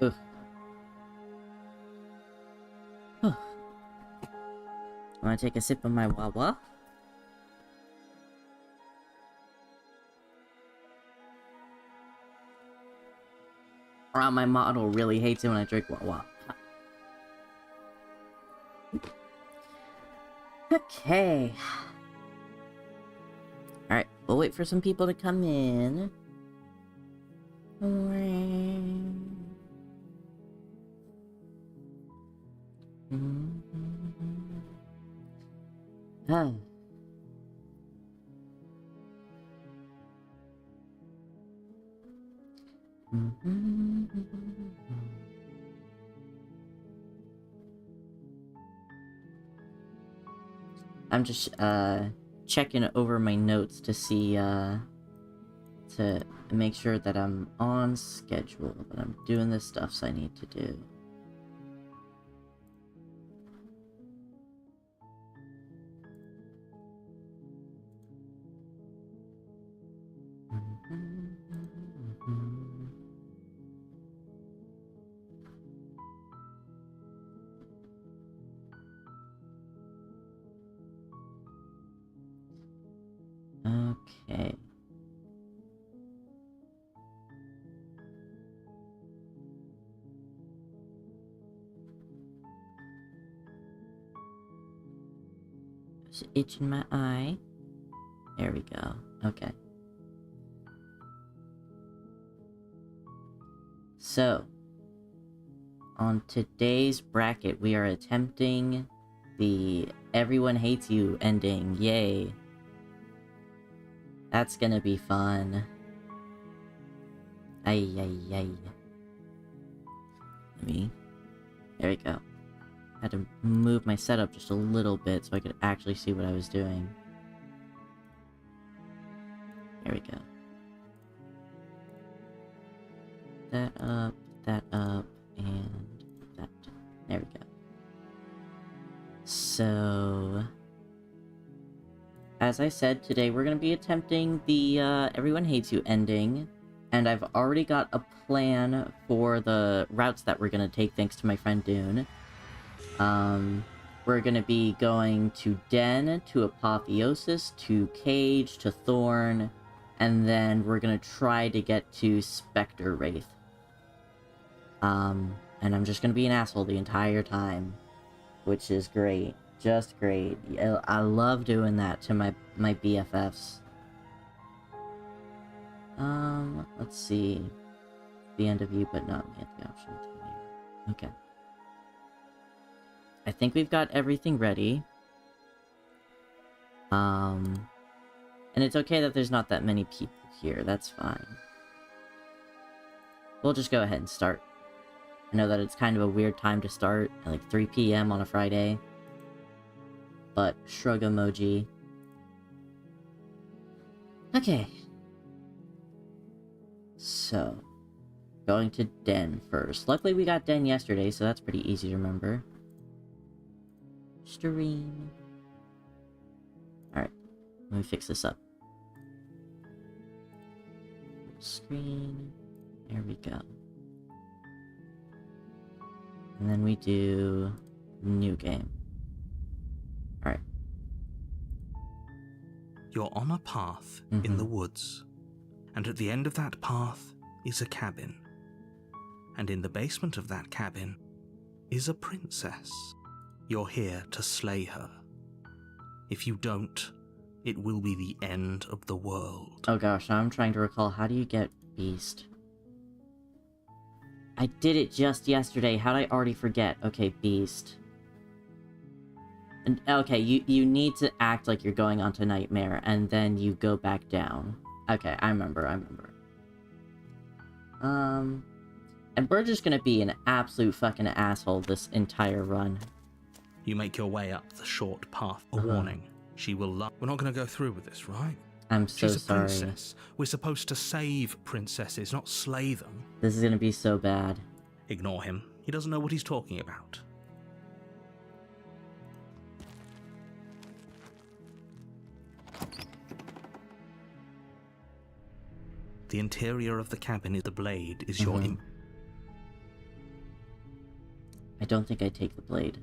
Ugh. Huh. Wanna take a sip of my Wawa? My model really hates it when I drink Wawa. Okay. Alright, we'll wait for some people to come in. Ah. I'm just checking over my notes to see to make sure that I'm on schedule, that I'm doing the stuffs I need to do. Okay. Just itching my eye. There we go. Okay. So, on today's bracket, we are attempting the "Everyone Hates You" ending. Yay. That's gonna be fun. Ay, ay, ay. There we go. Had to move my setup just a little bit so I could actually see what I was doing. There we go. That up, and that. There we go. So, as I said, today we're going to be attempting the "Everyone Hates You" ending, and I've already got a plan for the routes that we're going to take thanks to my friend Dune. We're going to be going to Den, to Apotheosis, to Cage, to Thorn, and then we're going to try to get to Spectre Wraith. And I'm just going to be an asshole the entire time, which is great. Just great. I love doing that to my BFFs. Let's see. The end of you, but not me at the option. Okay. I think we've got everything ready. And it's okay that there's not that many people here. That's fine. We'll just go ahead and start. I know that it's kind of a weird time to start, at like 3 PM on a Friday. But, shrug emoji. Okay. So, going to Den first. Luckily we got Den yesterday, so that's pretty easy to remember. Stream. Alright, let me fix this up. Screen. There we go. And then we do new game. Alright. You're on a path in the woods, and at the end of that path is a cabin. And in the basement of that cabin is a princess. You're here to slay her. If you don't, it will be the end of the world. Oh gosh, now I'm trying to recall, how do you get Beast? I did it just yesterday, how did I already forget? Okay, Beast. And, okay, you need to act like you're going onto Nightmare, and then you go back down. Okay, I remember. And we're just gonna be an absolute fucking asshole this entire run. You make your way up the short path. A warning. She will love. We're not going to go through with this, right? I'm so She's a sorry. princess. We're supposed to save princesses, not slay them. This is gonna be so bad. Ignore him. He doesn't know what he's talking about. The interior of the cabin is the blade is your I don't think I take the blade.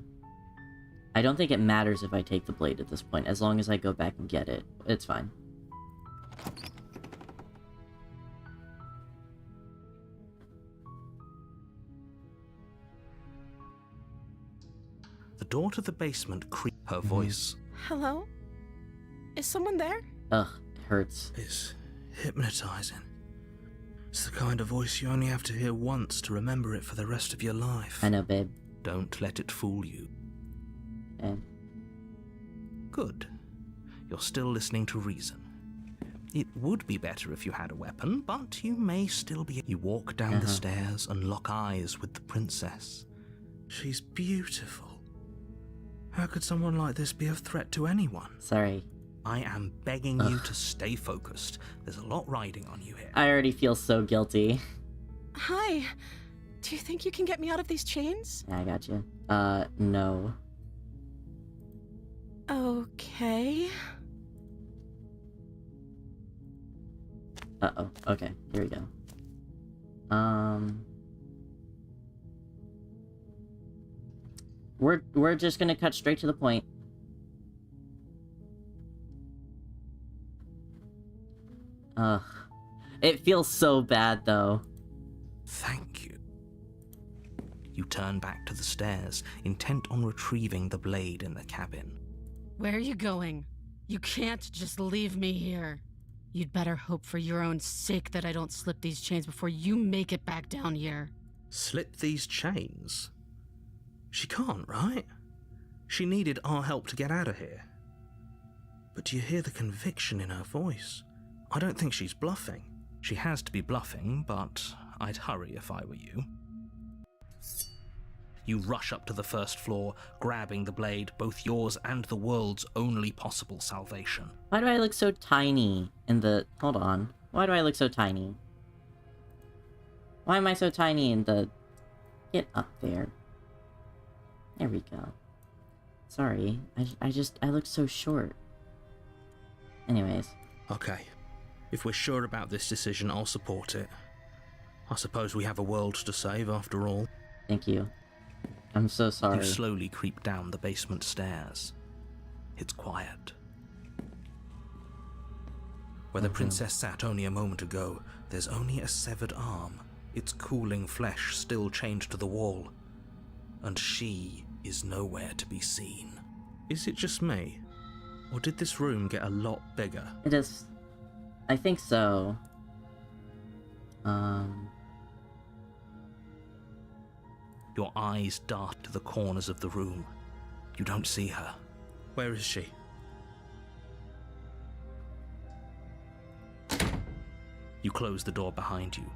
I don't think it matters if I take the blade at this point, as long as I go back and get it. It's fine. The door to the basement creaked. Her voice. Hello? Is someone there? Ugh, it hurts. Is hypnotizing. It's the kind of voice you only have to hear once to remember it for the rest of your life. I know, babe. Don't let it fool you. And Good. You're still listening to reason. It would be better if you had a weapon, but you may still be... You walk down the stairs and lock eyes with the princess. She's beautiful. How could someone like this be a threat to anyone? sorry. I am begging you to stay focused. There's a lot riding on you here. I already feel so guilty. Hi. Do you think you can get me out of these chains? Yeah, I got you. No. Okay. Uh-oh. Okay, here we go. We're just gonna cut straight to the point. Ugh. It feels so bad, though. Thank you. You turn back to the stairs, intent on retrieving the blade in the cabin. Where are you going? You can't just leave me here. You'd better hope for your own sake that I don't slip these chains before you make it back down here. Slip these chains? She can't, right? She needed our help to get out of here. But do you hear the conviction in her voice? I don't think she's bluffing. She has to be bluffing, but I'd hurry if I were you. You rush up to the first floor, grabbing the blade, both yours and the world's only possible salvation. Why do I look so tiny in the... Hold on. Why do I look so tiny? Why am I so tiny in the... Get up there. There we go. Sorry. I look so short. Anyways. Okay. If we're sure about this decision, I'll support it. I suppose we have a world to save after all. Thank you. I'm so sorry. You slowly creep down the basement stairs. It's quiet. Where the princess sat only a moment ago, there's only a severed arm, its cooling flesh still chained to the wall. And she is nowhere to be seen. Is it just me? Or did this room get a lot bigger? It is... I think so. Your eyes dart to the corners of the room. You don't see her. Where is she? You close the door behind you.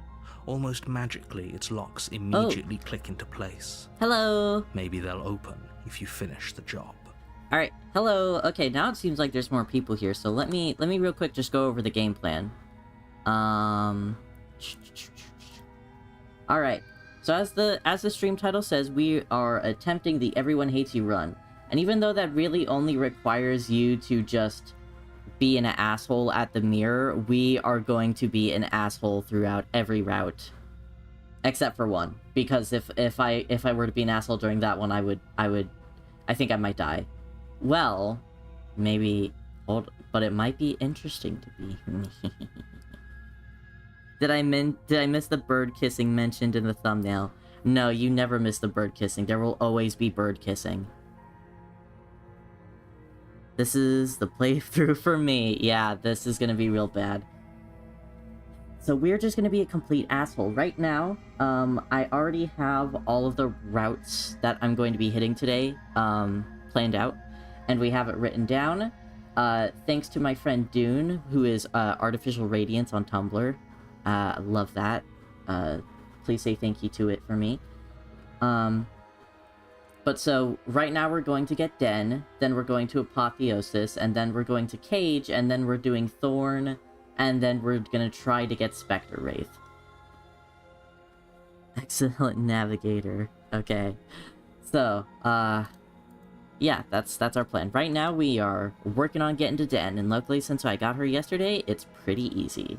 Almost magically, its locks immediately click into place. Hello! Maybe they'll open if you finish the job. Alright, hello. Okay, now it seems like there's more people here, so let me real quick just go over the game plan. Alright, so as the stream title says, we are attempting the Everyone Hates You run. And even though that really only requires you to just be an asshole at the mirror, we are going to be an asshole throughout every route. Except for one. Because if I were to be an asshole during that one, I think I might die. Well, maybe, but it might be interesting to be. Did I miss the bird kissing mentioned in the thumbnail? No, you never miss the bird kissing. There will always be bird kissing. This is the playthrough for me. Yeah, this is gonna be real bad. So we're just gonna be a complete asshole. Right now, I already have all of the routes that I'm going to be hitting today, planned out. And we have it written down. Thanks to my friend Dune, who is Artificial Radiance on Tumblr. I love that. Please say thank you to it for me. But so, right now we're going to get Den, then we're going to Apotheosis, and then we're going to Cage, and then we're doing Thorn, and then we're gonna try to get Spectre Wraith. Excellent Navigator. Okay. So, yeah, that's our plan. Right now, we are working on getting to Den, and luckily, since I got her yesterday, it's pretty easy.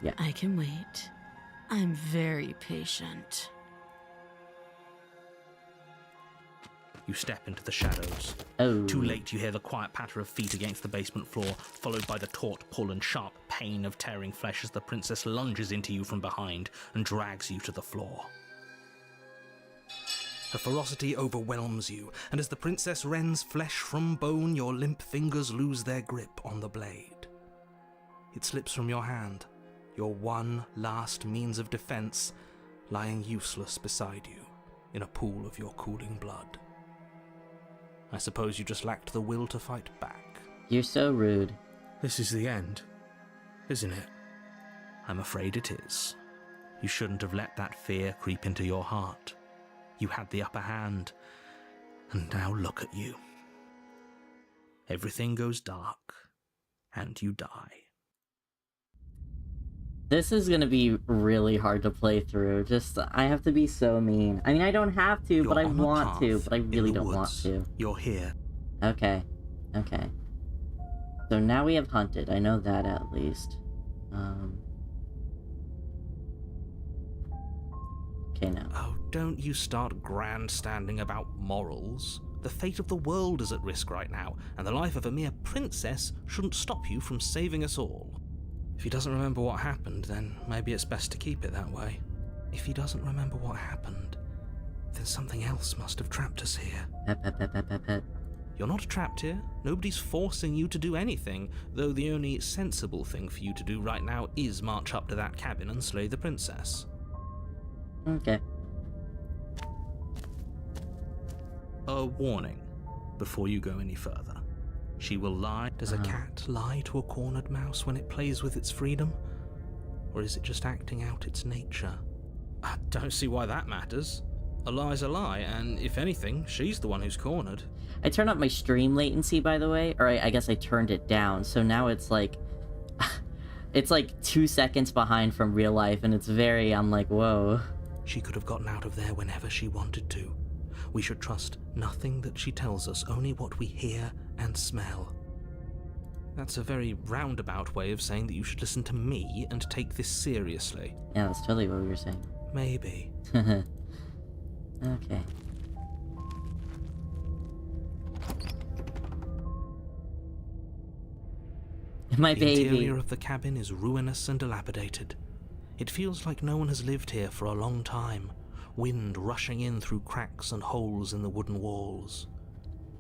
Yeah. I can wait. I'm very patient. You step into the shadows. Oh. Too late, you hear the quiet patter of feet against the basement floor, followed by the taut pull and sharp pain of tearing flesh as the princess lunges into you from behind and drags you to the floor. Her ferocity overwhelms you, and as the princess rends flesh from bone, your limp fingers lose their grip on the blade. It slips from your hand, your one last means of defense, lying useless beside you in a pool of your cooling blood. I suppose you just lacked the will to fight back. You're so rude. This is the end, isn't it? I'm afraid it is. You shouldn't have let that fear creep into your heart. You had the upper hand, and now look at you. Everything goes dark, and you die. This is gonna be really hard to play through. Just, I have to be so mean. I mean, I don't have to, but I want to, but I really don't want to. You're here. Okay. Okay. So now we have hunted. I know that at least. Okay, now. Oh, don't you start grandstanding about morals. The fate of the world is at risk right now, and the life of a mere princess shouldn't stop you from saving us all. If he doesn't remember what happened, then maybe it's best to keep it that way. If he doesn't remember what happened, then something else must have trapped us here. Pet. You're not trapped here. Nobody's forcing you to do anything, though the only sensible thing for you to do right now is march up to that cabin and slay the princess. Okay. A warning before you go any further. She will lie. Does a cat lie to a cornered mouse when it plays with its freedom? Or is it just acting out its nature? I don't see why that matters. A lie's a lie, and if anything, she's the one who's cornered. I turned up my stream latency, by the way, or I guess I turned it down, so now it's like... it's like 2 seconds behind from real life, and it's very, I'm like, whoa. She could have gotten out of there whenever she wanted to. We should trust nothing that she tells us, only what we hear and smell. That's a very roundabout way of saying that you should listen to me and take this seriously. Yeah, that's totally what we were saying. Maybe. Okay. My baby. The interior of the cabin is ruinous and dilapidated. It feels like no one has lived here for a long time, wind rushing in through cracks and holes in the wooden walls.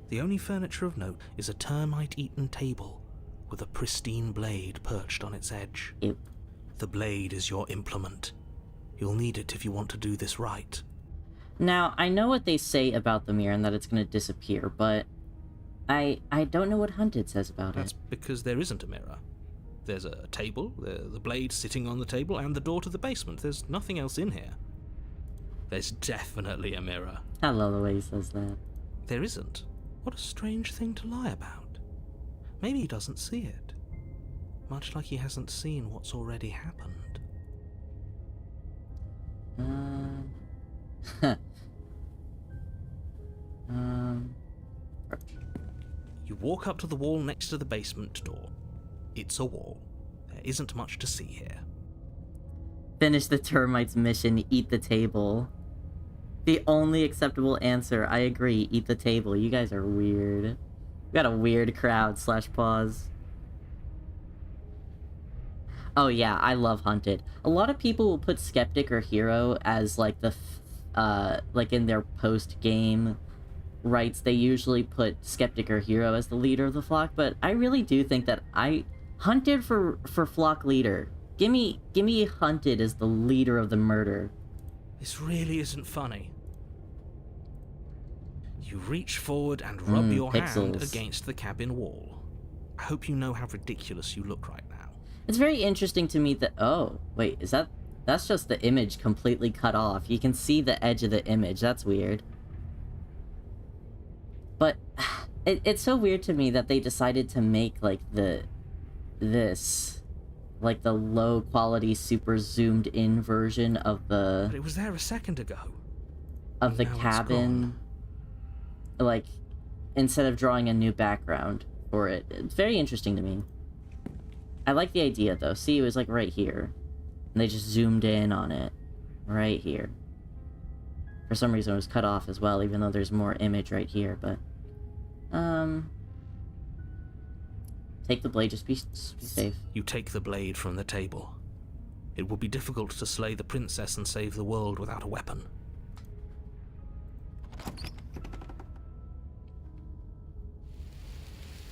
The only furniture of note is a termite-eaten table with a pristine blade perched on its edge. Ew. The blade is your implement. You'll need it if you want to do this right. Now, I know what they say about the mirror and that it's going to disappear, but I don't know what Hunted says about That's it. because there isn't a mirror. There's a table, the blade sitting on the table, and the door to the basement. There's nothing else in here. There's definitely a mirror. I love the way he says that. There isn't. What a strange thing to lie about. Maybe he doesn't see it. Much like he hasn't seen what's already happened. You walk up to the wall next to the basement door. It's a wall. There isn't much to see here. Finish the termites mission, eat the table. The only acceptable answer, I agree, eat the table. You guys are weird. We got a weird crowd / pause. Oh yeah, I love Hunted. A lot of people will put Skeptic or Hero as like the, like in their post-game rights, they usually put Skeptic or Hero as the leader of the flock, but I really do think that Hunted for flock leader. Gimme Hunted as the leader of the murder. This really isn't funny. You reach forward and rub your hand against the cabin wall. I hope you know how ridiculous you look right now. It's very interesting to me that... Oh, wait, is that... That's just the image completely cut off. You can see the edge of the image. That's weird. But it's so weird to me that they decided to make, like, this... Like, the low-quality, super zoomed-in version of the... But it was there a second ago. Of the cabin. Like, instead of drawing a new background for it. It's very interesting to me. I like the idea, though. See, it was, like, right here. And they just zoomed in on it. Right here. For some reason it was cut off as well, even though there's more image right here, but... Take the blade, just be safe. You take the blade from the table. It would be difficult to slay the princess and save the world without a weapon.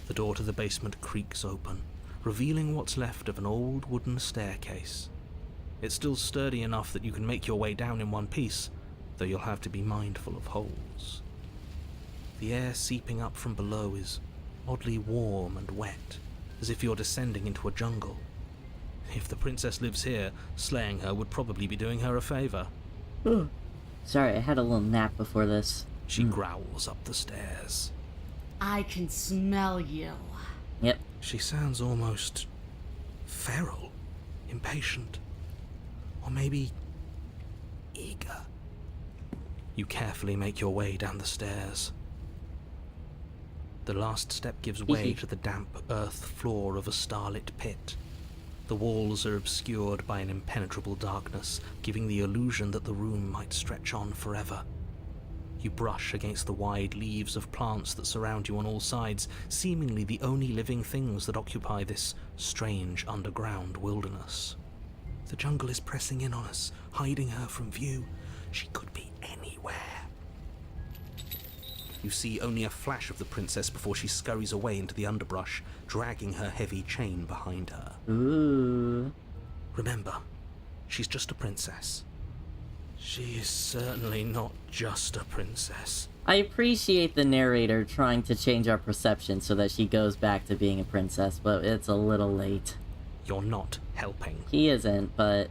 The door to the basement creaks open, revealing what's left of an old wooden staircase. It's still sturdy enough that you can make your way down in one piece, though you'll have to be mindful of holes. The air seeping up from below is oddly warm and wet, as if you're descending into a jungle. If the princess lives here, slaying her would probably be doing her a favor. Sorry, I had a little nap before this. She growls up the stairs. I can smell you. Yep. She sounds almost feral, impatient, or maybe eager. You carefully make your way down the stairs. The last step gives way to the damp earth floor of a starlit pit. The walls are obscured by an impenetrable darkness, giving the illusion that the room might stretch on forever. You brush against the wide leaves of plants that surround you on all sides, seemingly the only living things that occupy this strange underground wilderness. The jungle is pressing in on us, hiding her from view. She could be anywhere. You see only a flash of the princess before she scurries away into the underbrush, dragging her heavy chain behind her. Ooh. Remember, she's just a princess. She is certainly not just a princess. I appreciate the narrator trying to change our perception so that she goes back to being a princess, but it's a little late. You're not helping. He isn't, but...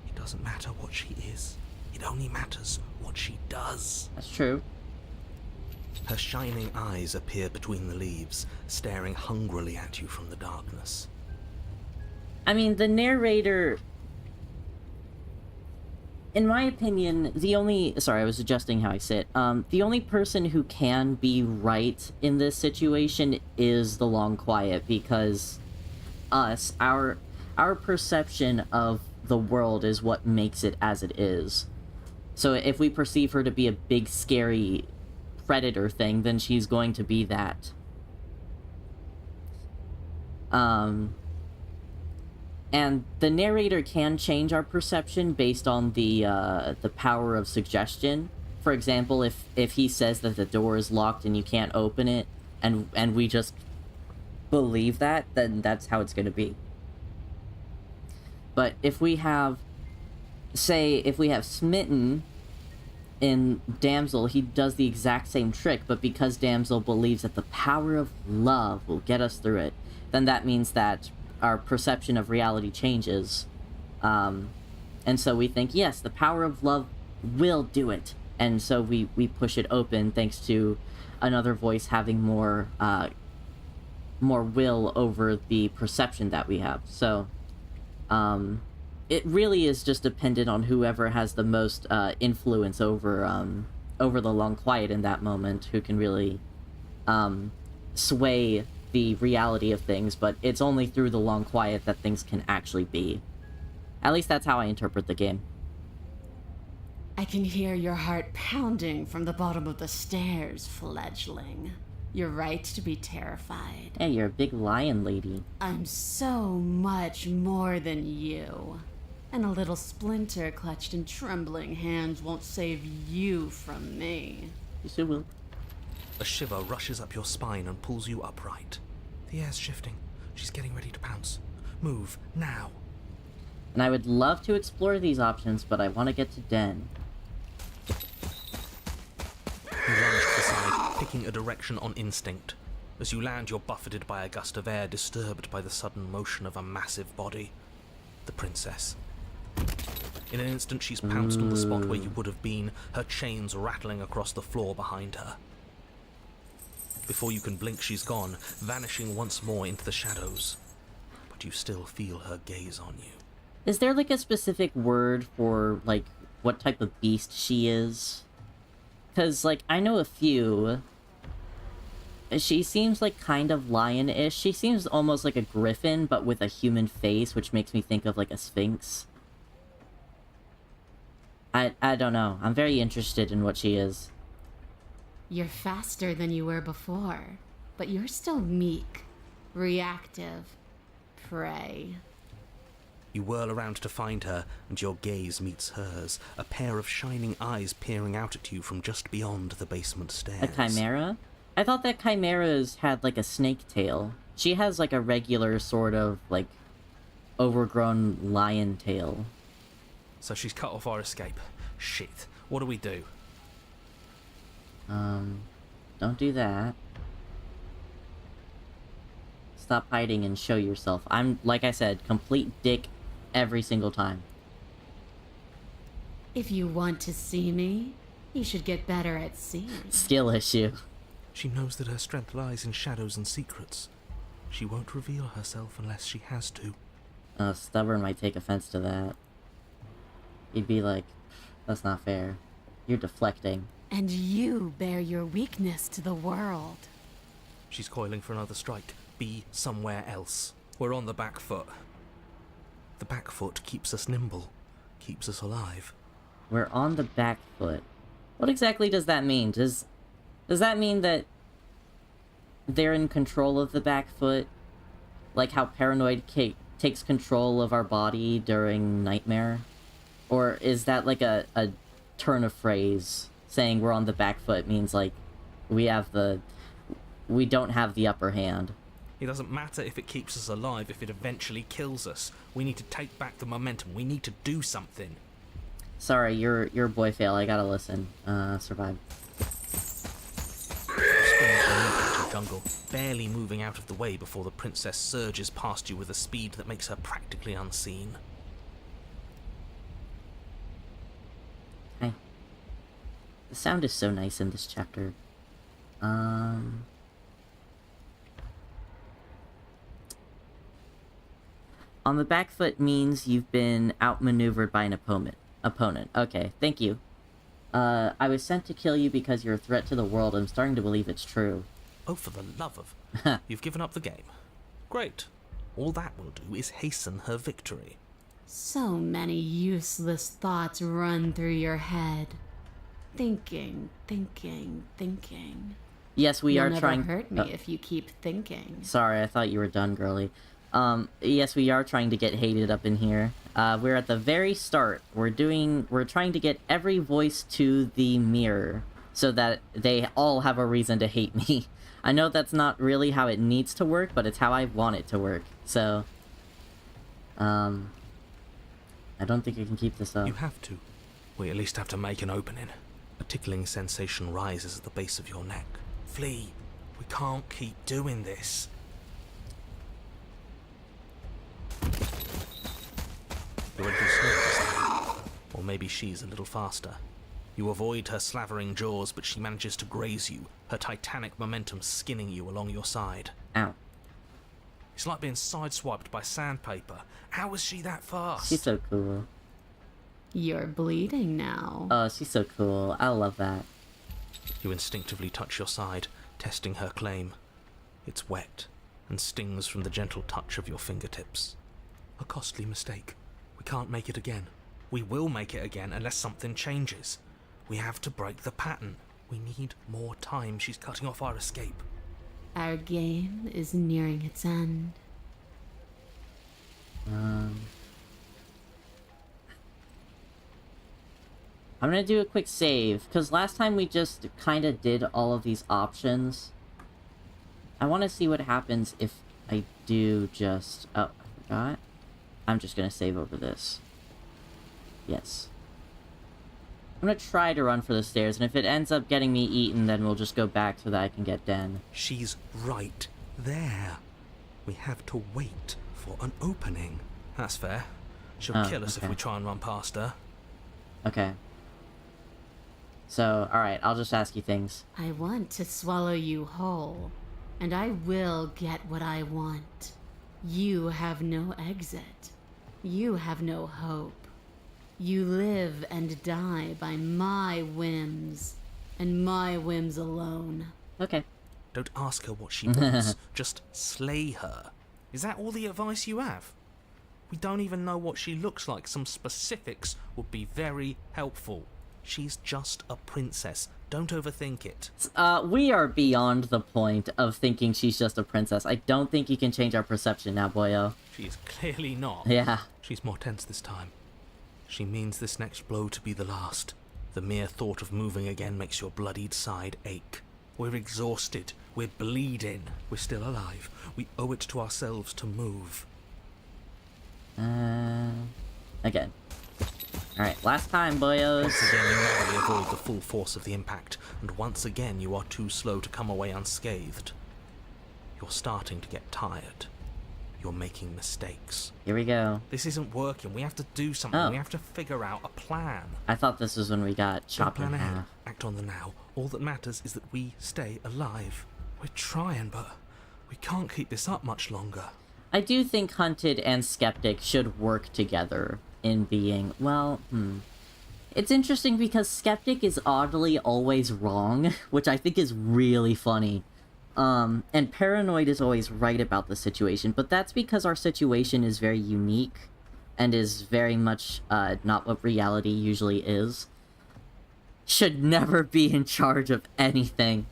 It doesn't matter what she is. It only matters what she does. That's true. Her shining eyes appear between the leaves, staring hungrily at you from the darkness. I mean, the narrator... In my opinion, the only... Sorry, I was adjusting how I sit. The only person who can be right in this situation is the Long Quiet, because us, our perception of the world is what makes it as it is. So if we perceive her to be a big, scary predator thing, then she's going to be that. And the narrator can change our perception based on the power of suggestion. For example, if he says that the door is locked and you can't open it, and we just believe that, then that's how it's going to be. But if we have, say, if we have Smitten in Damsel, he does the exact same trick, but because Damsel believes that the power of love will get us through it, then that means that our perception of reality changes. And so we think, yes, the power of love will do it. And so we push it open thanks to another voice having more will over the perception that we have. So it really is just dependent on whoever has the most influence over the Long Quiet in that moment, who can really sway the reality of things, but it's only through the Long Quiet that things can actually be. At least that's how I interpret the game. I can hear your heart pounding from the bottom of the stairs, fledgling. You're right to be terrified. Hey, you're a big lion lady. I'm so much more than you. And a little splinter clutched in trembling hands won't save you from me. You still will. A shiver rushes up your spine and pulls you upright. The air's shifting. She's getting ready to pounce. Move, now. And I would love to explore these options, but I want to get to Den. You lunge to the side, picking a direction on instinct. As you land, you're buffeted by a gust of air, disturbed by the sudden motion of a massive body. The princess. In an instant, she's pounced on the spot where you would have been, her chains rattling across the floor behind her. Before you can blink, she's gone, vanishing once more into the shadows. But you still feel her gaze on you. Is there, like, a specific word for, like, what type of beast she is? Because, like, I know a few. She seems like kind of lion-ish. She seems almost like a griffin, but with a human face, which makes me think of like a sphinx. I don't know. I'm very interested in what she is. You're faster than you were before, but you're still meek, reactive, prey. You whirl around to find her, and your gaze meets hers, a pair of shining eyes peering out at you from just beyond the basement stairs. A chimera? I thought that chimeras had like a snake tail. She has like a regular sort of like overgrown lion tail. So she's cut off our escape. Shit. What do we do? Don't do that. Stop hiding and show yourself. I'm, like I said, complete dick every single time. If you want to see me, you should get better at seeing. Skill issue. She knows that her strength lies in shadows and secrets. She won't reveal herself unless she has to. Stubborn might take offense to that. He'd be like, that's not fair. You're deflecting. And you bear your weakness to the world. She's coiling for another strike. Be somewhere else. We're on the back foot. The back foot keeps us nimble, keeps us alive. We're on the back foot. What exactly does that mean? Does that mean that they're in control of the back foot? Like how Paranoid takes control of our body during Nightmare? Or is that like a turn of phrase? Saying we're on the back foot means like we don't have the upper hand. It doesn't matter if it keeps us alive, if it eventually kills us. We need to take back the momentum. We need to do something. Sorry, you're boy fail. I gotta listen. Survive. Spinning through the jungle, barely moving out of the way before the princess surges past you with a speed that makes her practically unseen. Hi. The sound is so nice in this chapter. On the back foot means you've been outmaneuvered by an opponent. Okay, thank you. I was sent to kill you because you're a threat to the world. I'm starting to believe it's true. Oh, for the love of... You've given up the game. Great. All that will do is hasten her victory. So many useless thoughts run through your head. Thinking. Yes, we are You'll trying... never hurt me if you keep thinking. Sorry, I thought you were done, girly. Yes, we are trying to get hated up in here. We're at the very start. We're trying to get every voice to the mirror so that they all have a reason to hate me. I know that's not really how it needs to work, but it's how I want it to work. So, I don't think I can keep this up. You have to. We at least have to make an opening. A tickling sensation rises at the base of your neck. Flee. We can't keep doing this. You're a little slow this time. Or maybe she's a little faster. You avoid her slavering jaws, but she manages to graze you, her titanic momentum skinning you along your side. Ow. It's like being sideswiped by sandpaper. How is she that fast? She's so cool. You're bleeding now. Oh, she's so cool. I love that. You instinctively touch your side, testing her claim. It's wet, and stings from the gentle touch of your fingertips. A costly mistake. We can't make it again. We will make it again unless something changes. We have to break the pattern. We need more time. She's cutting off our escape. Our game is nearing its end. I'm gonna do a quick save, because last time we just kind of did all of these options. I want to see what happens if I do just... Oh, I forgot. I'm just gonna save over this. Yes. I'm gonna try to run for the stairs, and if it ends up getting me eaten, then we'll just go back so that I can get Den. She's right there. We have to wait for an opening. That's fair. She'll kill us if we try and run past her. Okay. So, alright, I'll just ask you things. I want to swallow you whole, and I will get what I want. You have no exit. You have no hope. You live and die by my whims, and my whims alone. Okay. Don't ask her what she wants. Just slay her. Is that all the advice you have? We don't even know what she looks like. Some specifics would be very helpful. She's just a princess. Don't overthink it. We are beyond the point of thinking she's just a princess. I don't think you can change our perception now, boyo. She is clearly not. Yeah. She's more tense this time. She means this next blow to be the last. The mere thought of moving again makes your bloodied side ache. We're exhausted. We're bleeding. We're still alive. We owe it to ourselves to move. Again. Alright, last time, boyos. Once again, you narrowly avoid the full force of the impact, and once again you are too slow to come away unscathed. You're starting to get tired. You're making mistakes. Here we go. This isn't working. We have to do something. Oh. We have to figure out a plan. I thought this was when we got Don't chopped in plan ahead. half. Act on the now. All that matters is that we stay alive. We're trying, but we can't keep this up much longer. I do think Hunted and Skeptic should work together in being, well, It's interesting because Skeptic is oddly always wrong, which I think is really funny. And Paranoid is always right about the situation, but that's because our situation is very unique and is very much not what reality usually is. Should never be in charge of anything.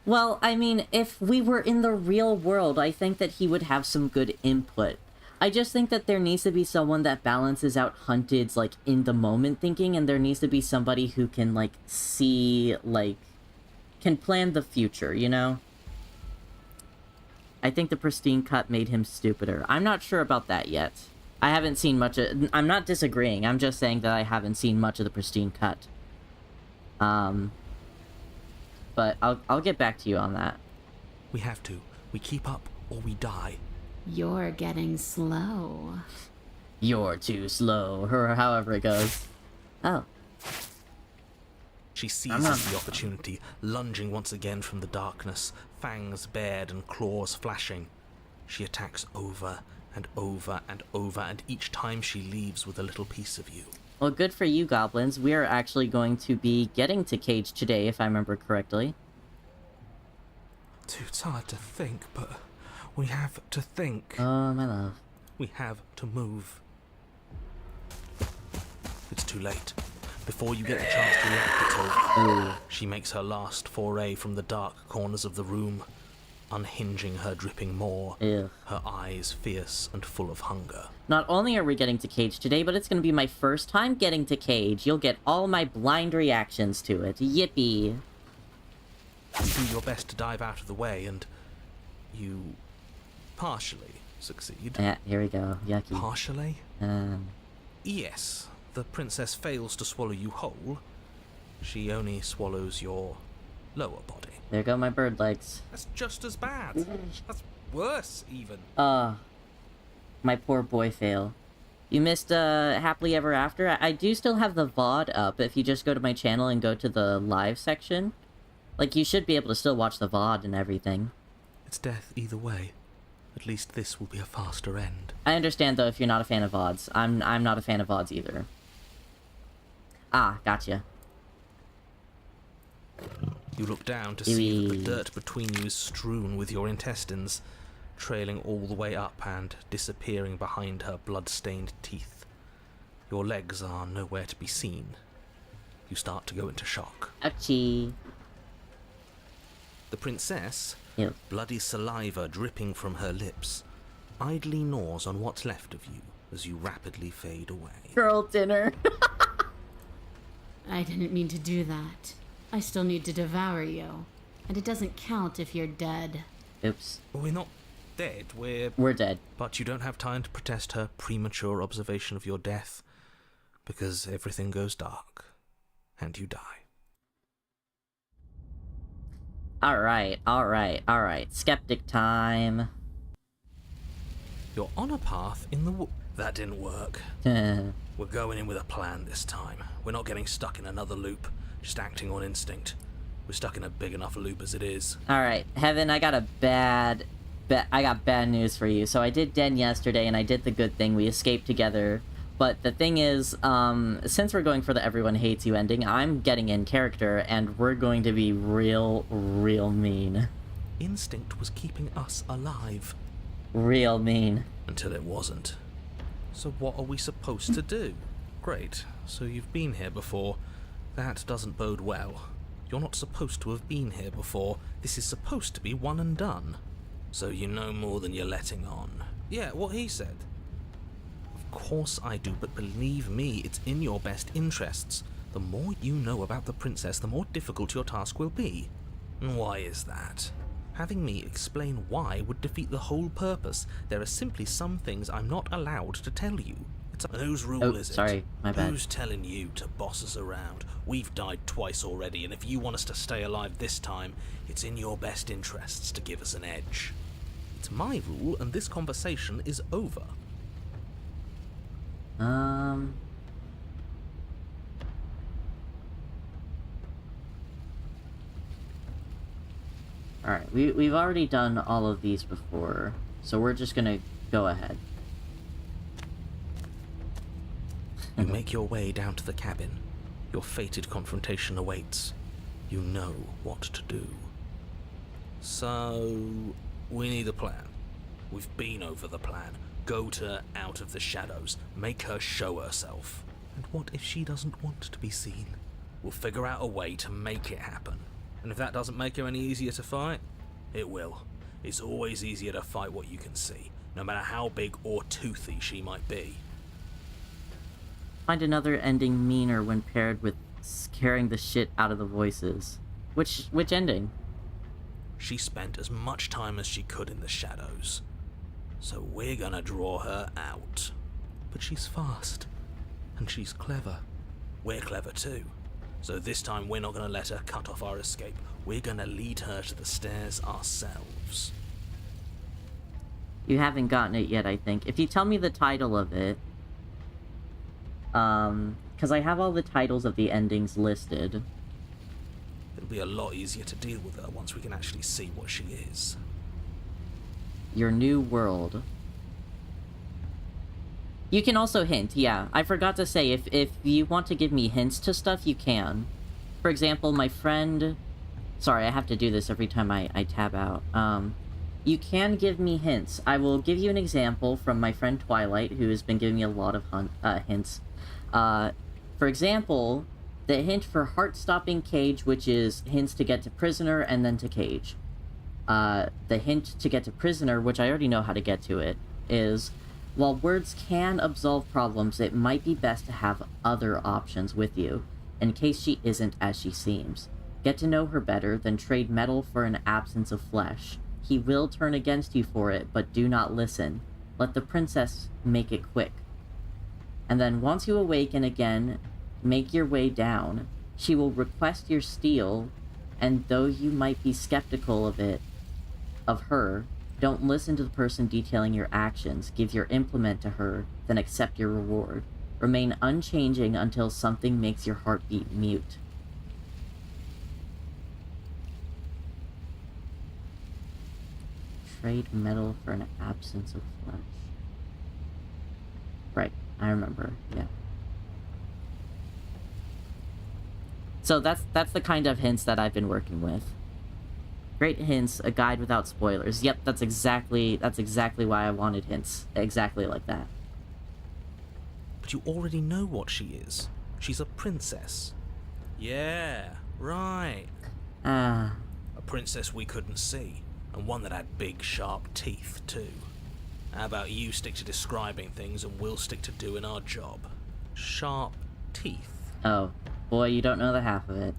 Well, I mean, if we were in the real world, I think that he would have some good input. I just think that there needs to be someone that balances out Hunted's, like, in-the-moment thinking, and there needs to be somebody who can, like, see, like, can plan the future, you know? I think the pristine cut made him stupider. I'm not sure about that yet. I haven't seen much of... I'm not disagreeing, I'm just saying that I haven't seen much of the pristine cut. But I'll get back to you on that. We have to. We keep up or we die. You're getting slow. You're too slow, or however it goes. Oh. She seizes the opportunity, lunging once again from the darkness, fangs bared and claws flashing. She attacks over and over and over, and each time she leaves with a little piece of you. Well, good for you, goblins. We are actually going to be getting to Cage today, if I remember correctly. Too tired to think, but we have to think. Oh, my love. We have to move. It's too late. Before you get the chance to react at all, she makes her last foray from the dark corners of the room, unhinging her dripping maw, Ew. her eyes fierce and full of hunger. Not only are we getting to Cage today, but it's going to be my first time getting to Cage. You'll get all my blind reactions to it. Yippee. You do your best to dive out of the way, and you partially succeed. Yeah, here we go. Yucky. Partially? Um, Yes, the princess fails to swallow you whole. She only swallows your lower body. there go my bird legs. That's just as bad. That's worse, even. My poor boy fail. You missed, Happily Ever After? I do still have the VOD up. If you just go to my channel and go to the live section, like, you should be able to still watch the VOD and everything. It's death either way. At least this will be a faster end. I understand, though, if you're not a fan of VODs. I'm not a fan of VODs either. Ah, gotcha. You look down to see that the dirt between you is strewn with your intestines, trailing all the way up and disappearing behind her blood-stained teeth. Your legs are nowhere to be seen. You start to go into shock. Ouchie. The princess, Ew. bloody saliva dripping from her lips, idly gnaws on what's left of you as you rapidly fade away. Girl dinner. I didn't mean to do that. I still need to devour you. And it doesn't count if you're dead. Oops. We're not dead, We're dead. But you don't have time to protest her premature observation of your death, because everything goes dark, and you die. Alright. Skeptic time. You're on a path in the That didn't work. We're going in with a plan this time. We're not getting stuck in another loop, just acting on instinct. We're stuck in a big enough loop as it is. Alright, Heaven, I got bad news for you. So I did Den yesterday, and I did the good thing. We escaped together. But the thing is, since we're going for the everyone hates you ending, I'm getting in character, and we're going to be real mean. Instinct was keeping us alive. Real mean. Until it wasn't. So what are we supposed to do? Great, so you've been here before. That doesn't bode well. You're not supposed to have been here before. This is supposed to be one and done. So you know more than you're letting on. Yeah, what he said. Of course I do, but believe me, it's in your best interests. The more you know about the princess, the more difficult your task will be. And why is that? Having me explain why would defeat the whole purpose. There are simply some things I'm not allowed to tell you. Whose rule is it? Sorry, my bad. Who's telling you to boss us around? We've died twice already, and if you want us to stay alive this time, it's in your best interests to give us an edge. It's my rule, and this conversation is over. Alright, we've already done all of these before, so we're just gonna go ahead. You make your way down to the cabin. Your fated confrontation awaits. You know what to do. So, we need a plan. We've been over the plan. Goad her out of the shadows. Make her show herself. And what if she doesn't want to be seen? We'll figure out a way to make it happen. And if that doesn't make her any easier to fight, it will. It's always easier to fight what you can see, no matter how big or toothy she might be. Find another ending meaner when paired with scaring the shit out of the voices. Which ending? She spent as much time as she could in the shadows. So we're gonna draw her out. But she's fast. And she's clever. We're clever too. So this time we're not gonna let her cut off our escape. We're gonna lead her to the stairs ourselves. You haven't gotten it yet, I think. If you tell me the title of it... because I have all the titles of the endings listed. It'll be a lot easier to deal with her once we can actually see what she is. Your New World. You can also hint, yeah. I forgot to say, if you want to give me hints to stuff, you can. For example, my friend... Sorry, I have to do this every time I tab out. You can give me hints. I will give you an example from my friend Twilight, who has been giving me a lot of hints. For example, the hint for heart-stopping cage, which is hints to get to prisoner and then to cage. The hint to get to prisoner, which I already know how to get to it, is while words can absolve problems, it might be best to have other options with you, in case she isn't as she seems. Get to know her better, then trade metal for an absence of flesh. He will turn against you for it, but do not listen. Let the princess make it quick. And then once you awaken again, make your way down. She will request your steel, and though you might be skeptical of her, don't listen to the person detailing your actions. Give your implement to her, then accept your reward. Remain unchanging until something makes your heartbeat mute. Trade metal for an absence of flesh. Right, I remember, yeah. So that's the kind of hints that I've been working with. Great hints, a guide without spoilers. Yep, that's exactly why I wanted hints. Exactly like that. But you already know what she is. She's a princess. Yeah, right. Ah. A princess we couldn't see, and one that had big, sharp teeth, too. How about you stick to describing things and we'll stick to doing our job? Sharp teeth. Oh, boy, you don't know the half of it.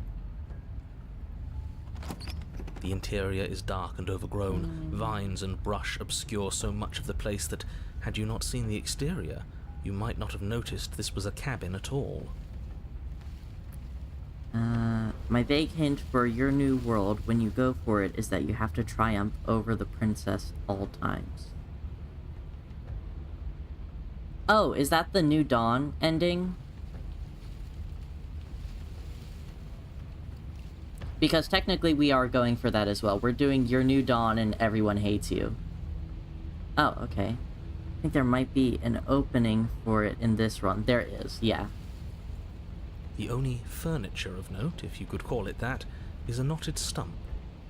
The interior is dark and overgrown. Vines and brush obscure so much of the place that, had you not seen the exterior, you might not have noticed this was a cabin at all. My vague hint for your new world when you go for it is that you have to triumph over the princess all times. Oh, is that the New Dawn ending? Because technically we are going for that as well. We're doing Your New Dawn and Everyone Hates You. Oh, okay. I think there might be an opening for it in this run. There is, yeah. The only furniture of note, if you could call it that, is a knotted stump.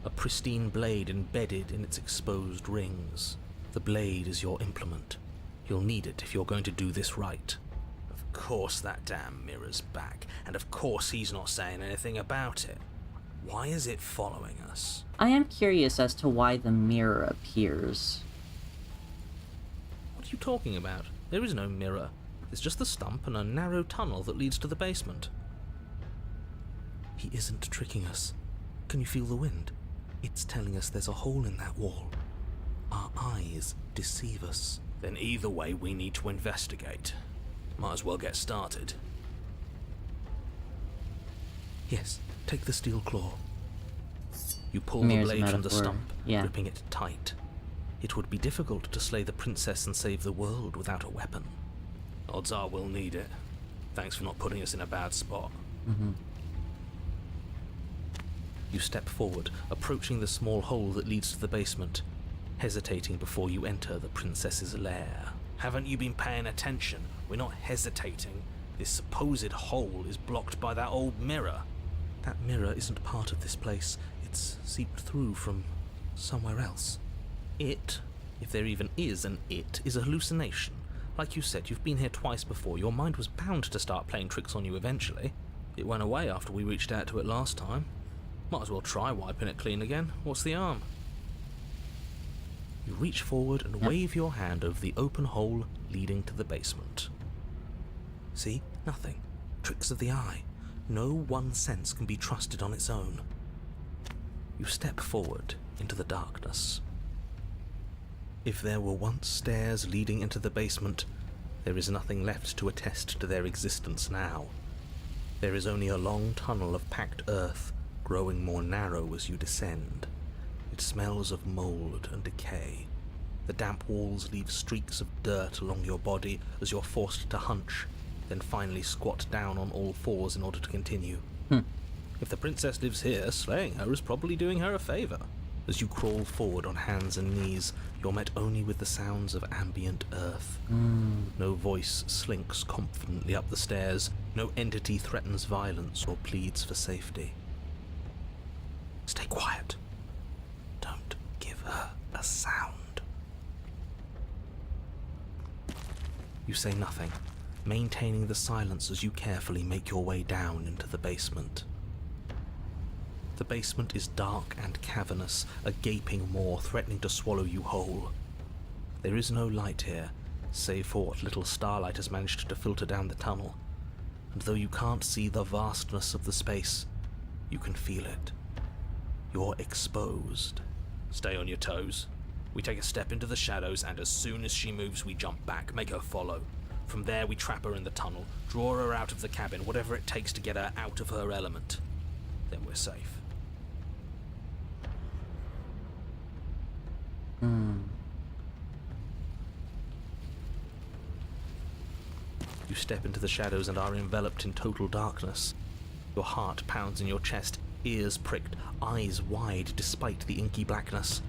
a pristine blade embedded in its exposed rings. The blade is your implement. You'll need it if you're going to do this right. Of course that damn mirror's back, and of course he's not saying anything about it. Why is it following us? I am curious as to why the mirror appears. What are you talking about? There is no mirror. There's just the stump and a narrow tunnel that leads to the basement. He isn't tricking us. Can you feel the wind? It's telling us there's a hole in that wall. Our eyes deceive us. Then either way, we need to investigate. Might as well get started. Yes, take the steel claw. You pull the Mirror's a blade from the metaphor. stump, Yeah. gripping it tight. It would be difficult to slay the princess and save the world without a weapon. Odds are we'll need it. Thanks for not putting us in a bad spot. You step forward, approaching the small hole that leads to the basement, hesitating before you enter the princess's lair. Haven't you been paying attention? We're not hesitating. This supposed hole is blocked by that old mirror. That mirror isn't part of this place. It's seeped through from somewhere else. It, if there even is an it, is a hallucination. Like you said, you've been here twice before. Your mind was bound to start playing tricks on you eventually. It went away after we reached out to it last time. Might as well try wiping it clean again. What's the harm? You reach forward and wave your hand over the open hole leading to the basement. See? Nothing. Tricks of the eye. No one sense can be trusted on its own. You step forward into the darkness. If there were once stairs leading into the basement, there is nothing left to attest to their existence now. There is only a long tunnel of packed earth, growing more narrow as you descend. It smells of mold and decay. The damp walls leave streaks of dirt along your body as you're forced to hunch, then finally squat down on all fours in order to continue. If the princess lives here, slaying her is probably doing her a favor. As you crawl forward on hands and knees, you're met only with the sounds of ambient earth. No voice slinks confidently up the stairs. No entity threatens violence or pleads for safety. Stay quiet. Don't give her a sound. You say nothing, maintaining the silence as you carefully make your way down into the basement. The basement is dark and cavernous, a gaping maw threatening to swallow you whole. There is no light here, save for what little starlight has managed to filter down the tunnel, and though you can't see the vastness of the space, you can feel it. You're exposed. Stay on your toes. We take a step into the shadows, and as soon as she moves, we jump back, make her follow. From there, we trap her in the tunnel, draw her out of the cabin, whatever it takes to get her out of her element. Then we're safe. You step into the shadows and are enveloped in total darkness. Your heart pounds in your chest, ears pricked, eyes wide despite the inky blackness,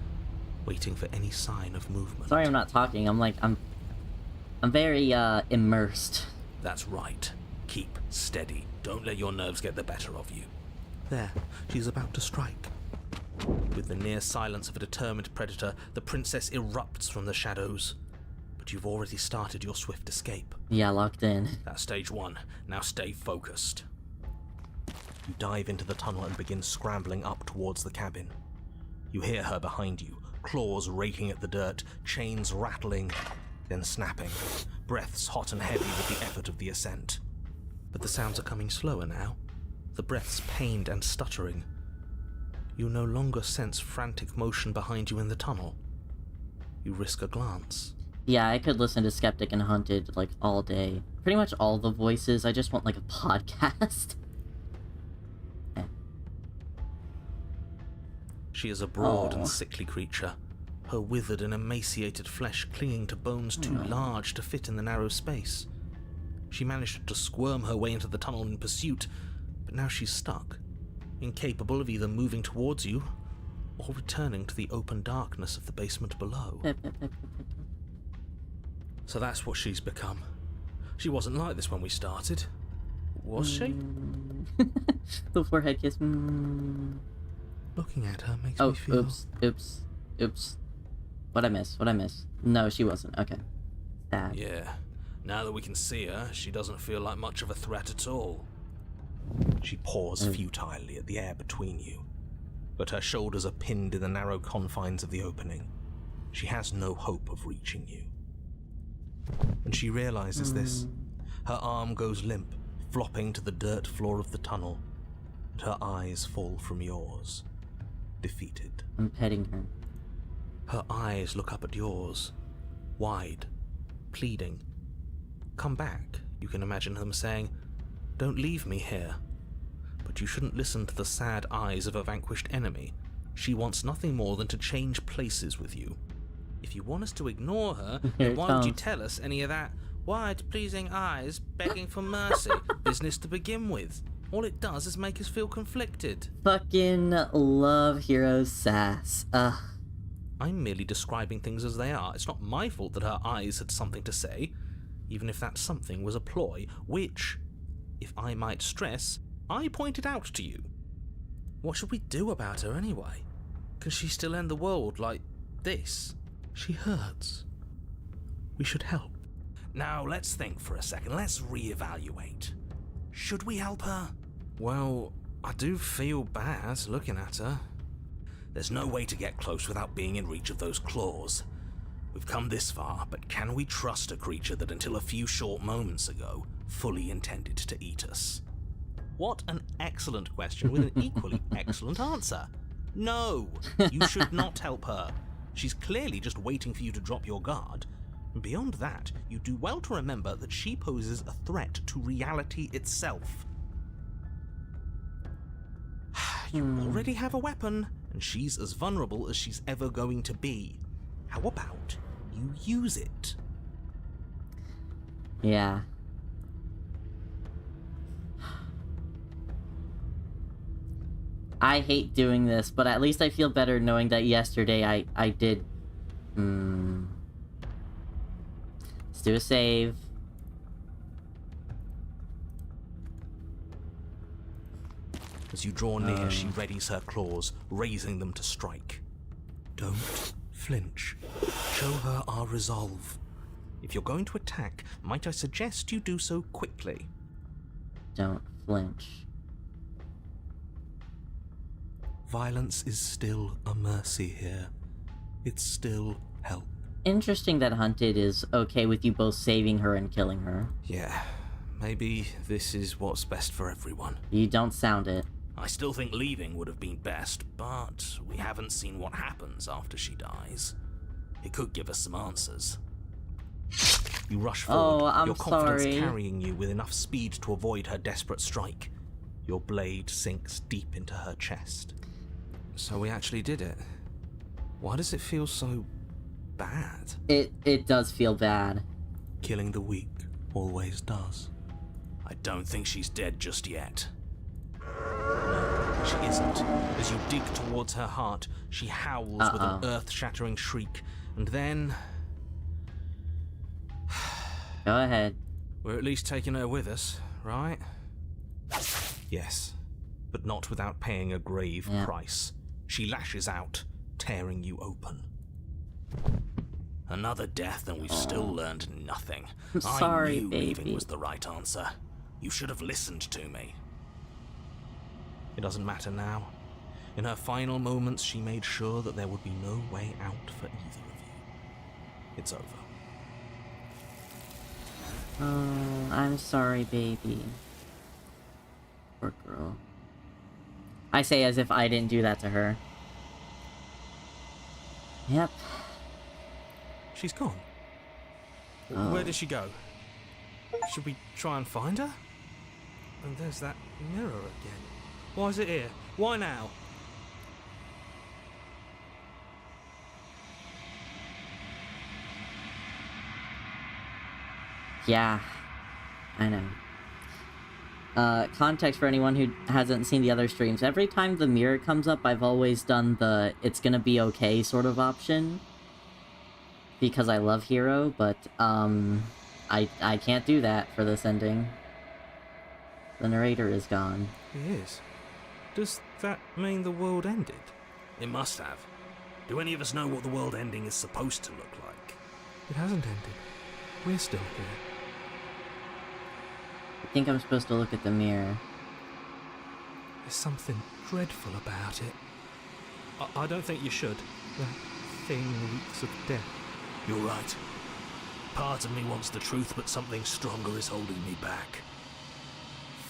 waiting for any sign of movement. Sorry I'm not talking. I'm very, immersed. That's right. Keep steady. Don't let your nerves get the better of you. There, she's about to strike. With the near silence of a determined predator, the princess erupts from the shadows. But you've already started your swift escape. Yeah, locked in. That's stage one. Now stay focused. You dive into the tunnel and begin scrambling up towards the cabin. You hear her behind you, claws raking at the dirt, chains rattling, then snapping, breaths hot and heavy with the effort of the ascent. But the sounds are coming slower now, the breaths pained and stuttering. You no longer sense frantic motion behind you in the tunnel. You risk a glance. Yeah, I could listen to Skeptic and Hunted, like, all day. Pretty much all the voices. I just want, like, a podcast. She is a broad and sickly creature, her withered and emaciated flesh clinging to bones too large to fit in the narrow space. She managed to squirm her way into the tunnel in pursuit, but now she's stuck, incapable of either moving towards you or returning to the open darkness of the basement below. So that's what she's become. She wasn't like this when we started, was she? The forehead kiss. Looking at her makes Oh, me feel... oops. What'd I miss? No, she wasn't. Okay. Sad. Yeah. Now that we can see her, she doesn't feel like much of a threat at all. She paws futilely at the air between you, but her shoulders are pinned in the narrow confines of the opening. She has no hope of reaching you. When she realizes this, her arm goes limp, flopping to the dirt floor of the tunnel, and her eyes fall from yours, defeated. I'm petting her. Her eyes look up at yours, wide, pleading. Come back, you can imagine them saying. Don't leave me here. But you shouldn't listen to the sad eyes of a vanquished enemy. She wants nothing more than to change places with you. If you want us to ignore her, then why would you tell us any of that wide, pleasing eyes begging for mercy business to begin with? All it does is make us feel conflicted. Fucking love Hero's sass. Ugh. I'm merely describing things as they are. It's not my fault that her eyes had something to say, even if that something was a ploy, which, if I might stress, I pointed out to you. What should we do about her anyway? Can she still end the world like this? She hurts. We should help. Now, let's think for a second. Let's reevaluate. Should we help her? Well, I do feel bad looking at her. There's no way to get close without being in reach of those claws. We've come this far, but can we trust a creature that until a few short moments ago fully intended to eat us? What an excellent question with an equally excellent answer. No, you should not help her. She's clearly just waiting for you to drop your guard. And beyond that, you do well to remember that she poses a threat to reality itself. You already have a weapon, and she's as vulnerable as she's ever going to be. How about you use it? Yeah. I hate doing this, but at least I feel better knowing that yesterday I did... Let's do a save. As you draw near, she readies her claws, raising them to strike. Don't flinch. Show her our resolve. If you're going to attack, might I suggest you do so quickly? Don't flinch. Violence is still a mercy here. It's still help. Interesting that Hunted is okay with you both saving her and killing her. Yeah, maybe this is what's best for everyone. You don't sound it. I still think leaving would have been best, but we haven't seen what happens after she dies. It could give us some answers. You rush forward, I'm your confidence sorry. carrying you with enough speed to avoid her desperate strike. Your blade sinks deep into her chest. So we actually did it. Why does it feel so bad? It does feel bad. Killing the weak always does. I don't think she's dead just yet. No, she isn't. As you dig towards her heart, she howls with an earth-shattering shriek, and then... Go ahead. We're at least taking her with us, right? Yes, but not without paying a grave price. She lashes out, tearing you open. Another death, and we've still learned nothing. I'm sorry, I knew baby. leaving was the right answer. You should have listened to me. It doesn't matter now. In her final moments, she made sure that there would be no way out for either of you. It's over. Oh, I'm sorry, baby. Poor girl. I say as if I didn't do that to her. Yep. She's gone. Where did she go? Should we try and find her? And there's that mirror again. Why is it here? Why now? Yeah, I know. Context for anyone who hasn't seen the other streams. Every time the mirror comes up, I've always done the it's gonna be okay sort of option. Because I love Hero, but, I can't do that for this ending. The narrator is gone. He is. Does that mean the world ended? It must have. Do any of us know what the world ending is supposed to look like? It hasn't ended. We're still here. I think I'm supposed to look at the mirror. There's something dreadful about it. I don't think you should. That thing reeks of death. You're right. Part of me wants the truth, but something stronger is holding me back.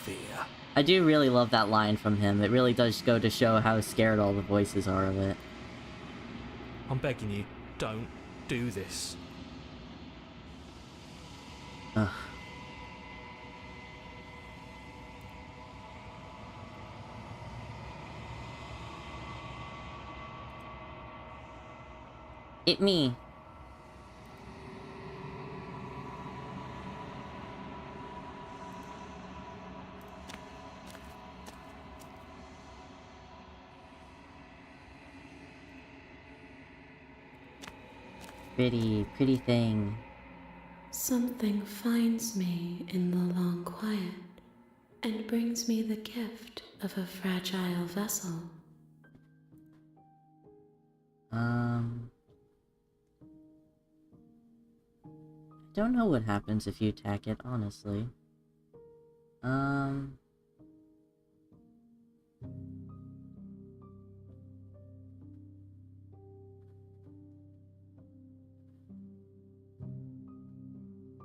Fear. I do really love that line from him. It really does go to show how scared all the voices are of it. I'm begging you, don't do this. Ugh. It me. Pretty thing. Something finds me in the long quiet and brings me the gift of a fragile vessel. I don't know what happens if you attack it, honestly.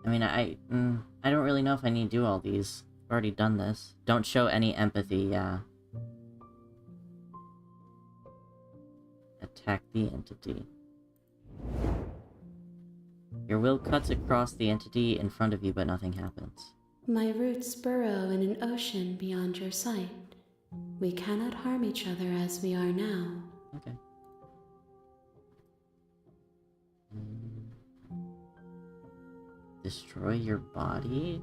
I mean, I don't really know if I need to do all these. I've already done this. Don't show any empathy, yeah. Attack the entity. Your will cuts across the entity in front of you, but nothing happens. My roots burrow in an ocean beyond your sight. We cannot harm each other as we are now. Okay. Destroy your body?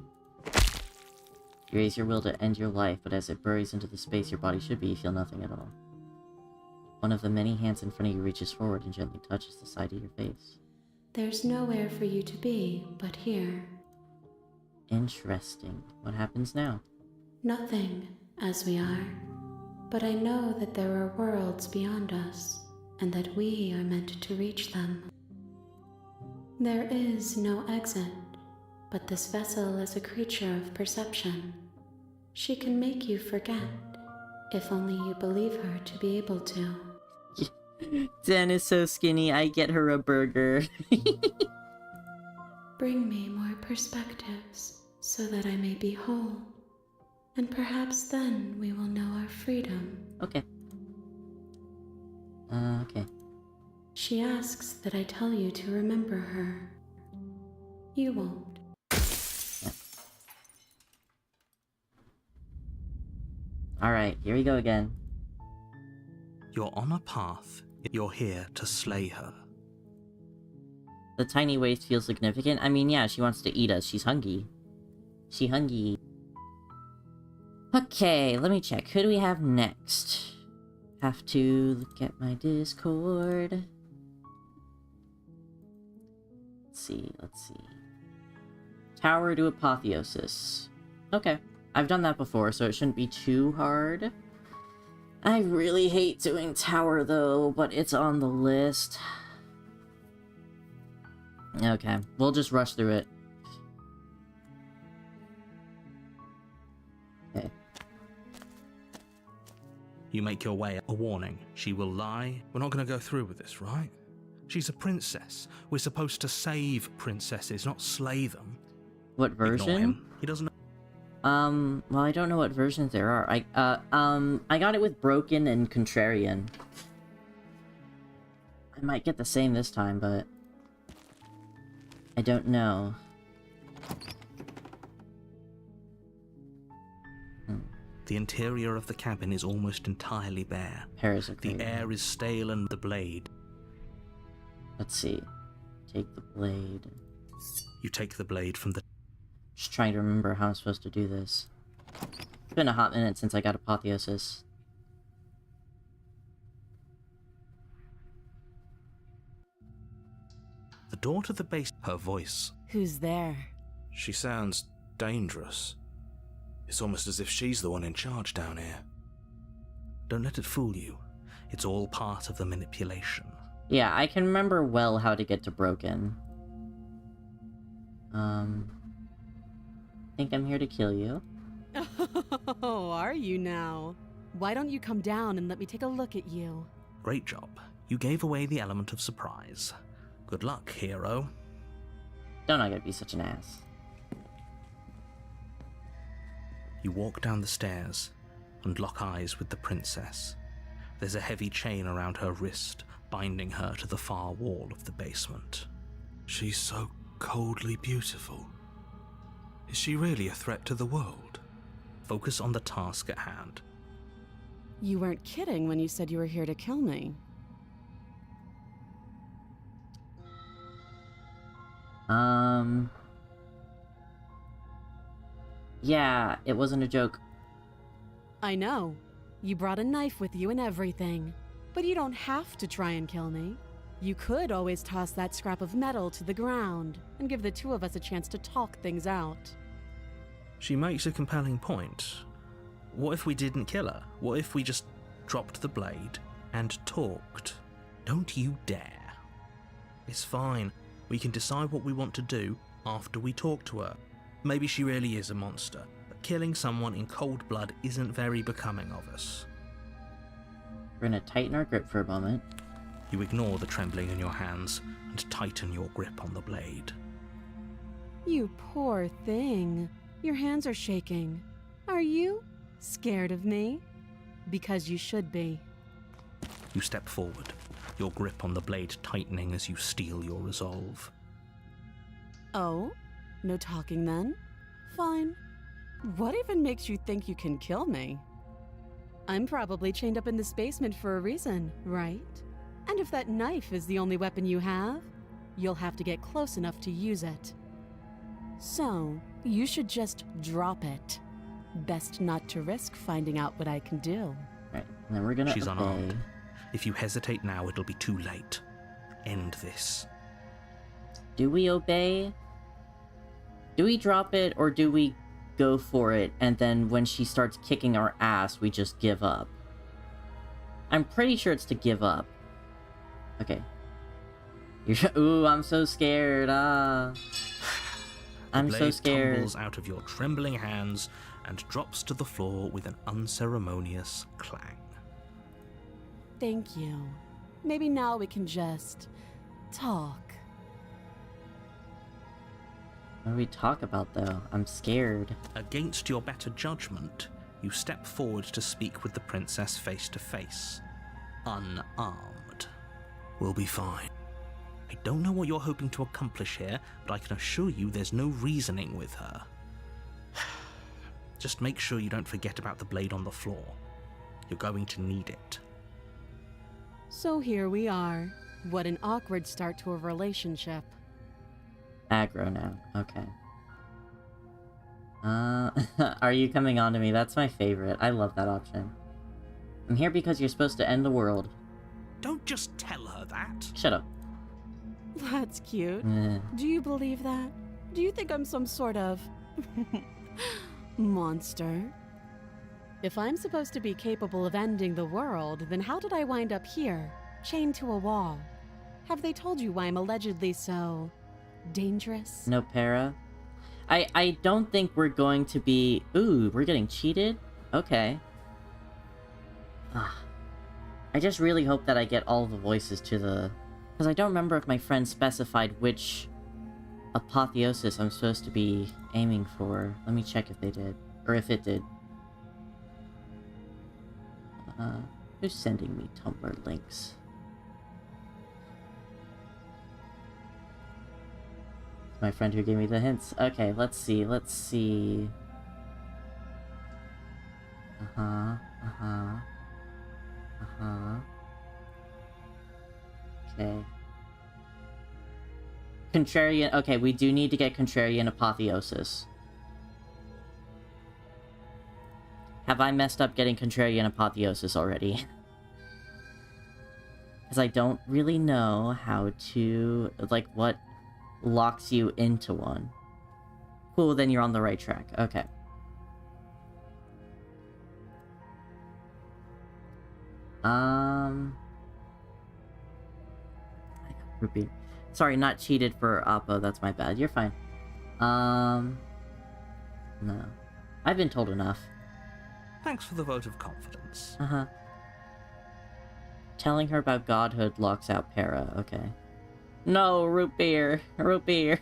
You raise your will to end your life, but as it buries into the space your body should be, you feel nothing at all. One of the many hands in front of you reaches forward and gently touches the side of your face. There's nowhere for you to be but here. Interesting. What happens now? Nothing, as we are. But I know that there are worlds beyond us, and that we are meant to reach them. There is no exit, but this vessel is a creature of perception. She can make you forget, if only you believe her to be able to. Zen is so skinny, I get her a burger. Bring me more perspectives, so that I may be whole. And perhaps then we will know our freedom. Okay. Okay. She asks that I tell you to remember her. You won't. Yeah. Alright, here we go again. You're on a path. You're here to slay her. The tiny waist feels significant. I mean, yeah, she wants to eat us. She's hungry. She hungry. Okay, let me check. Who do we have next? Have to look at my Discord. Let's see. Tower to Apotheosis. Okay, I've done that before, so it shouldn't be too hard. I really hate doing Tower, though, but it's on the list. Okay, we'll just rush through it. Okay. You make your way. A warning. She will lie. We're not going to go through with this, right? She's a princess. We're supposed to save princesses, not slay them. What Ignore version? him. He doesn't know. Well, I don't know what versions there are. I got it with Broken and Contrarian. I might get the same this time, but I don't know. The interior of the cabin is almost entirely bare. Pairs of The air is stale and the blade. Let's see. Take the blade. You take the blade from the... Just trying to remember how I'm supposed to do this. It's been a hot minute since I got Apotheosis. The door to the base... Her voice. Who's there? She sounds dangerous. It's almost as if she's the one in charge down here. Don't let it fool you. It's all part of the manipulation. Yeah, I can remember well how to get to Broken. Think I'm here to kill you. Oh, are you now? Why don't you come down and let me take a look at you? Great job. You gave away the element of surprise. Good luck, hero. Don't I gotta be such an ass. You walk down the stairs and lock eyes with the princess. There's a heavy chain around her wrist, binding her to the far wall of the basement. She's so coldly beautiful. Is she really a threat to the world? Focus on the task at hand. You weren't kidding when you said you were here to kill me. Yeah, it wasn't a joke. I know. You brought a knife with you and everything. But you don't have to try and kill me. You could always toss that scrap of metal to the ground and give the two of us a chance to talk things out. She makes a compelling point. What if we didn't kill her? What if we just dropped the blade and talked? Don't you dare. It's fine. We can decide what we want to do after we talk to her. Maybe she really is a monster, but killing someone in cold blood isn't very becoming of us. We're gonna tighten our grip for a moment. You ignore the trembling in your hands and tighten your grip on the blade. You poor thing. Your hands are shaking. Are you scared of me? Because you should be. You step forward, your grip on the blade tightening as you steel your resolve. Oh? No talking then? Fine. What even makes you think you can kill me? I'm probably chained up in this basement for a reason, right? And if that knife is the only weapon you have, you'll have to get close enough to use it. So, you should just drop it. Best not to risk finding out what I can do. Right, and then we're gonna She's obey. unarmed. If you hesitate now, it'll be too late. End this. Do we obey? Do we drop it, or do we go for it, and then when she starts kicking our ass, we just give up? I'm pretty sure it's to give up. Okay. Ooh, I'm so scared. I'm The so blade scared. tumbles out of your trembling hands and drops to the floor with an unceremonious clang. Thank you. Maybe now we can just talk. What do we talk about, though? I'm scared. Against your better judgment, you step forward to speak with the princess face to face, unarmed. We'll be fine. I don't know what you're hoping to accomplish here, but I can assure you there's no reasoning with her. Just make sure you don't forget about the blade on the floor. You're going to need it. So here we are. What an awkward start to a relationship. Aggro now. Okay. Are you coming on to me? That's my favorite. I love that option. I'm here because you're supposed to end the world. Don't just tell her that. Shut up. That's cute. Eh. Do you believe that? Do you think I'm some sort of monster? If I'm supposed to be capable of ending the world, then how did I wind up here, chained to a wall? Have they told you why I'm allegedly so dangerous? No para. I don't think we're going to be... Ooh, we're getting cheated? Okay. I just really hope that I get all the voices to the... Because I don't remember if my friend specified which apotheosis I'm supposed to be aiming for. Let me check if they did. Or if it did. Who's sending me Tumblr links? My friend who gave me the hints. Okay, let's see. Okay. Contrarian. Okay, we do need to get Contrarian Apotheosis. Have I messed up getting Contrarian Apotheosis already? Because I don't really know how to... Like, what locks you into one. Cool, then you're on the right track. Okay. Repeat. Sorry, not cheated for Oppo. That's my bad. You're fine. No. I've been told enough. Thanks for the vote of confidence. Uh-huh. Telling her about godhood locks out Para. Okay. No, root beer. Root beer.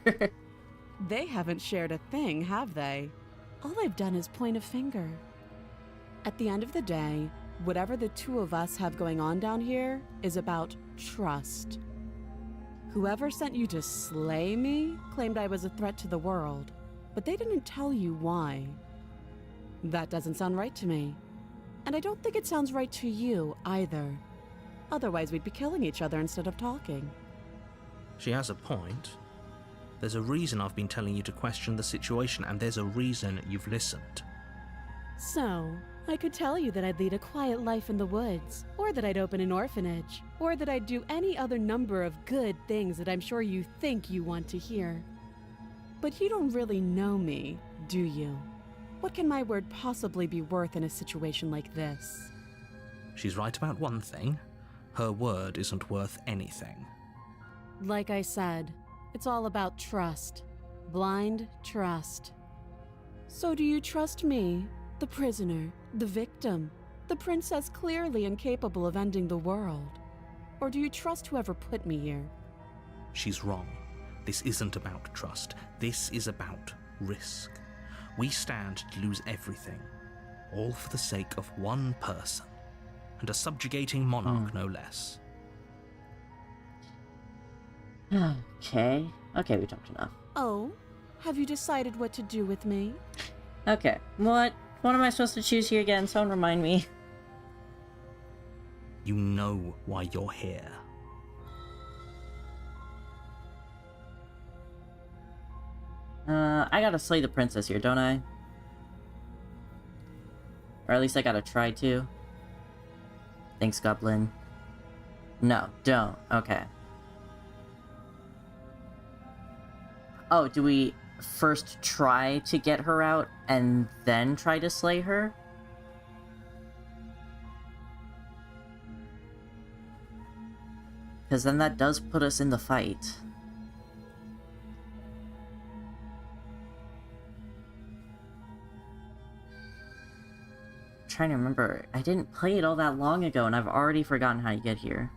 They haven't shared a thing, have they? All they've done is point a finger. At the end of the day, whatever the two of us have going on down here is about trust. Whoever sent you to slay me claimed I was a threat to the world, but they didn't tell you why. That doesn't sound right to me. And I don't think it sounds right to you either. Otherwise, we'd be killing each other instead of talking. She has a point. There's a reason I've been telling you to question the situation, and there's a reason you've listened. So, I could tell you that I'd lead a quiet life in the woods, or that I'd open an orphanage, or that I'd do any other number of good things that I'm sure you think you want to hear. But you don't really know me, do you? What can my word possibly be worth in a situation like this? She's right about one thing. Her word isn't worth anything. Like I said, it's all about trust. Blind trust. So do you trust me, the prisoner, the victim, the princess clearly incapable of ending the world? Or do you trust whoever put me here? She's wrong. This isn't about trust. This is about risk. We stand to lose everything, all for the sake of one person, and a subjugating monarch, no less. Okay. Okay, we talked enough. Oh, have you decided what to do with me? Okay. What am I supposed to choose here again? Someone remind me. You know why you're here. I gotta slay the princess here, don't I? Or at least I gotta try to. Thanks, Goblin. No, don't. Okay. Oh, do we first try to get her out and then try to slay her? Because then that does put us in the fight. Trying to remember. I didn't play it all that long ago, and I've already forgotten how you get here.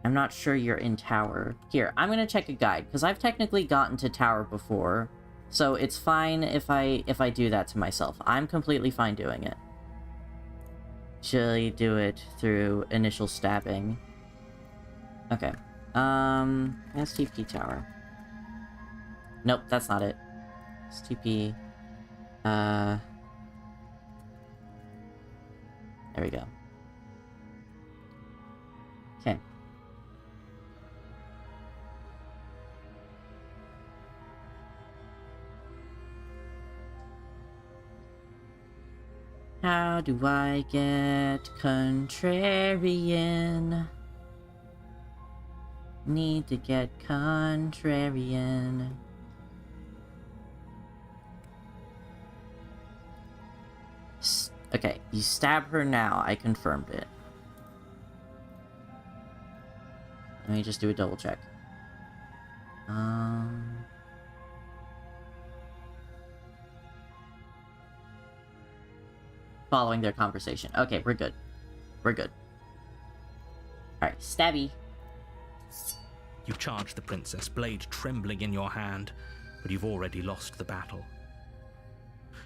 I'm not sure you're in tower. Here, I'm gonna check a guide, because I've technically gotten to tower before, so it's fine if I do that to myself. I'm completely fine doing it. Should I do it through initial stabbing? Okay. STP tower. Nope, that's not it. STP. There we go. Okay. How do I get contrarian? Need to get contrarian. Okay, you stab her now. I confirmed it. Let me just do a double check. Following their conversation. Okay, we're good. We're good. Alright, stabby. You charge the princess, blade trembling in your hand, but you've already lost the battle.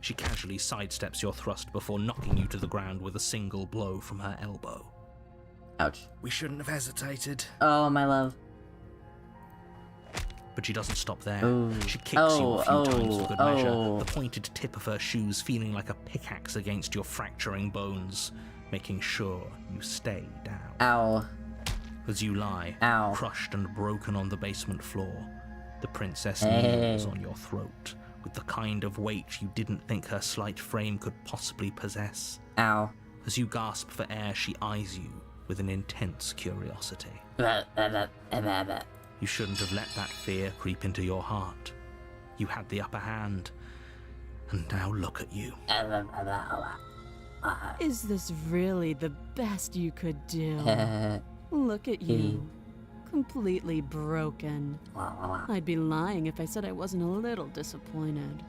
She casually sidesteps your thrust before knocking you to the ground with a single blow from her elbow. Ouch. We shouldn't have hesitated. Oh, my love. But she doesn't stop there. Ooh. She kicks you a few times for good measure, the pointed tip of her shoes feeling like a pickaxe against your fracturing bones, making sure you stay down. Ow. As you lie, Ow. crushed and broken on the basement floor, the princess Hey. kneels on your throat, with the kind of weight you didn't think her slight frame could possibly possess. Ow. As you gasp for air, she eyes you with an intense curiosity. You shouldn't have let that fear creep into your heart. You had the upper hand, and now look at you. Is this really the best you could do? Look at you. Completely broken. I'd be lying if I said I wasn't a little disappointed.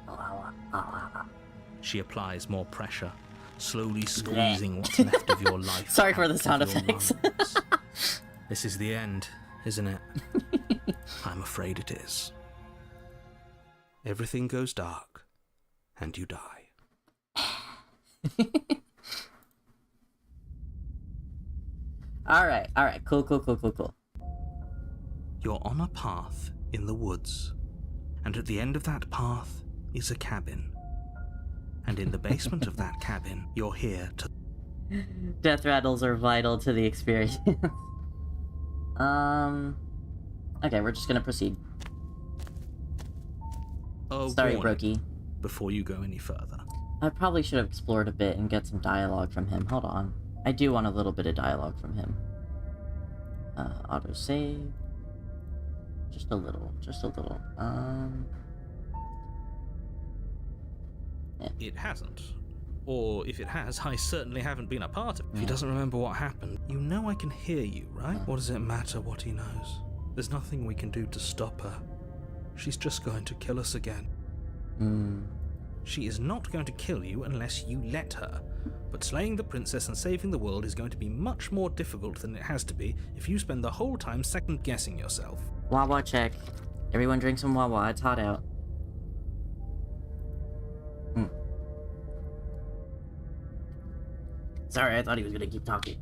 She applies more pressure, slowly squeezing what's left of your life. Sorry for the out sound of your effects. lungs. This is the end, isn't it? I'm afraid it is. Everything goes dark, and you die. Alright, cool. You're on a path in the woods, and at the end of that path is a cabin. And in the basement of that cabin, you're here to... Death rattles are vital to the experience. Okay, we're just gonna proceed. Sorry, warning Brokey. before you go any further. I probably should have explored a bit and get some dialogue from him. Hold on. I do want a little bit of dialogue from him. Autosave. Just a little. Yeah. It hasn't. Or if it has, I certainly haven't been a part of it. If he doesn't remember what happened, you know I can hear you, right? What does it matter what he knows? There's nothing we can do to stop her. She's just going to kill us again. She is not going to kill you unless you let her. But slaying the princess and saving the world is going to be much more difficult than it has to be if you spend the whole time second-guessing yourself. Wawa check. Everyone drink some Wawa, it's hot out. Sorry, I thought he was gonna keep talking.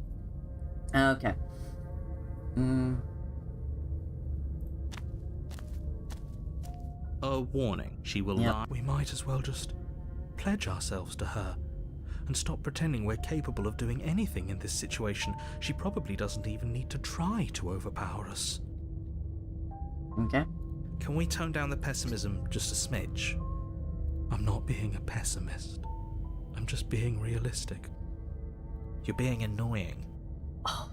Okay. A warning. She will Yep. lie. We might as well just pledge ourselves to her and stop pretending we're capable of doing anything in this situation. She probably doesn't even need to try to overpower us. Okay. Can we tone down the pessimism just a smidge? I'm not being a pessimist. I'm just being realistic. You're being annoying. Oh.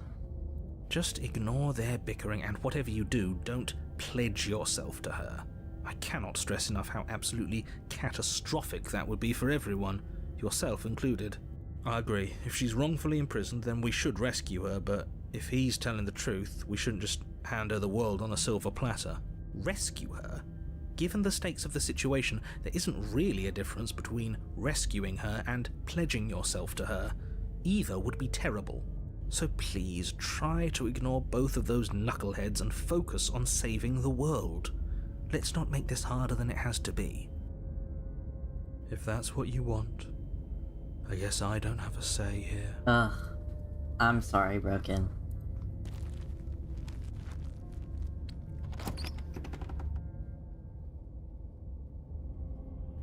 Just ignore their bickering, and whatever you do, don't pledge yourself to her. I cannot stress enough how absolutely catastrophic that would be for everyone, yourself included. I agree. If she's wrongfully imprisoned, then we should rescue her, but if he's telling the truth, we shouldn't just hand her the world on a silver platter. Rescue her? Given the stakes of the situation, there isn't really a difference between rescuing her and pledging yourself to her. Either would be terrible. So please try to ignore both of those knuckleheads and focus on saving the world. Let's not make this harder than it has to be. If that's what you want, I guess I don't have a say here. Ugh. I'm sorry, Broken.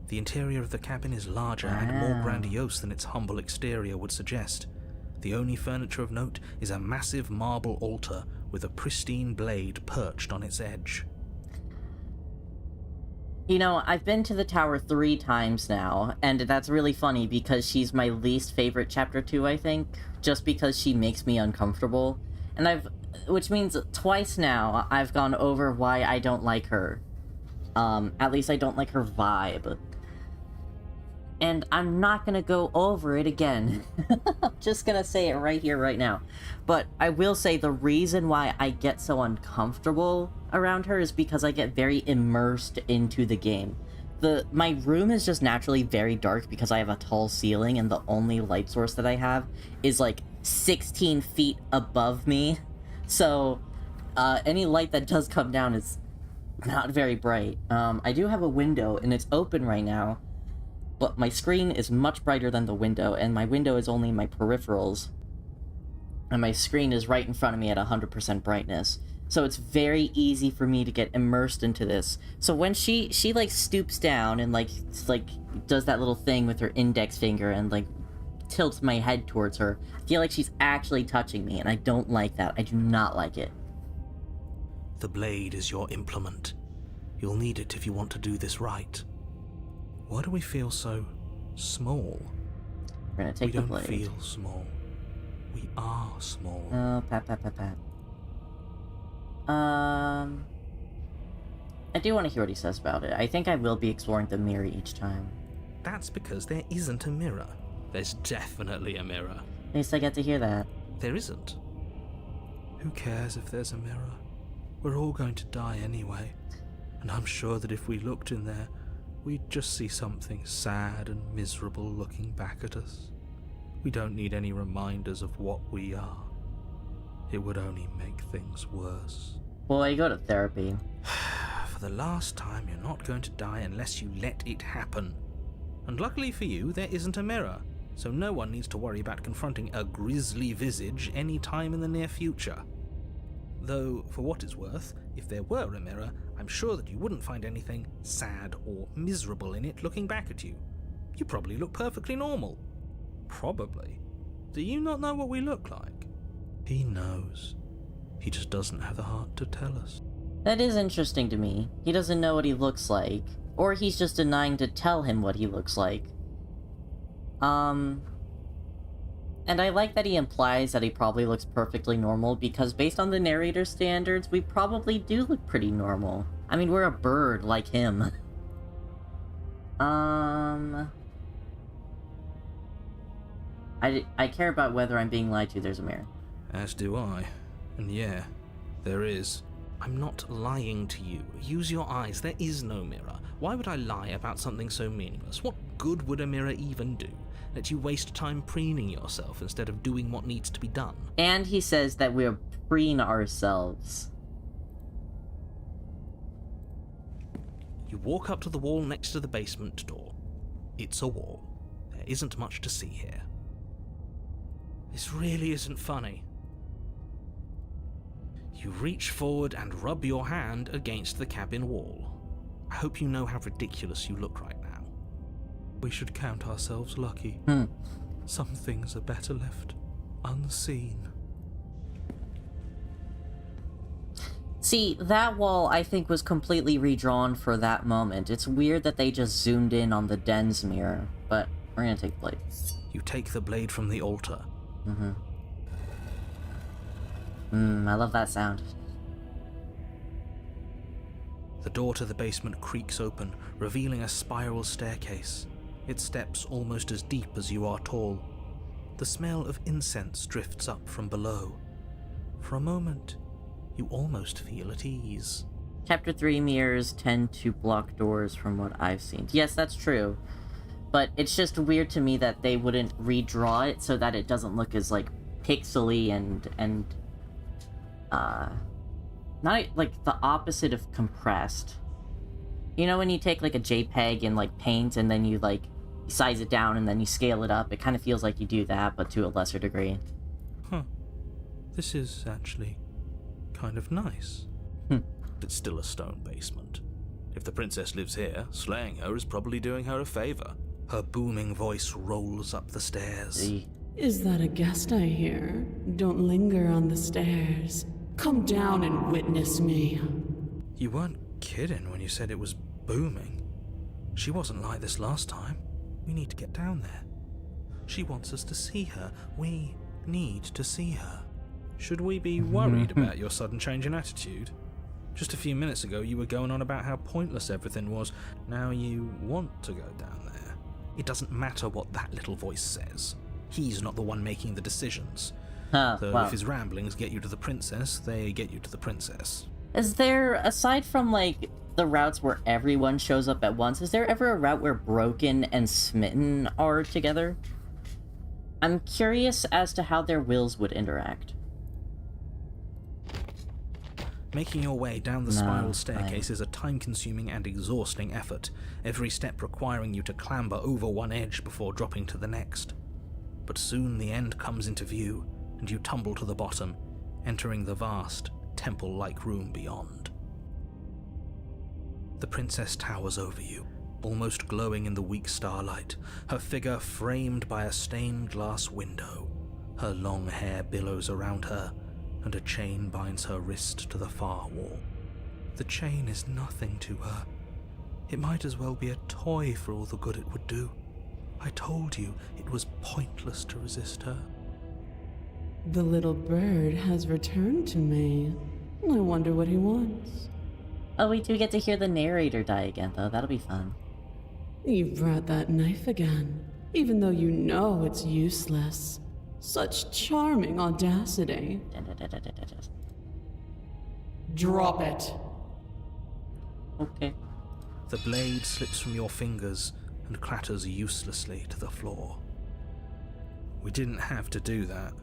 The interior of the cabin is larger and more grandiose than its humble exterior would suggest. The only furniture of note is a massive marble altar with a pristine blade perched on its edge. You know, I've been to the tower 3 times now, and that's really funny because she's my least favorite chapter 2, I think, just because she makes me uncomfortable. And which means twice now, I've gone over why I don't like her. At least I don't like her vibe. And I'm not gonna go over it again. I'm just gonna say it right here, right now. But I will say the reason why I get so uncomfortable around her is because I get very immersed into the game. My room is just naturally very dark because I have a tall ceiling and the only light source that I have is like 16 feet above me. So any light that does come down is not very bright. I do have a window and it's open right now. But my screen is much brighter than the window, and my window is only my peripherals. And my screen is right in front of me at 100% brightness. So it's very easy for me to get immersed into this. So when she like stoops down and like does that little thing with her index finger and like tilts my head towards her, I feel like she's actually touching me, and I don't like that. I do not like it. The blade is your implement. You'll need it if you want to do this right. Why do we feel so small? We're gonna take the blade. We don't feel small. We are small. Oh, pat. I do want to hear what he says about it. I think I will be exploring the mirror each time. That's because there isn't a mirror. There's definitely a mirror. At least I get to hear that. There isn't. Who cares if there's a mirror? We're all going to die anyway. And I'm sure that if we looked in there, we'd just see something sad and miserable looking back at us. We don't need any reminders of what we are. It would only make things worse. Boy, go to therapy. For the last time, you're not going to die unless you let it happen. And luckily for you, there isn't a mirror, so no one needs to worry about confronting a grisly visage any time in the near future. Though, for what it's worth, if there were a mirror, I'm sure that you wouldn't find anything sad or miserable in it looking back at you. You probably look perfectly normal. Probably. Do you not know what we look like? He knows. He just doesn't have the heart to tell us. That is interesting to me. He doesn't know what he looks like. Or he's just denying to tell him what he looks like. And I like that he implies that he probably looks perfectly normal, because based on the narrator's standards, we probably do look pretty normal. I mean, we're a bird like him. I care about whether I'm being lied to. There's a mirror. As do I. And yeah, there is. I'm not lying to you. Use your eyes. There is no mirror. Why would I lie about something so meaningless? What good would a mirror even do? Let you waste time preening yourself instead of doing what needs to be done. And he says that we're preen ourselves. You walk up to the wall next to the basement door. It's a wall. There isn't much to see here. This really isn't funny. You reach forward and rub your hand against the cabin wall. I hope you know how ridiculous you look right now. We should count ourselves lucky. Some things are better left unseen. See, that wall, I think, was completely redrawn for that moment. It's weird that they just zoomed in on the den's mirror, but we're gonna take the blade. You take the blade from the altar. I love that sound. The door to the basement creaks open, revealing a spiral staircase. Its steps almost as deep as you are tall. The smell of incense drifts up from below. For a moment, you almost feel at ease. Chapter 3 mirrors tend to block doors from what I've seen. Yes, that's true. But it's just weird to me that they wouldn't redraw it so that it doesn't look as, like, pixely and not, like, the opposite of compressed. You know when you take, like, a JPEG and, like, paint and then you, like, size it down and then you scale it up? It kind of feels like you do that, but to a lesser degree. Huh. This is actually kind of nice. It's still a stone basement. If the princess lives here, slaying her is probably doing her a favor. Her booming voice rolls up the stairs. Is that a guest I hear? Don't linger on the stairs. Come down and witness me. You weren't kidding when you said it was booming. She wasn't like this last time. We need to get down there. She wants us to see her. We need to see her. Should we be worried about your sudden change in attitude? Just a few minutes ago you were going on about how pointless everything was. Now you want to go down there. It doesn't matter what that little voice says. He's not the one making the decisions. So if his ramblings get you to the princess, they get you to the princess. Is there, aside from, like, the routes where everyone shows up at once, is there ever a route where Broken and Smitten are together? I'm curious as to how their wills would interact. Making your way down the spiral staircase is a time-consuming and exhausting effort, every step requiring you to clamber over one edge before dropping to the next. But soon the end comes into view, and you tumble to the bottom, entering the vast, temple-like room beyond. The princess towers over you, almost glowing in the weak starlight, her figure framed by a stained glass window. Her long hair billows around her, and a chain binds her wrist to the far wall. The chain is nothing to her. It might as well be a toy for all the good it would do. I told you it was pointless to resist her. The little bird has returned to me. I wonder what he wants. Oh, we do get to hear the narrator die again, though. That'll be fun. You brought that knife again. even though you know it's useless. Such charming audacity. Drop it. Okay. The blade slips from your fingers and clatters uselessly to the floor. We didn't have to do that.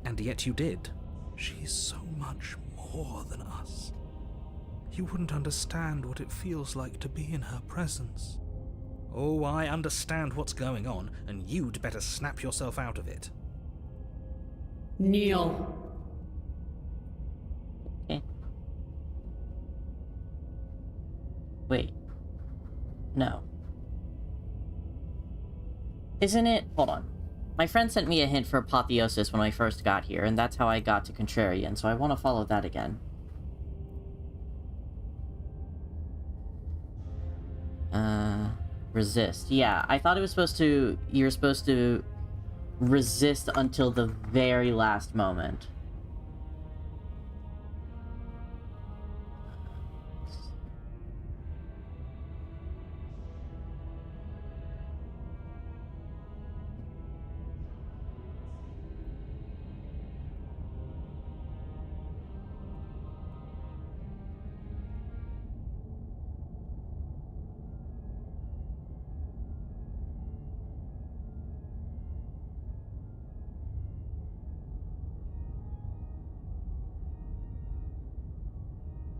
And yet you did. She's so much more than us. You wouldn't understand what it feels like to be in her presence. Oh, I understand what's going on, and you'd better snap yourself out of it. Kneel. Okay. Wait. No. Isn't it? Hold on. My friend sent me a hint for apotheosis when I first got here, and that's how I got to Contrarian, so I want to follow that again. Resist. Yeah, I thought it was supposed to... You're supposed to resist until the very last moment.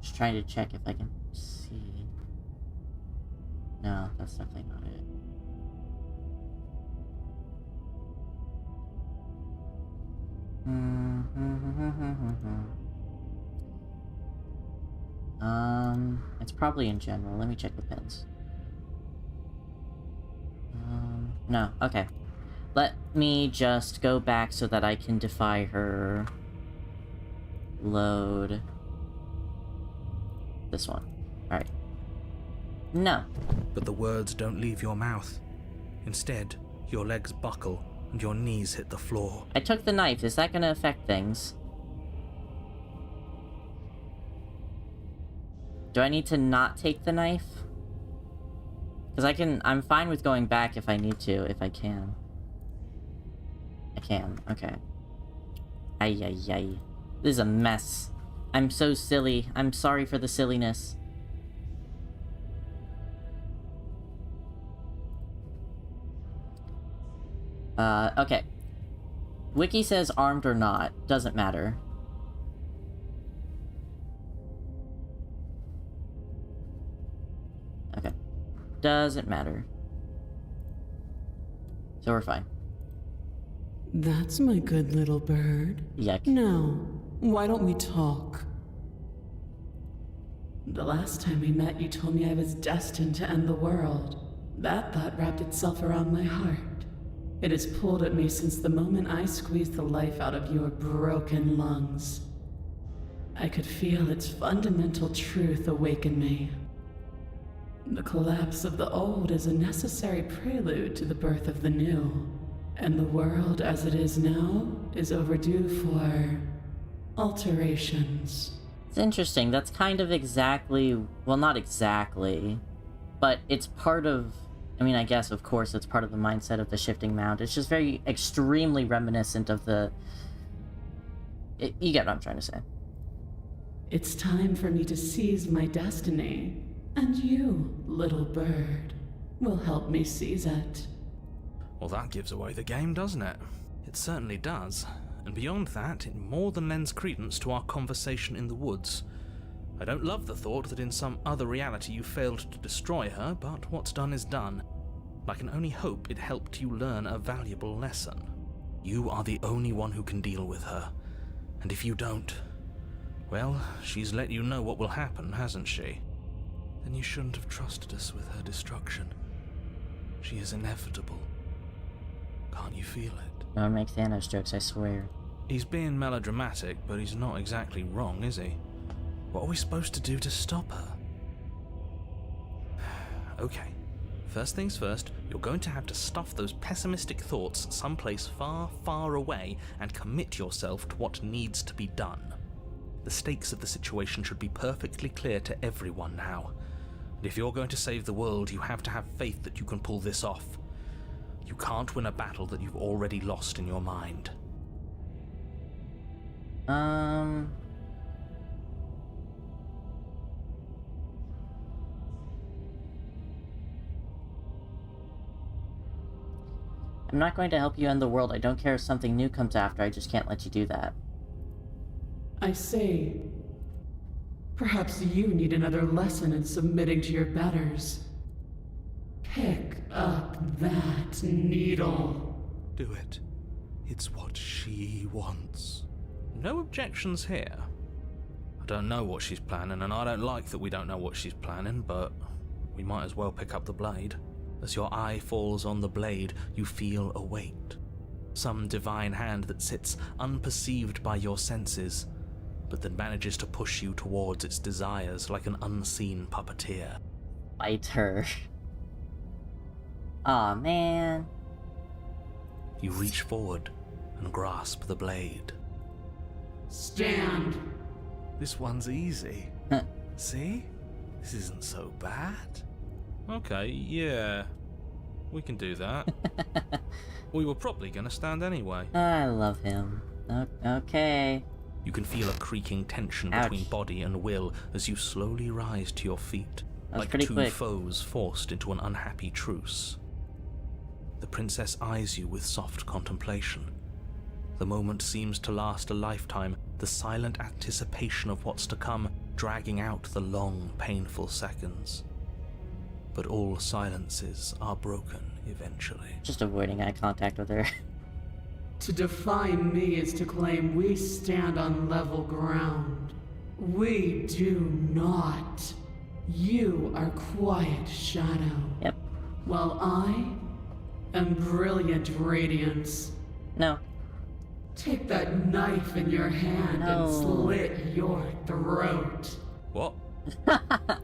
Just trying to check if I can see. No, that's definitely not it. It's probably in general. Let me check the pins. No, okay. Let me just go back so that I can defy her. Load. This one. Alright. No. But the words don't leave your mouth. Instead, your legs buckle and your knees hit the floor. I took the knife. Is that gonna affect things? Do I need to not take the knife? Because I'm fine with going back if I need to, if I can. I can, okay. Ay, ay, ay. This is a mess. I'm so silly. I'm sorry for the silliness. Okay. Wiki says armed or not. Doesn't matter. Okay. Doesn't matter. So we're fine. That's my good little bird. Yuck. Now, why don't we talk? The last time we met, you told me I was destined to end the world. That thought wrapped itself around my heart. It has pulled at me since the moment I squeezed the life out of your broken lungs. I could feel its fundamental truth awaken me. The collapse of the old is a necessary prelude to the birth of the new, and the world as it is now is overdue for alterations. It's interesting. That's kind of exactly... Well, not exactly. But it's part of... I mean, I guess, of course, it's part of the mindset of the shifting mount. It's just very extremely reminiscent of the... You get what I'm trying to say. It's time for me to seize my destiny. And you, little bird, will help me seize it. Well, that gives away the game, doesn't it? It certainly does. And beyond that, it more than lends credence to our conversation in the woods. I don't love the thought that in some other reality you failed to destroy her, but what's done is done. I can only hope it helped you learn a valuable lesson. You are the only one who can deal with her. And if you don't, well, she's let you know what will happen, hasn't she? Then you shouldn't have trusted us with her destruction. She is inevitable. Can't you feel it? No one makes Thanos jokes, I swear. He's being melodramatic, but he's not exactly wrong, is he? What are we supposed to do to stop her? Okay. First things first, you're going to have to stuff those pessimistic thoughts someplace far, far away and commit yourself to what needs to be done. The stakes of the situation should be perfectly clear to everyone now. And if you're going to save the world, you have to have faith that you can pull this off. You can't win a battle that you've already lost in your mind. I'm not going to help you end the world. I don't care if something new comes after. I just can't let you do that. I say, perhaps you need another lesson in submitting to your betters. Pick up that needle. Do it. It's what she wants. No objections here. I don't know what she's planning, and I don't like that we don't know what she's planning, but we might as well pick up the blade. As your eye falls on the blade, you feel a weight. Some divine hand that sits unperceived by your senses, but that manages to push you towards its desires like an unseen puppeteer. Fight her. Aw, man. You reach forward and grasp the blade. Stand. This one's easy. See? This isn't so bad. Okay, yeah. We can do that. We were probably gonna stand anyway. I love him. Okay. You can feel a creaking tension Ouch. between body and will as you slowly rise to your feet, That was like pretty two quick. foes forced into an unhappy truce. The princess eyes you with soft contemplation. The moment seems to last a lifetime, the silent anticipation of what's to come dragging out the long, painful seconds. But all silences are broken eventually. Just avoiding eye contact with her. To define me is to claim we stand on level ground. We do not. You are quiet shadow. Yep. While I am brilliant radiance. No. Take that knife in your hand No. and slit your throat. What?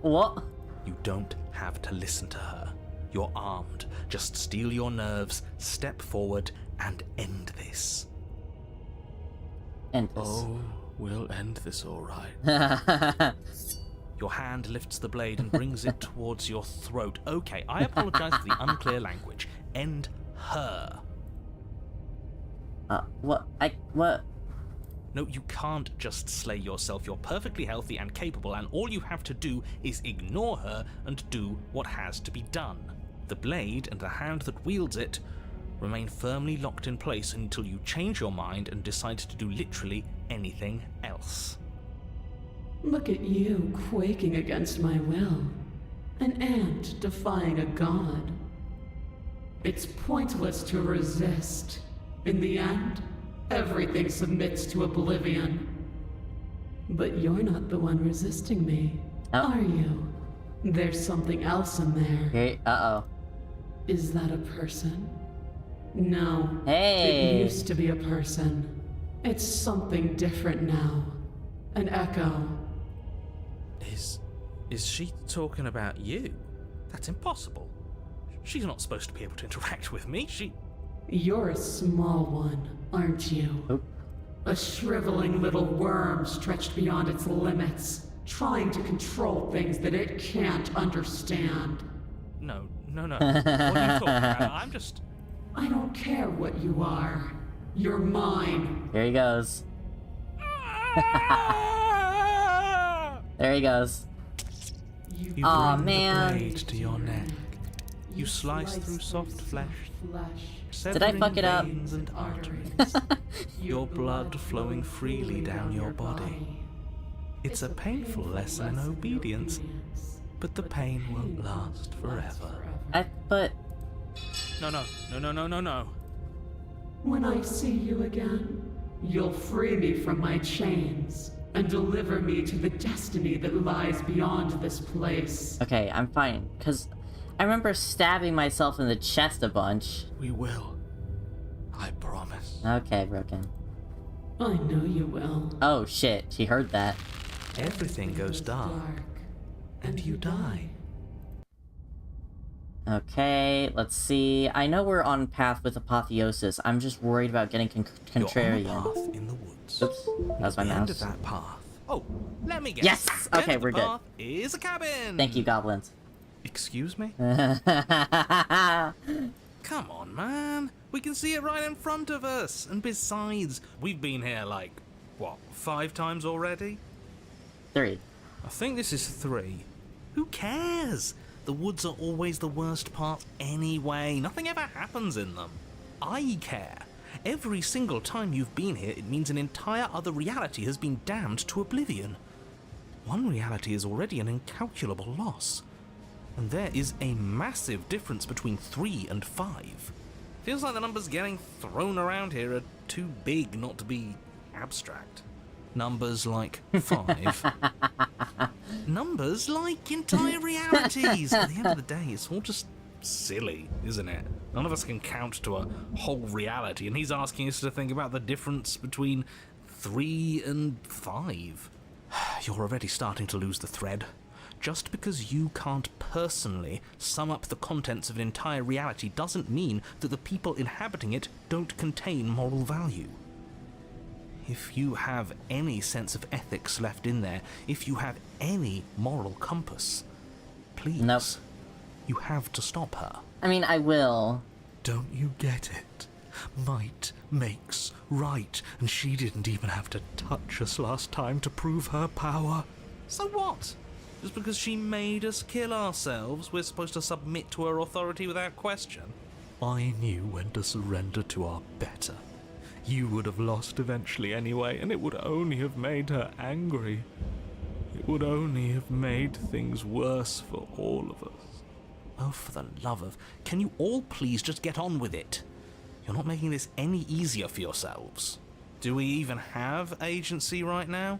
What? You don't have to listen to her. You're armed. Just steel your nerves, step forward, and end this. End this. Oh, we'll end this all right. Your hand lifts the blade and brings it towards your throat. Okay, I apologize for the unclear language. End her. What? What? No, you can't just slay yourself. You're perfectly healthy and capable, and all you have to do is ignore her and do what has to be done. The blade and the hand that wields it remain firmly locked in place until you change your mind and decide to do literally anything else. Look at you quaking against my will. An ant defying a god. It's pointless to resist. In the end, everything submits to oblivion. But you're not the one resisting me, Oh. are you? There's something else in there. Here, uh-oh. Is that a person? No. Hey. It used to be a person. It's something different now. An echo. Is she talking about you? That's impossible. She's not supposed to be able to interact with me. You're a small one, aren't you? Oop. A shriveling little worm stretched beyond its limits, trying to control things that it can't understand. No. What are you talking about? I'm just... I don't care what you are. You're mine. Here he goes. There he goes. You Aw, bring man. the blade to your neck. You slice through soft flesh, Did I fuck it up? veins and arteries. Your blood flowing freely down your body. It's a painful lesson in obedience, but the pain won't last forever. But... No. When I see you again, you'll free me from my chains and deliver me to the destiny that lies beyond this place. Okay, I'm fine, because I remember stabbing myself in the chest a bunch. We will. I promise. Okay, Broken. I know you will. Oh shit, she heard that. Everything goes dark, and you die. Okay, let's see. I know we're on path with Apotheosis. I'm just worried about getting contrarian. You're on a path in the woods. Oops, that was my At the end mouse. of that path. Oh, let me guess. Yes! The Okay, end of we're the good. path is a cabin. Thank you, goblins. Excuse me? Come Come on, man. We can see it right in front of us. And besides, we've been here like, what, 5 times already? 3. I think this is 3. Who cares? The woods are always the worst part anyway. Nothing ever happens in them. I care. Every single time you've been here, it means an entire other reality has been damned to oblivion. One reality is already an incalculable loss. And there is a massive difference between 3 and 5. Feels like the numbers getting thrown around here are too big not to be abstract. Numbers like 5. Numbers like entire realities. At the end of the day, it's all just silly, isn't it? None of us can count to a whole reality, and he's asking us to think about the difference between 3 and 5. You're already starting to lose the thread. Just because you can't personally sum up the contents of an entire reality doesn't mean that the people inhabiting it don't contain moral value. If you have any sense of ethics left in there, if you have any moral compass, please, Nope. you have to stop her. I mean, I will. Don't you get it? Might makes right, and she didn't even have to touch us last time to prove her power. So what? Just because she made us kill ourselves, we're supposed to submit to her authority without question? I knew when to surrender to our better. You would have lost eventually anyway, and it would only have made her angry. It would only have made things worse for all of us. Oh, for the love of... Can you all please just get on with it? You're not making this any easier for yourselves. Do we even have agency right now?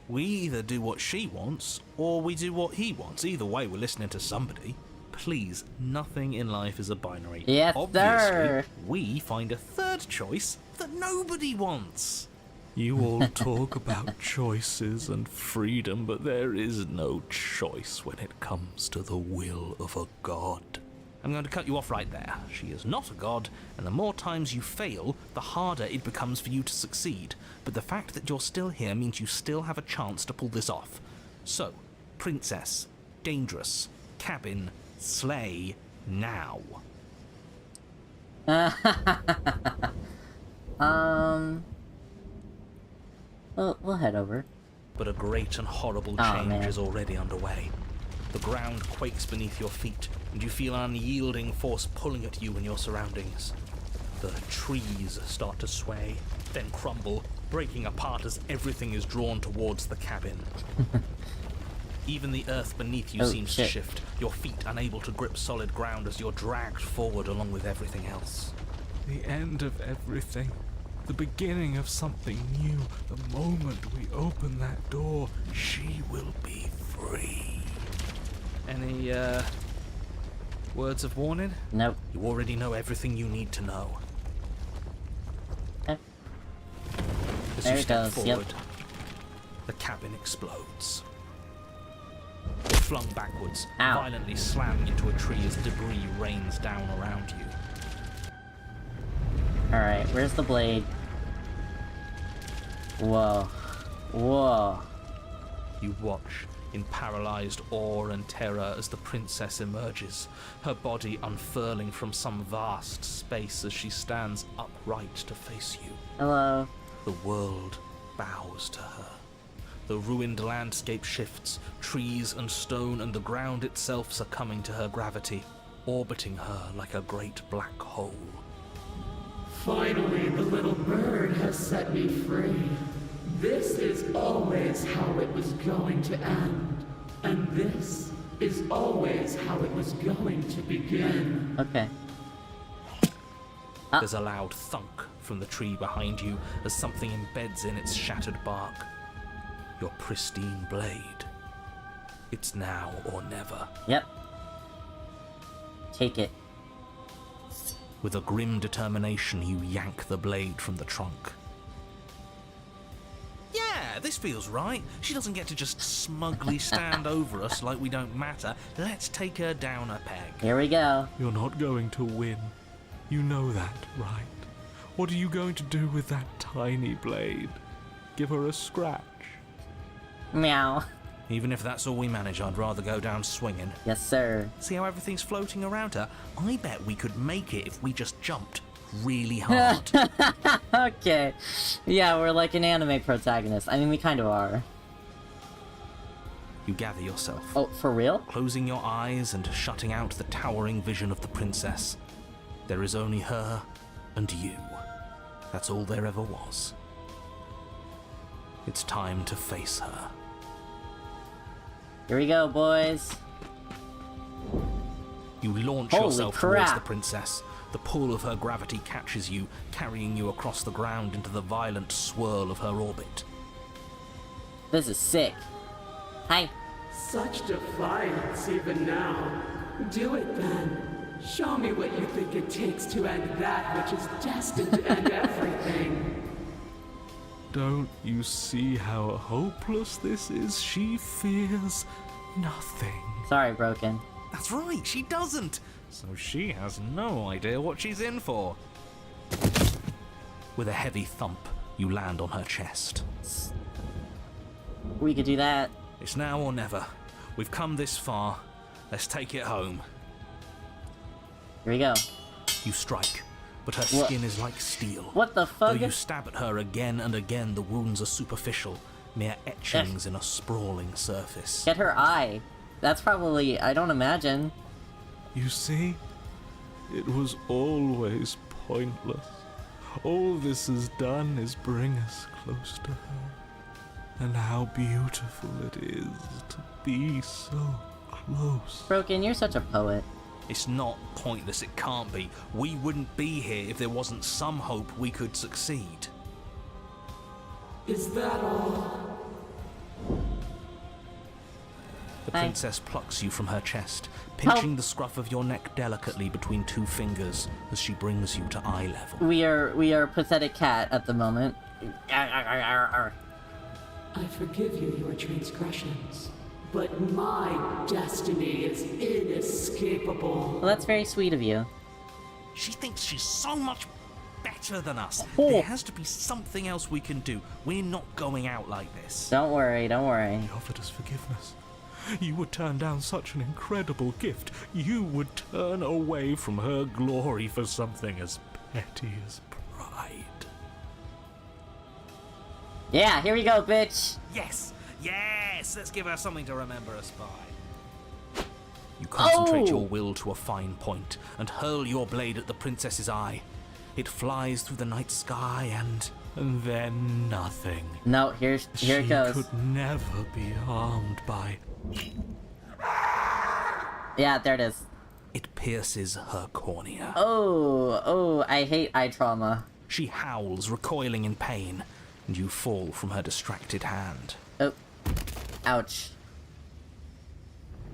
We either do what she wants, or we do what he wants. Either way, we're listening to somebody. Please, nothing in life is a binary. Yes, Obviously, sir. we find a third choice that nobody wants. You all talk about choices and freedom, but there is no choice when it comes to the will of a god. I'm going to cut you off right there. She is not a god, and the more times you fail, the harder it becomes for you to succeed. But the fact that you're still here means you still have a chance to pull this off. So, princess, dangerous, cabin, slay, now. We'll head over. But a great and horrible Oh, change man. is already underway. The ground quakes beneath your feet, and you feel an unyielding force pulling at you and your surroundings. The trees start to sway, then crumble, breaking apart as everything is drawn towards the cabin. Even the earth beneath you Oh, seems shit. to shift, your feet unable to grip solid ground as you're dragged forward along with everything else. The end of everything. The beginning of something new. The moment we open that door, she will be free. Any, words of warning? Nope. You already know everything you need to know. Okay. As There you it step goes, forward, yep. the cabin explodes. You're flung backwards, Ow. violently slamming into a tree as debris rains down around you. Alright, where's the blade? Whoa. Whoa. You watch in paralyzed awe and terror as the princess emerges, her body unfurling from some vast space as she stands upright to face you. Hello. The world bows to her. The ruined landscape shifts, trees and stone and the ground itself succumbing to her gravity, orbiting her like a great black hole. Finally, the little bird has set me free. This is always how it was going to end. And this is always how it was going to begin. Okay. There's a loud thunk from the tree behind you as something embeds in its shattered bark. Your pristine blade. It's now or never. Yep. Take it. With a grim determination, you yank the blade from the trunk. Yeah, this feels right. She doesn't get to just smugly stand over us like we don't matter. Let's take her down a peg. Here we go. You're not going to win. You know that, right? What are you going to do with that tiny blade? Give her a scratch? Meow. Even if that's all we manage, I'd rather go down swinging. Yes, sir. See how everything's floating around her? I bet we could make it if we just jumped really hard. Okay. Yeah, we're like an anime protagonist. I mean, we kind of are. You gather yourself. Oh, for real? Closing your eyes and shutting out the towering vision of the princess. There is only her and you. That's all there ever was. It's time to face her. Here we go, boys. You launch Holy yourself crap. towards the princess. The pull of her gravity catches you, carrying you across the ground into the violent swirl of her orbit. This is sick. Hi. Such defiance even now. Do it then. Show me what you think it takes to end that which is destined to end everything. Don't you see how hopeless this is? She fears nothing. Sorry, Broken. That's right, she doesn't. So she has no idea what she's in for. With a heavy thump, you land on her chest. We could do that. It's now or never. We've come this far. Let's take it home. Here we go. You strike, but her What? skin is like steel. What the Though fuck? you stab at her again and again, the wounds are superficial, mere etchings in a sprawling surface. Get her eye. That's probably... I don't imagine. You see? It was always pointless. All this has done is bring us close to her. And how beautiful it is to be so close. Broken, you're such a poet. It's not pointless, it can't be. We wouldn't be here if there wasn't some hope we could succeed. Is that all? The Hi. princess plucks you from her chest, pinching the scruff of your neck delicately between two fingers as she brings you to eye level. We are pathetic cat at the moment. I forgive you your transgressions, but my destiny is inescapable. Well, that's very sweet of you. She thinks she's so much better than us. Oh. There has to be something else we can do. We're not going out like this. Don't worry, don't worry. He offered us forgiveness. You would turn down such an incredible gift. You would turn away from her glory for something as petty as pride. Yeah, here we go, bitch. Yes! Yes! Let's give her something to remember us by. You concentrate your will to a fine point and hurl your blade at the princess's eye. It flies through the night sky And then nothing. No, here it goes. She could never be harmed by... Yeah, there it is. it pierces her cornea. Oh, I hate eye trauma. She howls, recoiling in pain, and you fall from her distracted hand. Oh, ouch.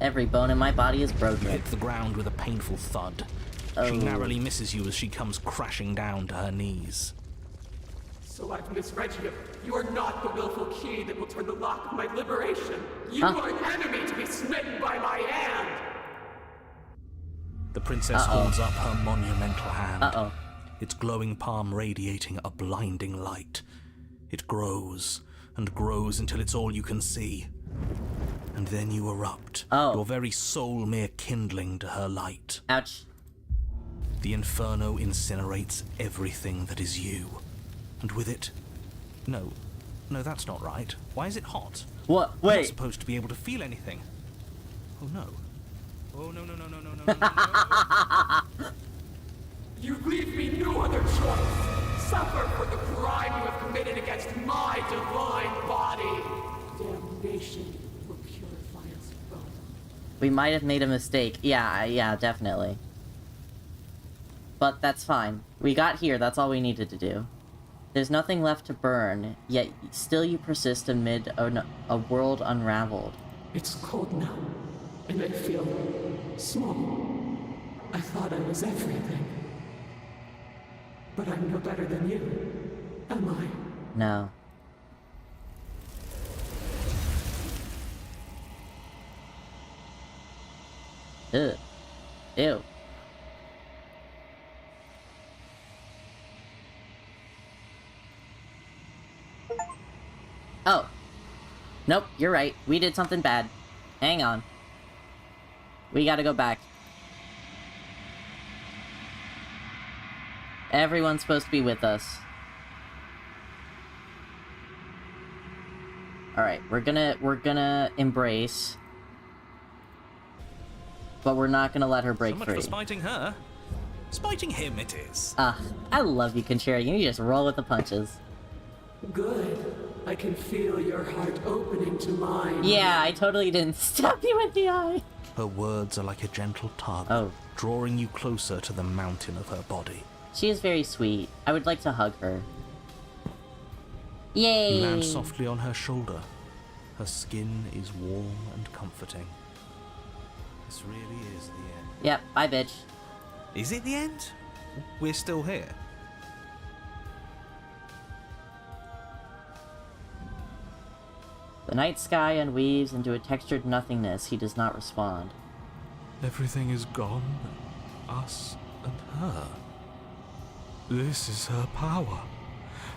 Every bone in my body is You broken. hit the ground with a painful thud. Oh. She narrowly misses you as she comes crashing down to her knees. So I've misread you. You are not the willful key that will turn the lock of my liberation. You Huh? are an enemy to be smitten by my hand. The princess holds up her monumental hand. Uh-oh. Its glowing palm radiating a blinding light. It grows and grows until it's all you can see. And then you erupt, Oh. your very soul mere kindling to her light. Ouch. The inferno incinerates everything that is you. And with it... No, that's not right. Why is it hot? What? I'm not Wait. supposed to be able to feel anything. Oh no. Oh no. No. You leave me no other choice. Suffer for the crime you have committed against my divine body. Damnation will purify us both. We might have made a mistake. Yeah, definitely. But that's fine. We got here, that's all we needed to do. There's nothing left to burn, yet still you persist amid a world unraveled. It's cold now, and I feel small. I thought I was everything. But I'm no better than you, am I? No. Ugh. Ew. Oh. Nope, you're right. We did something bad. Hang on. We gotta go back. Everyone's supposed to be with us. Alright, we're gonna embrace. But we're not gonna let her break So much free. for spiting her. Spiting him it is. I love you, Conchera. You just roll with the punches. Good. I can feel your heart opening to mine. Yeah, I totally didn't stab you in the eye. Her words are like a gentle tug, Oh. drawing you closer to the mountain of her body. She is very sweet. I would like to hug her. Yay! You land softly on her shoulder. Her skin is warm and comforting. This really is the end. Yep, bye, bitch. Is it the end? We're still here. The night sky unweaves into a textured nothingness. He does not respond. Everything is gone, us and her. This is her power.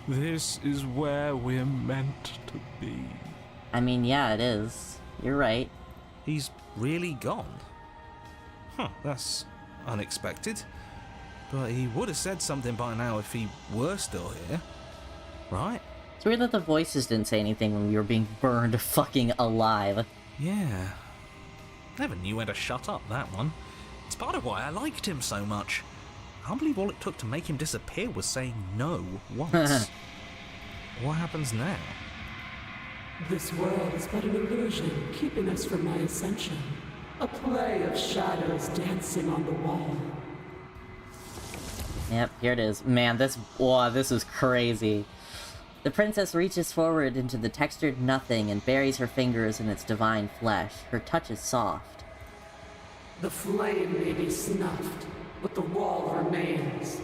This is where we're meant to be. I mean, yeah, it is. You're right. He's really gone. Huh, that's unexpected. But he would have said something by now if he were still here. Right? It's weird that the voices didn't say anything when we were being burned fucking alive. Yeah. Never knew when to shut up, that one. It's part of why I liked him so much. I can't believe all it took to make him disappear was saying no once. What happens now? This world is but an illusion, keeping us from my ascension. A play of shadows dancing on the wall. Yep, here it is. Man, this is crazy. The princess reaches forward into the textured nothing and buries her fingers in its divine flesh. Her touch is soft. The flame may be snuffed, but the wall remains.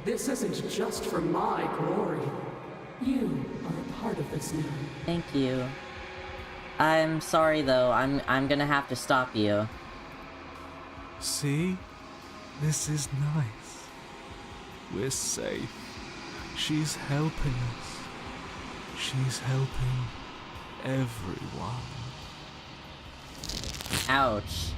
This isn't just for my glory. You are a part of this now. Thank you. I'm sorry though, I'm gonna have to stop you. See? This is nice. We're safe. She's helping us. She's helping everyone. Ouch.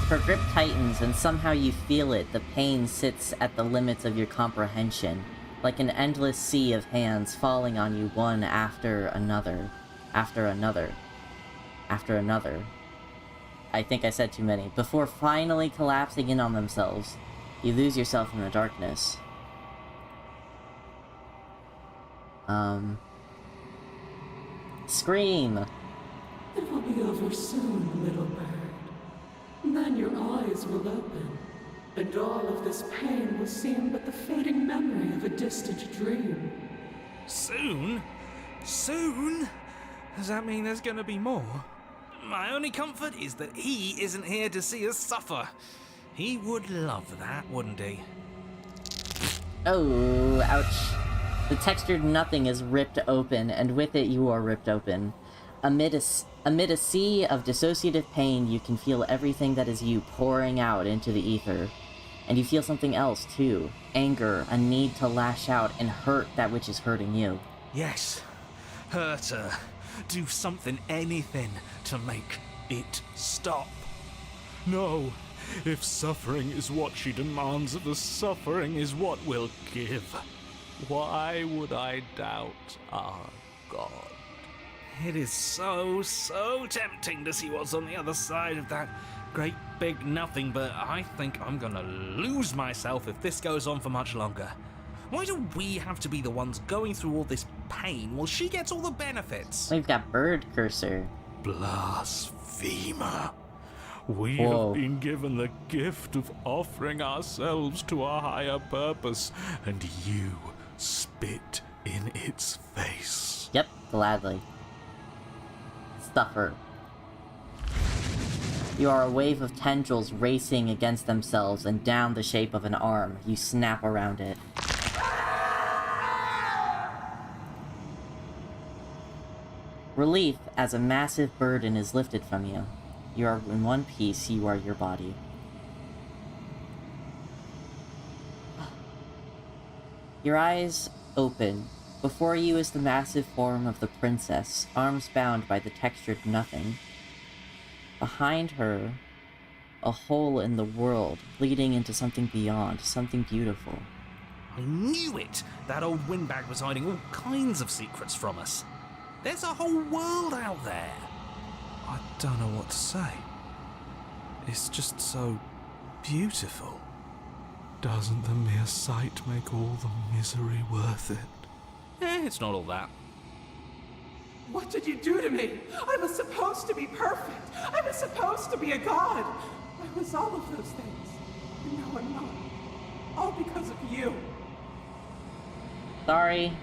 Her grip tightens and somehow you feel it. The pain sits at the limits of your comprehension, like an endless sea of hands falling on you one after another, after another, after another. I think I said too many. Before finally collapsing in on themselves, you lose yourself in the darkness. Scream! It will be over soon, little bird. Then your eyes will open, and all of this pain will seem but the fading memory of a distant dream. Soon? Soon? Does that mean there's gonna be more? My only comfort is that he isn't here to see us suffer. He would love that, wouldn't he? Oh, ouch. The textured nothing is ripped open, and with it you are ripped open. Amid a sea of dissociative pain, you can feel everything that is you pouring out into the ether. And you feel something else, too. Anger, a need to lash out and hurt that which is hurting you. Yes. Hurt her. Do something, anything, to make it stop. No. If suffering is what she demands of us, suffering is what we'll give. Why would I doubt our God? It is so tempting to see what's on the other side of that great big nothing, but I think I'm gonna lose myself if this goes on for much longer. Why do we have to be the ones going through all this pain while she gets all the benefits? We've got Bird Cursor. Blasphemer. We Whoa. have been given the gift of offering ourselves to a higher purpose, and you spit in its face. Yep, gladly. Stuffer. You are a wave of tendrils racing against themselves and down the shape of an arm. You snap around it. Relief as a massive burden is lifted from you. You are in one piece, you are your body. Your eyes open, Before you is the massive form of the princess, arms bound by the textured nothing. Behind her, a hole in the world, leading into something beyond, something beautiful. I knew it! That old windbag was hiding all kinds of secrets from us. There's a whole world out there. I don't know what to say. It's just so beautiful. Doesn't the mere sight make all the misery worth it? It's not all that. What did you do to me? I was supposed to be perfect. I was supposed to be a god. I was all of those things. And now I'm not. All because of you. Sorry.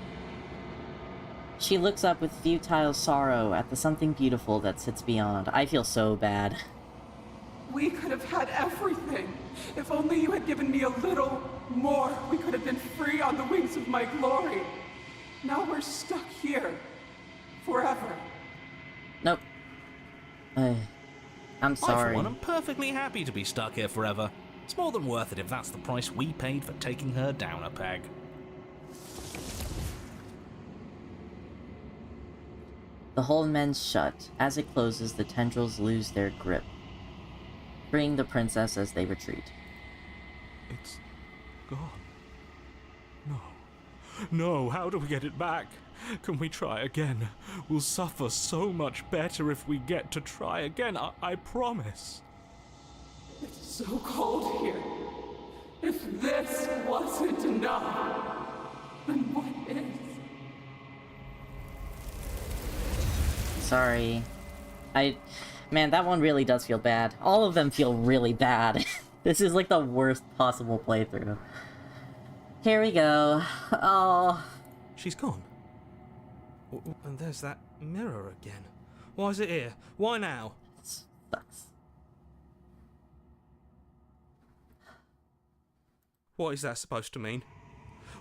She looks up with futile sorrow at the something beautiful that sits beyond. I feel so bad. We could have had everything. If only you had given me a little more, we could have been free on the wings of my glory. Now we're stuck here. Forever. Nope. I'm I, sorry. for one, am perfectly happy to be stuck here forever. It's more than worth it if that's the price we paid for taking her down a peg. The hole mends shut. As it closes, the tendrils lose their grip, freeing the princess as they retreat. It's gone. No. No, how do we get it back? Can we try again? We'll suffer so much better if we get to try again, I promise. It's so cold here. If this wasn't enough, then what is? Sorry. Man, that one really does feel bad. All of them feel really bad. This is like the worst possible playthrough. Here we go. Oh. She's gone. And there's that mirror again. Why is it here? Why now? Sucks. What is that supposed to mean?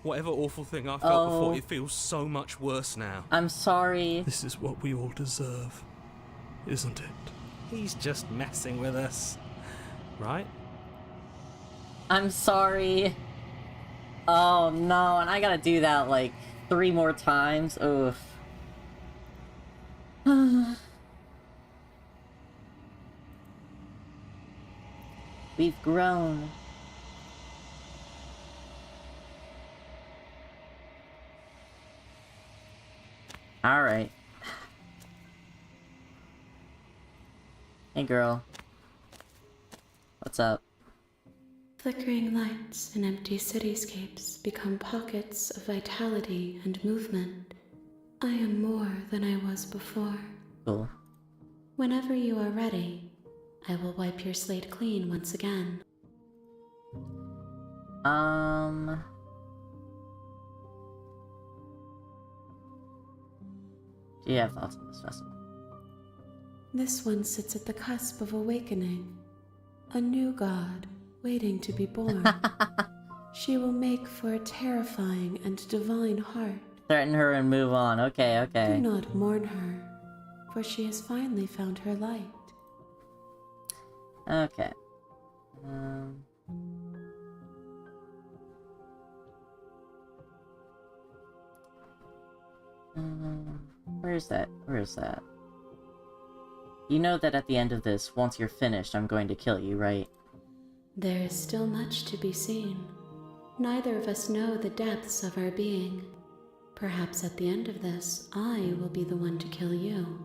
Whatever awful thing I felt before, it feels so much worse now. I'm sorry. This is what we all deserve, isn't it? He's just messing with us. Right? I'm sorry. Oh no, and I gotta do that like 3 more times. Oof. We've grown. Alright. Hey girl. What's up? Flickering lights and empty cityscapes become pockets of vitality and movement. I am more than I was before. Cool. Whenever you are ready, I will wipe your slate clean once again. Do you have thoughts on this festival? This one sits at the cusp of awakening. A new god waiting to be born. She will make for a terrifying and divine heart. Threaten her and move on. Okay, okay. Do not mourn her, for she has finally found her light. Okay. Where's that? Where's that? You know that at the end of this, once you're finished, I'm going to kill you, right? There is still much to be seen. Neither of us know the depths of our being. Perhaps at the end of this, I will be the one to kill you.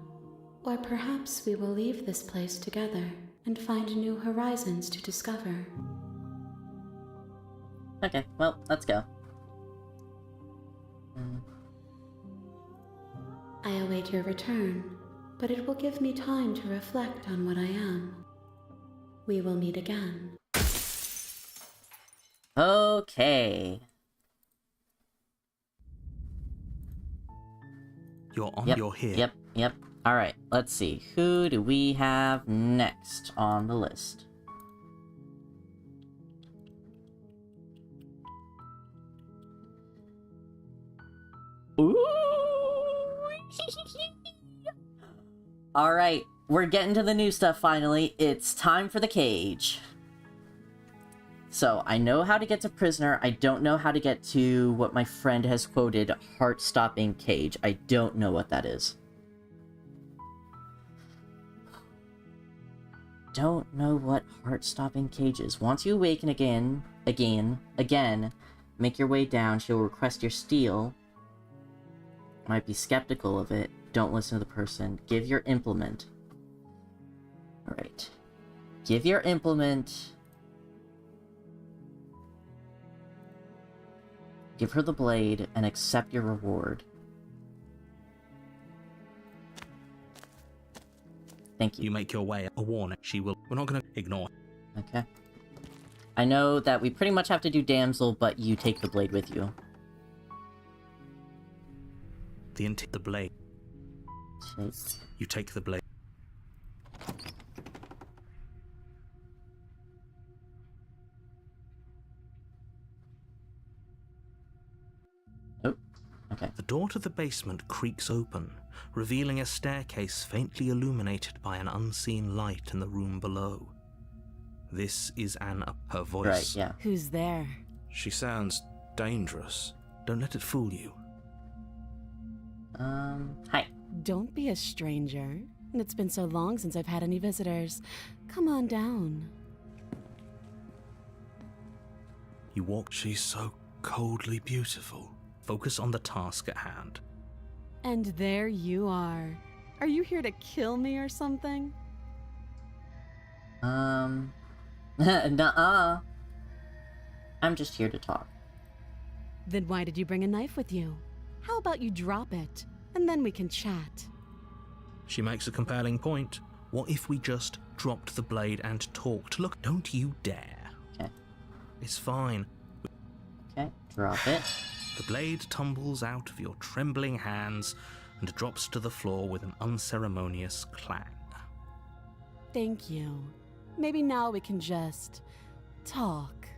Or perhaps we will leave this place together and find new horizons to discover. Okay, well, let's go. I await your return, but it will give me time to reflect on what I am. We will meet again. Okay. You're on, Yep, you're here. Yep. Alright, let's see. Who do we have next on the list? Ooh! Alright, we're getting to the new stuff finally. It's time for the cage. So, I know how to get to Prisoner. I don't know how to get to what my friend has quoted, Heart-Stopping Cage. I don't know what that is. Don't know what Heart-Stopping Cage is. Once you awaken again, make your way down. She'll request your steel. Might be skeptical of it. Don't listen to the person. Give your implement. Alright. Give your implement. Give her the blade and accept your reward. Thank you. You make your way. A warning. She will... We're not going to ignore. Okay. I know that we pretty much have to do Damsel, but you take the blade with you. The blade. Take. You take the blade. Oh, okay. The door to the basement creaks open, revealing a staircase faintly illuminated by an unseen light in the room below. This is her voice. Right, yeah. Who's there? She sounds dangerous. Don't let it fool you. Hi. Don't be a stranger. It's been so long since I've had any visitors. Come on down. You walk. She's so coldly beautiful. Focus on the task at hand. And there you are. Are you here to kill me or something? Nuh-uh. I'm just here to talk. Then why did you bring a knife with you? How about you drop it, and then we can chat? She makes a compelling point. What if we just dropped the blade and talked? Look, don't you dare. Okay. It's fine. Okay, drop it. The blade tumbles out of your trembling hands and drops to the floor with an unceremonious clang. Thank you. Maybe now we can just talk.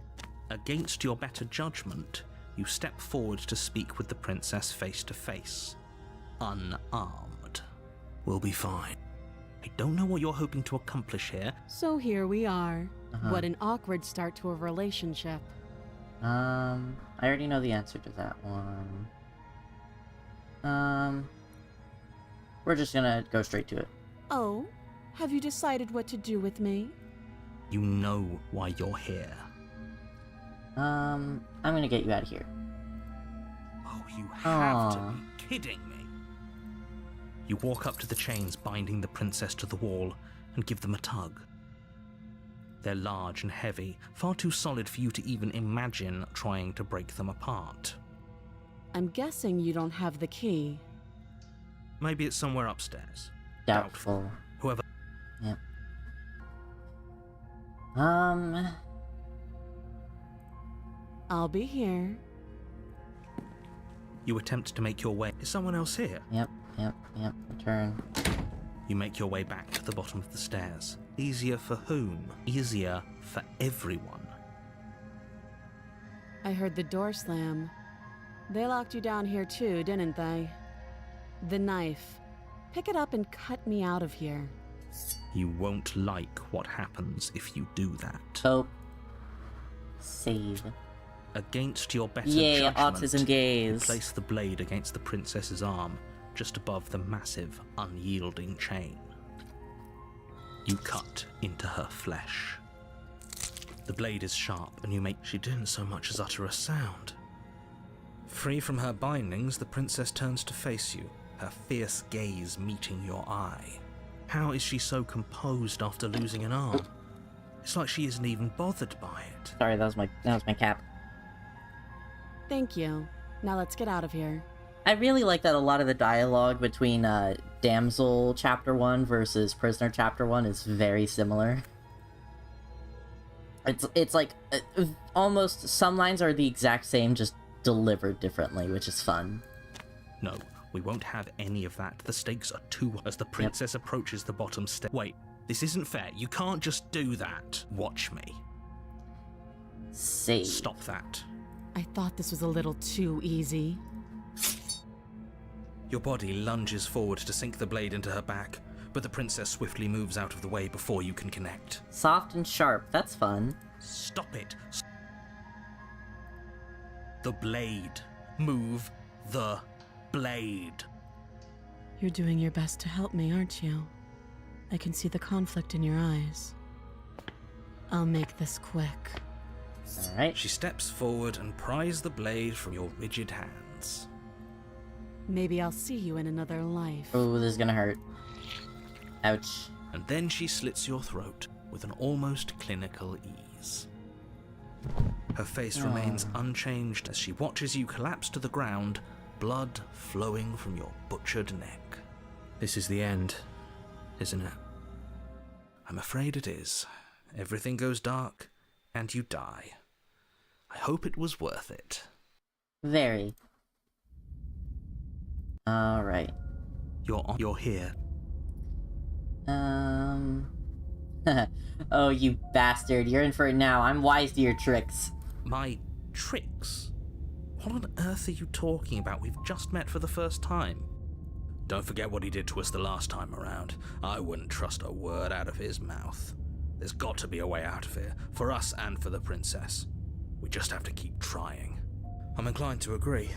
Against your better judgment, you step forward to speak with the princess face to face. Unarmed. We'll be fine. I don't know what you're hoping to accomplish here. So here we are. What an awkward start to a relationship. I already know the answer to that one. We're just gonna go straight to it. Oh? Have you decided what to do with me? You know why you're here. I'm gonna get you out of here. Oh, you have to be kidding me. You walk up to the chains binding the princess to the wall and give them a tug. They're large and heavy, far too solid for you to even imagine trying to break them apart. I'm guessing you don't have the key. Maybe it's somewhere upstairs. Doubtful. Whoever... Yep. I'll be here. You attempt to make your way. Is someone else here? Yep. Return. You make your way back to the bottom of the stairs. Easier for whom? Easier for everyone. I heard the door slam. They locked you down here too, didn't they? The knife. Pick it up and cut me out of here. You won't like what happens if you do that. Oh. Save. Against your better Yay, judgment, autism gaze. you place the blade against the princess's arm, just above the massive, unyielding chain. You cut into her flesh. The blade is sharp, and you make... She didn't so much as utter a sound. Free from her bindings, the princess turns to face you, her fierce gaze meeting your eye. How is she so composed after losing an arm? It's like she isn't even bothered by it. Sorry, that was my cap. Thank you. Now let's get out of here. I really like that a lot of the dialogue between Damsel Chapter 1 versus Prisoner Chapter 1 is very similar. It's like almost some lines are the exact same, just delivered differently, which is fun. No, we won't have any of that. The stakes are too high as the princess approaches the bottom step. Wait, this isn't fair. You can't just do that. Watch me. Save. Stop that. I thought this was a little too easy. Your body lunges forward to sink the blade into her back, but the princess swiftly moves out of the way before you can connect. Soft and sharp, that's fun. Stop it. The blade. Move the blade. You're doing your best to help me, aren't you? I can see the conflict in your eyes. I'll make this quick. Alright. She steps forward and pries the blade from your rigid hands. Maybe I'll see you in another life. Oh, this is gonna hurt. Ouch. And then she slits your throat with an almost clinical ease. Her face remains unchanged as she watches you collapse to the ground, blood flowing from your butchered neck. This is the end, isn't it? I'm afraid it is. Everything goes dark, and you die. I hope it was worth it. Very. Alright. You're here. Oh, you bastard. You're in for it now. I'm wise to your tricks. My tricks? What on earth are you talking about? We've just met for the first time. Don't forget what he did to us the last time around. I wouldn't trust a word out of his mouth. There's got to be a way out of here, for us and for the princess. We just have to keep trying. I'm inclined to agree.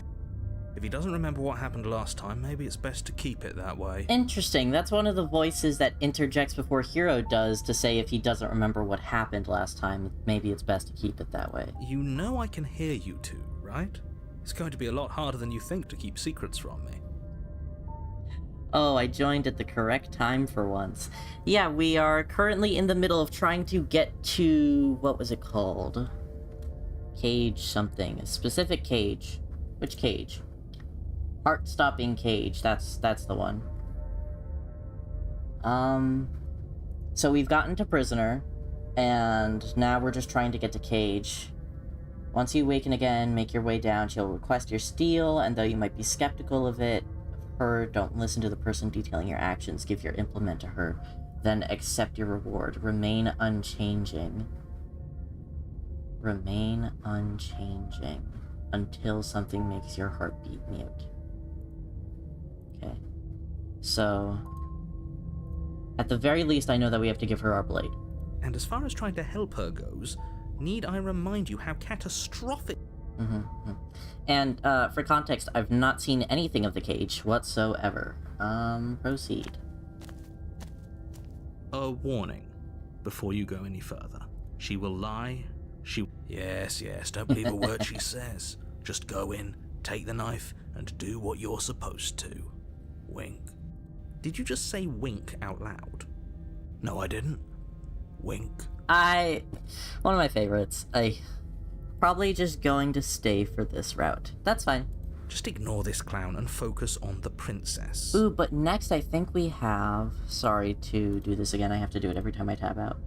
If he doesn't remember what happened last time, maybe it's best to keep it that way. Interesting. That's one of the voices that interjects before Hero does to say if he doesn't remember what happened last time, maybe it's best to keep it that way. You know I can hear you two, right? It's going to be a lot harder than you think to keep secrets from me. Oh, I joined at the correct time for once. Yeah, we are currently in the middle of trying to get to... what was it called? Cage something. A specific cage. Which cage? Heart-stopping cage. That's the one. So we've gotten to prisoner, and now we're just trying to get to cage. Once you awaken again, make your way down. She'll request your steel, and though you might be skeptical of her, don't listen to the person detailing your actions. Give your implement to her, then accept your reward. Remain unchanging. Remain unchanging until something makes your heartbeat mute. Okay. So, at the very least, I know that we have to give her our blade. And as far as trying to help her goes, need I remind you how catastrophic... And, for context, I've not seen anything of the cage whatsoever. Proceed. A warning, before you go any further. She will lie, Yes, don't believe a word she says. Just go in, take the knife, and do what you're supposed to. Wink. Did you just say wink out loud? No, I didn't. Wink. One of my favorites. Probably just going to stay for this route. That's fine. Just ignore this clown and focus on the princess. Ooh, but next I think we have... Sorry to do this again, I have to do it every time I tab out.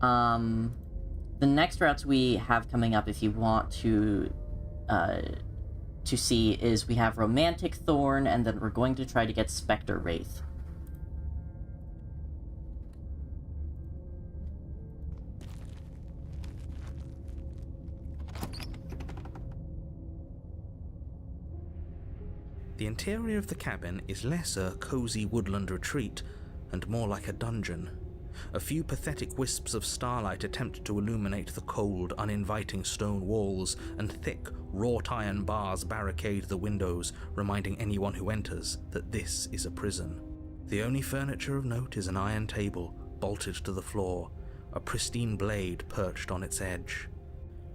The next routes we have coming up, if you want to see, is we have Romantic Thorn, and then we're going to try to get Spectre Wraith. The interior of the cabin is less a cozy woodland retreat and more like a dungeon. A few pathetic wisps of starlight attempt to illuminate the cold, uninviting stone walls, and thick, wrought iron bars barricade the windows, reminding anyone who enters that this is a prison. The only furniture of note is an iron table, bolted to the floor, a pristine blade perched on its edge.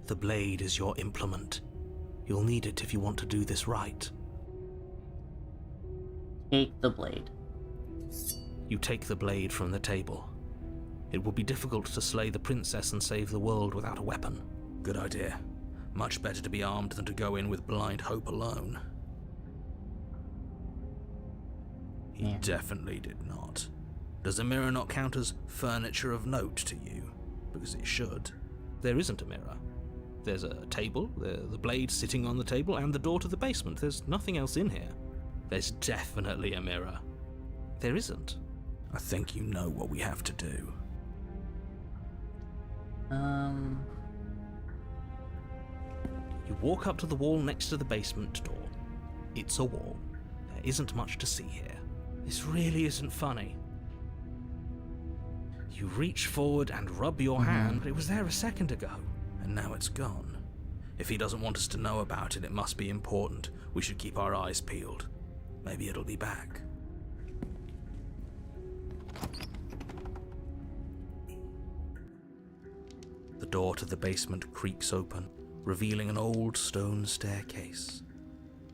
The blade is your implement. You'll need it if you want to do this right. Take the blade. You take the blade from the table. It will be difficult to slay the princess and save the world without a weapon. Good idea. Much better to be armed than to go in with blind hope alone. He definitely did not. Does the mirror not count as furniture of note to you? Because it should. There isn't a mirror. There's a table, the blade sitting on the table, and the door to the basement. There's nothing else in here. There's definitely a mirror. There isn't. I think you know what we have to do. You walk up to the wall next to the basement door. It's a wall. There isn't much to see here. This really isn't funny. You reach forward and rub your hand, but it was there a second ago, and now it's gone. If he doesn't want us to know about it, it must be important. We should keep our eyes peeled. Maybe it'll be back. The door to the basement creaks open, revealing an old stone staircase.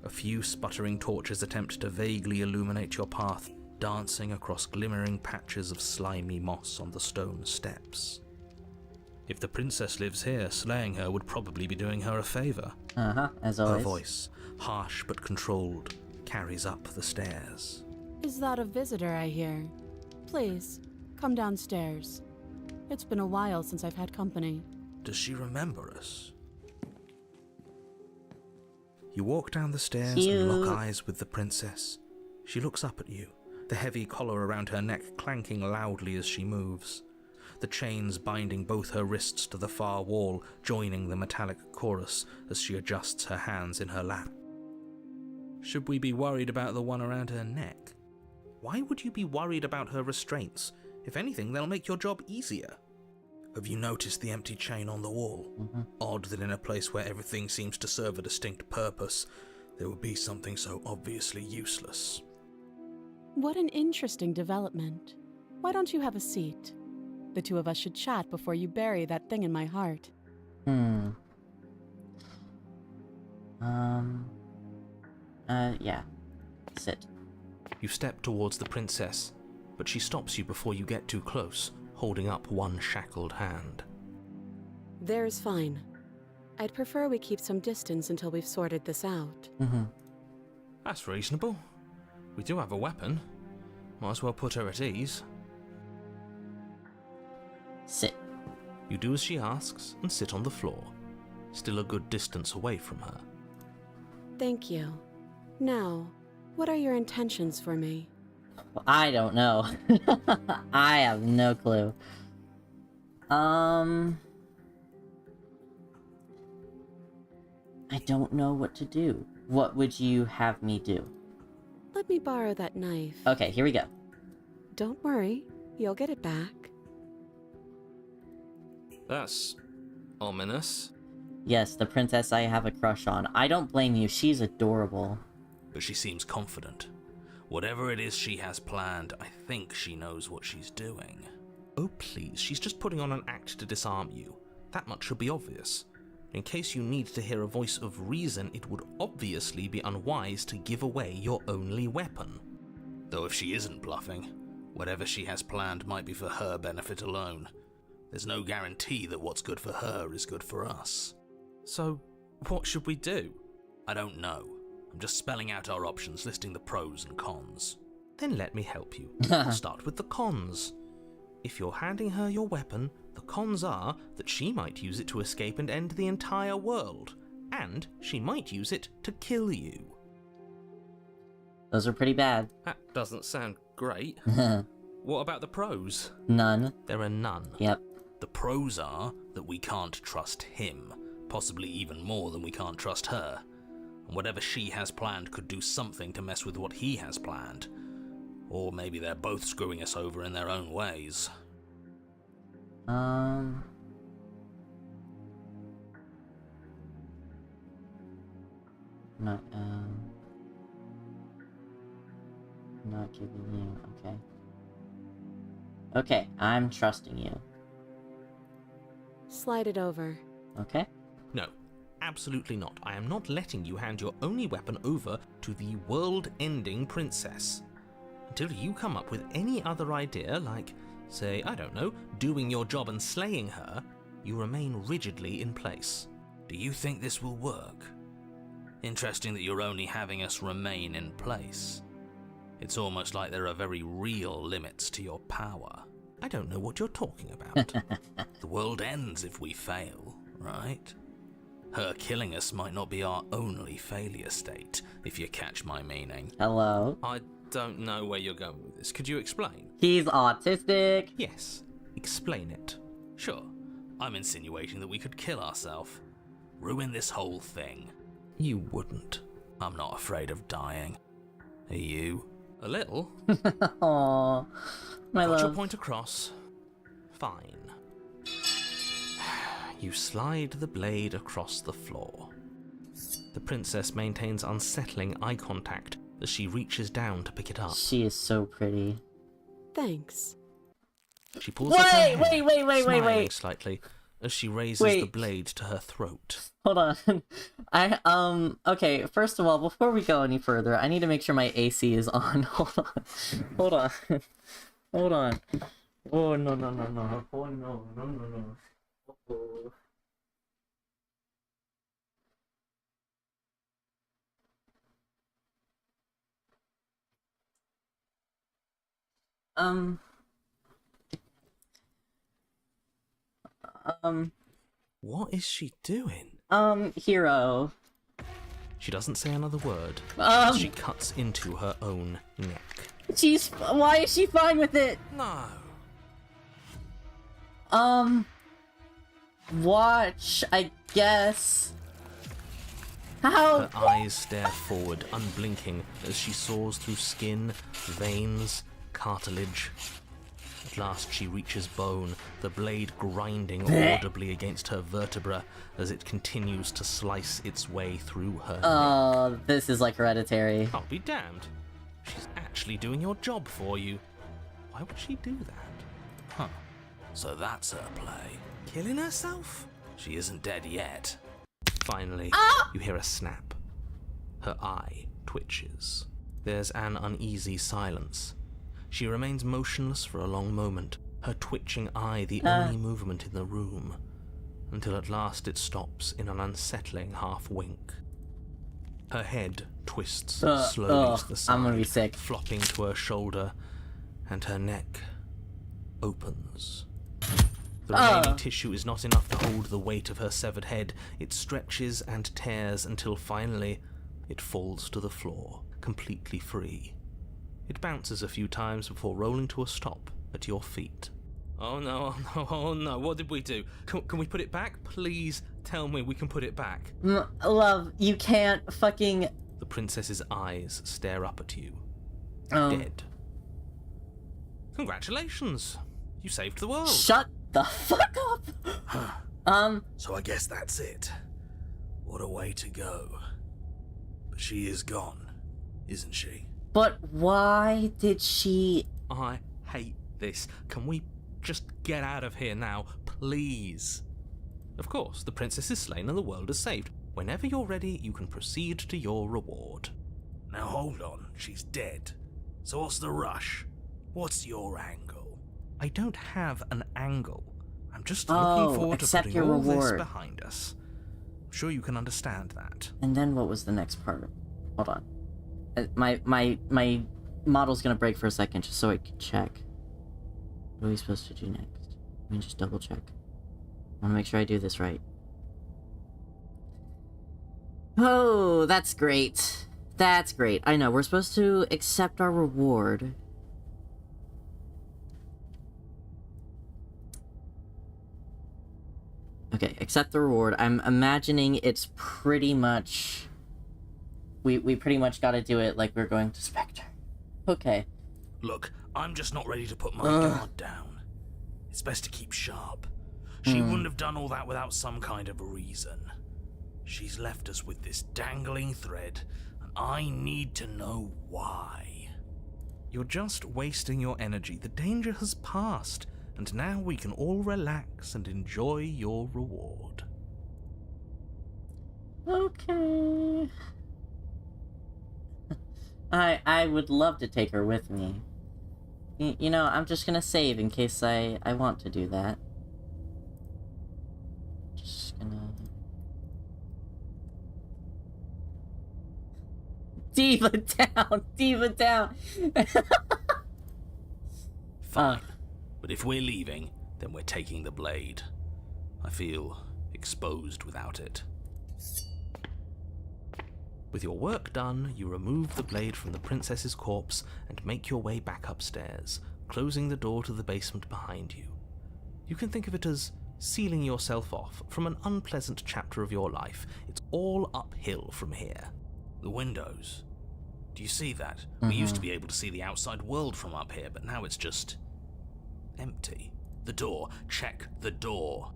A few sputtering torches attempt to vaguely illuminate your path, dancing across glimmering patches of slimy moss on the stone steps. If the princess lives here, slaying her would probably be doing her a favor. As always. Her voice, harsh but controlled, carries up the stairs. Is that a visitor I hear? Please, come downstairs. It's been a while since I've had company. Does she remember us? You walk down the stairs and lock eyes with the princess. She looks up at you, the heavy collar around her neck clanking loudly as she moves. The chains binding both her wrists to the far wall, joining the metallic chorus as she adjusts her hands in her lap. Should we be worried about the one around her neck? Why would you be worried about her restraints? If anything, they'll make your job easier. Have you noticed the empty chain on the wall? Odd that in a place where everything seems to serve a distinct purpose, there would be something so obviously useless. What an interesting development. Why don't you have a seat? The two of us should chat before you bury that thing in my heart. Yeah. Sit. You step towards the princess, but she stops you before you get too close, holding up one shackled hand. There's fine. I'd prefer we keep some distance until we've sorted this out. That's reasonable. We do have a weapon. Might as well put her at ease. Sit. You do as she asks and sit on the floor, still a good distance away from her. Thank you. Now, what are your intentions for me? I don't know. I have no clue. I don't know what to do. What would you have me do? Let me borrow that knife. Okay, here we go. Don't worry, you'll get it back. That's ominous. Yes, the princess I have a crush on. I don't blame you, she's adorable. But she seems confident. Whatever it is she has planned, I think she knows what she's doing. Oh please, she's just putting on an act to disarm you. That much should be obvious. In case you need to hear a voice of reason, it would obviously be unwise to give away your only weapon. Though if she isn't bluffing, whatever she has planned might be for her benefit alone. There's no guarantee that what's good for her is good for us. So, what should we do? I don't know. I'm just spelling out our options, listing the pros and cons. Then let me help you. I'll start with the cons. If you're handing her your weapon, the cons are that she might use it to escape and end the entire world, and she might use it to kill you. Those are pretty bad. That doesn't sound great. What about the pros? None. There are none. Yep. The pros are that we can't trust him, possibly even more than we can't trust her. And whatever she has planned could do something to mess with what he has planned. Or maybe they're both screwing us over in their own ways. Not giving you, okay. Okay, I'm trusting you. Slide it over. Okay? No, absolutely not. I am not letting you hand your only weapon over to the world-ending princess. Until you come up with any other idea, like, say, I don't know, doing your job and slaying her, you remain rigidly in place. Do you think this will work? Interesting that you're only having us remain in place. It's almost like there are very real limits to your power. I don't know what you're talking about. The world ends if we fail, right? Her killing us might not be our only failure state, if you catch my meaning. Hello? I don't know where you're going with this. Could you explain? He's autistic. Yes, explain it. Sure, I'm insinuating that we could kill ourselves. Ruin this whole thing. You wouldn't. I'm not afraid of dying. Are you? A little. Aww. My Got love. your point across. Fine. you slide the blade across the floor. The princess maintains unsettling eye contact as she reaches down to pick it up. She is so pretty. Thanks. She pulls up her hair, wait, smiling slightly as she raises the blade to her throat. Hold on. Okay, first of all, before we go any further, I need to make sure my AC is on. Hold on. Oh, no. Oh, no. Oh. What is she doing? Hero. She doesn't say another word. She cuts into her own neck. Why is she fine with it? No. Watch, I guess. How? Her eyes stare forward, unblinking, as she saws through skin, veins, cartilage. At last she reaches bone, the blade grinding audibly against her vertebra as it continues to slice its way through her neck. This is like Hereditary. I'll be damned. She's actually doing your job for you. Why would she do that? Huh. So that's her play. Killing herself? She isn't dead yet. Finally, you hear a snap. Her eye twitches. There's an uneasy silence. She remains motionless for a long moment, her twitching eye the only movement in the room, until at last it stops in an unsettling half-wink. Her head twists slowly to the side, I'm gonna be sick. flopping to her shoulder, and her neck opens. The remaining tissue is not enough to hold the weight of her severed head. It stretches and tears until finally it falls to the floor, completely free. It bounces a few times before rolling to a stop at your feet. Oh no, what did we do? Can we put it back? Please tell me we can put it back. Love, you can't fucking... The princess's eyes stare up at you. Oh. Dead. Congratulations! You saved the world! Shut the fuck up! So I guess that's it. What a way to go. But she is gone, isn't she? But why did she... I hate this. Can we just get out of here now, please? Of course, the princess is slain and the world is saved. Whenever you're ready, you can proceed to your reward. Now hold on, she's dead. So what's the rush? What's your angle? I don't have an angle. I'm just looking forward to putting your all reward. this behind us. I'm sure you can understand that. And then what was the next part? Hold on. My model's gonna break for a second just so I can check. What are we supposed to do next? Let me just double check. I wanna make sure I do this right. Oh, that's great. That's great. I know, we're supposed to accept our reward. Okay, accept the reward. I'm imagining it's pretty much... We pretty much gotta do it like we're going to Spectre. Okay. Look, I'm just not ready to put my guard down. It's best to keep sharp. She wouldn't have done all that without some kind of a reason. She's left us with this dangling thread, and I need to know why. You're just wasting your energy. The danger has passed, and now we can all relax and enjoy your reward. Okay. I would love to take her with me. You know, I'm just gonna save in case I want to do that. Just gonna... Diva down! Diva down! Fine. But if we're leaving, then we're taking the blade. I feel exposed without it. With your work done, you remove the blade from the princess's corpse and make your way back upstairs, closing the door to the basement behind you. You can think of it as sealing yourself off from an unpleasant chapter of your life. It's all uphill from here. The windows. Do you see that? We used to be able to see the outside world from up here, but now it's just... empty. The door. Check the door.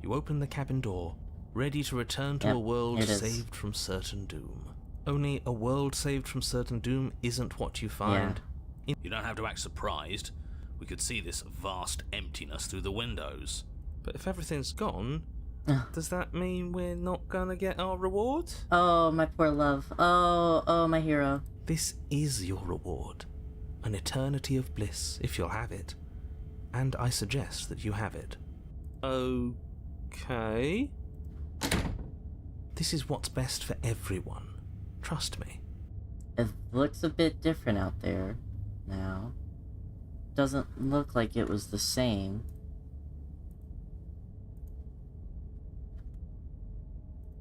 You open the cabin door, ready to return to Yep, a world it is. saved from certain doom. Only a world saved from certain doom isn't what you find. You don't have to act surprised. We could see this vast emptiness through the windows. But if everything's gone, does that mean we're not gonna get our reward? Oh, my poor love. Oh, my hero. This is your reward. An eternity of bliss, if you'll have it. And I suggest that you have it. Okay. This is what's best for everyone. Trust me. It looks a bit different out there now. Doesn't look like it was the same.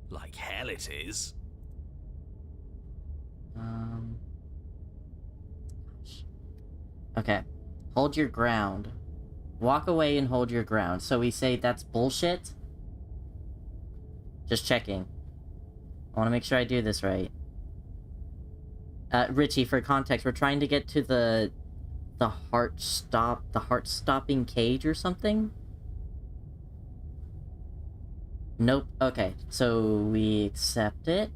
Like hell it is. Gosh. Okay. Hold your ground. Walk away and hold your ground. So we say that's bullshit? Just checking. I want to make sure I do this right. Richie, for context, we're trying to get to the heart-stopping cage or something? Nope. Okay, so we accept it.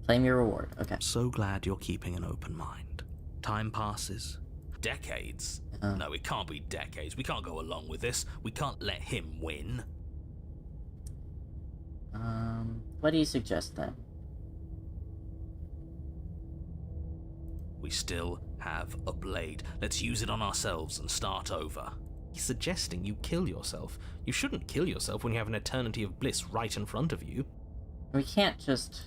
Claim your reward. Okay. So glad you're keeping an open mind. Time passes. Decades? No, it can't be decades. We can't go along with this. We can't let him win. What do you suggest then? We still have a blade. Let's use it on ourselves and start over. He's suggesting you kill yourself. You shouldn't kill yourself when you have an eternity of bliss right in front of you. We can't just...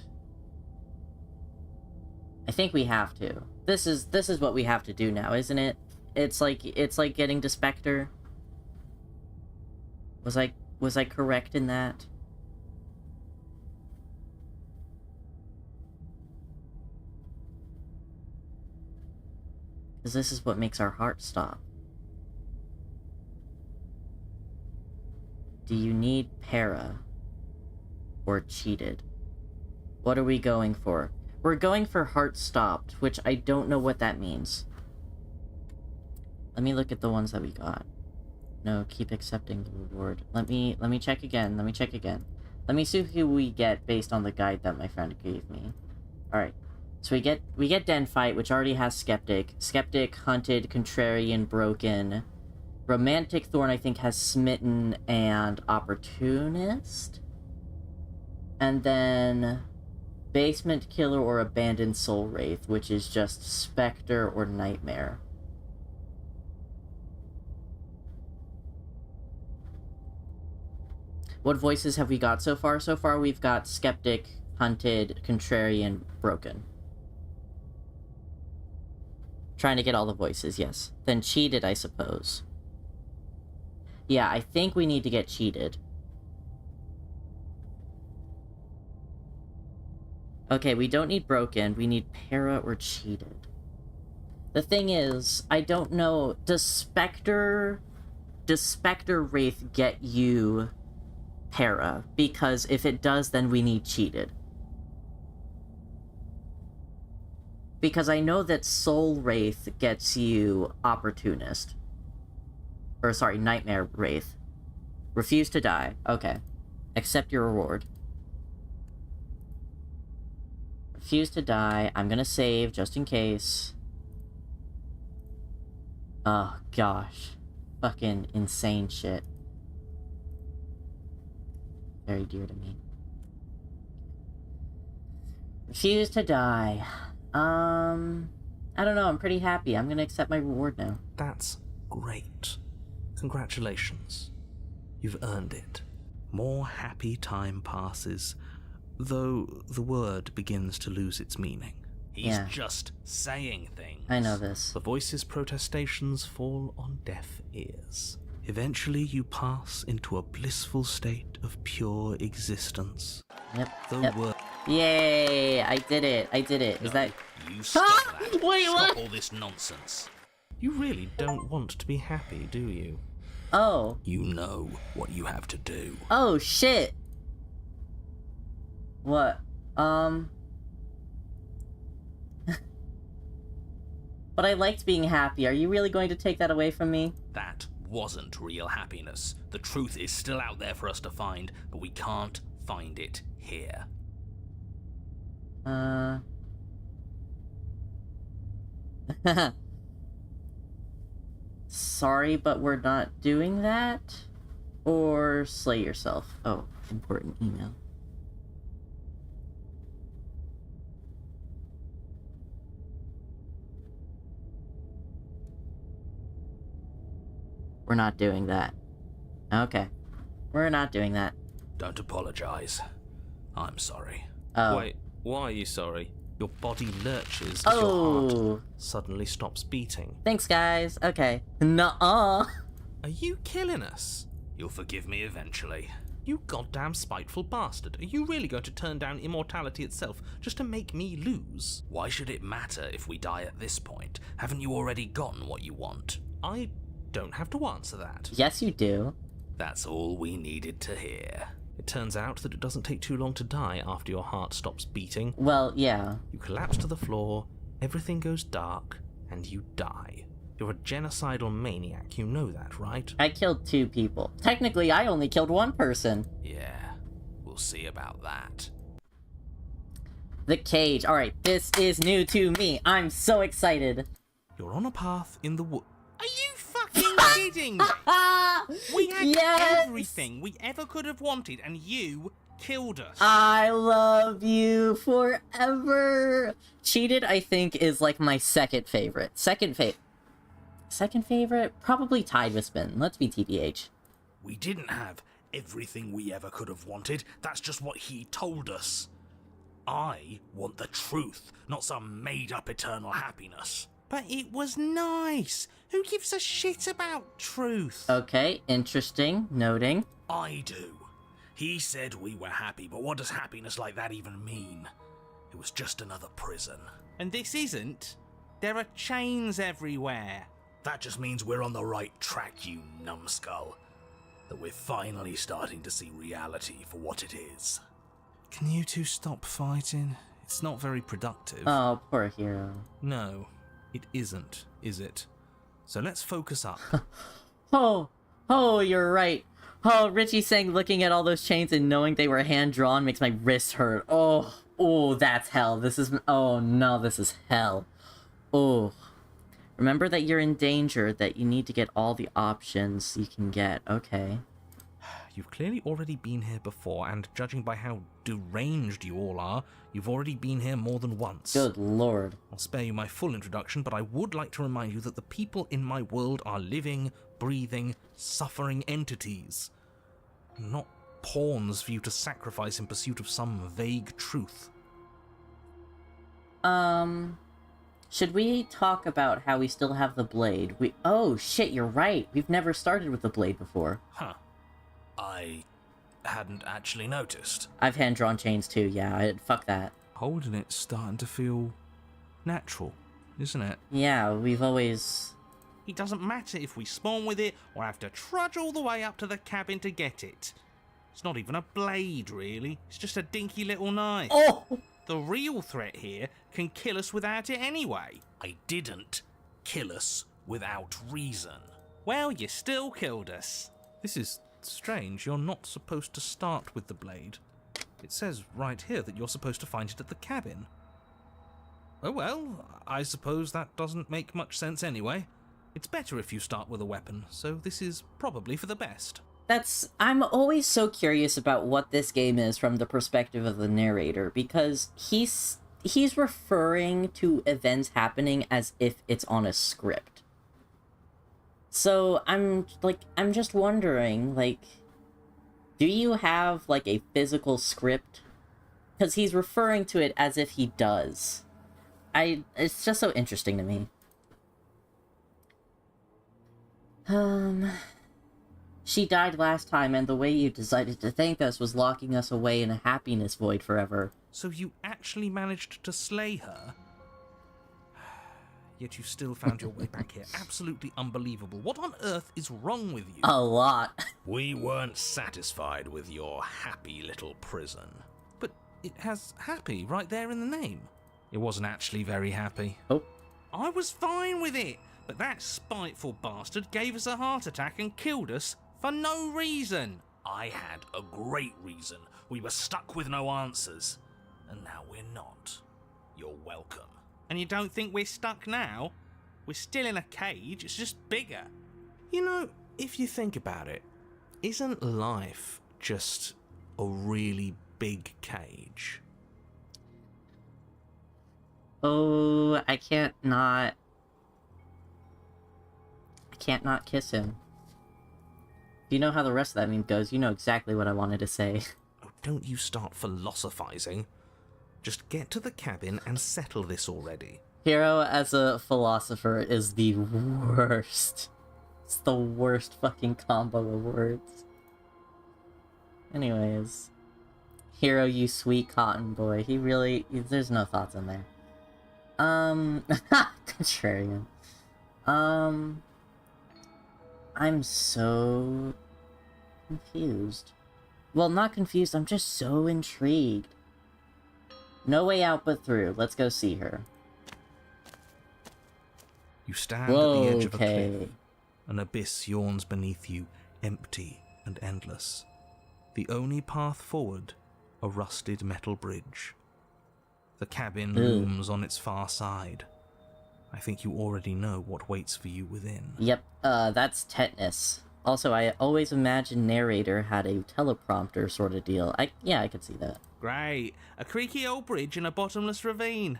I think we have to. This is what we have to do now, isn't it? It's like getting to Spectre. Was I correct in that? Because this is what makes our heart stop. Do you need para? Or cheated? What are we going for? We're going for heart stopped, which I don't know what that means. Let me look at the ones that we got. No, keep accepting the reward. Let me check again. Let me check again. Let me see who we get based on the guide that my friend gave me. Alright. So we get Den Fight, which already has Skeptic. Skeptic, Hunted, Contrarian, Broken. Romantic Thorn, I think, has Smitten and Opportunist. And then Basement Killer or Abandoned Soul Wraith, which is just Spectre or Nightmare. What voices have we got so far? So far we've got Skeptic, Hunted, Contrarian, Broken. Trying to get all the voices, yes. Then Cheated, I suppose. Yeah, I think we need to get Cheated. Okay, we don't need Broken, we need Para or Cheated. The thing is, I don't know, does Spectre Wraith get you Para? Because if it does, then we need Cheated. Because I know that Soul Wraith gets you Opportunist. Or sorry, Nightmare Wraith. Refuse to die. Okay. Accept your reward. Refuse to die. I'm gonna save just in case. Oh gosh. Fucking insane shit. Very dear to me. Refuse to die. I don't know, I'm pretty happy. I'm gonna accept my reward now. That's great. Congratulations. You've earned it. More happy time passes, though the word begins to lose its meaning. He's just saying things. I know this. The voices' protestations fall on deaf ears. Eventually you pass into a blissful state of pure existence. Yep. The Yep. word... Yay! I did it. I did it. Is that... You stop that. Wait, Stop what? all this nonsense. You really don't want to be happy, do you? Oh. You know what you have to do. Oh, shit! What? But I liked being happy. Are you really going to take that away from me? That wasn't real happiness. The truth is still out there for us to find, but we can't find it here. Sorry, but we're not doing that? Or slay yourself. Oh, important email. We're not doing that. Okay. We're not doing that. Don't apologize. I'm sorry. Oh. Wait, why are you sorry? Your body lurches as your heart suddenly stops beating. Thanks, guys. Okay. Nuh-uh. Are you killing us? You'll forgive me eventually. You goddamn spiteful bastard. Are you really going to turn down immortality itself just to make me lose? Why should it matter if we die at this point? Haven't you already gotten what you want? I don't have to answer that. Yes, you do. That's all we needed to hear. It turns out that it doesn't take too long to die after your heart stops beating. Well, yeah. You collapse to the floor, everything goes dark, and you die. You're a genocidal maniac, you know that, right? I killed 2 people. Technically, I only killed 1 person. Yeah, we'll see about that. The cage. Alright, this is new to me. I'm so excited. You're on a path in the wood. Are you fucking kidding me? We had Yes! everything we ever could have wanted, and you killed us. I love you forever. Cheated, I think, is like my second favorite. Second favorite? Probably tied with Spin. Let's be TBH. We didn't have everything we ever could have wanted. That's just what he told us. I want the truth, not some made-up eternal happiness. But it was nice. Who gives a shit about truth? Okay, interesting. Noting. I do. He said we were happy, but what does happiness like that even mean? It was just another prison. And this isn't. There are chains everywhere. That just means we're on the right track, you numbskull. That we're finally starting to see reality for what it is. Can you two stop fighting? It's not very productive. Oh, poor hero. No, it isn't, is it? So let's focus up. Oh, you're right. Oh, Richie saying looking at all those chains and knowing they were hand-drawn makes my wrist hurt. Oh, that's hell. Oh no, this is hell. Oh. Remember that you're in danger, that you need to get all the options you can get. Okay. You've clearly already been here before, and judging by how deranged you all are, you've already been here more than once. Good lord. I'll spare you my full introduction, but I would like to remind you that the people in my world are living, breathing, suffering entities. Not pawns for you to sacrifice in pursuit of some vague truth. Should we talk about how we still have the blade? Oh shit, you're right. We've never started with the blade before. Huh. I hadn't actually noticed. I've hand-drawn chains too, yeah. Fuck that. Holding it's starting to feel natural, isn't it? Yeah, we've always... It doesn't matter if we spawn with it or have to trudge all the way up to the cabin to get it. It's not even a blade, really. It's just a dinky little knife. Oh! The real threat here can kill us without it anyway. I didn't kill us without reason. Well, you still killed us. This is strange. You're not supposed to start with the blade. It says right here that you're supposed to find it at the cabin. Oh well, I suppose that doesn't make much sense anyway. It's better if you start with a weapon, so this is probably for the best. I'm always so curious about what this game is from the perspective of the narrator, because he's referring to events happening as if it's on a script. So I'm just wondering, like, do you have like a physical script? Because he's referring to it as if he does. It's just so interesting to me. She died last time, and the way you decided to thank us was locking us away in a happiness void forever. So you actually managed to slay her? Yet you still found your way back here. Absolutely unbelievable. What on earth is wrong with you? A lot. We weren't satisfied with your happy little prison. But it has happy right there in the name. It wasn't actually very happy. Oh. I was fine with it, but that spiteful bastard gave us a heart attack and killed us for no reason. I had a great reason. We were stuck with no answers. And now we're not. You're welcome. And you don't think we're stuck now? We're still in a cage, it's just bigger. You know, if you think about it, isn't life just a really big cage? Oh, I can't not kiss him. If you know how the rest of that meme goes, you know exactly what I wanted to say. Oh, don't you start philosophizing. Just get to the cabin and settle this already. Hero as a philosopher is the worst. It's the worst fucking combo of words. Anyways. Hero, you sweet cotton boy. He really... There's no thoughts in there. Contrarian. I'm so... confused. Well, not confused, I'm just so intrigued. No way out but through. Let's go see her. You stand at the edge of a cliff. An abyss yawns beneath you, empty and endless. The only path forward, a rusted metal bridge. The cabin looms on its far side. I think you already know what waits for you within. Yep, that's tetanus. Also, I always imagined narrator had a teleprompter sort of deal. Yeah, I could see that. Great. A creaky old bridge and a bottomless ravine.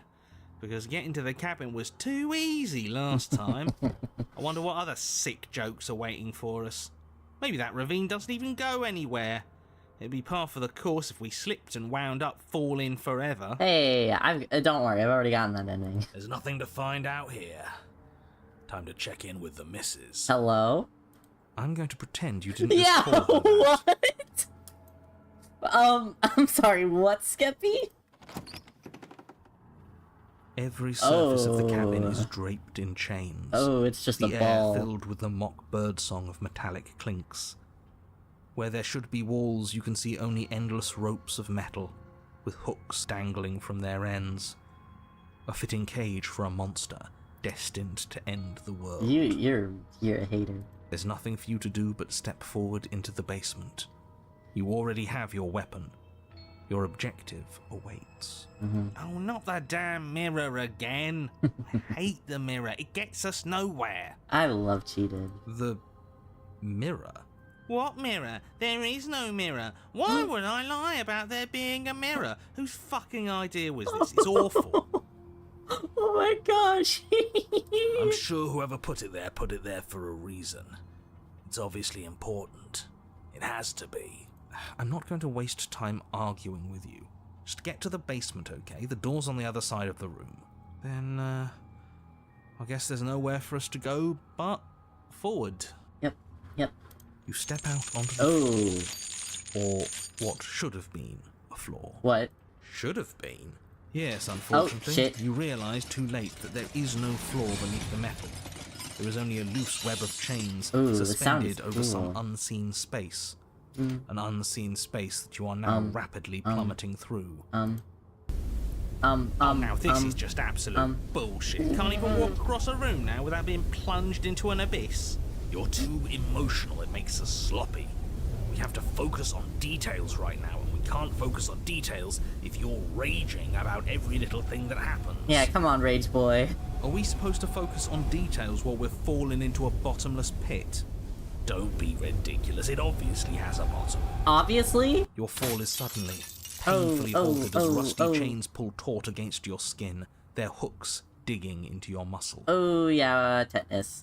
Because getting to the cabin was too easy last time. I wonder what other sick jokes are waiting for us. Maybe that ravine doesn't even go anywhere. It'd be par for the course if we slipped and wound up falling forever. Hey, don't worry, I've already gotten that ending. There's nothing to find out here. Time to check in with the missus. Hello? I'm going to pretend you didn't Yeah, just call her that. what? I'm sorry, what, Skeppy? Every surface of the cabin is draped in chains. Oh, it's just the a ball. air filled with the mock birdsong of metallic clinks. Where there should be walls, you can see only endless ropes of metal, with hooks dangling from their ends. A fitting cage for a monster, destined to end the world. You're a hater. There's nothing for you to do but step forward into the basement. You already have your weapon. Your objective awaits. Oh, not the damn mirror again. I hate the mirror. It gets us nowhere. I love cheated. The mirror? What mirror? There is no mirror. Why would I lie about there being a mirror? Whose fucking idea was this? It's awful. Oh my gosh. I'm sure whoever put it there for a reason. It's obviously important. It has to be. I'm not going to waste time arguing with you. Just get to the basement, okay? The door's on the other side of the room. Then, I guess there's nowhere for us to go but forward. Yep. You step out onto the floor. Or what should have been a floor. What? Should have been? Yes, unfortunately. Oh, shit. You realise too late that there is no floor beneath the metal. There is only a loose web of chains suspended over some unseen space. An unseen space that you are now rapidly plummeting through. Now this is just absolute bullshit. Can't even walk across a room now without being plunged into an abyss. You're too emotional, it makes us sloppy. We have to focus on details right now, and we can't focus on details if you're raging about every little thing that happens. Yeah, come on, Rage Boy. Are we supposed to focus on details while we're falling into a bottomless pit? Don't be ridiculous, it obviously has a bottom. Obviously? Your fall is suddenly, painfully altered as rusty chains pull taut against your skin, their hooks digging into your muscle. Oh, yeah, tetanus.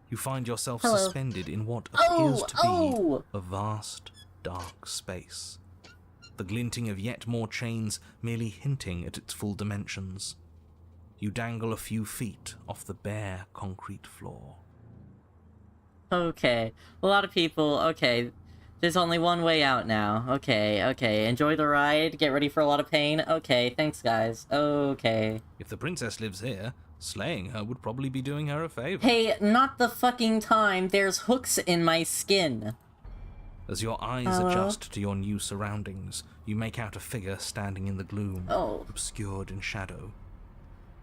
You find yourself suspended in what appears to be a vast, dark space. The glinting of yet more chains merely hinting at its full dimensions. You dangle a few feet off the bare concrete floor. Okay. A lot of people, okay. There's only one way out now. Okay. Enjoy the ride. Get ready for a lot of pain. Okay, thanks, guys. Okay. If the princess lives here, slaying her would probably be doing her a favor. Hey, not the fucking time. There's hooks in my skin. As your eyes adjust to your new surroundings, you make out a figure standing in the gloom, obscured in shadow.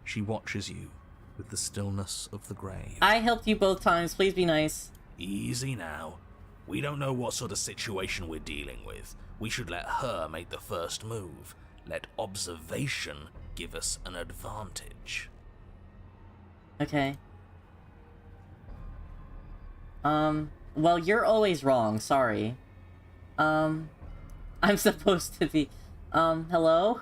She watches you with the stillness of the grave. I helped you both times. Please be nice. Easy now. We don't know what sort of situation we're dealing with. We should let her make the first move. Let observation give us an advantage. Okay. Well, you're always wrong. Sorry. I'm supposed to be... hello?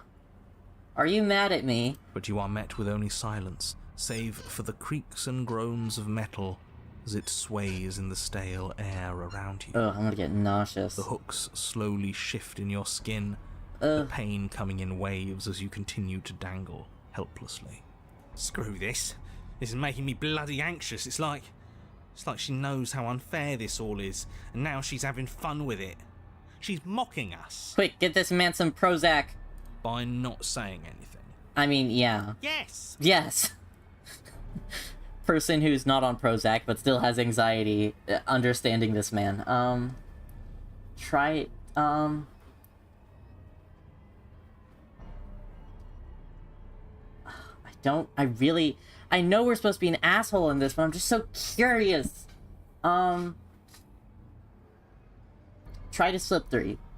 Are you mad at me? But you are met with only silence, save for the creaks and groans of metal as it sways in the stale air around you. Ugh, I'm gonna get nauseous. The hooks slowly shift in your skin, the pain coming in waves as you continue to dangle helplessly. Screw this. This is making me bloody anxious. It's like she knows how unfair this all is, and now she's having fun with it. She's mocking us. Quick, get this man some Prozac. By not saying anything. I mean, yeah. Yes! Yes! Person who's not on Prozac, but still has anxiety, understanding this man. Try, I know we're supposed to be an asshole in this, but I'm just so curious. Try to slip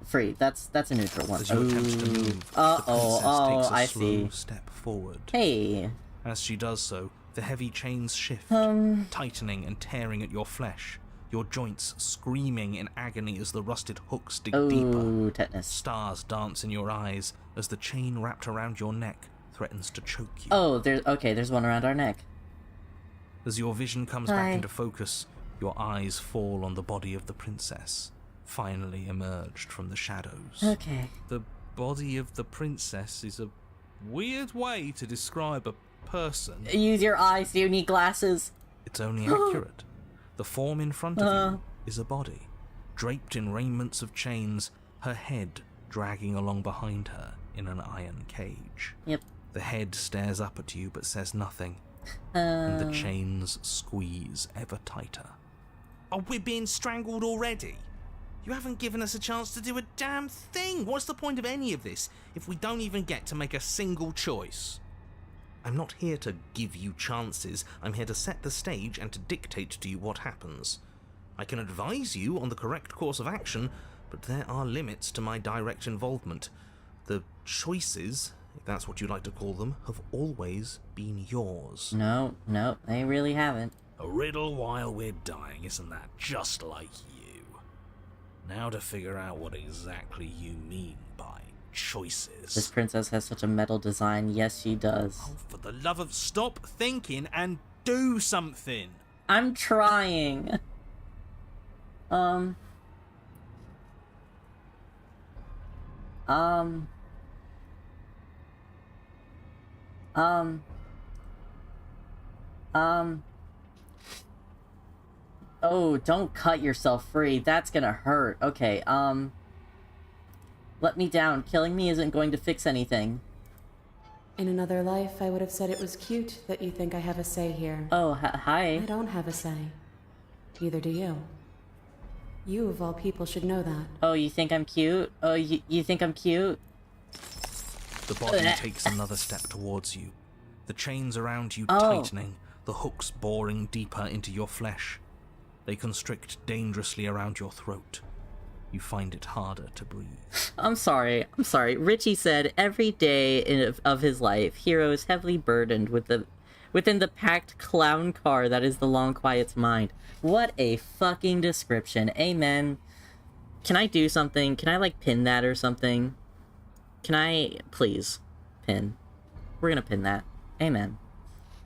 free. That's a neutral one. As you attempt to move, the princess takes a I slow see. step forward. Hey. As she does so, the heavy chains shift, tightening and tearing at your flesh, your joints screaming in agony as the rusted hooks dig deeper. Tetanus. Stars dance in your eyes as the chain wrapped around your neck threatens to choke you. Oh, there's one around our neck. As your vision comes back into focus, your eyes fall on the body of the princess, finally emerged from the shadows. Okay. The body of the princess is a weird way to describe a person. Use your eyes, do you need glasses? It's only accurate. The form in front of you is a body, draped in raiments of chains, her head dragging along behind her in an iron cage. Yep. The head stares up at you but says nothing, and the chains squeeze ever tighter. Are we being strangled already? You haven't given us a chance to do a damn thing. What's the point of any of this if we don't even get to make a single choice? I'm not here to give you chances. I'm here to set the stage and to dictate to you what happens. I can advise you on the correct course of action, but there are limits to my direct involvement. The choices, if that's what you like to call them, have always been yours. No, they really haven't. A riddle while we're dying, isn't that just like you? Now to figure out what exactly you mean by choices. This princess has such a metal design. Yes, she does. Oh, for the love of... Stop thinking and do something! I'm trying. Oh, don't cut yourself free. That's gonna hurt. Okay, let me down. Killing me isn't going to fix anything. In another life, I would have said it was cute that you think I have a say here. Oh, hi. I don't have a say. Neither do you. You, of all people, should know that. Oh, you think I'm cute? Oh, you think I'm cute? The body takes another step towards you. The chains around you tightening, the hooks boring deeper into your flesh. They constrict dangerously around your throat. You find it harder to breathe. I'm sorry. Richie said every day of his life, Hero is heavily burdened within the packed clown car that is the Long Quiet's mind. What a fucking description. Amen. Can I do something? Can I, like, pin that or something? Can I... Please. Pin. We're gonna pin that. Amen.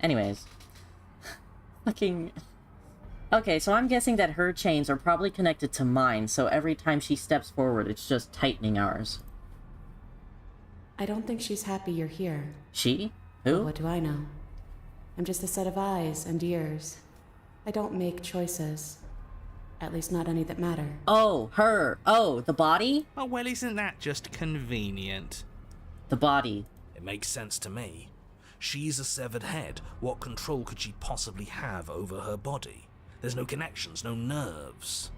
Anyways. Fucking... Okay, so I'm guessing that her chains are probably connected to mine, so every time she steps forward, it's just tightening ours. I don't think she's happy you're here. She? But Who? what do I know? I'm just a set of eyes and ears. I don't make choices. At least not any that matter. Oh, her. Oh, the body? Oh, well, isn't that just convenient? The body. It makes sense to me. She's a severed head. What control could she possibly have over her body? There's no connections, no nerves.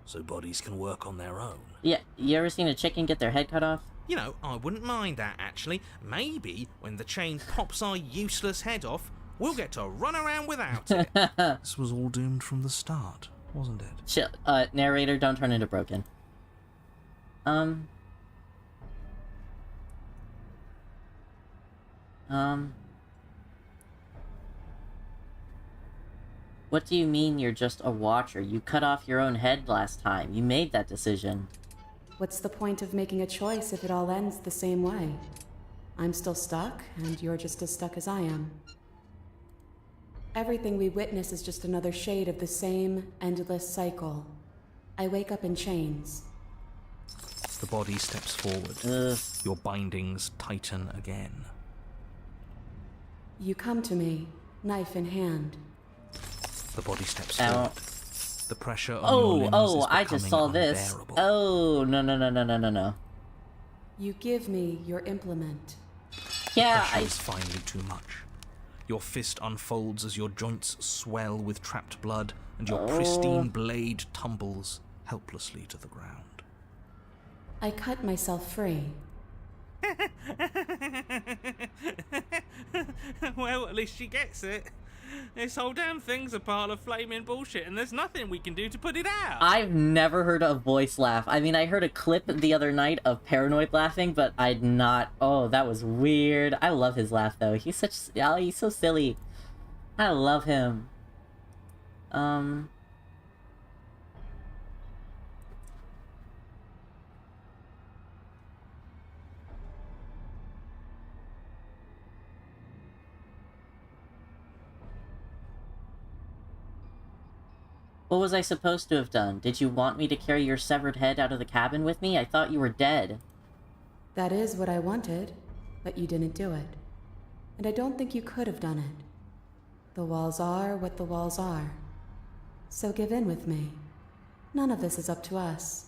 so bodies can work on their own. Yeah, you ever seen a chicken get their head cut off? You know, I wouldn't mind that, actually. Maybe when the chain pops our useless head off, we'll get to run around without it. This was all doomed from the start, wasn't it? Chill, narrator, don't turn into Broken. What do you mean you're just a watcher? You cut off your own head last time. You made that decision. What's the point of making a choice if it all ends the same way? I'm still stuck, and you're just as stuck as I am. Everything we witness is just another shade of the same endless cycle. I wake up in chains. The body steps forward. Ugh. Your bindings tighten again. You come to me, knife in hand. The body steps Ow. forward. The pressure on your limbs is I just saw becoming this. unbearable. Oh, no. You give me your implement. Yeah, Pressure is finally too much. Your fist unfolds as your joints swell with trapped blood, and your pristine blade tumbles helplessly to the ground. I cut myself free. Well, at least she gets it. This whole damn thing's a pile of flaming bullshit, and there's nothing we can do to put it out. I've never heard a voice laugh. I mean, I heard a clip the other night of Paranoid laughing, but I'd not... Oh, that was weird. I love his laugh, though. He's such... Oh, he's so silly. I love him. What was I supposed to have done? Did you want me to carry your severed head out of the cabin with me? I thought you were dead. That is what I wanted, but you didn't do it. And I don't think you could have done it. The walls are what the walls are. So give in with me. None of this is up to us.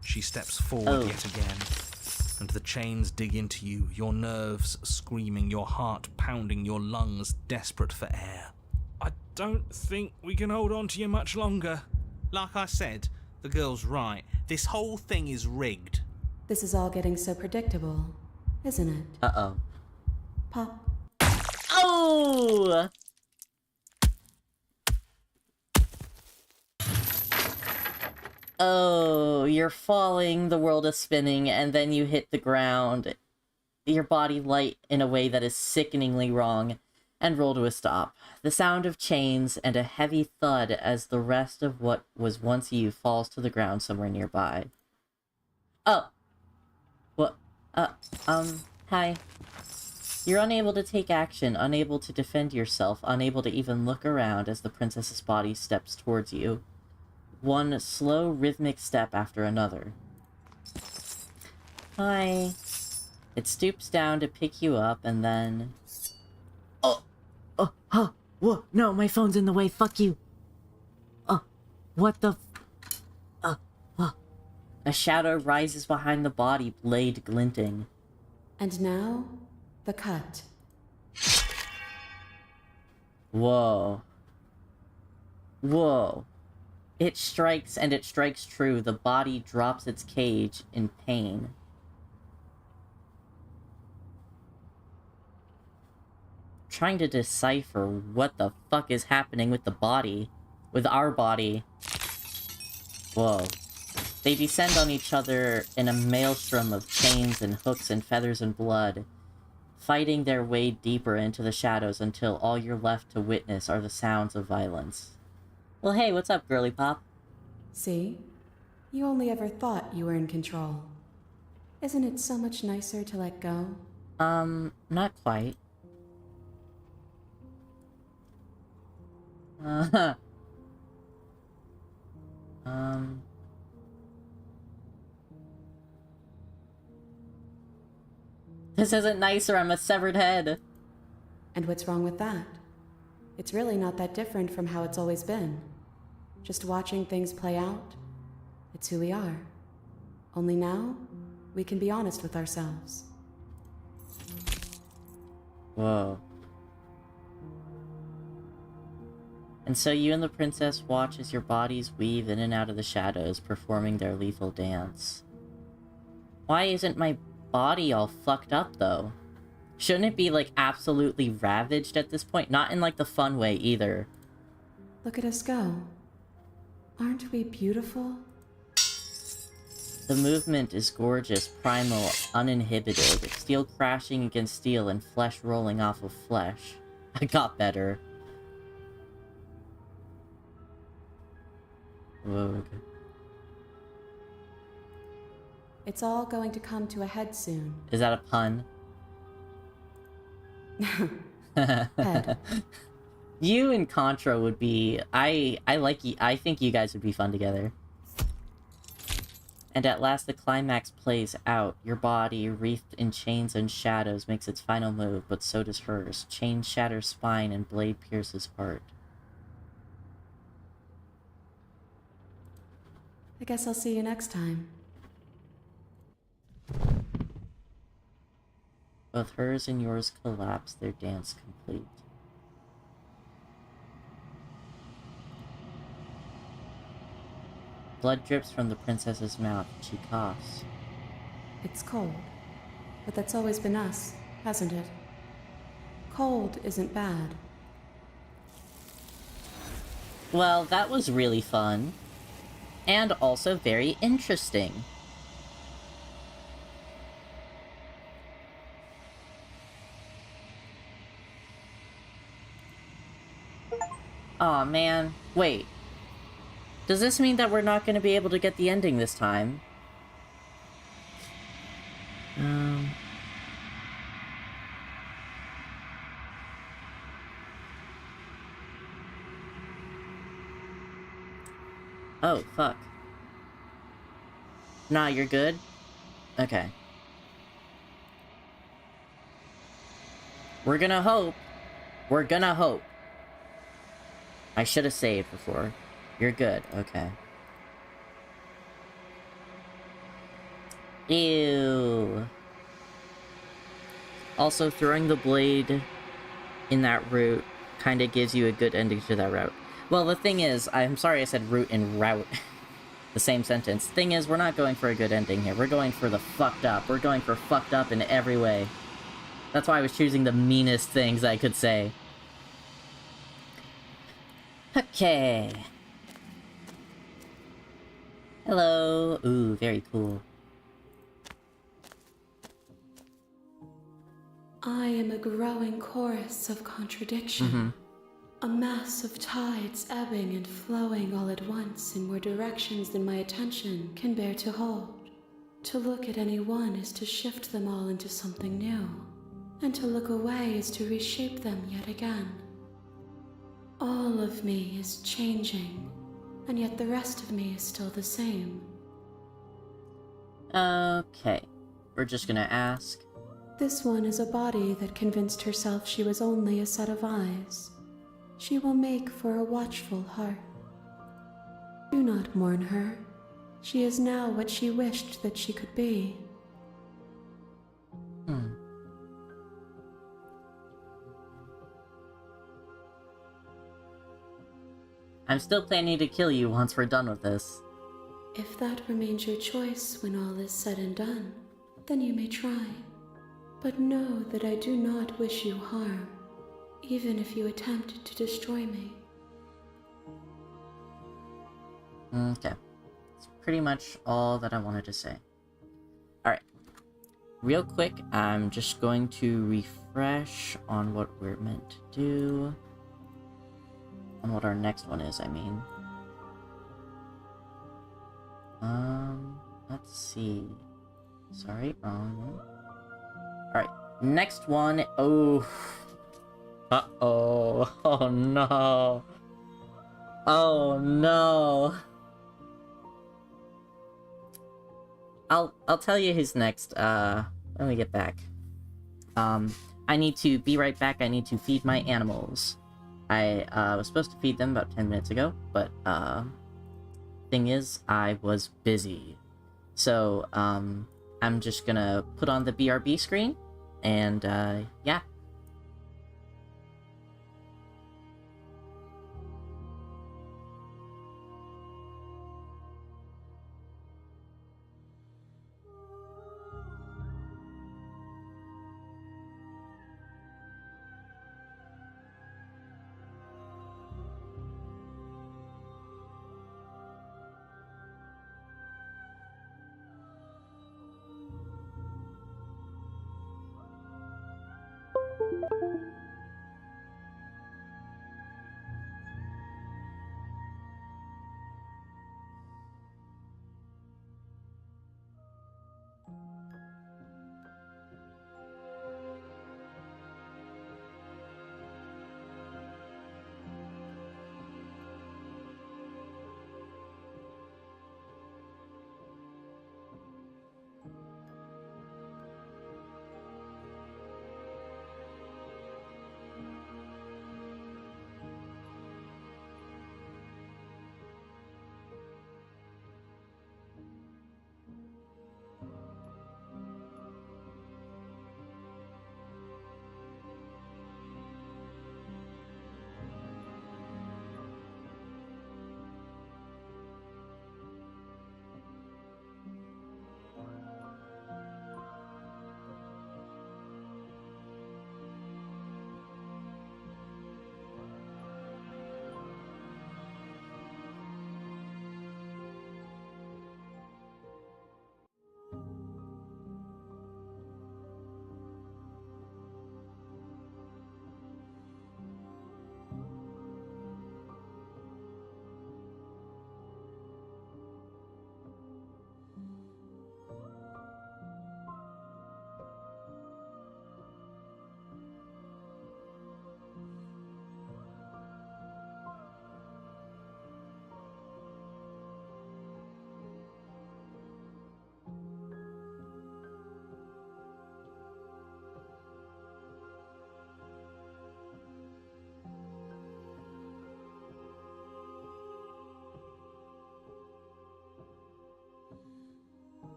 She steps forward yet again, and the chains dig into you, your nerves screaming, your heart pounding, your lungs desperate for air. I don't think we can hold on to you much longer. Like I said, the girl's right. This whole thing is rigged. This is all getting so predictable, isn't it? Uh-oh. Pop. Oh! Oh, you're falling, the world is spinning, and then you hit the ground. Your body light in a way that is sickeningly wrong, and roll to a stop. The sound of chains and a heavy thud as the rest of what was once you falls to the ground somewhere nearby. Oh. What? Hi. You're unable to take action, unable to defend yourself, unable to even look around as the princess's body steps towards you. One slow, rhythmic step after another. Hi. It stoops down to pick you up, and then... Whoa, no, my phone's in the way, fuck you. What the... A shadow rises behind the body, blade glinting. And now, the cut. Whoa. Whoa. It strikes, and it strikes true. The body drops its cage in pain. Trying to decipher what the fuck is happening with the body. With our body. Whoa. They descend on each other in a maelstrom of chains and hooks and feathers and blood, fighting their way deeper into the shadows until all you're left to witness are the sounds of violence. Well, hey, what's up, girly pop? See? You only ever thought you were in control. Isn't it so much nicer to let go? Not quite. This isn't nicer, I'm a severed head. And what's wrong with that? It's really not that different from how it's always been. Just watching things play out. It's who we are. Only now, we can be honest with ourselves. Whoa. And so you and the princess watch as your bodies weave in and out of the shadows, performing their lethal dance. Why isn't my body all fucked up, though? Shouldn't it be, like, absolutely ravaged at this point? Not in, like, the fun way, either. Look at us go. Aren't we beautiful? The movement is gorgeous, primal, uninhibited. Steel crashing against steel and flesh rolling off of flesh. I got better. Whoa, okay. It's all going to come to a head soon. Is that a pun? Head. You and Contra would be... I like you. I think you guys would be fun together. And at last the climax plays out. Your body, wreathed in chains and shadows, makes its final move, but so does hers. Chain shatters spine and blade pierces heart. I guess I'll see you next time. Both hers and yours collapse, their dance complete. Blood drips from the princess's mouth. She coughs. It's cold. But that's always been us, hasn't it? Cold isn't bad. Well, that was really fun. And also very interesting. Aw, man. Wait. Does this mean that we're not going to be able to get the ending this time? Oh, fuck. Nah, you're good? Okay. We're gonna hope. We're gonna hope. I should have saved before. You're good. Okay. Ew. Also, throwing the blade in that route kind of gives you a good ending to that route. Well, the thing is, I'm sorry I said route and route. The same sentence. Thing is, we're not going for a good ending here. We're going for the fucked up. We're going for fucked up in every way. That's why I was choosing the meanest things I could say. Okay. Hello. Ooh, very cool. I am a growing chorus of contradiction. A mass of tides ebbing and flowing all at once in more directions than my attention can bear to hold. To look at any one is to shift them all into something new, and to look away is to reshape them yet again. All of me is changing, and yet the rest of me is still the same. Okay. We're just gonna ask. This one is a body that convinced herself she was only a set of eyes. She will make for a watchful heart. Do not mourn her. She is now what she wished that she could be. I'm still planning to kill you once we're done with this. If that remains your choice when all is said and done, then you may try. But know that I do not wish you harm, even if you attempt to destroy me. Okay. That's pretty much all that I wanted to say. Alright. Real quick, I'm just going to refresh on what we're meant to do. On what our next one is, I mean. Let's see. Sorry, wrong one. Alright, next one. Oh. Uh-oh. Oh no. Oh no. I'll tell you who's next, when we get back. I need to be right back. I need to feed my animals. I was supposed to feed them about 10 minutes ago, but thing is, I was busy. So, I'm just gonna put on the BRB screen, and yeah.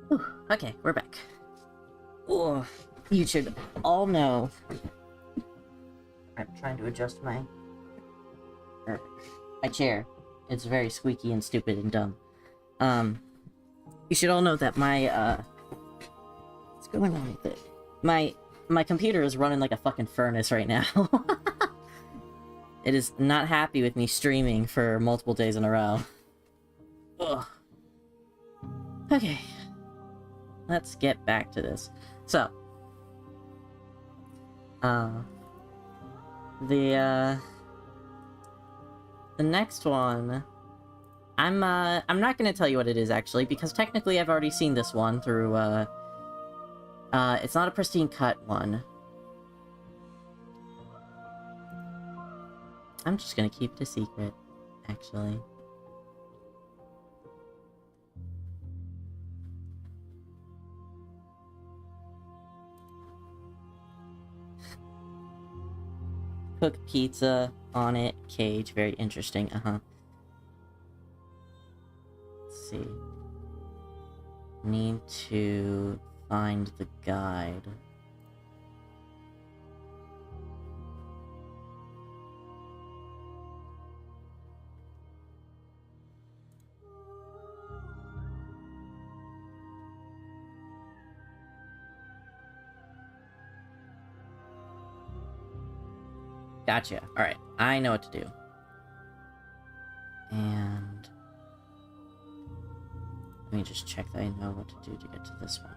Whew, okay, we're back. Oh, you should all know. I'm trying to adjust my chair. It's very squeaky and stupid and dumb. You should all know that my what's going on with it? My computer is running like a fucking furnace right now. It is not happy with me streaming for multiple days in a row. Ugh. Okay. Let's get back to this. So, the next one, I'm not gonna tell you what it is actually, because technically I've already seen this one through, it's not a pristine cut one. I'm just gonna keep it a secret, actually. Cook pizza on it, cage, very interesting, Let's see. Need to find the guide. Gotcha. Alright, I know what to do. And let me just check that I know what to do to get to this one.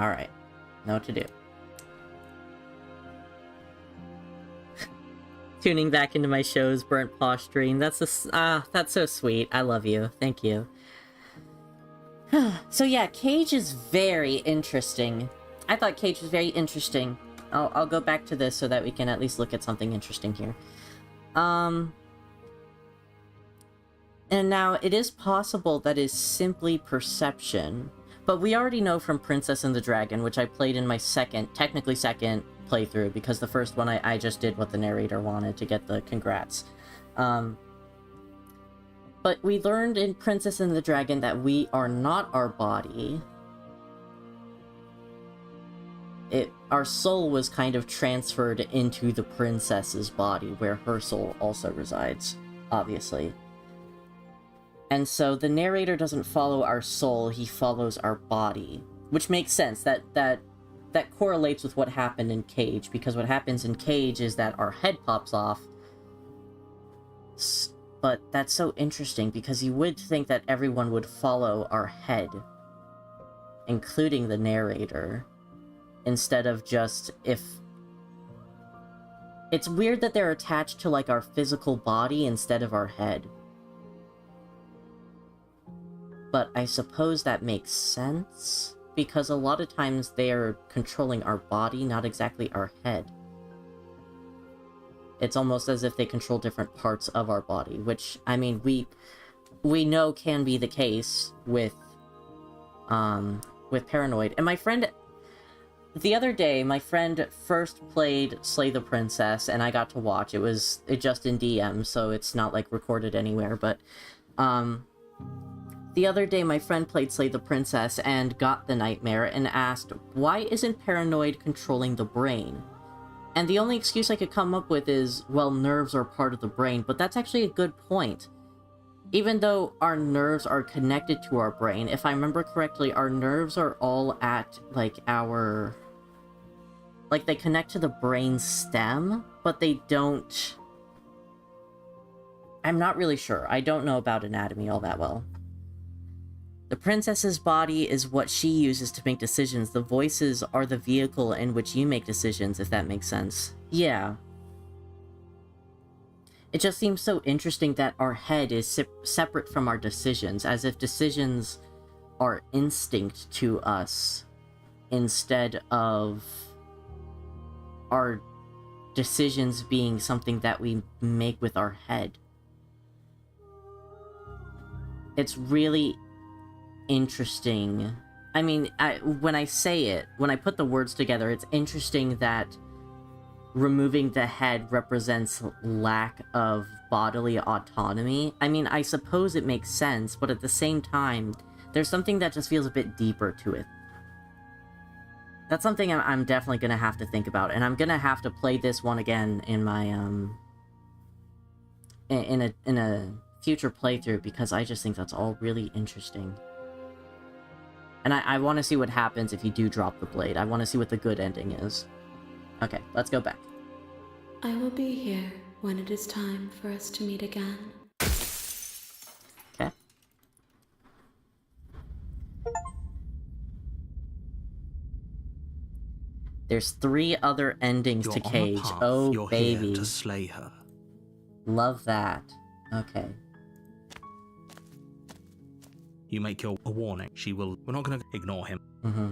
Alright, know what to do. Tuning back into my show's burnt paw stream. That's so sweet. I love you. Thank you. So yeah, Cage is very interesting. I thought Cage was very interesting. I'll go back to this so that we can at least look at something interesting here. And now, it is possible that is simply perception. But we already know from Princess and the Dragon, which I played in my technically second playthrough, because the first one I just did what the narrator wanted to get the congrats. But we learned in Princess and the Dragon that we are not our body. Our soul was kind of transferred into the princess's body, where her soul also resides, obviously. And so the narrator doesn't follow our soul, he follows our body. Which makes sense, that correlates with what happened in Cage, because what happens in Cage is that our head pops off. But that's so interesting, because you would think that everyone would follow our head, including the narrator, instead of just if... It's weird that they're attached to, like, our physical body instead of our head. But I suppose that makes sense, because a lot of times they are controlling our body, not exactly our head. It's almost as if they control different parts of our body, which, I mean, we know can be the case with Paranoid. And my friend... The other day, my friend first played Slay the Princess, and I got to watch. It just in DM, so it's not, like, recorded anywhere, but, the other day, my friend played Slay the Princess and got the nightmare and asked, why isn't Paranoid controlling the brain? And the only excuse I could come up with is, well, nerves are part of the brain, but that's actually a good point. Even though our nerves are connected to our brain, if I remember correctly, our nerves are all at, like, our... Like, they connect to the brain stem, but they don't... I'm not really sure. I don't know about anatomy all that well. The princess's body is what she uses to make decisions. The voices are the vehicle in which you make decisions, if that makes sense. Yeah. It just seems so interesting that our head is separate from our decisions, as if decisions are instinct to us, instead of our decisions being something that we make with our head. It's really interesting I mean, when I say it, when I put the words together, it's interesting that removing the head represents lack of bodily autonomy. I mean, I suppose it makes sense, but at the same time, there's something that just feels a bit deeper to it. That's something I'm definitely gonna have to think about, and I'm gonna have to play this one again in my, in a future playthrough, because I just think that's all really interesting. And I want to see what happens if you do drop the blade. I want to see what the good ending is. Okay, let's go back. I will be here when it is time for us to meet again. Okay. There's 3 other endings You're to on a Cage. path. Oh, You're baby. here to slay her. Love that. Okay. You make a warning. She will... We're not going to ignore him. Mm-hmm.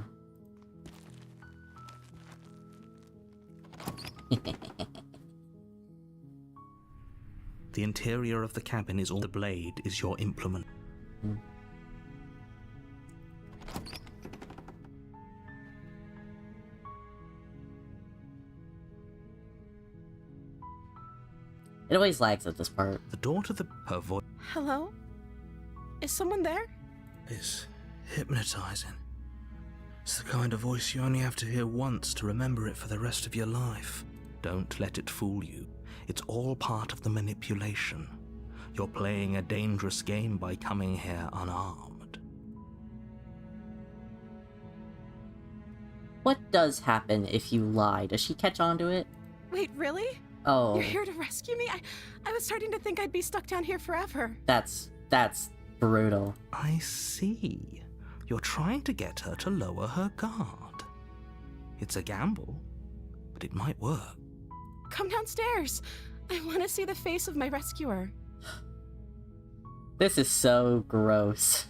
The interior of the cabin is all... The blade is your implement. Mm. It always lags at this part. The door to her voice Hello? Is someone there? It's hypnotizing. It's the kind of voice you only have to hear once to remember it for the rest of your life. Don't let it fool you. It's all part of the manipulation. You're playing a dangerous game by coming here unarmed. What does happen if you lie? Does she catch on to it? Wait, really? Oh, You're here to rescue me? I was starting to think I'd be stuck down here forever. that's brutal. I see. You're trying to get her to lower her guard. It's a gamble, but it might work. Come downstairs. I want to see the face of my rescuer. This is so gross.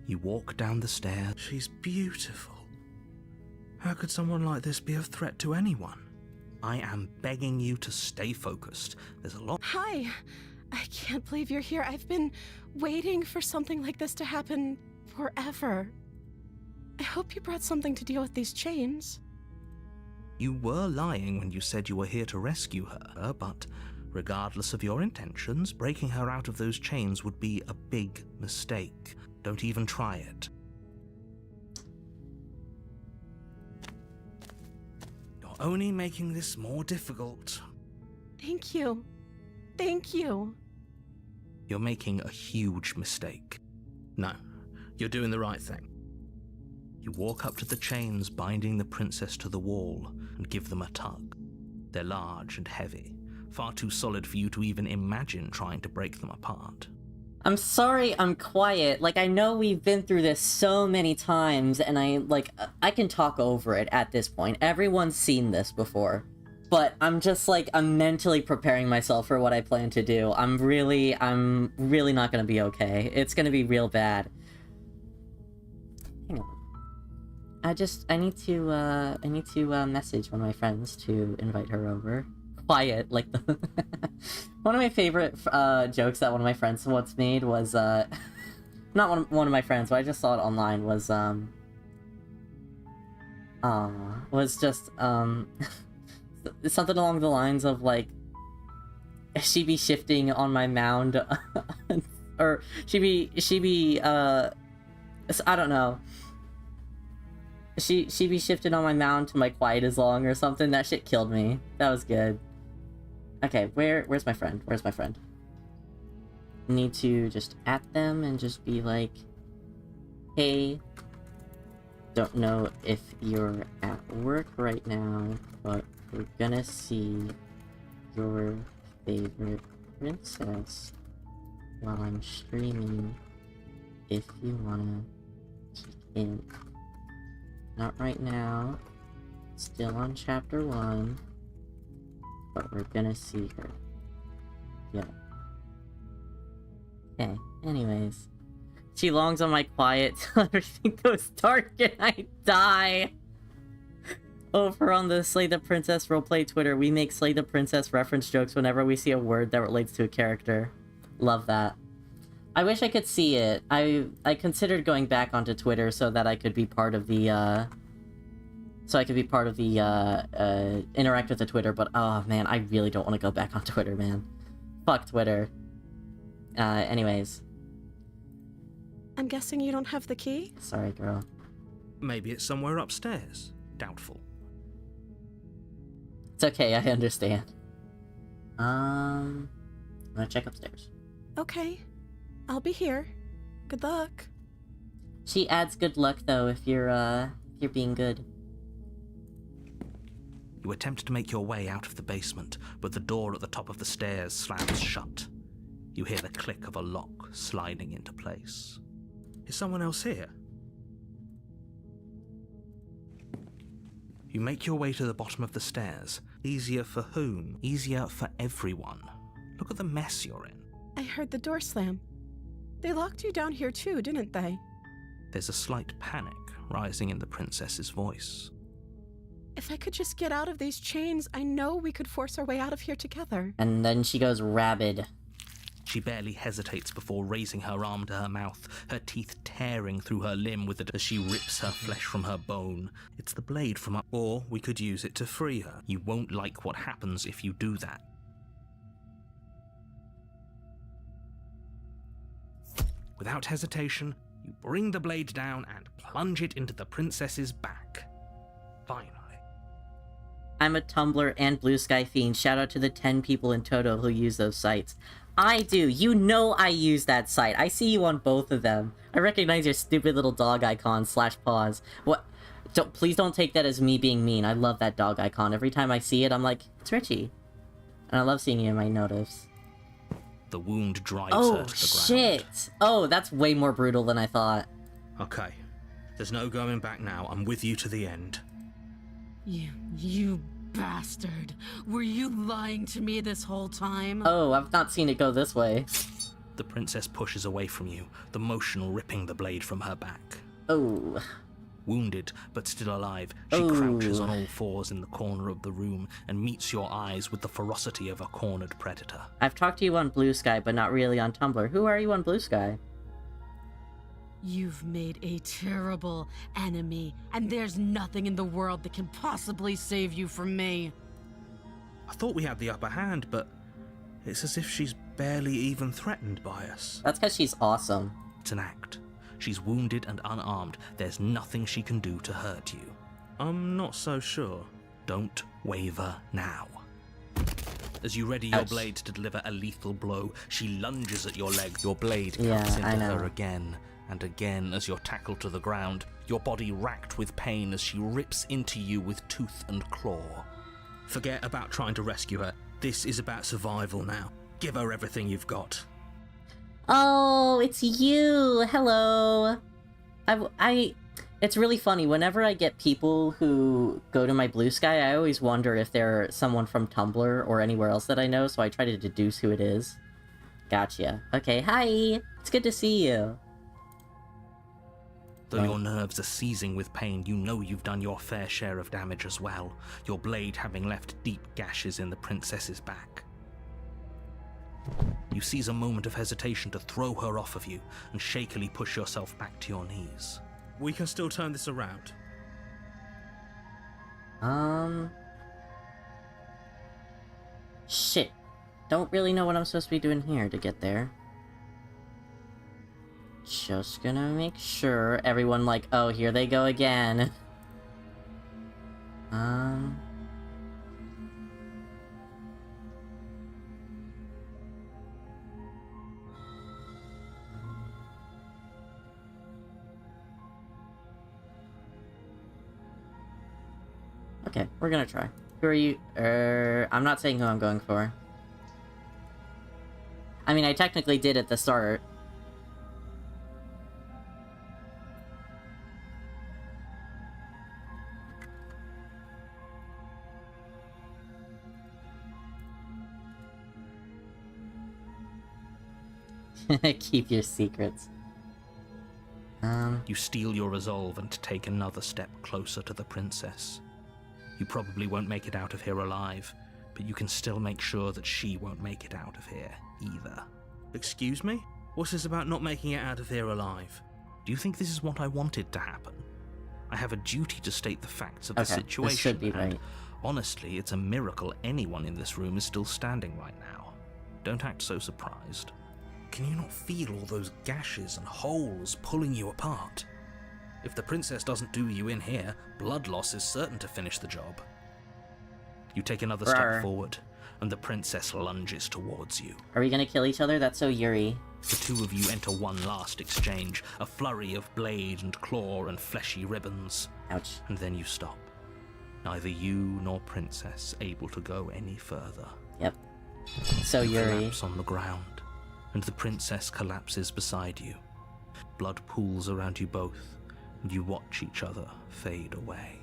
You walk down the stairs. She's beautiful. How could someone like this be a threat to anyone? I am begging you to stay focused. There's a lot... Hi. I can't believe you're here. I've been waiting for something like this to happen forever. I hope you brought something to deal with these chains. You were lying when you said you were here to rescue her, but regardless of your intentions, breaking her out of those chains would be a big mistake. Don't even try it. You're only making this more difficult. Thank you. Thank you. You're making a huge mistake. No, you're doing the right thing. You walk up to the chains binding the princess to the wall and give them a tug. They're large and heavy, far too solid for you to even imagine trying to break them apart. I'm sorry I'm quiet. Like, I know we've been through this so many times, and I can talk over it at this point. Everyone's seen this before. But I'm just, I'm mentally preparing myself for what I plan to do. I'm really not gonna be okay. It's gonna be real bad. Hang on. I need to message one of my friends to invite her over. Quiet, like the... One of my favorite jokes that one of my friends once made was, not one of my friends, but I just saw it online, was just, something along the lines of, like, she be shifting on my mound, or she be, I don't know. She be shifting on my mound to my quiet is long or something. That shit killed me. That was good. Okay, where's my friend? Where's my friend? Need to just at them and just be like, hey, don't know if you're at work right now, but we're gonna see your favorite princess while I'm streaming if you wanna kick in. Not right now, still on chapter 1, but we're gonna see her. Yeah. Okay, anyways. She longs on my quiet till everything goes dark and I die! Over on the Slay the Princess roleplay Twitter, we make Slay the Princess reference jokes whenever we see a word that relates to a character. Love that. I wish I could see it. I considered going back onto Twitter so that I could be part of the, interact with the Twitter, but oh man, I really don't want to go back on Twitter, man. Fuck Twitter. Anyways. I'm guessing you don't have the key? Sorry, girl. Maybe it's somewhere upstairs. Doubtful. It's okay, I understand. I'm gonna check upstairs. Okay. I'll be here. Good luck. She adds good luck, though, if you're being good. You attempt to make your way out of the basement, but the door at the top of the stairs slams shut. You hear the click of a lock sliding into place. Is someone else here? You make your way to the bottom of the stairs. Easier for whom? Easier for everyone. Look at the mess you're in. I heard the door slam. They locked you down here too, didn't they? There's a slight panic rising in the princess's voice. If I could just get out of these chains, I know we could force our way out of here together. And then she goes rabid. She barely hesitates before raising her arm to her mouth, her teeth tearing through her limb with it as she rips her flesh from her bone. It's the blade from her... Or we could use it to free her. You won't like what happens if you do that. Without hesitation, you bring the blade down and plunge it into the princess's back. Finally. I'm a Tumblr and Blue Sky fiend. Shout out to the 10 people in total who use those sites. I do. You know I use that site. I see you on both of them. I recognize your stupid little dog icon / paws. What? Please don't take that as me being mean. I love that dog icon. Every time I see it, I'm like, it's Richie. And I love seeing you in my notice. The wound drives Oh, her to the shit. ground. Oh, that's way more brutal than I thought. Okay. There's no going back now. I'm with you to the end. You bastard. Were you lying to me this whole time? Oh, I've not seen it go this way. The princess pushes away from you, the motion ripping the blade from her back. Oh. Wounded, but still alive, she crouches on all fours in the corner of the room and meets your eyes with the ferocity of a cornered predator. I've talked to you on Blue Sky, but not really on Tumblr. Who are you on Blue Sky? You've made a terrible enemy, and there's nothing in the world that can possibly save you from me. I thought we had the upper hand, but it's as if she's barely even threatened by us. That's because she's awesome. It's an act. She's wounded and unarmed. There's nothing she can do to hurt you. I'm not so sure. Don't waver now. As you ready your blade to deliver a lethal blow, she lunges at your leg. Your blade cuts into her again and again as you're tackled to the ground, your body racked with pain as she rips into you with tooth and claw. Forget about trying to rescue her. This is about survival now. Give her everything you've got. Oh, it's you! Hello! It's really funny, whenever I get people who go to my Blue Sky, I always wonder if they're someone from Tumblr or anywhere else that I know, so I try to deduce who it is. Gotcha. Okay, hi! It's good to see you. Though your nerves are seizing with pain, you know you've done your fair share of damage as well, your blade having left deep gashes in the princess's back. You seize a moment of hesitation to throw her off of you and shakily push yourself back to your knees. We can still turn this around. Shit. Don't really know what I'm supposed to be doing here to get there. Just gonna make sure everyone like, oh, here they go again. Okay, we're gonna try. Who are you? I'm not saying who I'm going for. I mean, I technically did at the start. Keep your secrets. You steel your resolve and take another step closer to the princess. You probably won't make it out of here alive, but you can still make sure that she won't make it out of here either. Excuse me? What is about not making it out of here alive? Do you think this is what I wanted to happen? I have a duty to state the facts of the situation. This should be and right. honestly, it's a miracle anyone in this room is still standing right now. Don't act so surprised. Can you not feel all those gashes and holes pulling you apart? If the princess doesn't do you in here, blood loss is certain to finish the job. You take another step forward, and the princess lunges towards you. Are we gonna kill each other? That's so Yuri. The two of you enter one last exchange, a flurry of blade and claw and fleshy ribbons. Ouch. And then you stop. Neither you nor princess able to go any further. Yep. So You Yuri. collapse on the ground, and the princess collapses beside you. Blood pools around you both, and you watch each other fade away.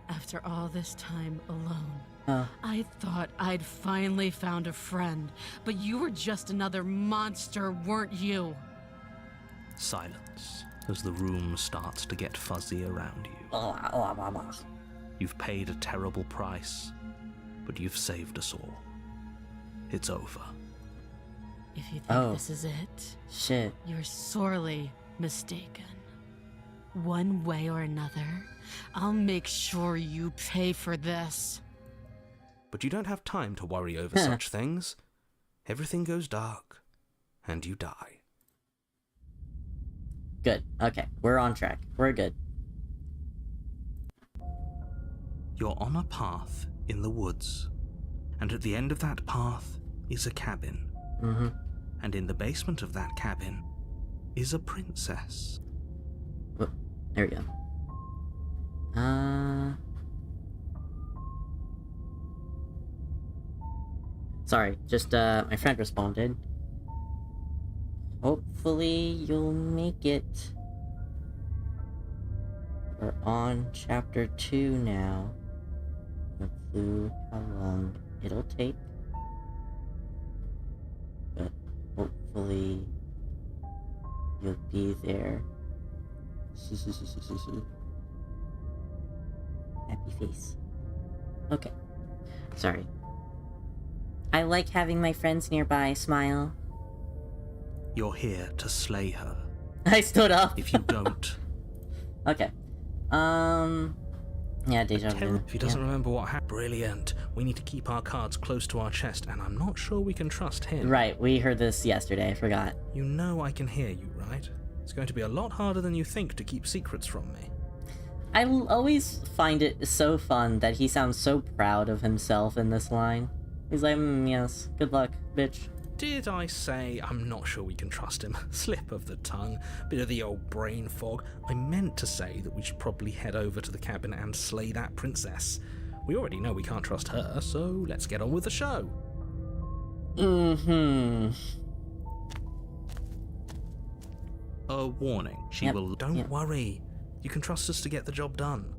After all this time alone, I thought I'd finally found a friend, but you were just another monster, weren't you? Silence as the room starts to get fuzzy around you. You've paid a terrible price, but you've saved us all. It's over. If you think this is it, Shit. you're sorely mistaken. One way or another, I'll make sure you pay for this. But you don't have time to worry over such things. Everything goes dark, and you die. Good. Okay, we're on track. We're good. You're on a path in the woods, and at the end of that path is a cabin. Mm-hmm. And in the basement of that cabin is a princess. Whoop. There we go. Sorry, just, my friend responded. Hopefully you'll make it. We're on chapter 2 now. No clue how long it'll take. But hopefully you'll be there. Happy face. Okay. Sorry. I like having my friends nearby, smile. You're here to slay her. I stood up. If you don't... Okay. Yeah, deja vu. If he doesn't remember what happened, brilliant. We need to keep our cards close to our chest, and I'm not sure we can trust him. Right, we heard this yesterday, I forgot. You know I can hear you, right? It's going to be a lot harder than you think to keep secrets from me. I always find it so fun that he sounds so proud of himself in this line. He's like, yes, good luck, bitch. Did I say I'm not sure we can trust him? Slip of the tongue, bit of the old brain fog. I meant to say that we should probably head over to the cabin and slay that princess. We already know we can't trust her, so let's get on with the show. Mm-hmm. A warning. She will... Don't worry. You can trust us to get the job done.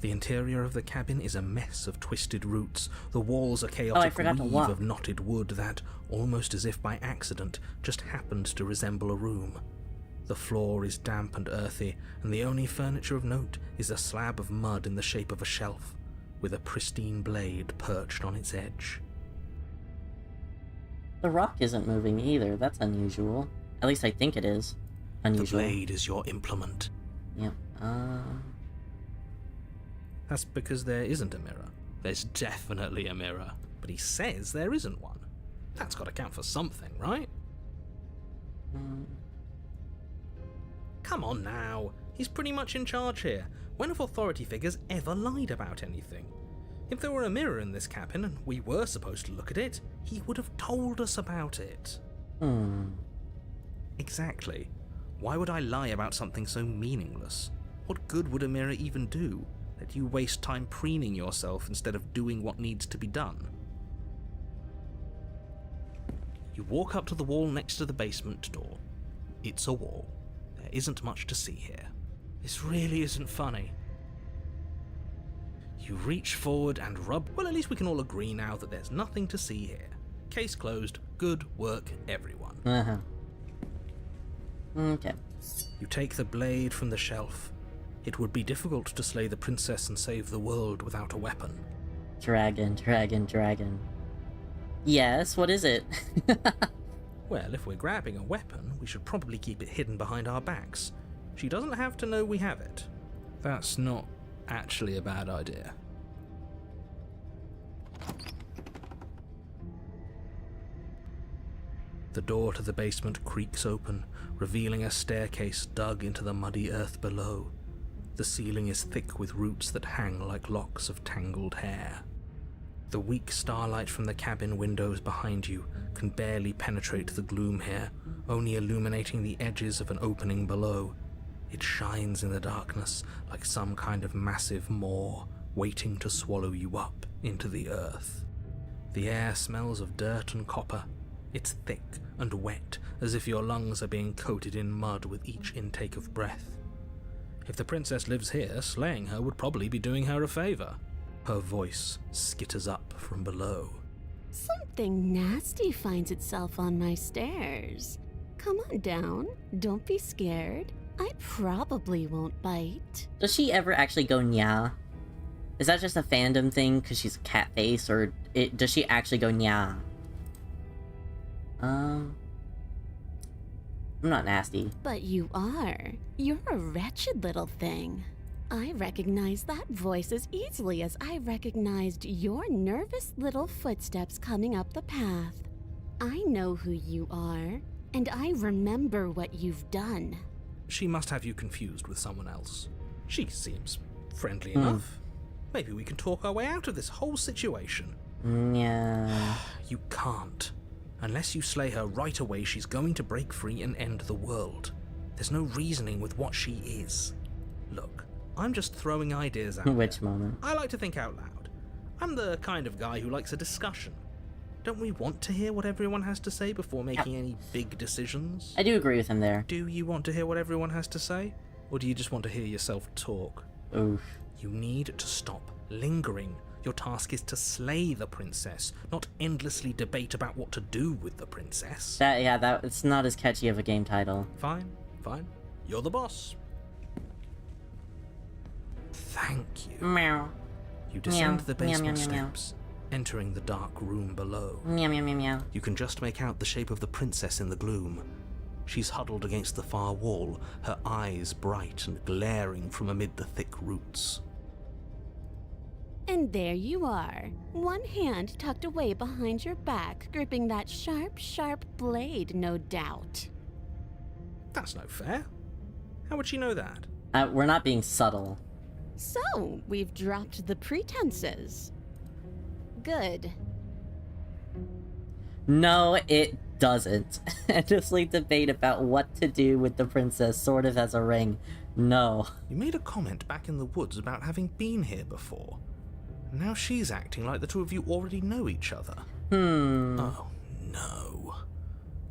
The interior of the cabin is a mess of twisted roots. The walls are chaotic weave of knotted wood that, almost as if by accident, just happened to resemble a room. The floor is damp and earthy, and the only furniture of note is a slab of mud in the shape of a shelf, with a pristine blade perched on its edge. The rock isn't moving either, that's unusual. At least I think it is. Unusual. The blade is your implement. Yep, That's because there isn't a mirror. There's definitely a mirror, but he says there isn't one. That's got to count for something, right? Come on now. He's pretty much in charge here. When have authority figures ever lied about anything? If there were a mirror in this cabin and we were supposed to look at it, he would have told us about it. Exactly. Why would I lie about something so meaningless? What good would a mirror even do? That you waste time preening yourself instead of doing what needs to be done. You walk up to the wall next to the basement door. It's a wall. There isn't much to see here. This really isn't funny. You reach forward and rub... Well, at least we can all agree now that there's nothing to see here. Case closed. Good work, everyone. Okay. You take the blade from the shelf It would be difficult to slay the princess and save the world without a weapon. Dragon, dragon, dragon. Yes, what is it? Well, if we're grabbing a weapon, we should probably keep it hidden behind our backs. She doesn't have to know we have it. That's not actually a bad idea. The door to the basement creaks open, revealing a staircase dug into the muddy earth below. The ceiling is thick with roots that hang like locks of tangled hair. The weak starlight from the cabin windows behind you can barely penetrate the gloom here, only illuminating the edges of an opening below. It shines in the darkness like some kind of massive maw waiting to swallow you up into the earth. The air smells of dirt and copper. It's thick and wet, as if your lungs are being coated in mud with each intake of breath. If the princess lives here, slaying her would probably be doing her a favor. Her voice skitters up from below. Something nasty finds itself on my stairs. Come on down. Don't be scared. I probably won't bite. Does she ever actually go nya? Is that just a fandom thing because she's a cat face, or does she actually go nya? I'm not nasty. But you are. You're a wretched little thing. I recognize that voice as easily as I recognized your nervous little footsteps coming up the path. I know who you are, and I remember what you've done. She must have you confused with someone else. She seems friendly enough. Maybe we can talk our way out of this whole situation. Yeah. You can't. Unless you slay her right away, she's going to break free and end the world. There's no reasoning with what she is. Look, I'm just throwing ideas out Which there. moment? I like to think out loud. I'm the kind of guy who likes a discussion. Don't we want to hear what everyone has to say before making any big decisions? I do agree with him there. Do you want to hear what everyone has to say? Or do you just want to hear yourself talk? Oof. You need to stop lingering. Your task is to slay the princess, not endlessly debate about what to do with the princess. It's not as catchy of a game title. Fine. You're the boss. Thank you. Meow. You descend Meow. the basement Meow, meow, meow, meow. steps, entering the dark room below. Meow, meow, meow, meow. You can just make out the shape of the princess in the gloom. She's huddled against the far wall, her eyes bright and glaring from amid the thick roots. And there you are, one hand tucked away behind your back, gripping that sharp, sharp blade, no doubt. That's no fair. How would she know that? We're not being subtle. So, we've dropped the pretenses. Good. No, it doesn't. Endlessly debate about what to do with the princess sort of as a ring. No. You made a comment back in the woods about having been here before. Now she's acting like the two of you already know each other. Oh, no.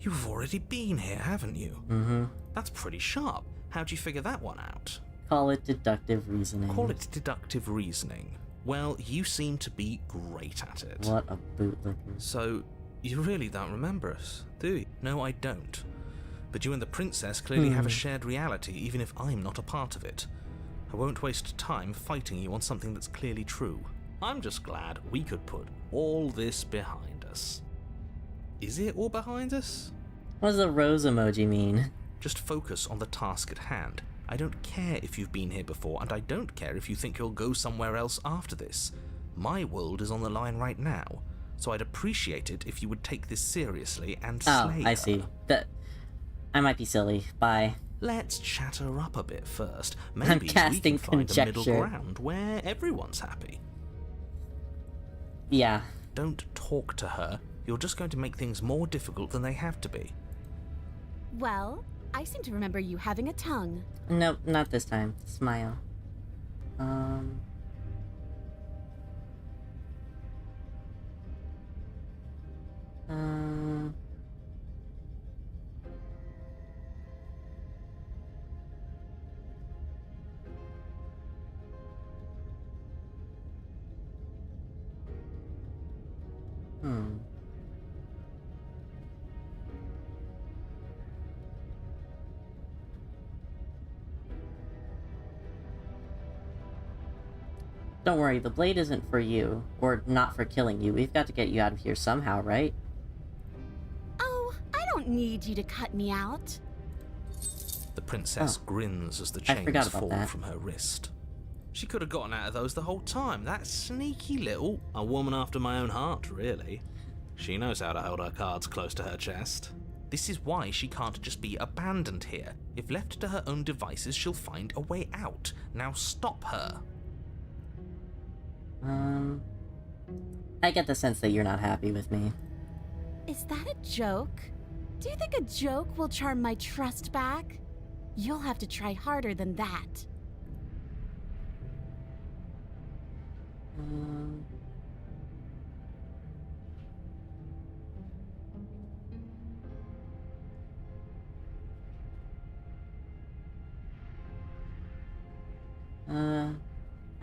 You've already been here, haven't you? Mm-hmm. That's pretty sharp. How'd you figure that one out? Call it deductive reasoning. Call it deductive reasoning. Well, you seem to be great at it. What a bootlicker. So, you really don't remember us, do you? No, I don't. But you and the princess clearly have a shared reality, even if I'm not a part of it. I won't waste time fighting you on something that's clearly true. I'm just glad we could put all this behind us. Is it all behind us? What does the rose emoji mean? Just focus on the task at hand. I don't care if you've been here before, and I don't care if you think you'll go somewhere else after this. My world is on the line right now, so I'd appreciate it if you would take this seriously and slay her. I see. I might be silly. Bye. Let's chat her up a bit first. I'm Maybe we casting can find a middle conjecture. ground where everyone's happy. Yeah. Don't talk to her. You're just going to make things more difficult than they have to be. Well, I seem to remember you having a tongue. Nope, not this time. Smile. Don't worry, the blade isn't for you, or not for killing you. We've got to get you out of here somehow, right? Oh, I don't need you to cut me out. The princess grins as the chains fall from her wrist. She could have gotten out of those the whole time. That sneaky little... A woman after my own heart, really. She knows how to hold her cards close to her chest. This is why she can't just be abandoned here. If left to her own devices, she'll find a way out. Now stop her. I get the sense that you're not happy with me. Is that a joke? Do you think a joke will charm my trust back? You'll have to try harder than that.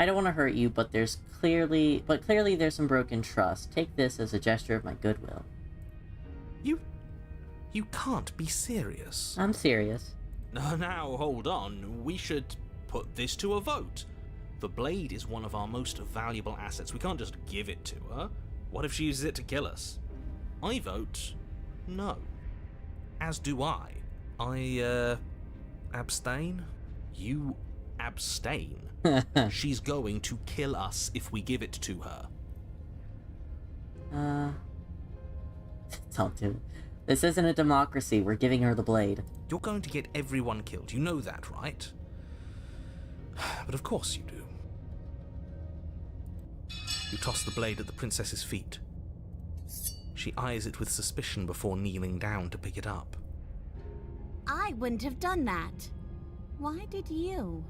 I don't want to hurt you, but clearly there's some broken trust. Take this as a gesture of my goodwill. You can't be serious. I'm serious. Now, hold on. We should put this to a vote. The blade is one of our most valuable assets. We can't just give it to her. What if she uses it to kill us? I vote no. As do I. I, abstain? You abstain? She's going to kill us if we give it to her. Don't do it. This isn't a democracy. We're giving her the blade. You're going to get everyone killed. You know that, right? But of course you do. You toss the blade at the princess's feet. She eyes it with suspicion before kneeling down to pick it up. I wouldn't have done that. Why did you?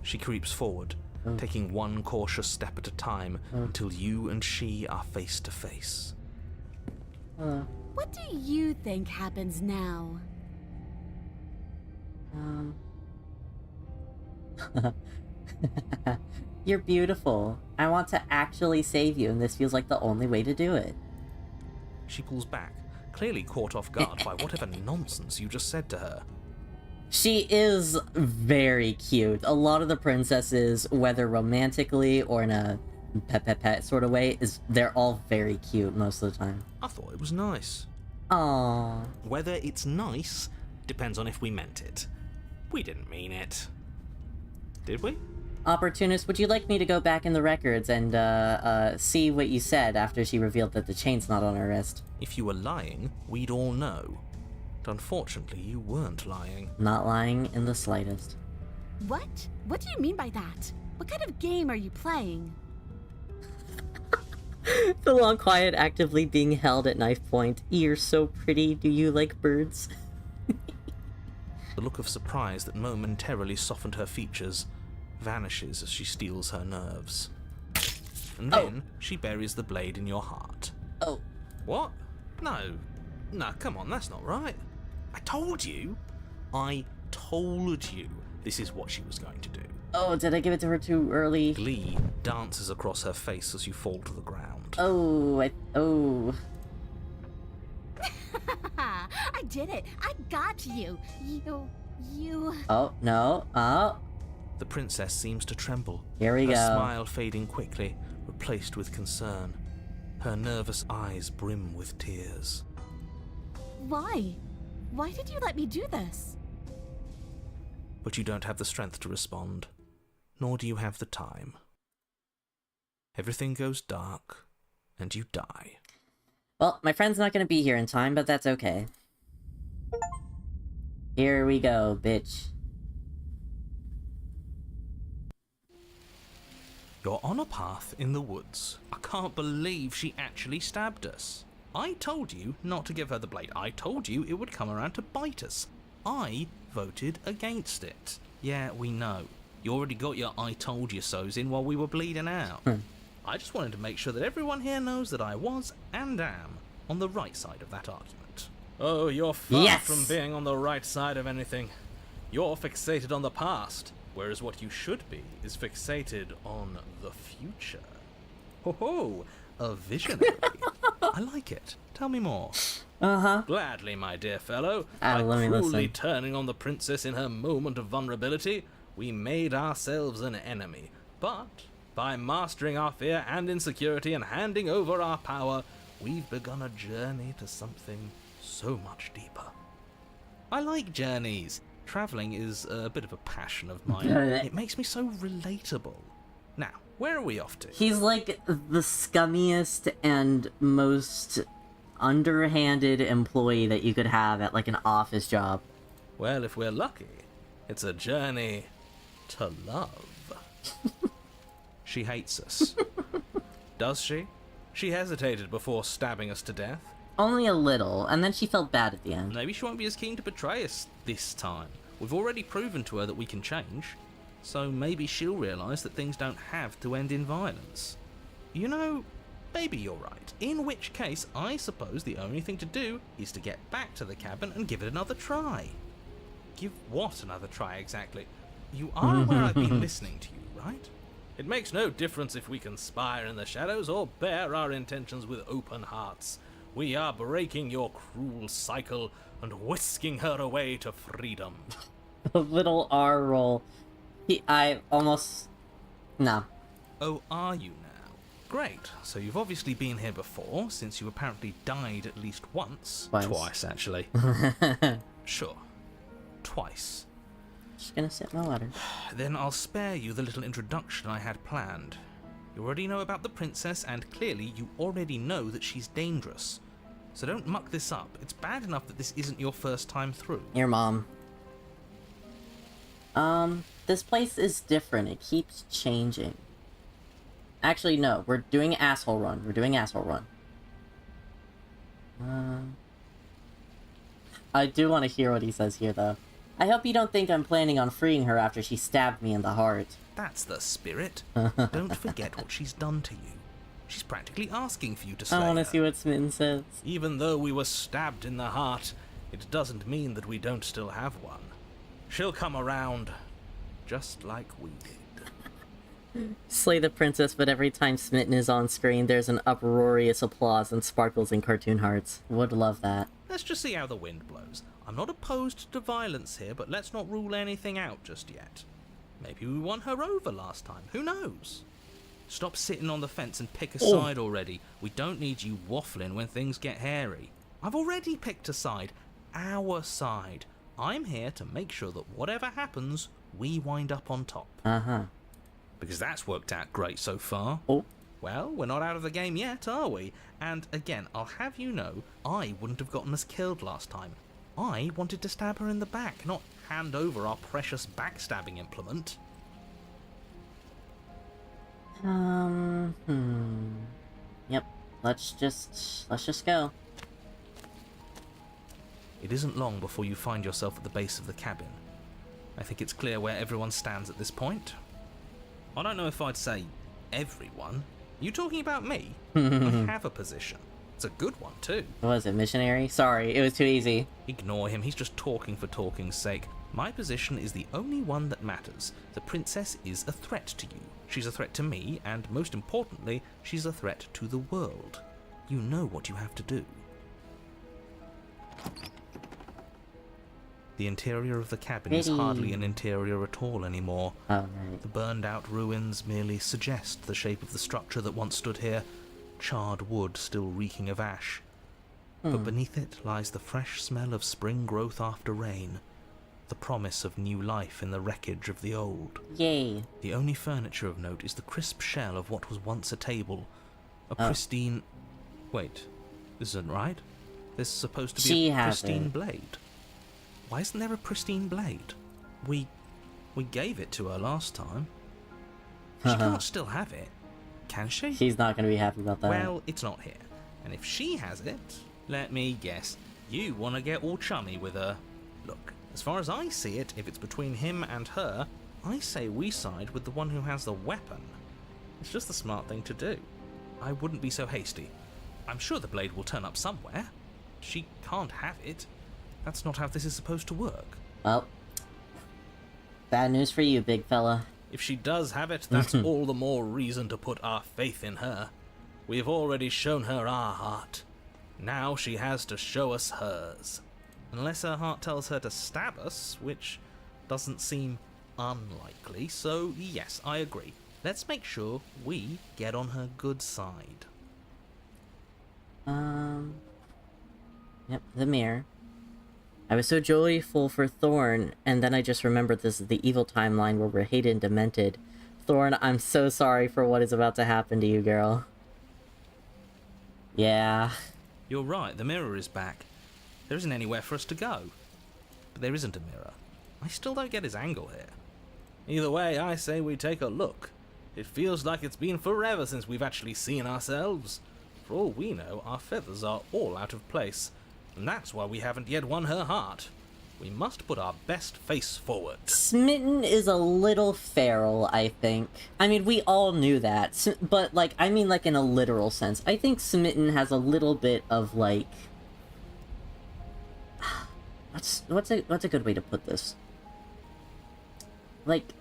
She creeps forward, taking one cautious step at a time until you and she are face to face. What do you think happens now? You're beautiful. I want to actually save you, and this feels like the only way to do it. She pulls back, clearly caught off guard by whatever nonsense you just said to her. She is very cute. A lot of the princesses, whether romantically or in a pet sort of way, they're all very cute most of the time. I thought it was nice. Aww. Whether it's nice depends on if we meant it. We didn't mean it. Did we? Opportunist, would you like me to go back in the records and, see what you said after she revealed that the chain's not on her wrist? If you were lying, we'd all know. But unfortunately, you weren't lying. Not lying in the slightest. What? What do you mean by that? What kind of game are you playing? The long quiet actively being held at knife point. You're so pretty. Do you like birds? The look of surprise that momentarily softened her features vanishes as she steals her nerves. And then she buries the blade in your heart. Oh. What? No, come on, that's not right. I told you this is what she was going to do. Oh, did I give it to her too early? Glee dances across her face as you fall to the ground. Oh, I did it. I got you. You... Oh, no. Oh. The princess seems to tremble. Here we go. Her smile fading quickly, replaced with concern. Her nervous eyes brim with tears. Why? Why did you let me do this? But you don't have the strength to respond, nor do you have the time. Everything goes dark, and you die. Well, my friend's not gonna be here in time, but that's okay. Here we go, bitch. You're on a path in the woods. I can't believe she actually stabbed us. I told you not to give her the blade. I told you it would come around to bite us. I voted against it. Yeah, we know. You already got your I told you so's in while we were bleeding out. I just wanted to make sure that everyone here knows that I was and am on the right side of that argument. Oh, you're far from being on the right side of anything. You're fixated on the past, whereas what you should be is fixated on the future. Ho-ho, a visionary. I like it. Tell me more. Gladly, my dear fellow. By cruelly turning on the princess in her moment of vulnerability, we made ourselves an enemy. But By mastering our fear and insecurity and handing over our power, we've begun a journey to something so much deeper. I like journeys. Travelling is a bit of a passion of mine. It makes me so relatable. Now, where are we off to? He's like the scummiest and most underhanded employee that you could have at like an office job. Well, if we're lucky, it's a journey to love. She hates us. Does she? She hesitated before stabbing us to death. Only a little, and then she felt bad at the end. Maybe she won't be as keen to betray us this time. We've already proven to her that we can change, so maybe she'll realise that things don't have to end in violence. You know, maybe you're right. In which case, I suppose the only thing to do is to get back to the cabin and give it another try. Give what another try exactly? You are aware I've been listening to you, right? It makes no difference if we conspire in the shadows or bear our intentions with open hearts. We are breaking your cruel cycle and whisking her away to freedom. The little R roll. I almost... No. Oh, are you now? Great. So you've obviously been here before, since you apparently died at least once. Twice, actually. Sure. Twice. Just gonna sip my water. Then I'll spare you the little introduction I had planned. You already know about the princess, and clearly you already know that she's dangerous. So don't muck this up. It's bad enough that this isn't your first time through. Your mom. This place is different. It keeps changing. Actually, no. We're doing asshole run. We're doing asshole run. I do want to hear what he says here, though. I hope you don't think I'm planning on freeing her after she stabbed me in the heart. That's the spirit. Don't forget what she's done to you. She's practically asking for you to slay her. I want to see what Smitten says. Even though we were stabbed in the heart, it doesn't mean that we don't still have one. She'll come around, just like we did. Slay the princess, but every time Smitten is on screen, there's an uproarious applause and sparkles in cartoon hearts. Would love that. Let's just see how the wind blows. I'm not opposed to violence here, but let's not rule anything out just yet. Maybe we won her over last time. Who knows? Stop sitting on the fence and pick a side already. We don't need you waffling when things get hairy. I've already picked a side. Our side. I'm here to make sure that whatever happens, we wind up on top. Because that's worked out great so far. Well, we're not out of the game yet, are we? And again, I'll have you know, I wouldn't have gotten us killed last time. I wanted to stab her in the back, not hand over our precious backstabbing implement. Yep. Let's just go. It isn't long before you find yourself at the base of the cabin. I think it's clear where everyone stands at this point. I don't know if I'd say everyone. You talking about me? I have a position. It's a good one, too. What was it, missionary? Sorry, it was too easy. Ignore him, he's just talking for talking's sake. My position is the only one that matters. The princess is a threat to you. She's a threat to me, and most importantly, she's a threat to the world. You know what you have to do. The interior of the cabin is hardly an interior at all anymore. Oh, right. The burned-out ruins merely suggest the shape of the structure that once stood here, charred wood still reeking of ash. But beneath it lies the fresh smell of spring growth after rain, the promise of new life in the wreckage of the old. Yay. The only furniture of note is the crisp shell of what was once a table. A pristine... Wait, this isn't right? There's supposed to be a pristine blade. Why isn't there a pristine blade? We gave it to her last time. She can't still have it, can she? She's not going to be happy about that. Well, it's not here. And if she has it, let me guess, you want to get all chummy with her. Look, as far as I see it, if it's between him and her, I say we side with the one who has the weapon. It's just the smart thing to do. I wouldn't be so hasty. I'm sure the blade will turn up somewhere. She can't have it. That's not how this is supposed to work. Well, bad news for you, big fella. If she does have it, that's all the more reason to put our faith in her. We've already shown her our heart. Now she has to show us hers. Unless her heart tells her to stab us, which doesn't seem unlikely, so yes, I agree. Let's make sure we get on her good side. Yep, the mirror. I was so joyful for Thorn, and then I just remembered this is the evil timeline where we're hated and demented. Thorn, I'm so sorry for what is about to happen to you, girl. Yeah. You're right, the mirror is back. There isn't anywhere for us to go. But there isn't a mirror. I still don't get his angle here. Either way, I say we take a look. It feels like it's been forever since we've actually seen ourselves. For all we know, our feathers are all out of place, and that's why we haven't yet won her heart. We must put our best face forward. Smitten is a little feral, I think. I mean, we all knew that, but, like, I mean, like, in a literal sense. I think Smitten has a little bit of, like... What's a good way to put this? Like,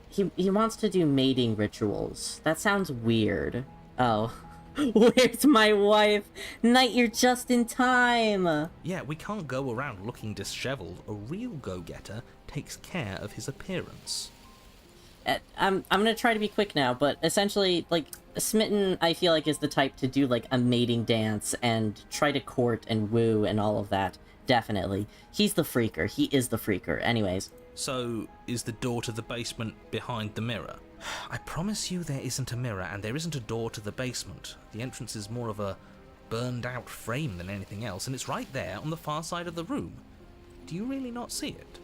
he wants to do mating rituals. That sounds weird. Oh. Where's my wife? Knight, you're just in time! Yeah, we can't go around looking disheveled. A real go-getter takes care of his appearance. I'm gonna try to be quick now, but essentially, like, Smitten, I feel like, is the type to do, like, a mating dance and try to court and woo and all of that. Definitely. He's the freaker. He is the freaker. Anyways. So, is the door to the basement behind the mirror? I promise you there isn't a mirror, and there isn't a door to the basement. The entrance is more of a burned-out frame than anything else, and it's right there on the far side of the room. Do you really not see it?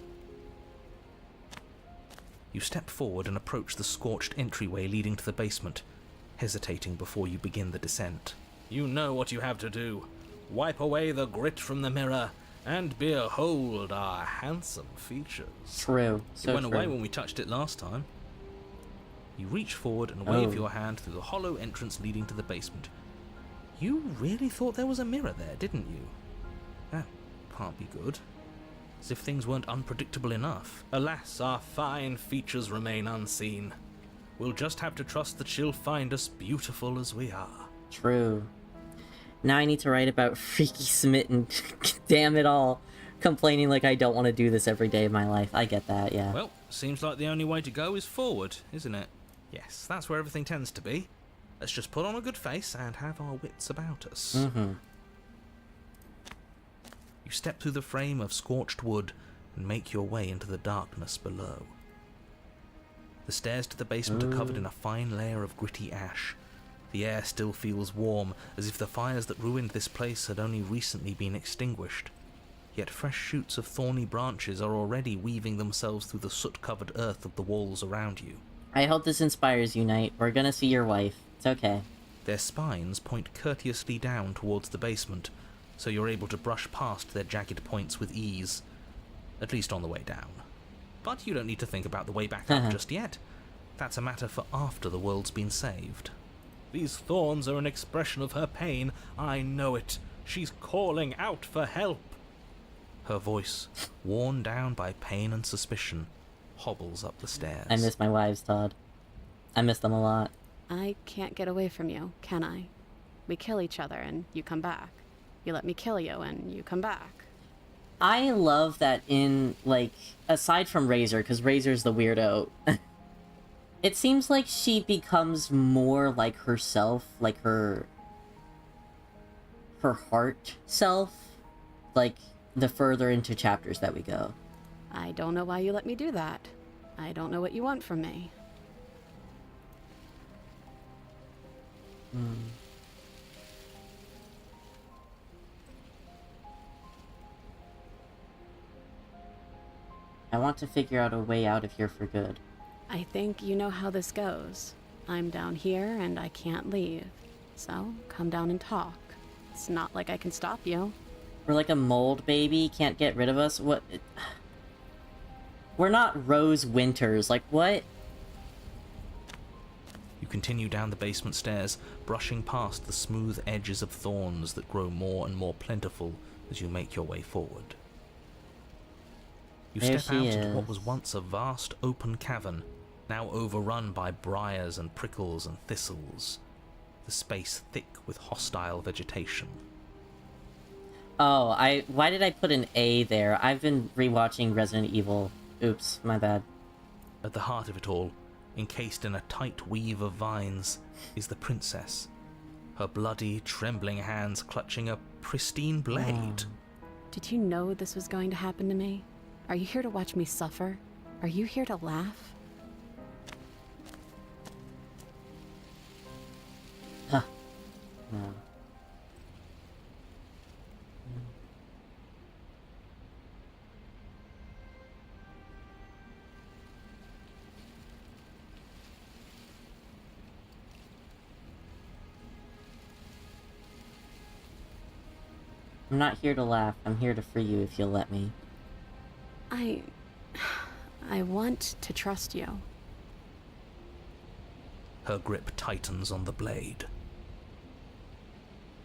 You step forward and approach the scorched entryway leading to the basement, hesitating before you begin the descent. You know what you have to do. Wipe away the grit from the mirror, and behold our handsome features. True. So it went true. away when we touched it last time. You reach forward and wave your hand through the hollow entrance leading to the basement. You really thought there was a mirror there, didn't you? That can't be good. As if things weren't unpredictable enough. Alas, our fine features remain unseen. We'll just have to trust that she'll find us beautiful as we are. True. Now I need to write about Freaky Smitten. Damn it all. Complaining like I don't want to do this every day of my life. I get that, yeah. Well, seems like the only way to go is forward, isn't it? Yes, that's where everything tends to be. Let's just put on a good face and have our wits about us. Mm-hmm. You step through the frame of scorched wood and make your way into the darkness below. The stairs to the basement are covered in a fine layer of gritty ash. The air still feels warm, as if the fires that ruined this place had only recently been extinguished. Yet fresh shoots of thorny branches are already weaving themselves through the soot-covered earth of the walls around you. I hope this inspires you, Knight. We're gonna see your wife. It's okay. Their spines point courteously down towards the basement, so you're able to brush past their jagged points with ease. At least on the way down. But you don't need to think about the way back up just yet. That's a matter for after the world's been saved. These thorns are an expression of her pain. I know it. She's calling out for help. Her voice, worn down by pain and suspicion, hobbles up the stairs. I miss my wives, Todd. I miss them a lot. I can't get away from you, can I? We kill each other and you come back. You let me kill you and you come back. I love that in, like, aside from Razor, because Razor's the weirdo, it seems like she becomes more like herself, like her heart self, like, the further into chapters that we go. I don't know why you let me do that. I don't know what you want from me. I want to figure out a way out of here for good. I think you know how this goes. I'm down here and I can't leave. So, come down and talk. It's not like I can stop you. We're like a mold baby, can't get rid of us? What? We're not Rose Winters, like, what? You continue down the basement stairs, brushing past the smooth edges of thorns that grow more and more plentiful as you make your way forward. You There step she out into what is. was once a vast open cavern, now overrun by briars and prickles and thistles, the space thick with hostile vegetation. Oh, why did I put an A there? I've been rewatching Resident Evil. Oops, my bad. At the heart of it all, Encased in a tight weave of vines is the princess, her bloody, trembling hands clutching a pristine blade. Did you know this was going to happen to me? Are you here to watch me suffer? Are you here to laugh? Huh. No. I'm not here to laugh. I'm here to free you if you'll let me. I want to trust you. Her grip tightens on the blade.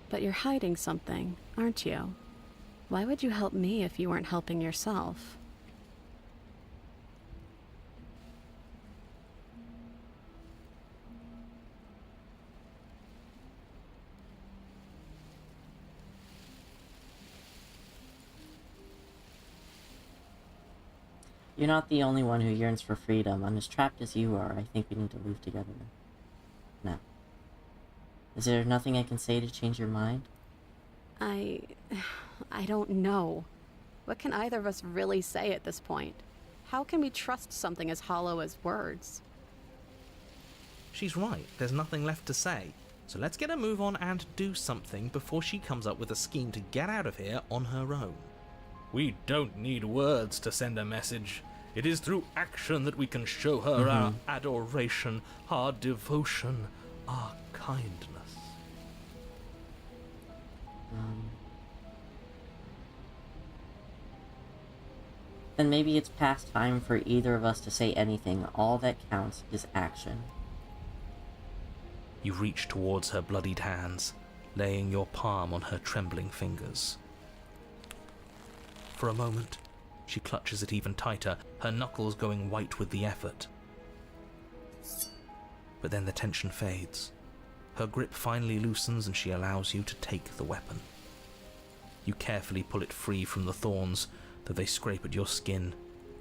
But you're hiding something, aren't you? Why would you help me if you weren't helping yourself? You're not the only one who yearns for freedom. I'm as trapped as you are. I think we need to leave together. No. Is there nothing I can say to change your mind? I don't know. What can either of us really say at this point? How can we trust something as hollow as words? She's right, there's nothing left to say. So let's get a move on and do something before she comes up with a scheme to get out of here on her own. We don't need words to send a message. It is through action that we can show her our adoration, our devotion, our kindness. Then maybe it's past time for either of us to say anything. All that counts is action. You reach towards her bloodied hands, laying your palm on her trembling fingers. For a moment, she clutches it even tighter, her knuckles going white with the effort. But then the tension fades. Her grip finally loosens and she allows you to take the weapon. You carefully pull it free from the thorns, though they scrape at your skin,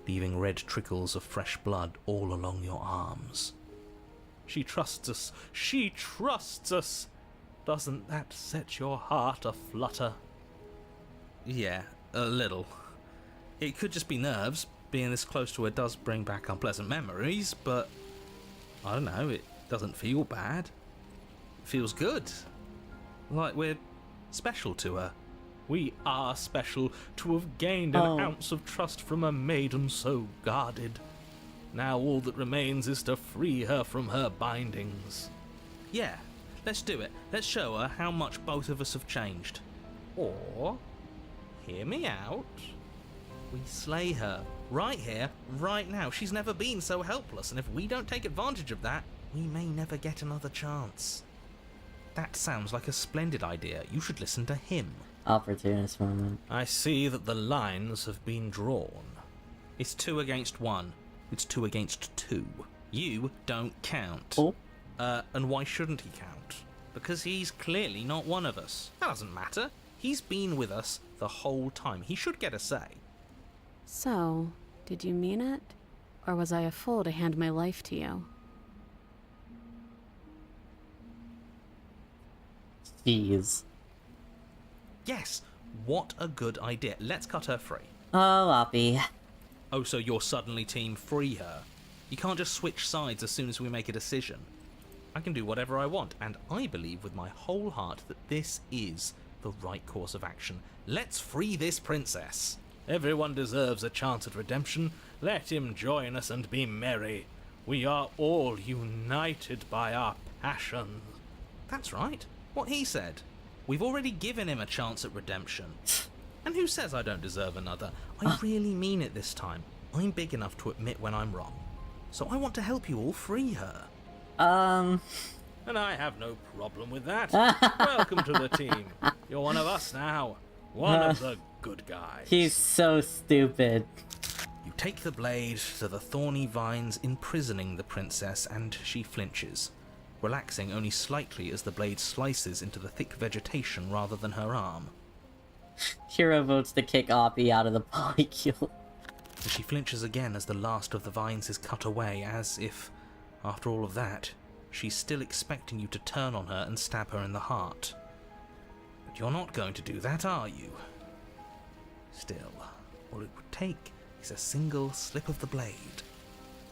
leaving red trickles of fresh blood all along your arms. She trusts us. She trusts us. Doesn't that set your heart aflutter? Yeah, a little. It could just be nerves. Being this close to her does bring back unpleasant memories, but I don't know, it doesn't feel bad. It feels good. Like we're special to her. We are special to have gained an ounce of trust from a maiden so guarded. Now all that remains is to free her from her bindings. Yeah, let's do it. Let's show her how much both of us have changed. Or, hear me out, we slay her. Right here, right now. She's never been so helpless, and if we don't take advantage of that, we may never get another chance. That sounds like a splendid idea. You should listen to him. Opportunist moment. I see that the lines have been drawn. It's 2 against 1. It's 2 against 2. You don't count. Oh. And why shouldn't he count? Because he's clearly not one of us. That doesn't matter. He's been with us the whole time. He should get a say. So, did you mean it? Or was I a fool to hand my life to you? Jeez. Yes, what a good idea. Let's cut her free. Oh, Oppie. Oh, so you're suddenly team free her. You can't just switch sides as soon as we make a decision. I can do whatever I want, and I believe with my whole heart that this is the right course of action. Let's free this princess. Everyone deserves a chance at redemption. Let him join us and be merry. We are all united by our passion. That's right. What he said. We've already given him a chance at redemption. And who says I don't deserve another? I really mean it this time. I'm big enough to admit when I'm wrong. So I want to help you all free her. And I have no problem with that. Welcome to the team. You're one of us now. One of the good guys. He's so stupid. You take the blade to the thorny vines imprisoning the princess, and she flinches, relaxing only slightly as the blade slices into the thick vegetation rather than her arm. Hero votes to kick Oppie out of the polycule. And she flinches again as the last of the vines is cut away, as if After all of that, she's still expecting you to turn on her and stab her in the heart. But you're not going to do that, are you? Still, all it would take is a single slip of the blade.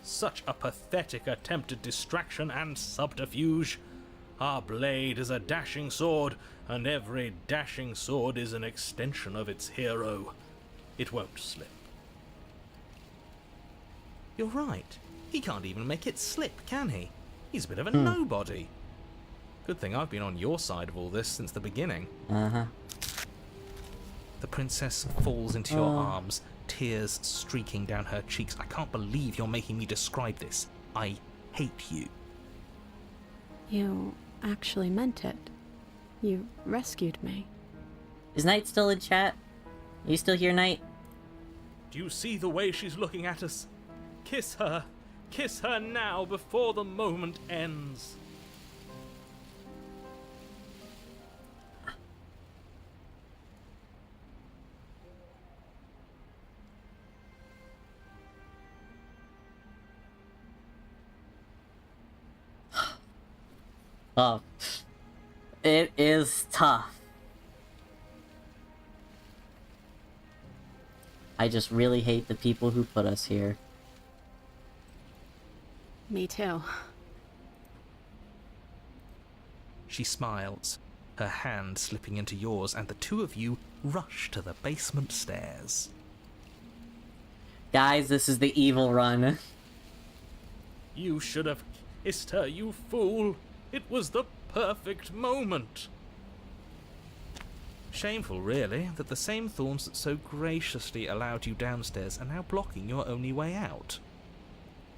Such a pathetic attempt at distraction and subterfuge. Our blade is a dashing sword, and every dashing sword is an extension of its hero. It won't slip. You're right. He can't even make it slip, can he? He's a bit of a nobody. Good thing I've been on your side of all this since the beginning. Uh-huh. The princess falls into your arms, tears streaking down her cheeks. I can't believe you're making me describe this. I hate you. You actually meant it. You rescued me. Is Knight still in chat? Are you still here, Knight? Do you see the way she's looking at us? Kiss her. Kiss her now before the moment ends. Oh. It is tough. I just really hate the people who put us here. Me too. She smiles, her hand slipping into yours, and the two of you rush to the basement stairs. Guys, this is the evil run. You should have kissed her, you fool. It was the perfect moment. Shameful, really, that the same thorns that so graciously allowed you downstairs are now blocking your only way out.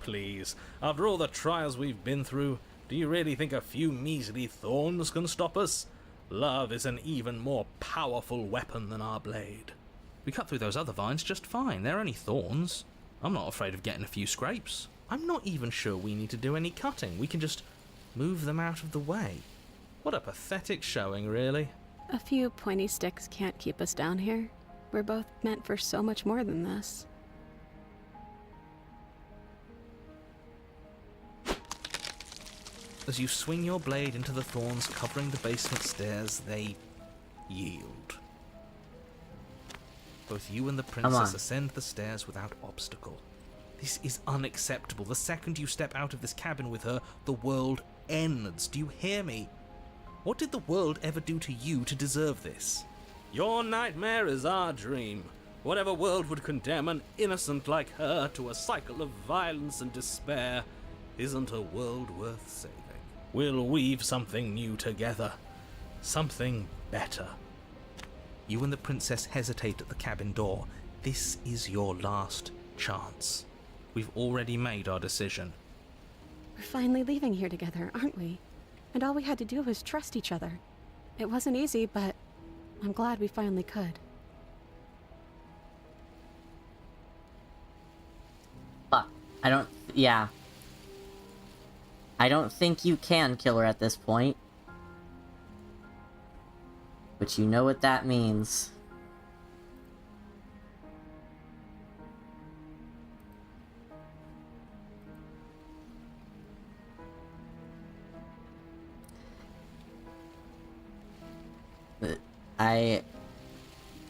Please, after all the trials we've been through, do you really think a few measly thorns can stop us? Love is an even more powerful weapon than our blade. We cut through those other vines just fine. They're only thorns. I'm not afraid of getting a few scrapes. I'm not even sure we need to do any cutting. We can just move them out of the way. What a pathetic showing, really. A few pointy sticks can't keep us down here. We're both meant for so much more than this. As you swing your blade into the thorns covering the basement stairs, they yield. Both you and the princess ascend the stairs without obstacle. This is unacceptable. The second you step out of this cabin with her, the world ends. Do you hear me? What did the world ever do to you to deserve this? Your nightmare is our dream. Whatever world would condemn an innocent like her to a cycle of violence and despair isn't a world worth saving. We'll weave something new together. Something better. You and the princess hesitate at the cabin door. This is your last chance. We've already made our decision. We're finally leaving here together, aren't we? And all we had to do was trust each other. It wasn't easy, but I'm glad we finally could. Yeah. I don't think you can kill her at this point. But you know what that means.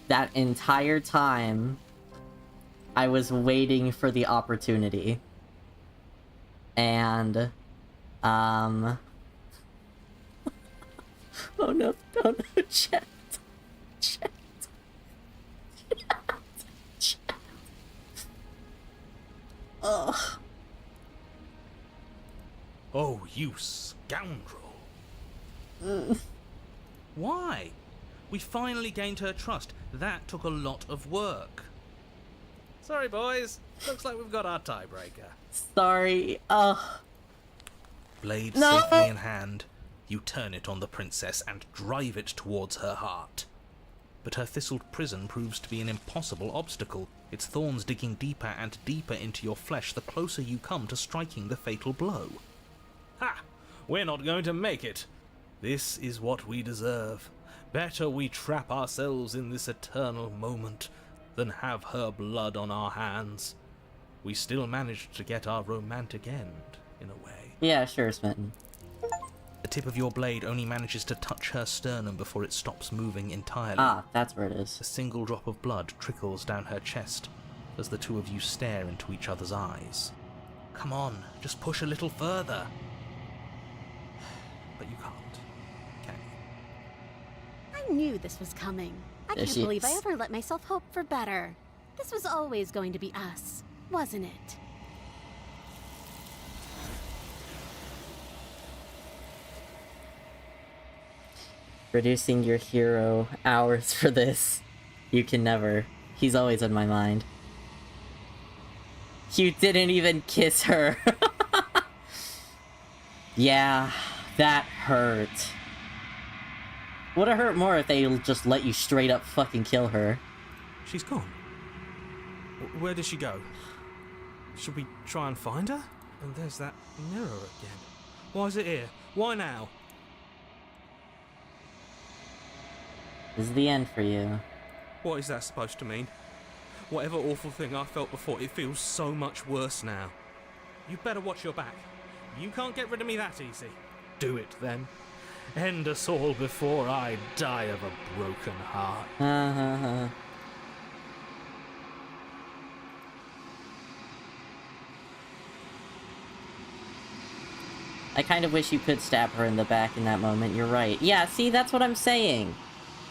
That entire time, I was waiting for the opportunity. And, oh no, chat. Ugh. Oh, you scoundrel. Why? We finally gained her trust. That took a lot of work. Sorry, boys. Looks like we've got our tiebreaker. Sorry. Blade No! safely in hand, you turn it on the princess and drive it towards her heart. But her thistled prison proves to be an impossible obstacle, its thorns digging deeper and deeper into your flesh the closer you come to striking the fatal blow. Ha! We're not going to make it. This is what we deserve. Better we trap ourselves in this eternal moment than have her blood on our hands. We still managed to get our romantic end, in a way. Yeah, sure, Smitten. The tip of your blade only manages to touch her sternum before it stops moving entirely. Ah, that's where it is. A single drop of blood trickles down her chest as the two of you stare into each other's eyes. Come on, just push a little further. But you can't, can you? I knew this was coming. I There can't she believe I is. ever let myself hope for better. This was always going to be us, wasn't it? Reducing your hero hours for this. You can never. He's always in my mind. You didn't even kiss her. Yeah, that hurt. Would have hurt more if they just let you straight up fucking kill her. She's gone. Where did she go? Should we try and find her? And there's that mirror again. Why is it here? Why now? This is the end for you. What is that supposed to mean? Whatever awful thing I felt before, it feels so much worse now. You better watch your back. You can't get rid of me that easy. Do it then. End us all before I die of a broken heart. I kind of wish you could stab her in the back in that moment, you're right. Yeah, see, that's what I'm saying.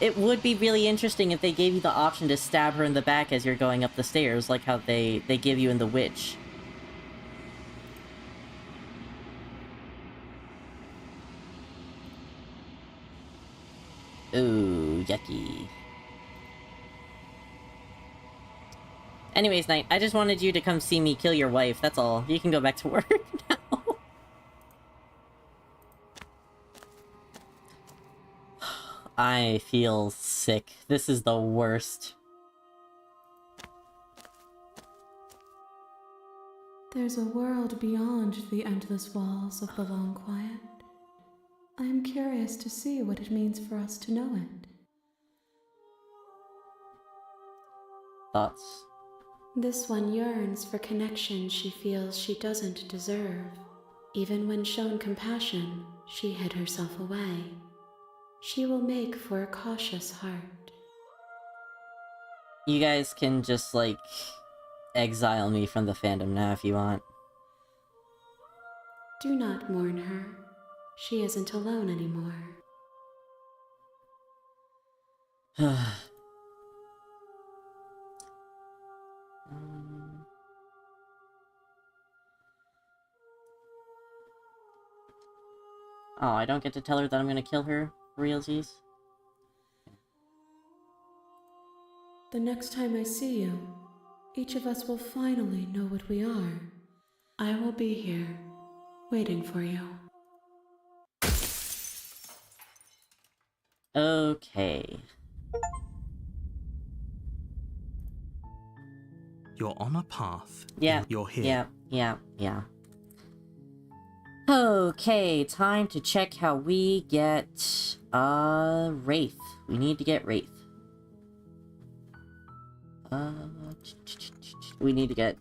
It would be really interesting if they gave you the option to stab her in the back as you're going up the stairs, like how they give you in The Witch. Ooh, yucky. Anyways, Knight, I just wanted you to come see me kill your wife, that's all. You can go back to work now. I feel sick. This is the worst. There's a world beyond the endless walls of the long quiet. I am curious to see what it means for us to know it. Thoughts? This one yearns for connection she feels she doesn't deserve. Even when shown compassion, she hid herself away. She will make for a cautious heart. You guys can just, like, exile me from the fandom now if you want. Do not mourn her. She isn't alone anymore. Oh, I don't get to tell her that I'm gonna kill her? Realsies? The next time I see you, each of us will finally know what we are. I will be here, waiting for you. Okay. You're on a path. Yeah. You're here. Yeah. Okay, time to check how we get, Wraith. We need to get Wraith. We need to get...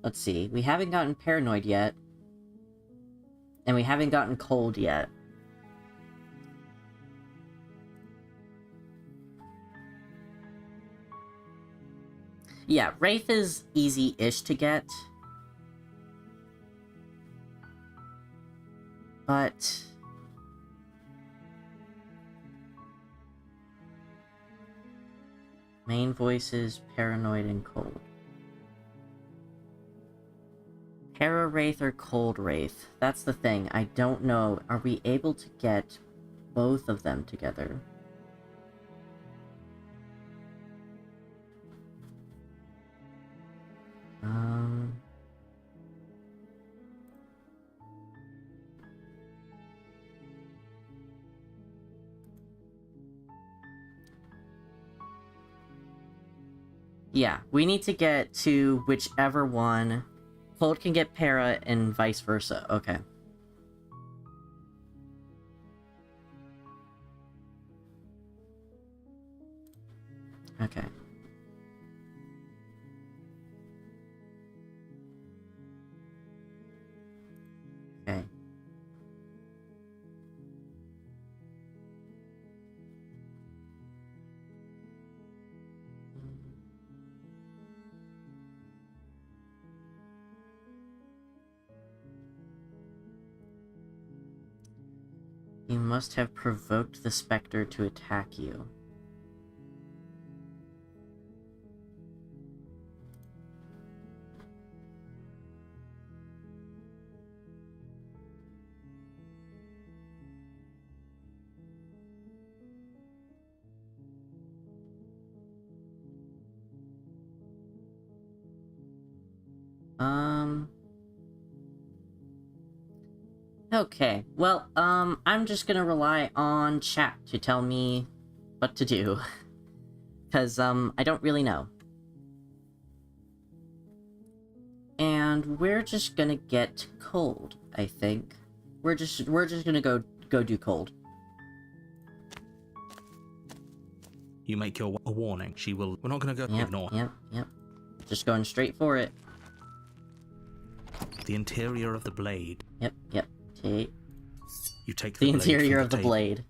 Let's see. We haven't gotten Paranoid yet. And we haven't gotten Cold yet. Yeah, Wraith is easy-ish to get. But... main voices, Paranoid, and Cold. Para Wraith or Cold Wraith? That's the thing. I don't know. Are we able to get both of them together? Yeah, we need to get to whichever one. Cold can get Para and vice versa. Okay. Okay. must have provoked the specter to attack you. Okay, well, I'm just gonna rely on chat to tell me what to do. Because, I don't really know. And we're just gonna get cold, I think. We're just gonna go do cold. You make your a warning. She will... We're not gonna go ignore. Yep. Just going straight for it. The interior of the blade. Yep. Okay. You take The blade interior from of the table. blade.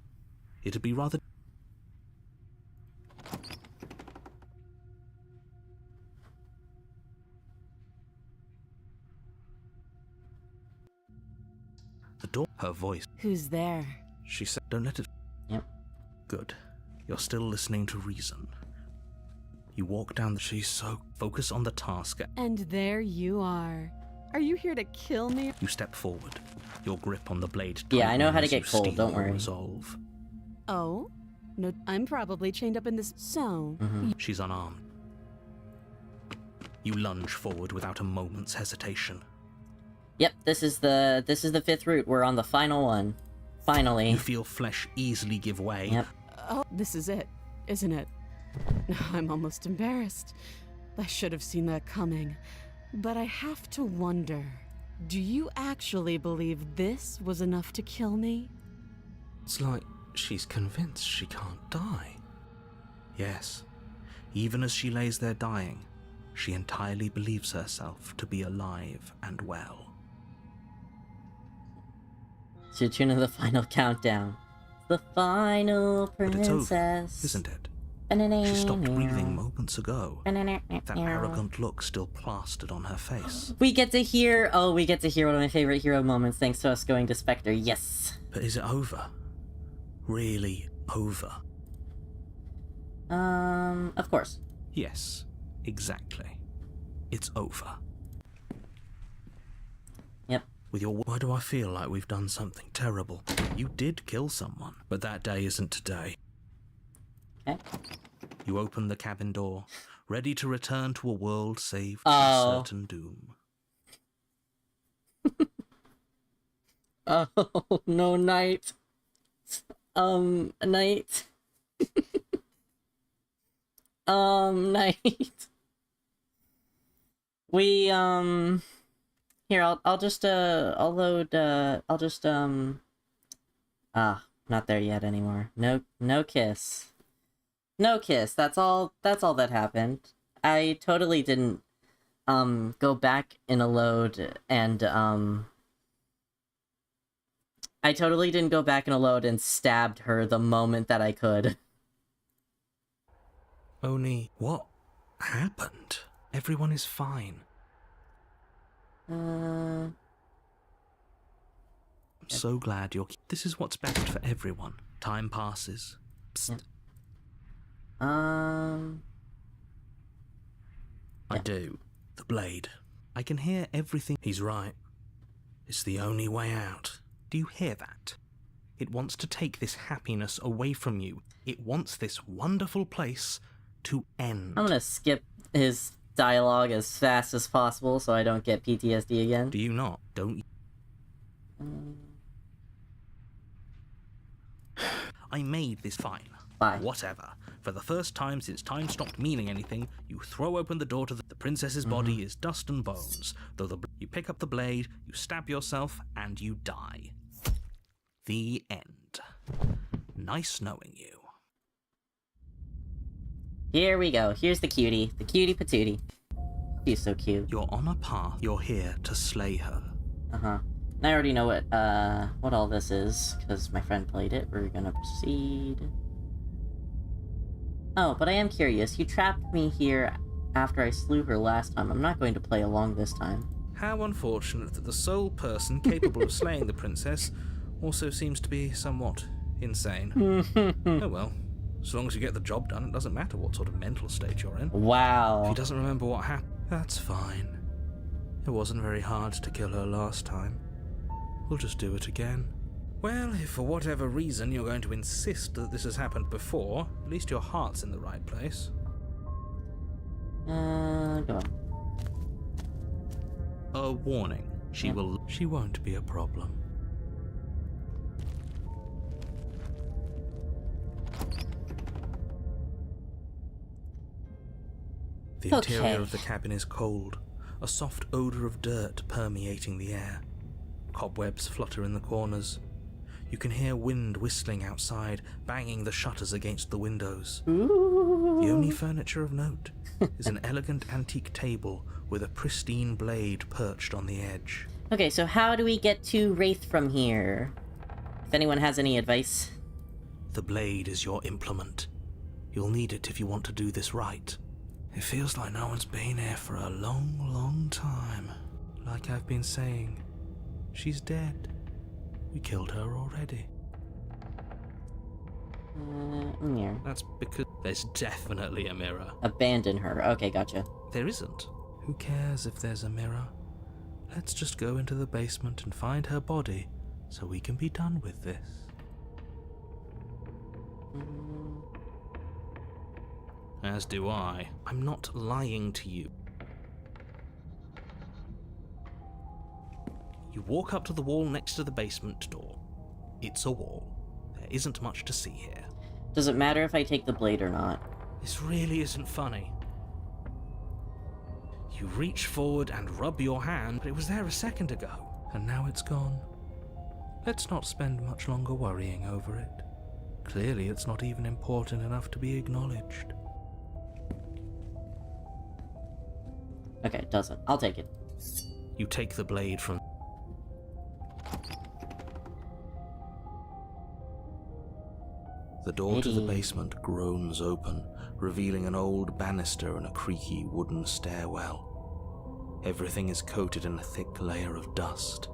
It'd be rather... The door... Her voice. Who's there? She said, don't let it... Yep. Good. You're still listening to reason. You walk down the... She's so... Focus on the task. And there you are. Are you here to kill me? You step forward. Your grip on the blade... Yeah, I know how to tightens get as you cold, steel don't your worry. Resolve. Oh? No, I'm probably chained up in this... So... She's unarmed. You lunge forward without a moment's hesitation. Yep, this is the fifth route. We're on the final one. Finally. You feel flesh easily give way. Yep. Oh, this is it, isn't it? I'm almost embarrassed. I should have seen that coming. But I have to wonder, do you actually believe this was enough to kill me? It's like she's convinced she can't die. Yes. Even as she lays there dying, she entirely believes herself to be alive and well. To the tune of the final countdown. The final But it's over, princess. isn't it? She stopped breathing moments ago. That arrogant look still plastered on her face. We get to hear one of my favorite hero moments thanks to us going to Spectre. Yes. But is it over? Really over? Of course. Yes, exactly. It's over. Yep. With your... Why do I feel like we've done something terrible? You did kill someone, but that day isn't today. Okay. You open the cabin door, ready to return to a world saved from certain doom. Oh, no, Knight. Knight. Knight. We, here, I'll just, I'll load, not there yet anymore. No kiss. No kiss, that's all that happened. I totally didn't, go back in a load and, I totally didn't go back in a load and stabbed her the moment that I could. Oni, what happened? Everyone is fine. I'm so glad you're... This is what's best for everyone. Time passes. Psst. Yeah. I do. The blade. I can hear everything. He's right. It's the only way out. Do you hear that? It wants to take this happiness away from you. It wants this wonderful place to end. I'm gonna skip his dialogue as fast as possible so I don't get PTSD again. Do you not? Don't you? I made this fine. Bye. Whatever. For the first time since time stopped meaning anything, you throw open the door to the princess's body is dust and bones. Though you pick up the blade, you stab yourself, and you die. The end. Nice knowing you. Here we go. Here's the cutie. The cutie patootie. She's so cute. You're on a path. You're here to slay her. Uh-huh. And I already know what all this is, because my friend played it. We're gonna proceed. Oh, but I am curious. You trapped me here after I slew her last time. I'm not going to play along this time. How unfortunate that the sole person capable of slaying the princess Also seems to be somewhat insane. Oh well, as long as you get the job done, it doesn't matter what sort of mental state you're in. Wow. If he doesn't remember what happened, that's fine. It wasn't very hard to kill her last time. We'll just do it again. Well, if for whatever reason you're going to insist that this has happened before, at least your heart's in the right place. Go on. A warning. She won't be a problem. The interior of the cabin is cold, a soft odor of dirt permeating the air. Cobwebs flutter in the corners. You can hear wind whistling outside, banging the shutters against the windows. Ooh. The only furniture of note is an elegant antique table with a pristine blade perched on the edge. Okay, so how do we get to Wraith from here? If anyone has any advice. The blade is your implement. You'll need it if you want to do this right. It feels like no one's been here for a long, long time. Like I've been saying, she's dead. We killed her already. Mirror. That's because there's definitely a mirror. Abandon her. Okay, gotcha. There isn't. Who cares if there's a mirror? Let's just go into the basement and find her body so we can be done with this. As do I. I'm not lying to you. You walk up to the wall next to the basement door. It's a wall. There isn't much to see here. Does it matter if I take the blade or not? This really isn't funny. You reach forward and rub your hand, but it was there a second ago, and now it's gone. Let's not spend much longer worrying over it. Clearly it's not even important enough to be acknowledged. Okay, it doesn't. I'll take it. You take the blade from... The door to the basement groans open, revealing an old banister and a creaky wooden stairwell. Everything is coated in a thick layer of dust,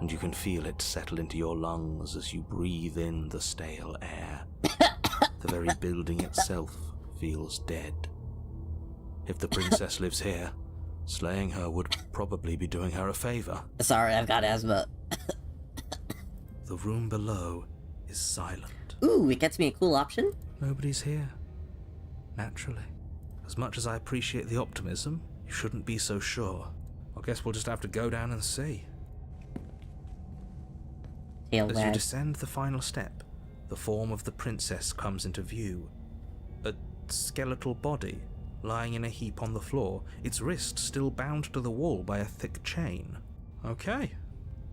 and you can feel it settle into your lungs as you breathe in the stale air. The very building itself feels dead. If the princess lives here, slaying her would probably be doing her a favor. Sorry, I've got asthma. The room below is silent. Ooh, it gets me a cool option. Nobody's here. Naturally. As much as I appreciate the optimism, you shouldn't be so sure. I guess we'll just have to go down and see. Tail As wag. you descend the final step, the form of the princess comes into view. A skeletal body, lying in a heap on the floor, its wrist still bound to the wall by a thick chain. Okay,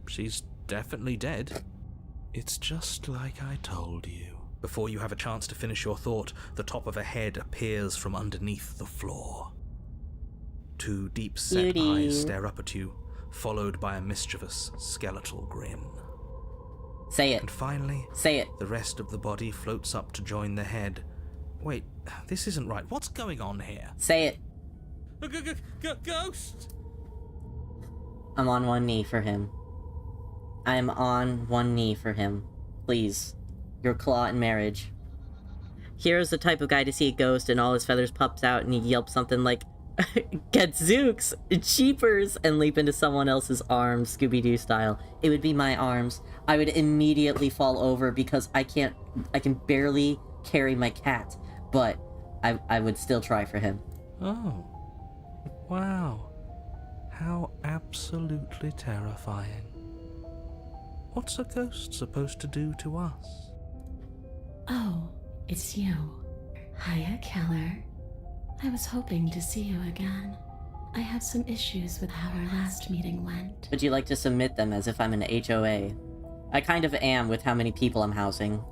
she's definitely dead. It's just like I told you. Before you have a chance to finish your thought, the top of a head appears from underneath the floor. Two deep-set eyes stare up at you, followed by a mischievous, skeletal grin. Say it. And finally, Say it. the rest of the body floats up to join the head. Wait, this isn't right. What's going on here? Say it. Ghost! I'm on one knee for him. I am on one knee for him. Please. Your claw in marriage. Here's the type of guy to see a ghost and all his feathers pops out and he yelps something like, Gadzooks, cheapers, and leap into someone else's arms, Scooby-Doo style. It would be my arms. I would immediately fall over because I can barely carry my cat, but I would still try for him. Oh. Wow. How absolutely terrifying. What's a ghost supposed to do to us? Oh, it's you. Hiya, Keller. I was hoping to see you again. I have some issues with how our last meeting went. Would you like to submit them as if I'm an HOA? I kind of am with how many people I'm housing.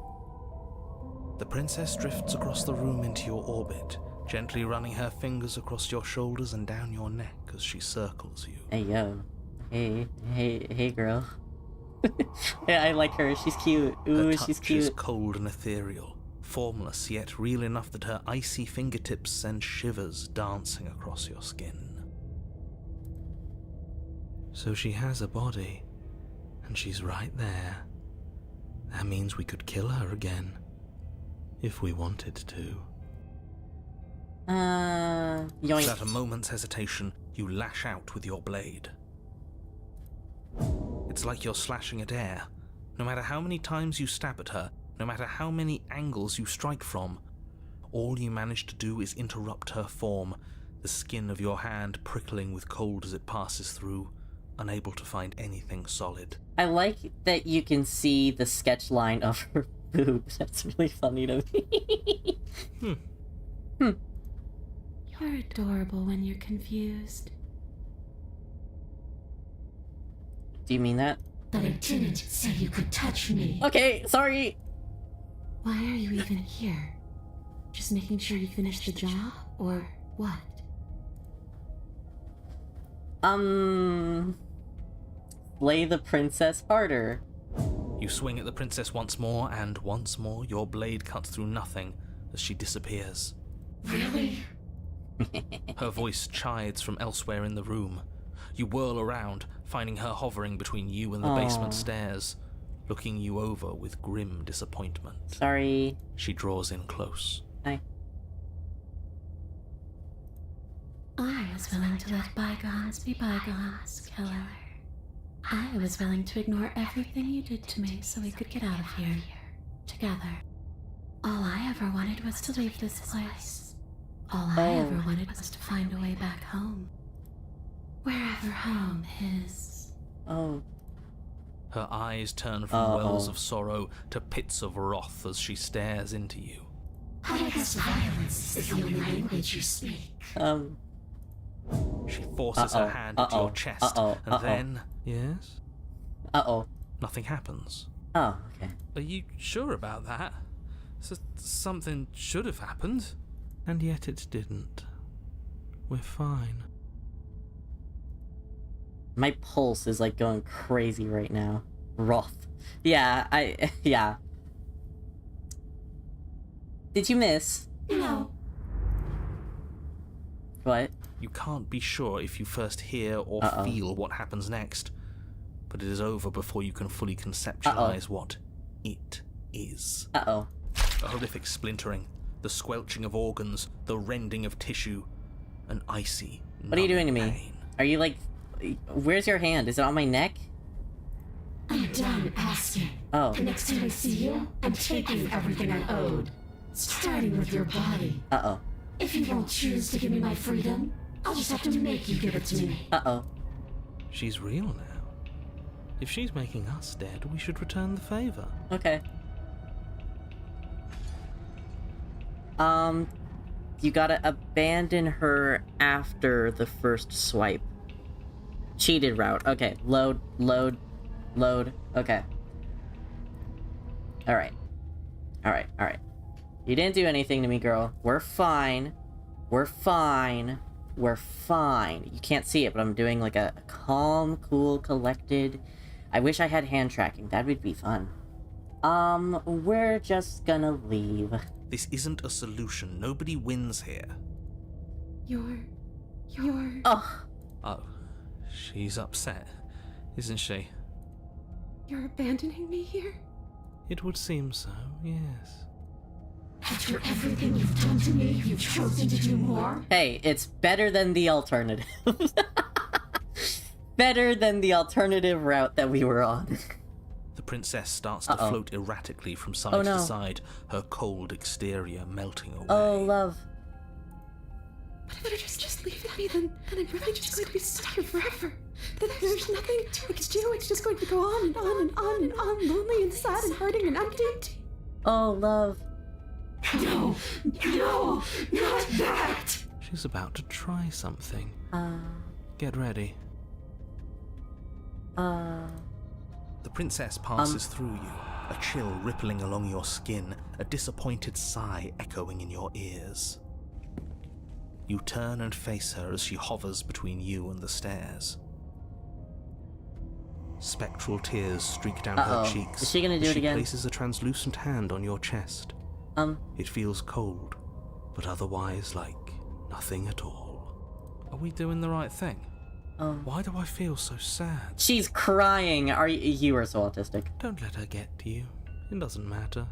The princess drifts across the room into your orbit, gently running her fingers across your shoulders and down your neck as she circles you. Hey, yo. Hey, girl. Yeah, I like her. She's cute. Ooh, her she's touch cute. is cold and ethereal, formless yet real enough that her icy fingertips send shivers dancing across your skin. So she has a body, and she's right there, That means we could kill her again. If we wanted to. Yoink. Without a moment's hesitation, you lash out with your blade. It's like you're slashing at air. No matter how many times you stab at her, no matter how many angles you strike from, all you manage to do is interrupt her form, the skin of your hand prickling with cold as it passes through, unable to find anything solid. I like that you can see the sketch line of her boobs. That's really funny to me. You're adorable when you're confused. Do you mean that? But I didn't say you could touch me. Okay, sorry. Why are you even here? Just making sure you finish the job, or what? Slay the princess harder. You swing at the princess once more, and once more your blade cuts through nothing as she disappears. Really? Her voice chides from elsewhere in the room. You whirl around, finding her hovering between you and the basement stairs, looking you over with grim disappointment. Sorry. She draws in close. Hi. I was willing to let bygones be bygones, killer. I was willing to ignore everything you did to me so we could get out of here, together. All I ever wanted was to leave this place. All I ever wanted was to find a way back home. Wherever home is. Oh. Her eyes turn from wells of sorrow to pits of wrath as she stares into you. I guess violence is the only language you speak. She forces her hand into your chest, and then... Yes? Nothing happens. Oh, okay. Are you sure about that? Something should have happened. And yet it didn't. We're fine. My pulse is like going crazy right now. Wrath. Yeah, yeah. Did you miss? No. What? You can't be sure if you first hear or feel what happens next, but it is over before you can fully conceptualize what it is. Uh-oh. A horrific splintering, the squelching of organs, the rending of tissue, an icy, What are you doing to me? pain. Are you like... Where's your hand? Is it on my neck? I'm done asking. Oh. The next time I see you, I'm taking everything I owed. Starting with your body. Uh-oh. If you won't choose to give me my freedom, I'll just have to make you give it to me. Uh-oh. She's real now. If she's making us dead, we should return the favor. Okay. You gotta abandon her after the first swipe. Cheated route. Okay. Load. Okay. Alright. You didn't do anything to me, girl. We're fine. You can't see it, but I'm doing like a calm, cool, collected... I wish I had hand tracking. That would be fun. We're just gonna leave. This isn't a solution. Nobody wins here. You're... Oh. Oh, she's upset, isn't she? You're abandoning me here? It would seem so, yes. After everything you've done to me, you've chosen to do more? Hey, it's better than the alternative. Better than the alternative route that we were on. The princess starts to float erratically from side to side, her cold exterior melting away. Oh, love. But if you're just leaving me, then I'm really just going to be stuck here forever. Then there's nothing I can do. It's just going to go on and on and on and on, lonely and sad and hurting and empty. Oh, love. No, not that! She's about to try something. Get ready. The princess passes through you, a chill rippling along your skin, a disappointed sigh echoing in your ears. You turn and face her as she hovers between you and the stairs. Spectral tears streak down her cheeks. Is she gonna do as it again? She places a translucent hand on your chest. It feels cold, but otherwise like nothing at all. Are we doing the right thing? Why do I feel so sad? She's crying. You are so autistic. Don't let her get to you. It doesn't matter.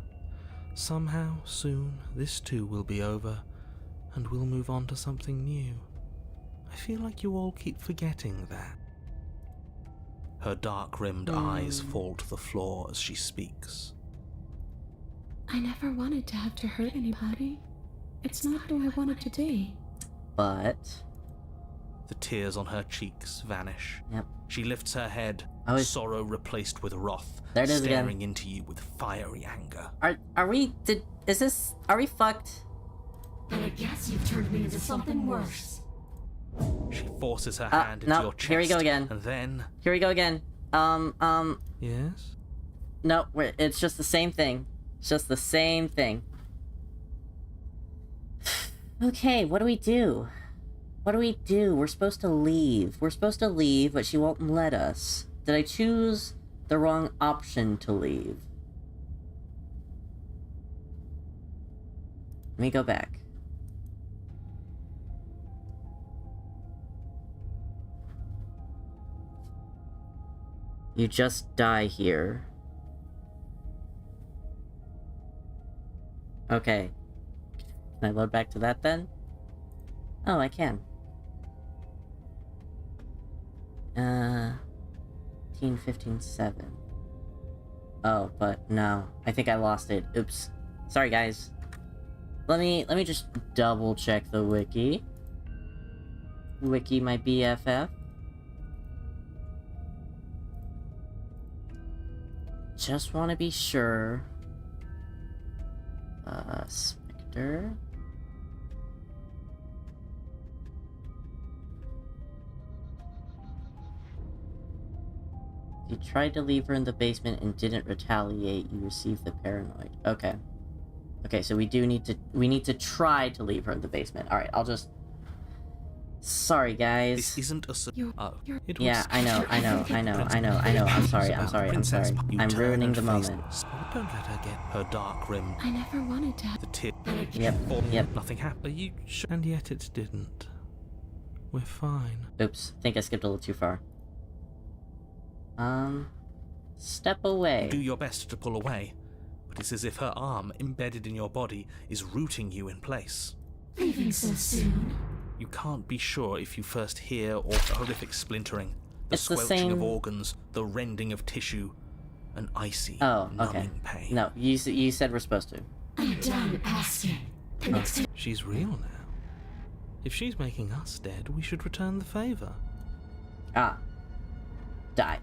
Somehow, soon, this too will be over, and we'll move on to something new. I feel like you all keep forgetting that. Her dark-rimmed eyes fall to the floor as she speaks. I never wanted to have to hurt anybody. It's not who I wanted to be. But... The tears on her cheeks vanish. Yep. She lifts her head, sorrow replaced with wrath, there it is staring again. into you with fiery anger. Are we fucked? But I guess you've turned me into something worse. She forces her hand into your chest. Here we go again. And then... Here we go again. Yes? No, it's just the same thing. It's just the same thing. Okay, what do we do? What do we do? We're supposed to leave. We're supposed to leave, but she won't let us. Did I choose the wrong option to leave? Let me go back. You just die here. Okay. Can I load back to that then? Oh, I can. 15, 15, 7. Oh, but no. I think I lost it. Oops. Sorry, guys. Let me just double check the wiki. Wiki my BFF. Just want to be sure. Spectre. You tried to leave her in the basement and didn't retaliate. You received the paranoid. Okay. Okay, so we need to try to leave her in the basement. Alright, I'll just... Sorry, guys. This isn't a... Yeah, I know. I'm sorry. I'm ruining the moment. Don't let her get her dark rim. I never wanted to have The tip. Yep. Nothing happened. Are you sure? And yet it didn't. We're fine. Oops, think I skipped a little too far. Step away. You do your best to pull away, but it's as if her arm, embedded in your body, is rooting you in place. Leaving so soon. You can't be sure if you first hear or the horrific splintering, the It's the squelching of same- organs, the rending of tissue, an icy, Oh, numbing okay. pain. No, you said we're supposed to. I'm done asking. She's real now. If she's making us dead, we should return the favor. Ah. Die.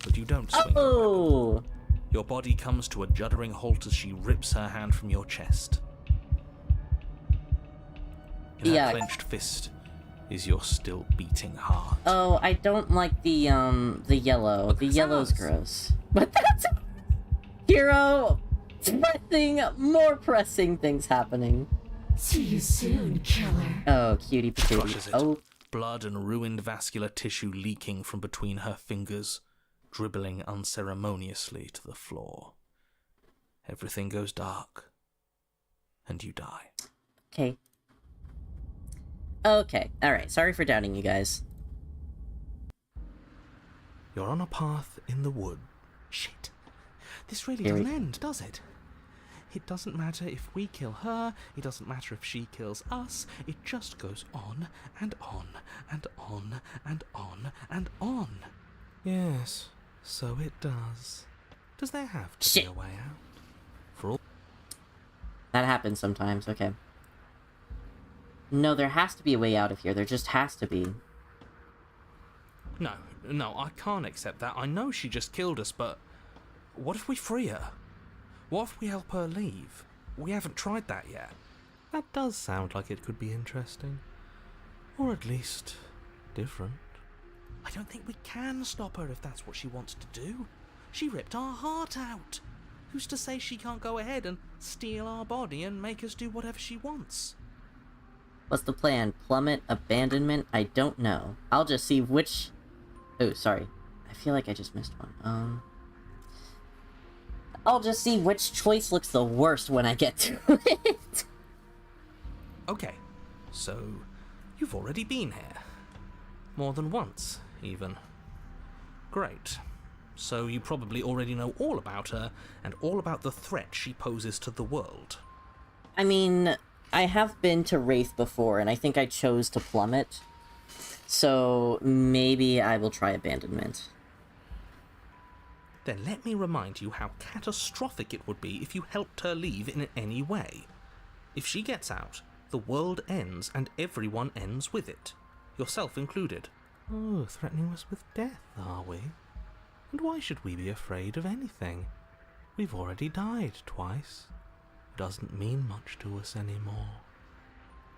But you don't swing. Oh! Your body comes to a juddering halt as she rips her hand from your chest. In her Yeah. clenched fist is your still beating heart. Oh, I don't like the yellow. The yellow's gross. But that's... Hero! More pressing things happening. See you soon, killer. Oh, cutie patootie. Crushes it. Oh, Blood and ruined vascular tissue leaking from between her fingers, dribbling unceremoniously to the floor. Everything goes dark, and you die. okay. Okay, alright. Sorry for doubting you guys. You're on a path in the wood. Shit. This really Here we- doesn't end, does it? It doesn't matter if we kill her, it doesn't matter if she kills us, it just goes on and on and on and on and on. Yes, so it does. Does there have to Shit. be a way out? For all That happens sometimes, okay. No, there has to be a way out of here. There just has to be. No, I can't accept that. I know she just killed us, but what if we free her? What if we help her leave? We haven't tried that yet. That does sound like it could be interesting. Or at least different. I don't think we can stop her if that's what she wants to do. She ripped our heart out. Who's to say she can't go ahead and steal our body and make us do whatever she wants? What's the plan? Plummet? Abandonment? I don't know. I'll just see which... Oh, sorry. I feel like I just missed one. I'll just see which choice looks the worst when I get to it. Okay, so you've already been here. More than once, even. Great. so you probably already know all about her and all about the threat she poses to the world. I mean, I have been to Wraith before, and I think I chose to plummet. So maybe I will try abandonment. Then let me remind you how catastrophic it would be if you helped her leave in any way. If she gets out, the world ends and everyone ends with it, yourself included. Oh, threatening us with death, are we? And why should we be afraid of anything? We've already died twice. Doesn't mean much to us anymore.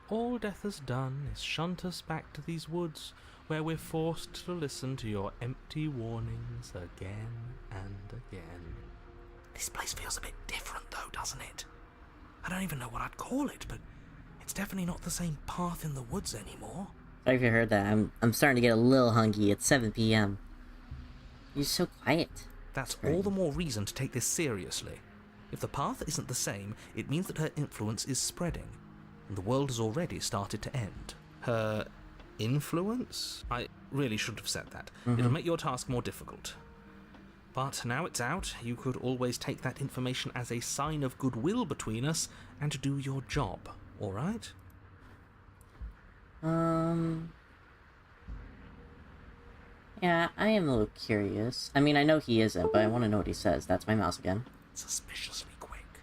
All death has done is shunt us back to these woods, where we're forced to listen to your empty warnings again and again. This place feels a bit different though, doesn't it? I don't even know what I'd call it, but it's definitely not the same path in the woods anymore. Sorry if you heard that. I'm starting to get a little hungry. It's 7 p.m. You're so quiet. That's all the more reason to take this seriously. If the path isn't the same, it means that her influence is spreading, and the world has already started to end. Her influence? I really shouldn't have said that. It'll make your task more difficult. But now it's out, you could always take that information as a sign of goodwill between us and do your job, alright? Yeah, I am a little curious. I mean, I know he isn't, but I want to know what he says. That's my mouse again. Suspiciously quick.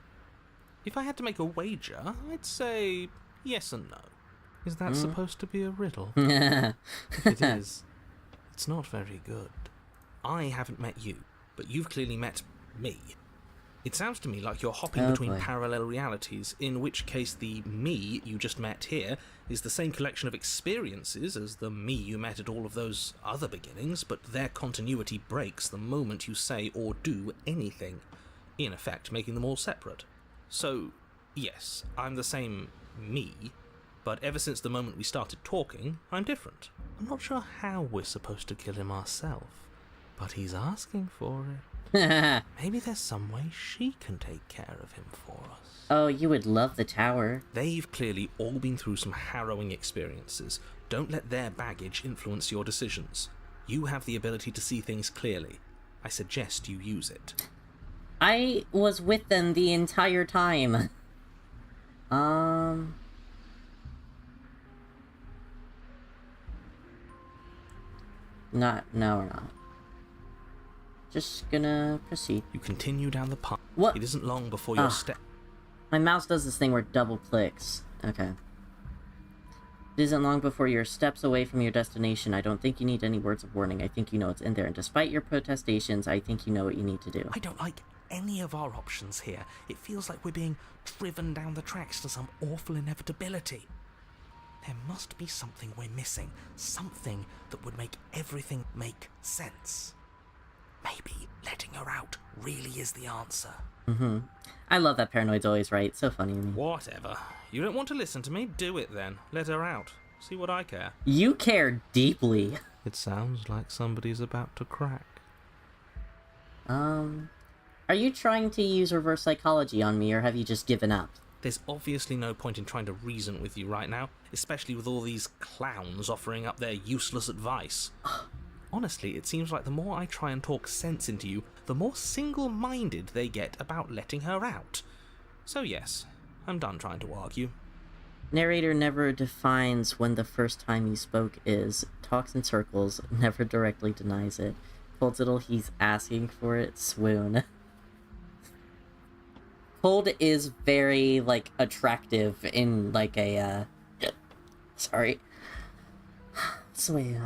If I had to make a wager, I'd say yes and no. Is that supposed to be a riddle? If it is, it's not very good. I haven't met you, but you've clearly met me. It sounds to me like you're hopping between parallel realities, in which case the me you just met here is the same collection of experiences as the me you met at all of those other beginnings, but their continuity breaks the moment you say or do anything, in effect making them all separate. So, yes, I'm the same me, but ever since the moment we started talking, I'm different. I'm not sure how we're supposed to kill him ourselves, but he's asking for it. Maybe there's some way she can take care of him for us. Oh, you would love the tower. They've clearly all been through some harrowing experiences. Don't let their baggage influence your decisions. You have the ability to see things clearly. I suggest you use it. I was with them the entire time. No, we're not. Just gonna proceed. You continue down the path. What? It isn't long before your step. My mouse does this thing where it double clicks. Okay. It isn't long before you're steps away from your destination. I don't think you need any words of warning. I think you know it's in there. And despite your protestations, I think you know what you need to do. I don't like any of our options here. It feels like we're being driven down the tracks to some awful inevitability. There must be something we're missing. Something that would make everything make sense. Maybe letting her out really is the answer. I love that Paranoid's always right. So funny to me. Whatever. You don't want to listen to me? Do it then. Let her out. See what I care. You care deeply. It sounds like somebody's about to crack. Are you trying to use reverse psychology on me, or have you just given up? There's obviously no point in trying to reason with you right now, especially with all these clowns offering up their useless advice. Honestly, it seems like the more I try and talk sense into you, the more single-minded they get about letting her out. So yes, I'm done trying to argue. Narrator never defines when the first time you spoke is, talks in circles, never directly denies it. Cold little he's asking for it, swoon. Cold is very, like, attractive in, like, a, sorry. What's the way,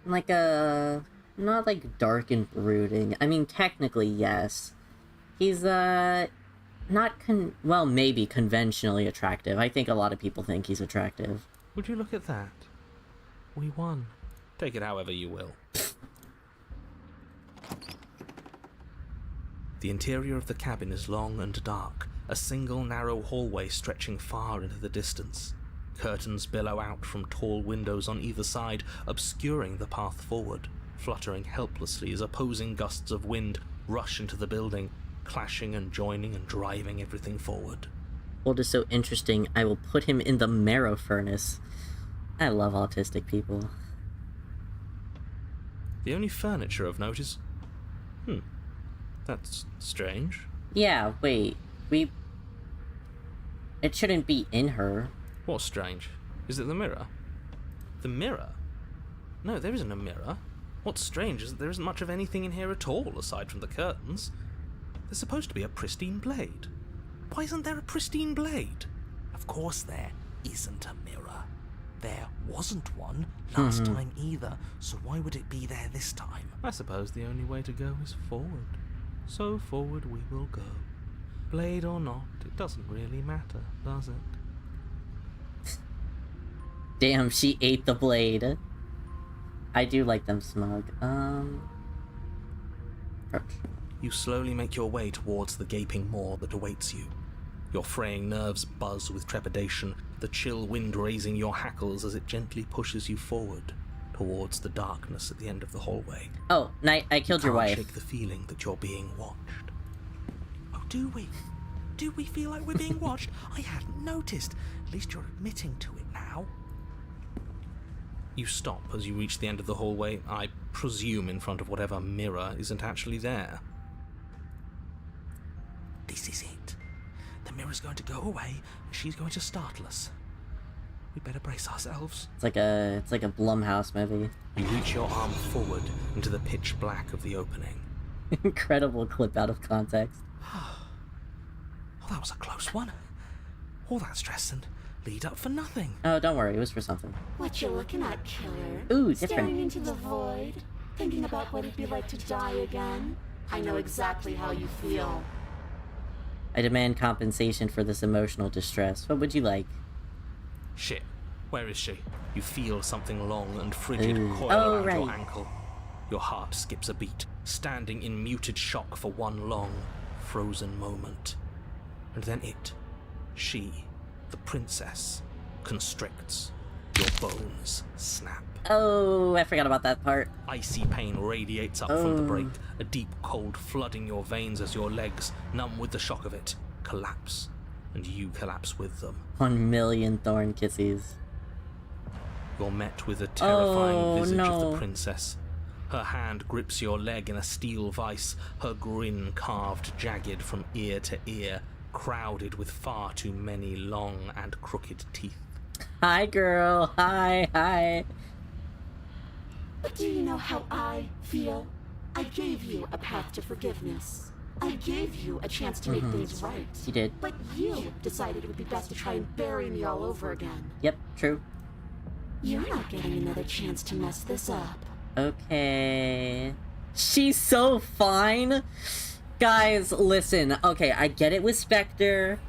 like a, not like dark and brooding. I mean, technically, yes. He's, not well, maybe conventionally attractive. I think a lot of people think he's attractive. Would you look at that? We won. Take it however you will. The interior of the cabin is long and dark, a single narrow hallway stretching far into the distance. Curtains billow out from tall windows on either side, obscuring the path forward, fluttering helplessly as opposing gusts of wind rush into the building, clashing and joining and driving everything forward. Cold is so interesting, I will put him in the marrow furnace. I love autistic people. The only furniture of note is... That's strange. Yeah, wait. It shouldn't be in her. What's strange? Is it the mirror? The mirror? No, there isn't a mirror. What's strange is that there isn't much of anything in here at all, aside from the curtains. There's supposed to be a pristine blade. Why isn't there a pristine blade? Of course there isn't a mirror. There wasn't one last time either, so why would it be there this time? I suppose the only way to go is forward. So forward we will go. Blade or not, it doesn't really matter, does it? Damn, she ate the blade. I do like them smug. Approach. You slowly make your way towards the gaping maw that awaits you. Your fraying nerves buzz with trepidation, the chill wind raising your hackles as it gently pushes you forward towards the darkness at the end of the hallway. Oh, Knight, I killed your wife. Shake the feeling that you're being watched. Oh, do we? Do we feel like we're being watched? I hadn't noticed. At least you're admitting to it now. You stop as you reach the end of the hallway, I presume in front of whatever mirror isn't actually there. This is it. The mirror's going to go away, and she's going to startle us. We better brace ourselves. It's like a Blumhouse movie. You reach your arm forward into the pitch black of the opening. Incredible clip out of context. Oh, that was a close one. All that stress and lead up for nothing. Oh, don't worry, it was for something. What you looking at, killer? Ooh, Staring different. into the void? Thinking about what it'd be like to die again? I know exactly how you feel. I demand compensation for this emotional distress. What would you like? Shit. Where is she? You feel something long and frigid coil Oh, around your right. ankle. Your heart skips a beat, standing in muted shock for one long, frozen moment. And then she, the princess, constricts. Your bones snap. Oh, I forgot about that part. Icy pain radiates up from the break, a deep cold flooding your veins as your legs, numb with the shock of it, collapse, and you collapse with them. 1,000,000 thorn kisses. You're met with a terrifying visage of no. the princess. Her hand grips your leg in a steel vice, her grin carved jagged from ear to ear, crowded with far too many long and crooked teeth. Hi, girl. Hi. But do you know how I feel? I gave you a path to forgiveness. I gave you a chance to make things right. You did. But you decided it would be best to try and bury me all over again. Yep, true. You're not getting another chance to mess this up. Okay. She's so fine. Guys, listen. Okay, I get it with Spectre.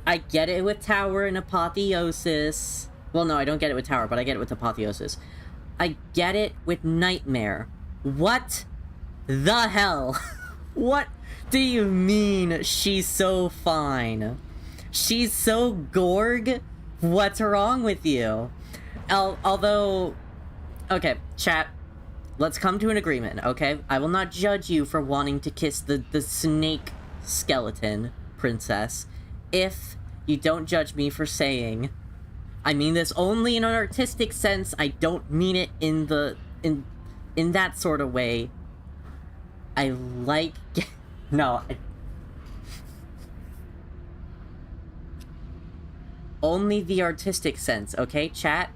I get it with Tower and Apotheosis. Well, no, I don't get it with Tower, but I get it with Apotheosis. I get it with Nightmare. What the hell? What do you mean she's so fine? She's so Gorg? What's wrong with you? Although... Okay, chat. Let's come to an agreement, okay? I will not judge you for wanting to kiss the snake skeleton princess if you don't judge me for saying... I mean this only in an artistic sense. I don't mean it in that sort of way. I like... No. Only the artistic sense, okay, chat?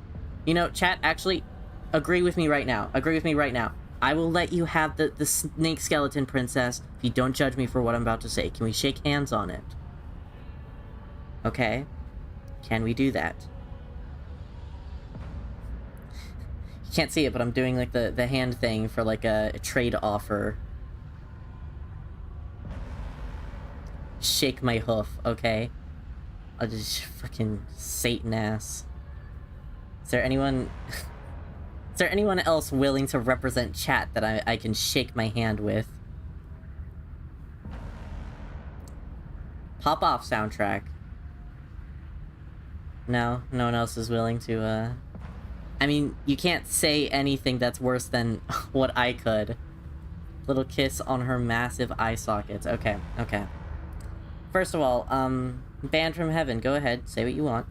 You know, chat, actually, agree with me right now. Agree with me right now. I will let you have the snake skeleton princess if you don't judge me for what I'm about to say. Can we shake hands on it? Okay? Can we do that? You can't see it, but I'm doing like the hand thing for like a trade offer. Shake my hoof, okay? I'll just fucking Satan ass. Is there anyone else willing to represent chat that I can shake my hand with? Pop off soundtrack. No one else is willing to, I mean, you can't say anything that's worse than what I could. Little kiss on her massive eye sockets. Okay. First of all, banned from heaven. Go ahead, say what you want.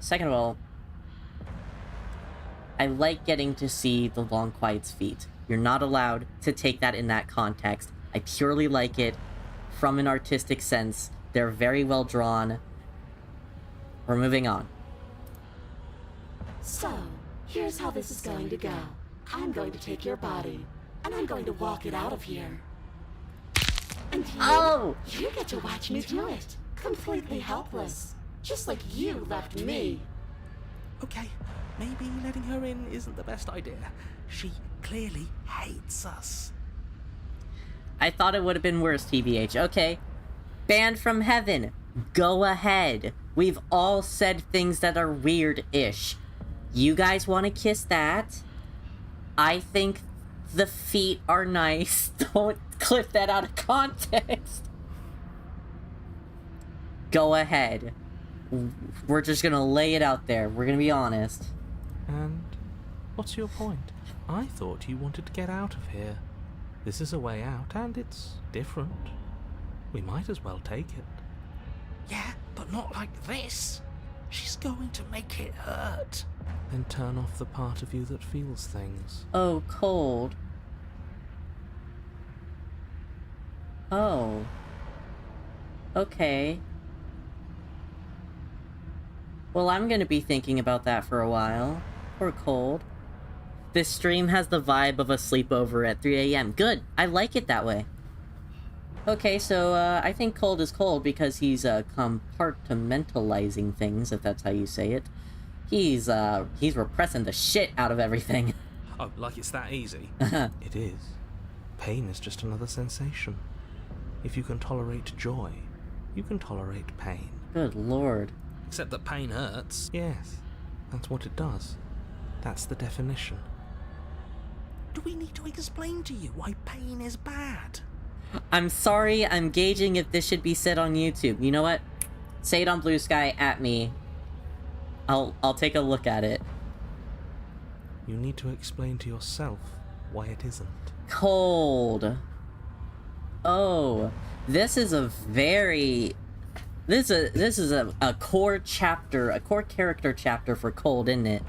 Second of all, I like getting to see the Long Quiet's feet. You're not allowed to take that in that context. I purely like it from an artistic sense. They're very well drawn. We're moving on. So, here's how this is going to go. I'm going to take your body, and I'm going to walk it out of here. And you get to watch me do it. Completely helpless. Just like you left me. Okay, maybe letting her in isn't the best idea. She clearly hates us. I thought it would have been worse, TBH. Okay. Banned from heaven. Go ahead. We've all said things that are weird-ish. You guys want to kiss that? I think the feet are nice. Don't clip that out of context. Go ahead. We're just gonna lay it out there. We're gonna be honest. And what's your point? I thought you wanted to get out of here. This is a way out, and it's different. We might as well take it. Yeah, but not like this. She's going to make it hurt. Then turn off the part of you that feels things. Oh, cold. Oh. Okay. Well, I'm gonna be thinking about that for a while. Poor Cold. This stream has the vibe of a sleepover at 3 a.m. Good! I like it that way. Okay, so, I think Cold is cold because he's, compartmentalizing things, if that's how you say it. He's repressing the shit out of everything. Oh, like it's that easy? It is. Pain is just another sensation. If you can tolerate joy, you can tolerate pain. Good lord. Except that pain hurts. Yes, that's what it does. That's the definition. Do we need to explain to you why pain is bad? I'm sorry, I'm gauging if this should be said on YouTube. You know what? Say it on Blue Sky at me. I'll take a look at it. You need to explain to yourself why it isn't. Cold. Oh, this is a very... This is a core chapter, a core character chapter for Cold, isn't it?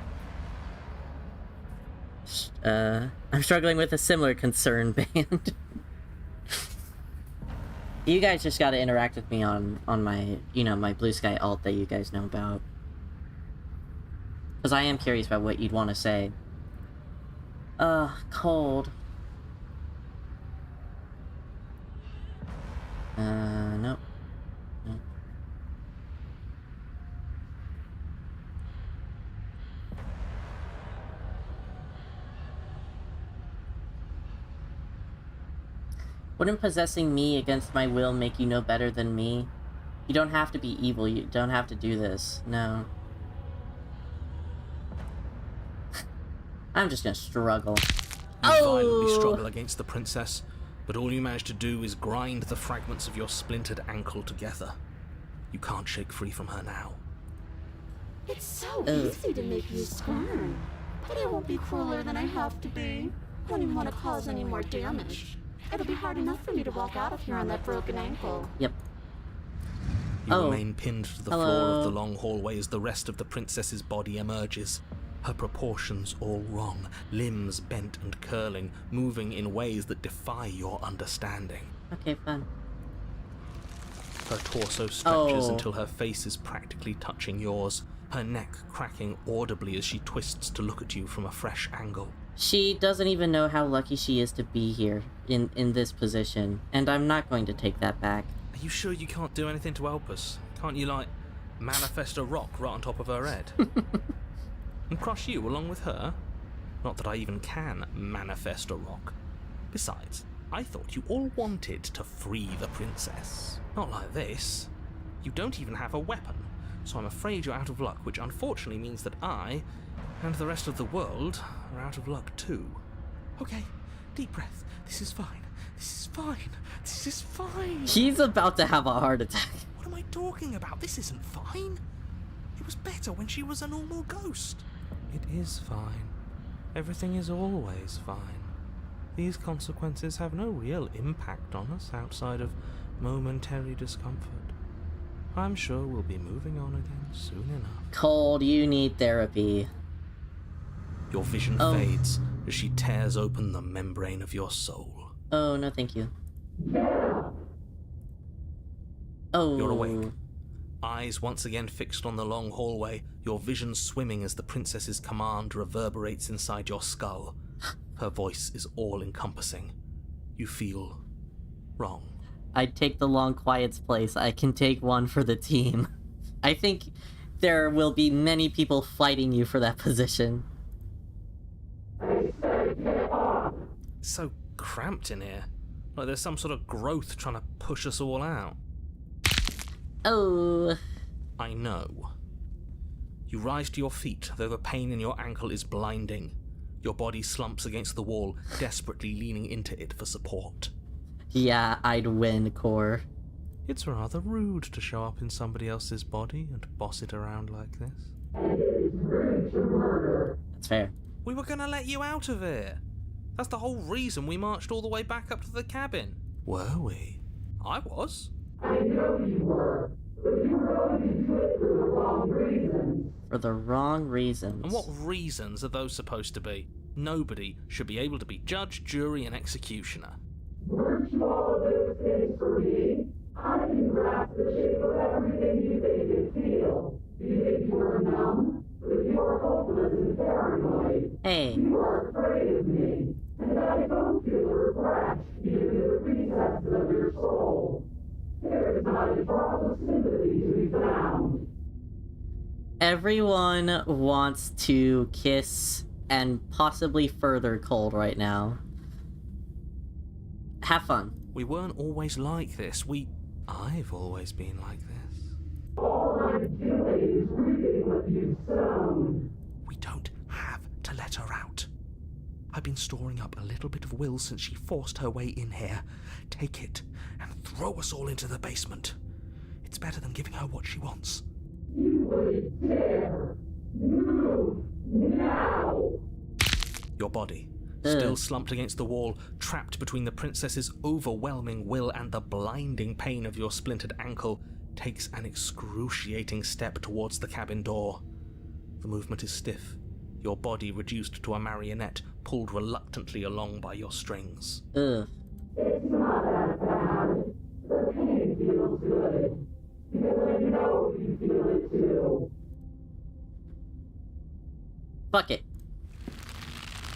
I'm struggling with a similar concern, band. You guys just gotta interact with me on my, my Blue Sky alt that you guys know about. Because I am curious about what you'd want to say. Cold. Nope. Nope. Wouldn't possessing me against my will make you no better than me? You don't have to be evil, you don't have to do this. No. I'm just gonna struggle. You violently struggle against the princess, but all you manage to do is grind the fragments of your splintered ankle together. You can't shake free from her now. It's so easy to make you squirm. But I won't be crueler than I have to be. I don't even want to cause any more damage. It'll be hard enough for me to walk out of here on that broken ankle. Yep. You remain pinned to the floor of the long hallway as the rest of the princess's body emerges. Her proportions all wrong, limbs bent and curling, moving in ways that defy your understanding. Okay, fine. Her torso stretches until her face is practically touching yours, her neck cracking audibly as she twists to look at you from a fresh angle. She doesn't even know how lucky she is to be here, in this position, and I'm not going to take that back. Are you sure you can't do anything to help us? Can't you, like, manifest a rock right on top of her head? And crush you along with her? Not that I even can manifest a rock. Besides, I thought you all wanted to free the princess. Not like this. You don't even have a weapon, so I'm afraid you're out of luck, which unfortunately means that I, and the rest of the world, are out of luck too. Okay, deep breath. This is fine. This is fine. This is fine. She's about to have a heart attack. What am I talking about? This isn't fine. It was better when she was a normal ghost. It is fine. Everything is always fine. These consequences have no real impact on us outside of momentary discomfort. I'm sure we'll be moving on again soon enough. Cold, you need therapy. Your vision fades as she tears open the membrane of your soul. Oh, no thank you. Oh. You're awake. Eyes once again fixed on the long hallway, your vision swimming as the princess's command reverberates inside your skull. Her voice is all-encompassing. You feel wrong. I'd take the long quiet's place. I can take one for the team. I think there will be many people fighting you for that position. It's so cramped in here. Like there's some sort of growth trying to push us all out. Oh. I know. You rise to your feet, though the pain in your ankle is blinding. Your body slumps against the wall, desperately leaning into it for support. Yeah, I'd win, Core. It's rather rude to show up in somebody else's body and boss it around like this. That's fair. We were gonna let you out of here. That's the whole reason we marched all the way back up to the cabin. Were we? I was. I know you were, but you were only do it for the wrong reasons. For the wrong reasons. And what reasons are those supposed to be? Nobody should be able to be judge, jury, and executioner. Weren't you all of those things for me? I can grasp the shape of everything you think and feel. You think you are numb, but you are hopeless and paranoid. Hey. You are afraid of me, and I don't feel refreshed into the recesses of your soul. There is not a drop of sympathy to be found. Everyone wants to kiss and possibly further Cold right now. Have fun. We weren't always like this. I've always been like this. All I'm doing is reaping what you've sown. We don't have to let her out. I've been storing up a little bit of will since she forced her way in here. Take it and throw us all into the basement. It's better than giving her what she wants. You wouldn't dare. Move now. Your body, still slumped against the wall, trapped between the princess's overwhelming will and the blinding pain of your splintered ankle, takes an excruciating step towards the cabin door. The movement is stiff, your body reduced to a marionette, pulled reluctantly along by your strings. Ugh. It's not that bad. The pain feels good. Because I know you feel it too. Fuck it.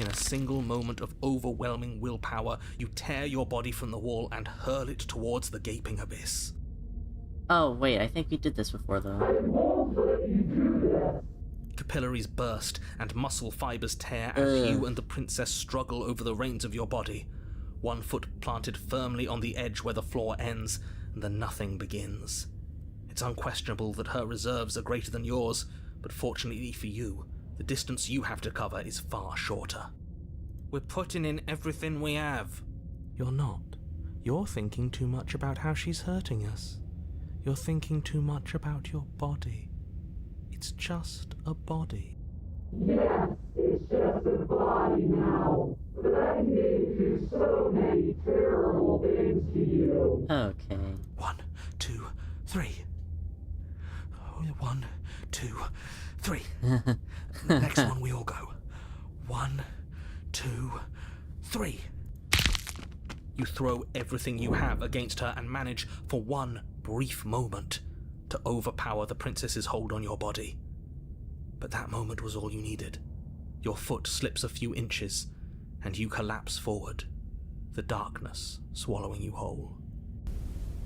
In a single moment of overwhelming willpower, you tear your body from the wall and hurl it towards the gaping abyss. Oh, wait, I think we did this before, though. I won't let you do this. Capillaries burst and muscle fibers tear as you and the princess struggle over the reins of your body. One foot planted firmly on the edge where the floor ends, and the nothing begins. It's unquestionable that her reserves are greater than yours, but fortunately for you, the distance you have to cover is far shorter. We're putting in everything we have. You're not. You're thinking too much about how she's hurting us. You're thinking too much about your body. It's just a body. Yes, it's just a body now. But I need to do so many terrible things to you. Okay. 1, 2, 3. 1, 2, 3. The next one we all go. 1, 2, 3. You throw everything you have against her and manage, for one brief moment, to overpower the princess's hold on your body. But that moment was all you needed. Your foot slips a few inches, and you collapse forward, the darkness swallowing you whole.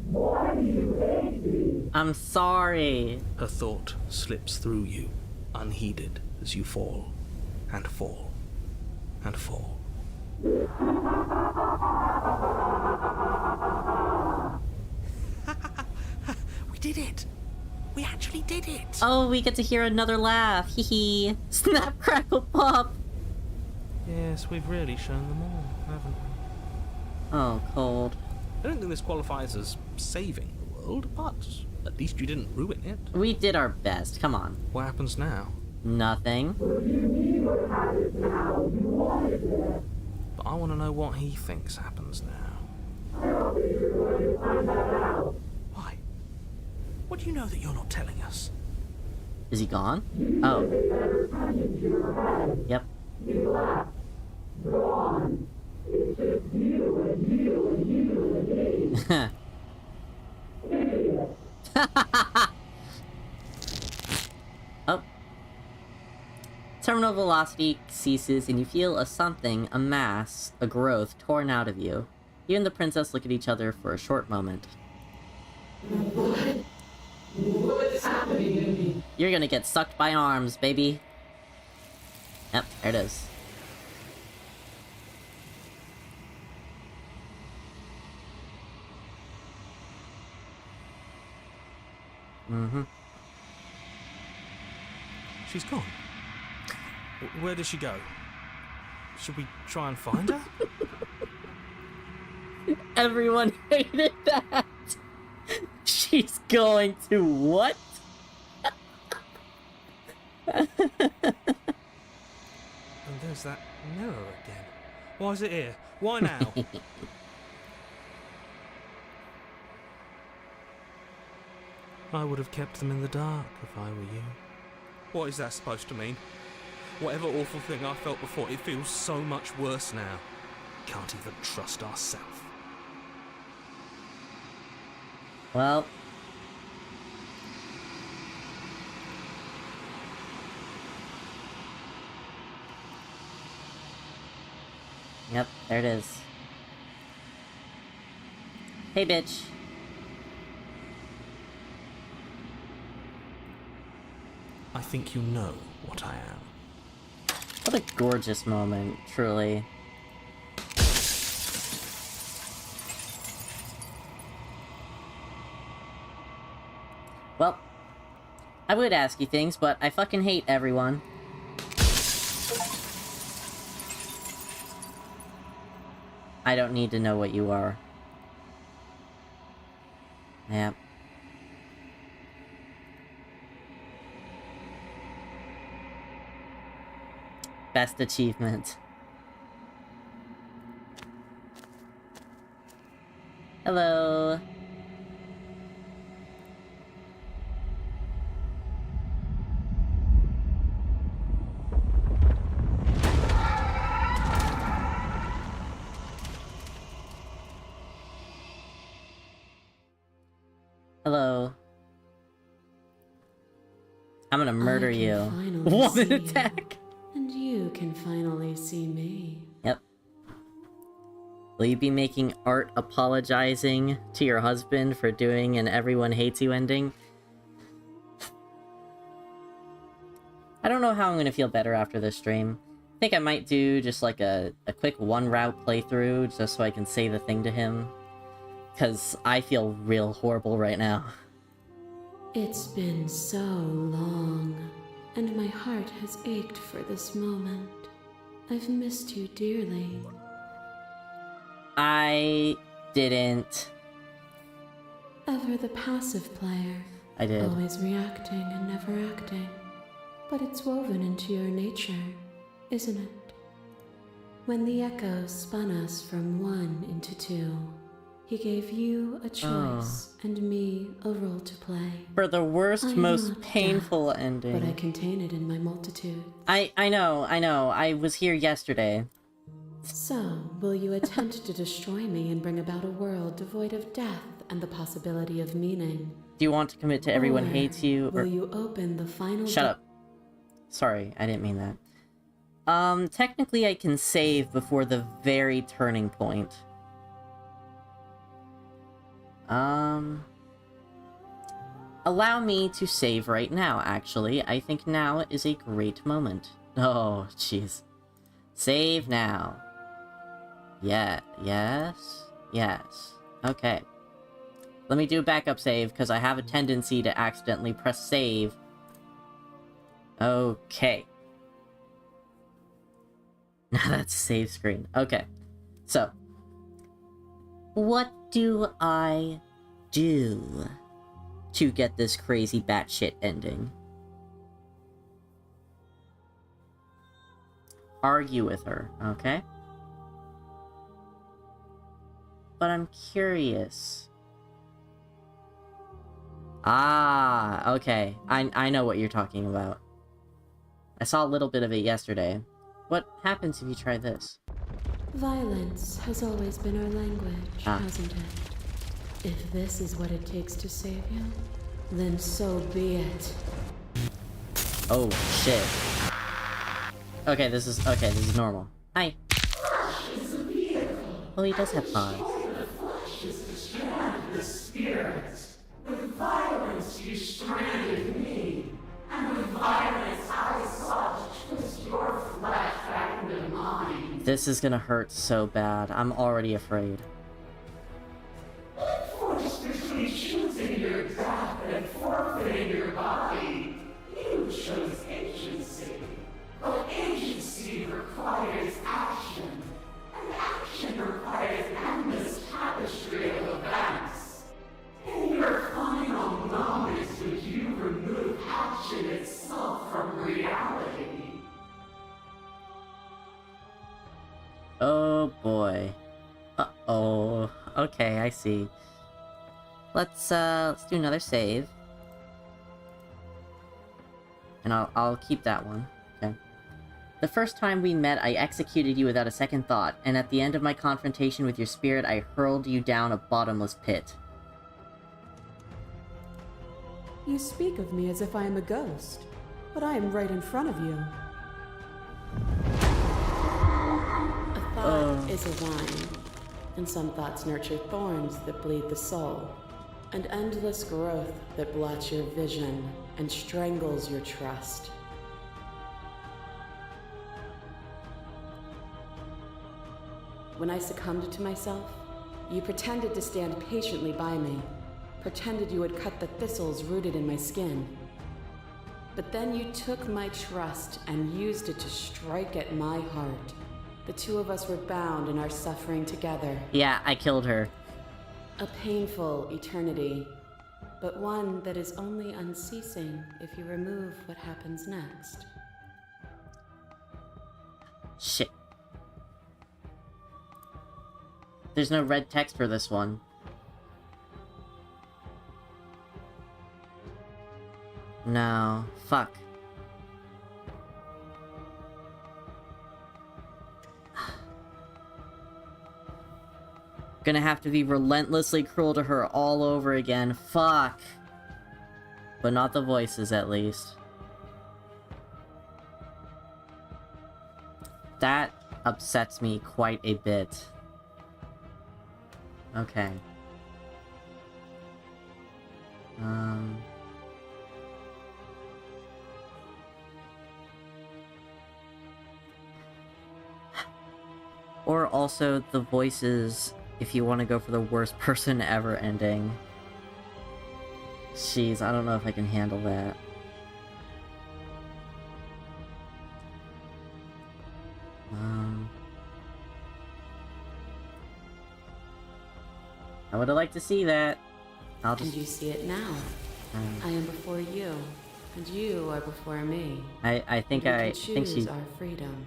Why do you hate me? I'm sorry. Her thought slips through you, unheeded, as you fall, and fall, and fall. We did it! We actually did it! Oh, we get to hear another laugh. Hee hee. Snap, crackle, pop. Yes, we've really shown them all, haven't we? Oh, Cold. I don't think this qualifies as saving the world, but at least you didn't ruin it. We did our best. Come on. What happens now? Nothing. But I want to know what he thinks happens now. Why? What do you know that you're not telling us? Is he gone? Oh. Yep. You laugh. Go on. It's just you and you and you and me. Idiot. Oh. Terminal velocity ceases and you feel a something, a mass, a growth torn out of you. You and the princess look at each other for a short moment. What? What's happening to me? You're gonna get sucked by arms, baby. Yep, there it is. Mm-hmm. She's gone. Where did she go? Should we try and find her? Everyone hated that! She's going to what? And there's that mirror again. Why is it here? Why now? I would have kept them in the dark if I were you. What is that supposed to mean? Whatever awful thing I felt before, it feels so much worse now. Can't even trust ourselves. Well... Yep, there it is. Hey, bitch. I think you know what I am. What a gorgeous moment, truly. Well, I would ask you things, but I fucking hate everyone. I don't need to know what you are. Yep. Best achievement. Hello. Hello. I'm gonna murder you. Woman attack! And you can finally see me. Yep. Will you be making art apologizing to your husband for doing an everyone hates you ending? I don't know how I'm gonna feel better after this stream. I think I might do just like a quick one route playthrough just so I can say the thing to him. Because I feel real horrible right now. It's been so long, and my heart has ached for this moment. I've missed you dearly. I didn't. Ever the passive player. I did. Always reacting and never acting. But it's woven into your nature, isn't it? When the echo spun us from one into two, he gave you a choice and me a role to play. For the worst, most painful death, ending. But I contain it in my multitude. I know. I was here yesterday. So, will you attempt to destroy me and bring about a world devoid of death and the possibility of meaning? Do you want to commit to everyone hates you? Will you open the final... Shut up. Sorry, I didn't mean that. Technically I can save before the very turning point. Allow me to save right now, actually. I think now is a great moment. Oh, jeez. Save now. Yeah, yes, yes. Okay. Let me do a backup save, because I have a tendency to accidentally press save. Okay. Now that's a save screen. Okay. So. What do I do to get this crazy batshit ending? Argue with her, okay? But I'm curious. Ah, okay. I know what you're talking about. I saw a little bit of it yesterday. What happens if you try this? Violence has always been our language, hasn't it? If this is what it takes to save you, then so be it. Oh, shit. Okay, this is normal. Hi. Well, he does have paws. The spirits. With violence you stranded me, and with violence I sought to twist your flesh back into mine. This is gonna hurt so bad. I'm already afraid. Forced between choosing your death and forfeiting your body, you chose agency. But agency requires action, and action requires endless tapestry of events. In your final moments, would you remove action itself from reality? Oh boy. Uh-oh. Okay, I see. Let's do another save. And I'll keep that one. Okay. The first time we met, I executed you without a second thought, and at the end of my confrontation with your spirit, I hurled you down a bottomless pit. You speak of me as if I am a ghost, but I am right in front of you. A thought is a wine, and some thoughts nurture thorns that bleed the soul, and endless growth that blots your vision and strangles your trust. When I succumbed to myself, you pretended to stand patiently by me, pretended you would cut the thistles rooted in my skin. But then you took my trust and used it to strike at my heart. The two of us were bound in our suffering together. Yeah, I killed her. A painful eternity, but one that is only unceasing if you remove what happens next. Shit. There's no red text for this one. No. Fuck. Gonna have to be relentlessly cruel to her all over again. Fuck. But not the voices, at least. That upsets me quite a bit. Okay. Or also the voices, if you want to go for the worst person ever ending. Jeez, I don't know if I can handle that. I would have liked to see that. I'll just... And you see it now. I am before you, and you are before me. I think she... our freedom.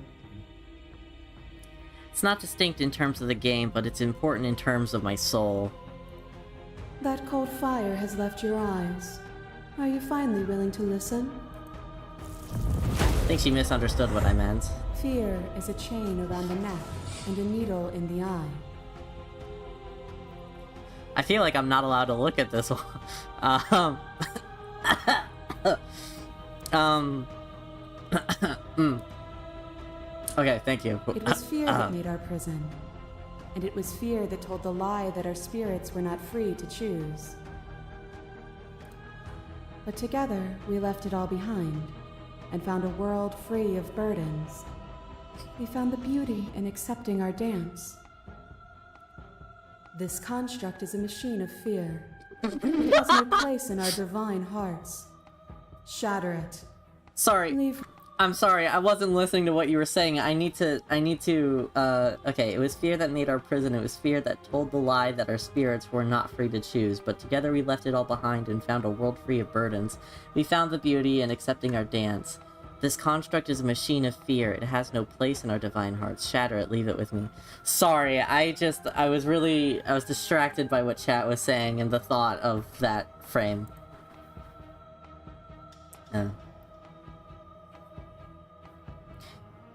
It's not distinct in terms of the game, but it's important in terms of my soul. That cold fire has left your eyes. Are you finally willing to listen? I think she misunderstood what I meant. Fear is a chain around the neck and a needle in the eye. I feel like I'm not allowed to look at this one. Okay, thank you. It was fear that made our prison. And it was fear that told the lie that our spirits were not free to choose. But together, we left it all behind, and found a world free of burdens. We found the beauty in accepting our dance. This construct is a machine of fear. It has no place in our divine hearts. Shatter it. Sorry. Leave. I'm sorry, I wasn't listening to what you were saying. I need to, okay, it was fear that made our prison. It was fear that told the lie that our spirits were not free to choose, but together we left it all behind and found a world free of burdens. We found the beauty in accepting our dance. This construct is a machine of fear. It has no place in our divine hearts. Shatter it, leave it with me. Sorry, I was distracted by what chat was saying and the thought of that frame.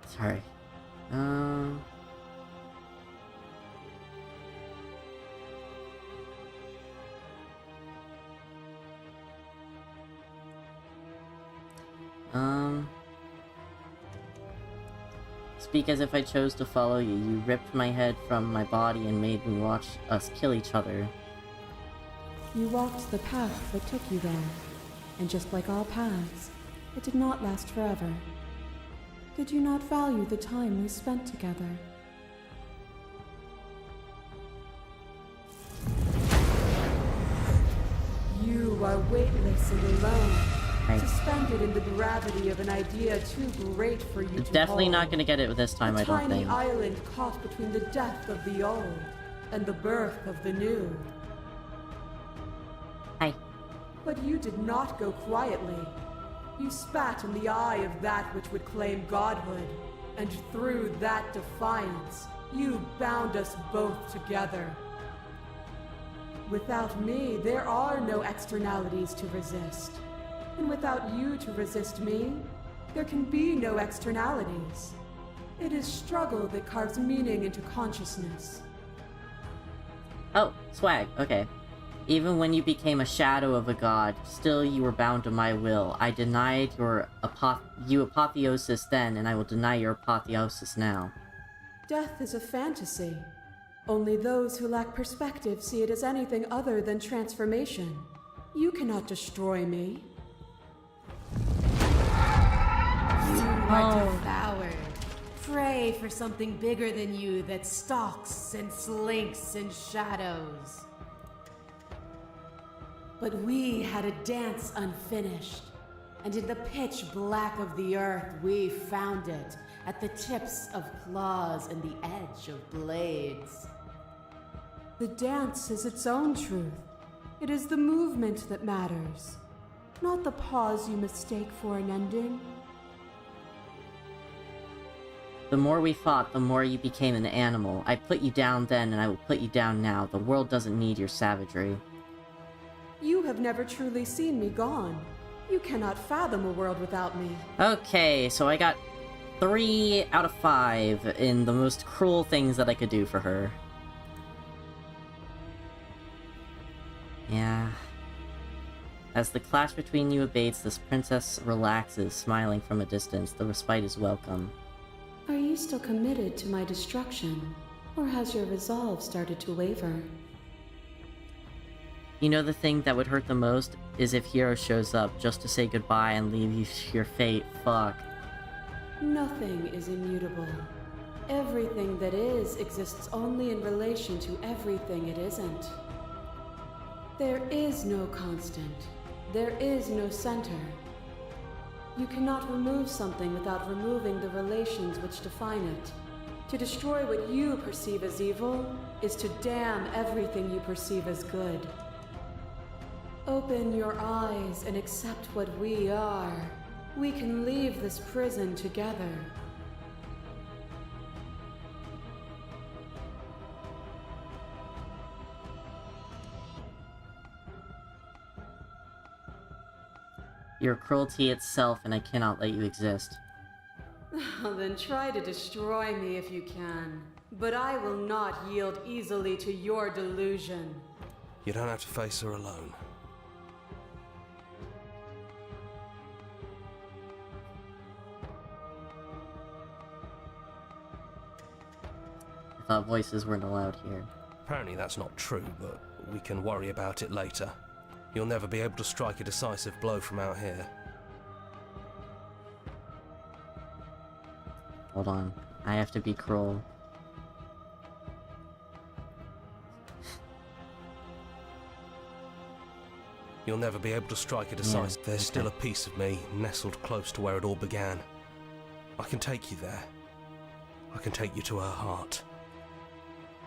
Sorry. Speak as if I chose to follow you. You ripped my head from my body and made me watch us kill each other. You walked the path that took you there, and just like all paths, it did not last forever. Did you not value the time we spent together? You are weightless and alone, suspended in the gravity of an idea too great for you to Definitely hold. not gonna get it this time, I don't think. A tiny island caught between the death of the old and the birth of the new. Hi. But you did not go quietly. You spat in the eye of that which would claim godhood, and through that defiance, you bound us both together. Without me, there are no externalities to resist. And without you to resist me, there can be no externalities. It is struggle that carves meaning into consciousness. Oh, swag, okay. Even when you became a shadow of a god, still you were bound to my will. I denied your apotheosis then, and I will deny your apotheosis now. Death is a fantasy. Only those who lack perspective see it as anything other than transformation. You cannot destroy me. You are devoured. Pray for something bigger than you that stalks and slinks in shadows. But we had a dance unfinished, and in the pitch black of the earth we found it, at the tips of claws and the edge of blades. The dance is its own truth. It is the movement that matters, not the pause you mistake for an ending. The more we fought, the more you became an animal. I put you down then, and I will put you down now. The world doesn't need your savagery. You have never truly seen me gone. You cannot fathom a world without me. Okay, so I got 3 out of 5 in the most cruel things that I could do for her. Yeah. As the clash between you abates, this princess relaxes, smiling from a distance. The respite is welcome. Are you still committed to my destruction, or has your resolve started to waver? You know, the thing that would hurt the most is if Hero shows up just to say goodbye and leave you to your fate. Fuck. Nothing is immutable. Everything that is exists only in relation to everything it isn't. There is no constant. There is no center. You cannot remove something without removing the relations which define it. To destroy what you perceive as evil is to damn everything you perceive as good. Open your eyes and accept what we are. We can leave this prison together. You're cruelty itself, and I cannot let you exist. Then try to destroy me if you can. But I will not yield easily to your delusion. You don't have to face her alone. I thought voices weren't allowed here. Apparently that's not true, but we can worry about it later. You'll never be able to strike a decisive blow from out here. Hold on. I have to be cruel. You'll never be able to strike a decisive... There's still a piece of me nestled close to where it all began. I can take you there. I can take you to her heart.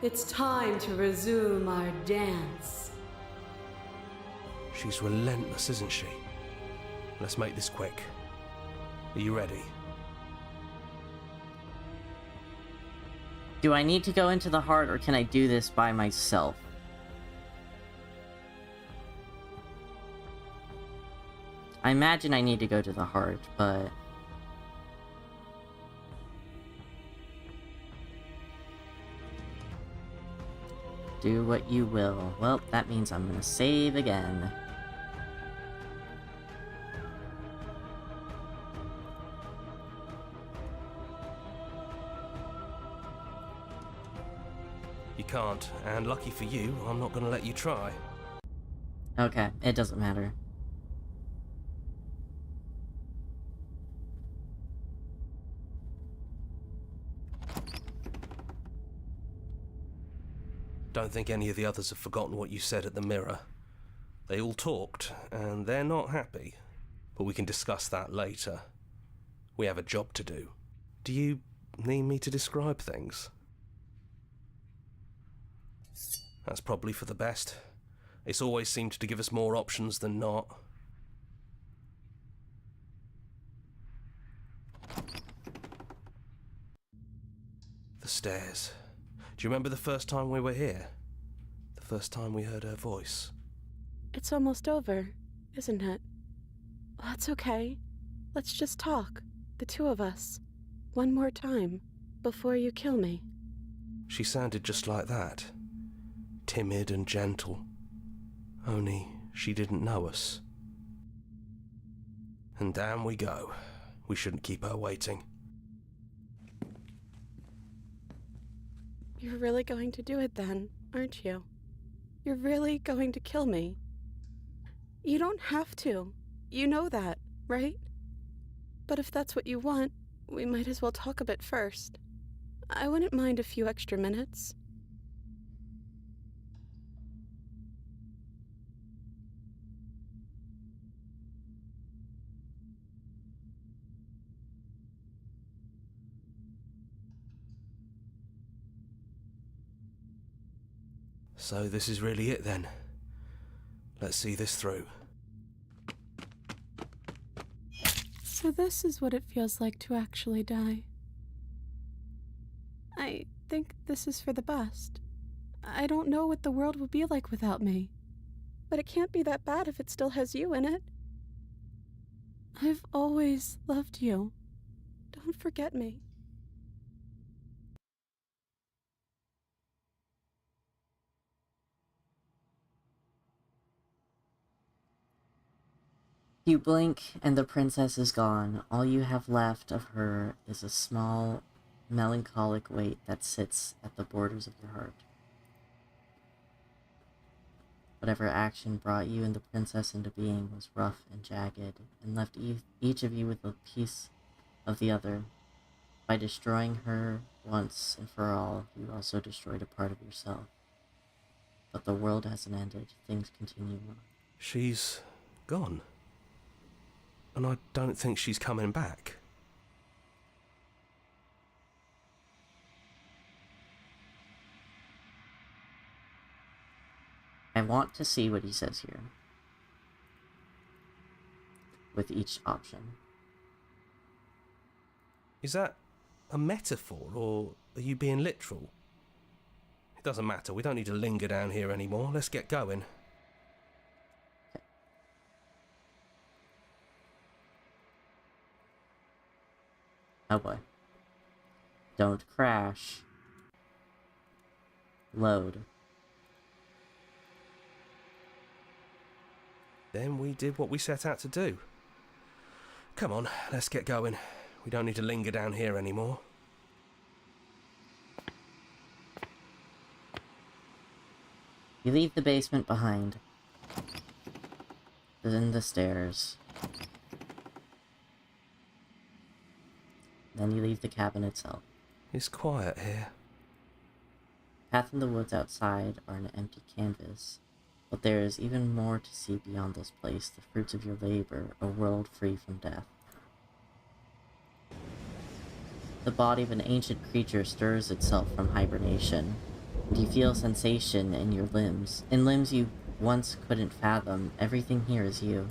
It's time to resume our dance. She's relentless, isn't she? Let's make this quick. Are you ready? Do I need to go into the heart, or can I do this by myself? I imagine I need to go to the heart, but... do what you will. Well, that means I'm gonna save again. You can't, and lucky for you, I'm not going to let you try. Okay, it doesn't matter. Don't think any of the others have forgotten what you said at the mirror. They all talked, and they're not happy. But we can discuss that later. We have a job to do. Do you need me to describe things? That's probably for the best. It's always seemed to give us more options than not. The stairs. Do you remember the first time we were here? The first time we heard her voice? It's almost over, isn't it? That's okay. Let's just talk, the two of us. One more time, before you kill me. She sounded just like that. Timid and gentle. Only she didn't know us. And down we go. We shouldn't keep her waiting. You're really going to do it then, aren't you? You're really going to kill me. You don't have to. You know that, right? But if that's what you want, we might as well talk a bit first. I wouldn't mind a few extra minutes. So this is really it then. Let's see this through. So this is what it feels like to actually die. I think this is for the best. I don't know what the world will be like without me. But it can't be that bad if it still has you in it. I've always loved you. Don't forget me. You blink, and the princess is gone. All you have left of her is a small, melancholic weight that sits at the borders of your heart. Whatever action brought you and the princess into being was rough and jagged, and left each of you with a piece of the other. By destroying her once and for all, you also destroyed a part of yourself. But the world hasn't ended. Things continue on. She's gone. And I don't think she's coming back. I want to see what he says here. With each option. Is that a metaphor, or are you being literal? It doesn't matter, we don't need to linger down here anymore. Let's get going. Oh boy. Don't crash. Load. Then we did what we set out to do. Come on, let's get going. We don't need to linger down here anymore. You leave the basement behind. Then the stairs. Then you leave the cabin itself. It's quiet here. Path in the woods outside are an empty canvas, but there is even more to see beyond this place, the fruits of your labor, a world free from death. The body of an ancient creature stirs itself from hibernation, and you feel sensation in your limbs. In limbs you once couldn't fathom, everything here is you.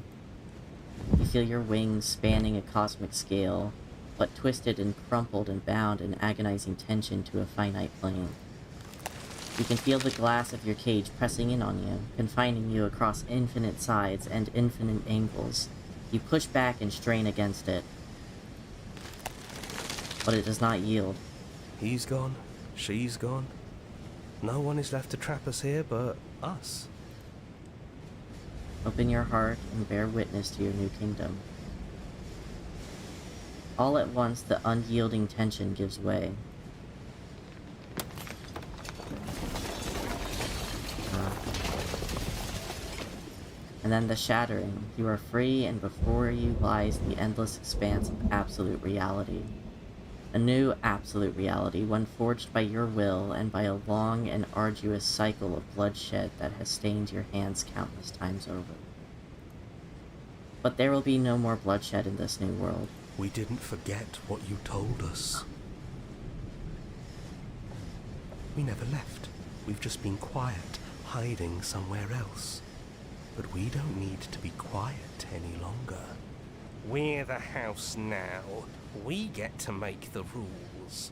You feel your wings spanning a cosmic scale, but twisted and crumpled and bound in agonizing tension to a finite plane. You can feel the glass of your cage pressing in on you, confining you across infinite sides and infinite angles. You push back and strain against it, but it does not yield. He's gone. She's gone. No one is left to trap us here but us. Open your heart and bear witness to your new kingdom. All at once, the unyielding tension gives way. And then the shattering. You are free, and before you lies the endless expanse of absolute reality. A new absolute reality, one forged by your will and by a long and arduous cycle of bloodshed that has stained your hands countless times over. But there will be no more bloodshed in this new world. We didn't forget what you told us. We never left. We've just been quiet, hiding somewhere else. But we don't need to be quiet any longer. We're the house now. We get to make the rules.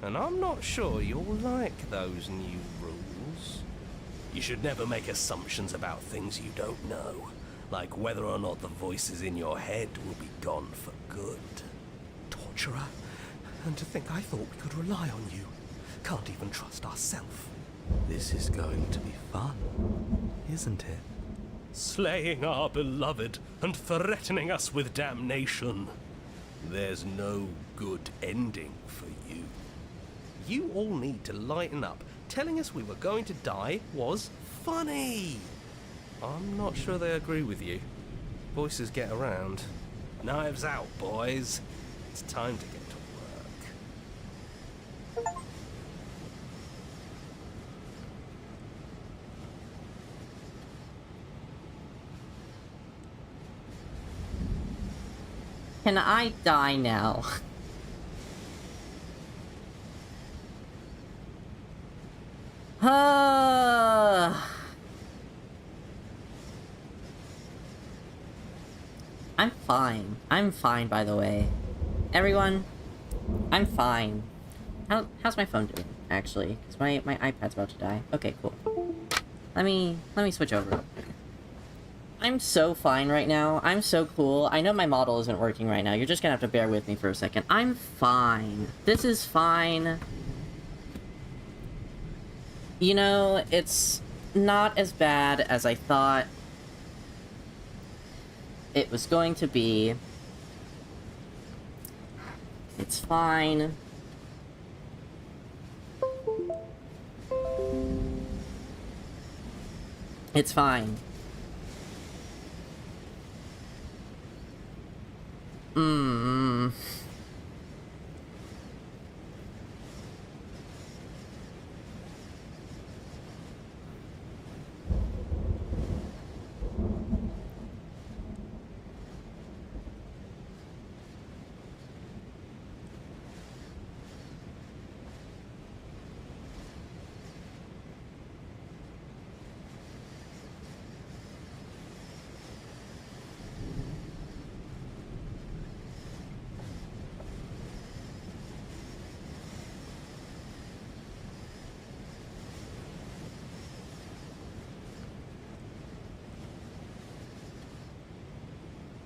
And I'm not sure you'll like those new rules. You should never make assumptions about things you don't know. Like whether or not the voices in your head will be gone for good. Torturer. And to think I thought we could rely on you. Can't even trust ourselves. This is going to be fun, isn't it? Slaying our beloved and threatening us with damnation. There's no good ending for you. You all need to lighten up. Telling us we were going to die was funny. I'm not sure they agree with you. Voices get around. Knives out, boys. It's time to get to work. Can I die now? I'm fine. I'm fine, by the way. Everyone, I'm fine. How's my phone doing, actually? Because my iPad's about to die. Okay, cool. Let me switch over. I'm so fine right now. I'm so cool. I know my model isn't working right now. You're just gonna have to bear with me for a second. I'm fine. This is fine. You know, it's not as bad as I thought it was going to be. It's fine. It's fine.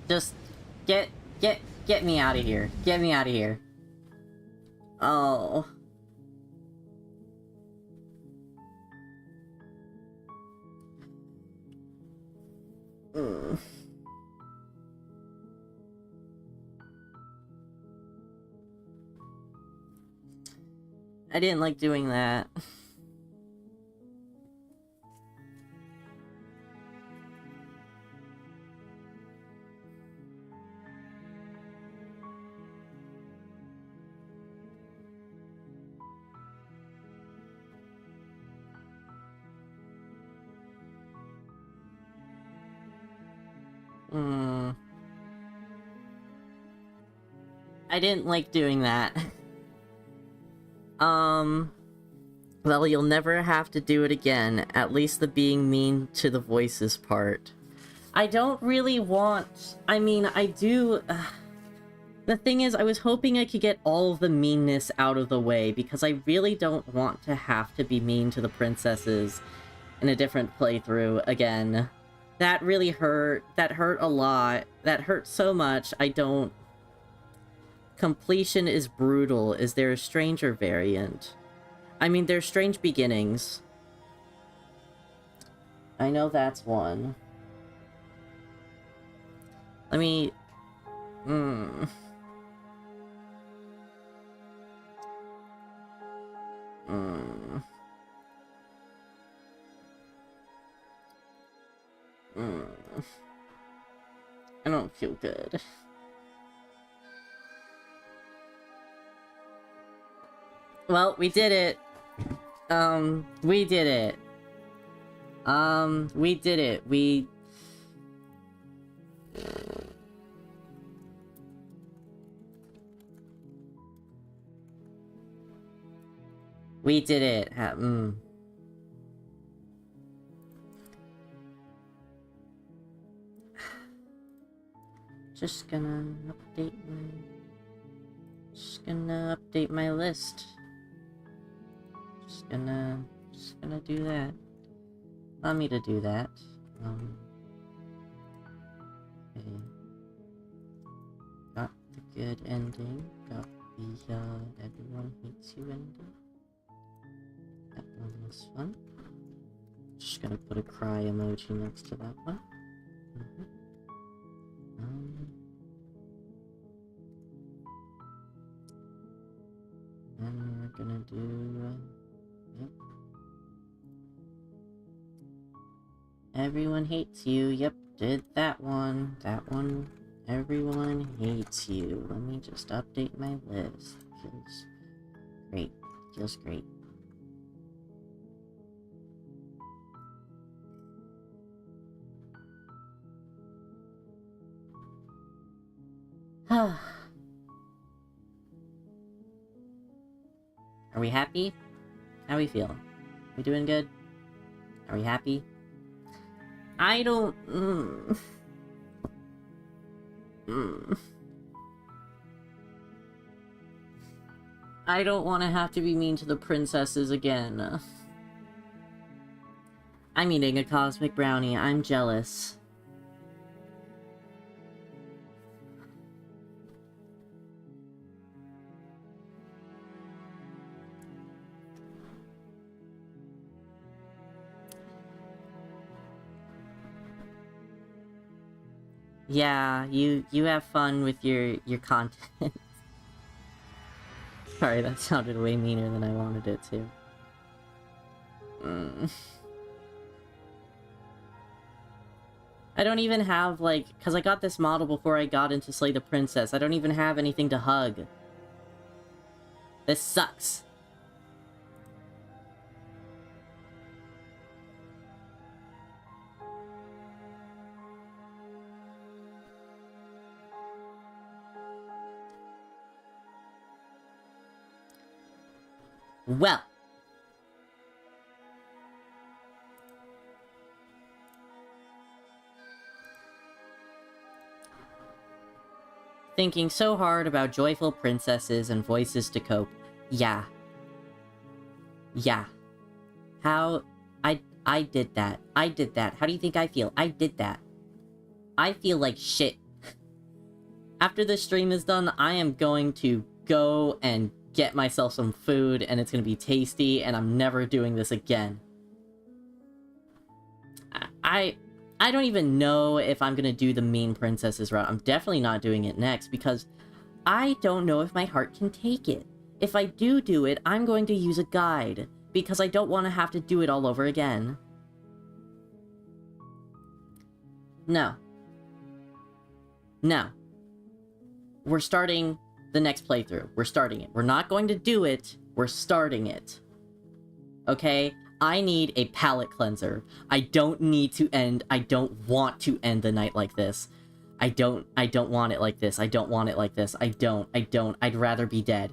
Just get me out of here. Get me out of here. Oh. I didn't like doing that. I didn't like doing that. Well, you'll never have to do it again. At least the being mean to the voices part. I don't really want... I mean, I do... The thing is, I was hoping I could get all of the meanness out of the way, because I really don't want to have to be mean to the princesses in a different playthrough again. That really hurt. That hurt a lot. That hurt so much, I don't... Completion is brutal. Is there a stranger variant? I mean, there's strange beginnings. I know that's one. Let me... feel good. Well, we did it. We did it. We did it. We did it. Just gonna update my list. Just gonna do that. Allow me to do that. Okay. Got the good ending. Got the everyone hates you ending. That one, this one. Just gonna put a cry emoji next to that one. And we're gonna do, yep. Everyone hates you. Yep, did that one. That one. Everyone hates you. Let me just update my list. Feels great. Feels great. Are we happy? How we feel? We doing good? Are we happy? I don't... I don't want to have to be mean to the princesses again. I'm eating a cosmic brownie. I'm jealous. Yeah, you have fun with your content. Sorry, that sounded way meaner than I wanted it to. I don't even have, like, because I got this model before I got into Slay the Princess. I don't even have anything to hug. This sucks. Well. Thinking so hard about joyful princesses and voices to cope. Yeah. Yeah. How... I did that. I did that. How do you think I feel? I did that. I feel like shit. After this stream is done, I am going to go and get myself some food, and it's gonna be tasty, and I'm never doing this again. I don't even know if I'm gonna do the mean princesses route. I'm definitely not doing it next, because I don't know if my heart can take it. If I do it, I'm going to use a guide, because I don't want to have to do it all over again. No. No. We're starting the next playthrough. We're starting it. We're not going to do it. We're starting it. Okay? I need a palate cleanser. I don't want to end the night like this. I don't want it like this. I don't want it like this. I don't. I'd rather be dead.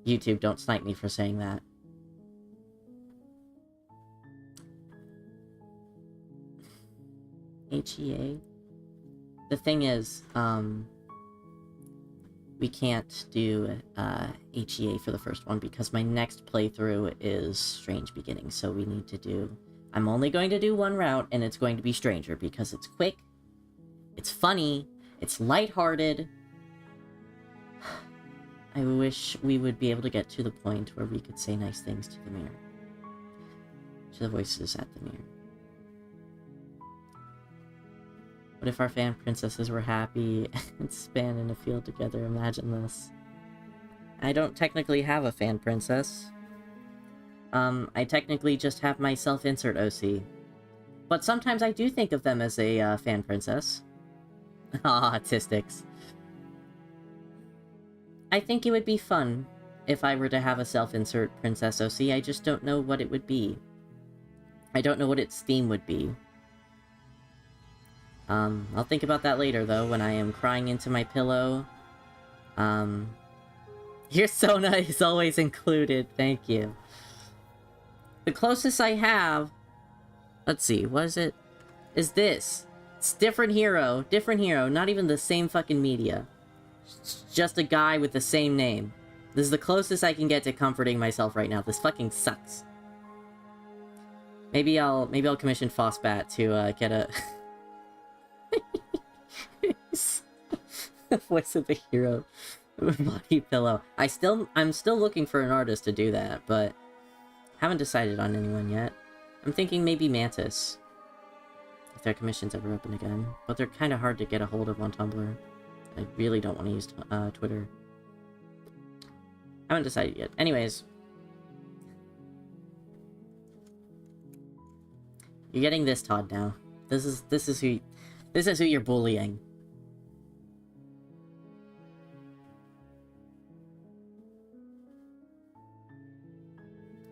YouTube, don't snipe me for saying that. HEA? The thing is, we can't do HEA for the first one because my next playthrough is Strange Beginnings, so we need to do... I'm only going to do one route, and it's going to be Stranger, because it's quick, it's funny, it's lighthearted. I wish we would be able to get to the point where we could say nice things to the mirror. To the voices at the mirror. What if our fan princesses were happy and span in a field together? Imagine this. I don't technically have a fan princess. I technically just have my self-insert OC. But sometimes I do think of them as a fan princess. Autistics. I think it would be fun if I were to have a self-insert Princess OC. I just don't know what it would be. I don't know what its theme would be. I'll think about that later, though, when I am crying into my pillow. Your Sona is always included, thank you. The closest I have... Let's see, what is it? Is this. It's different hero, not even the same fucking media. It's just a guy with the same name. This is the closest I can get to comforting myself right now. This fucking sucks. Maybe I'll commission Fossbat to get a voice of the hero body pillow. I'm still looking for an artist to do that, but haven't decided on anyone yet. I'm thinking maybe Mantis, if their commission's ever open again, but they're kind of hard to get a hold of on Tumblr. I really don't want to use Twitter. Haven't decided yet. Anyways, you're getting this, Todd. Now, this is who you're bullying.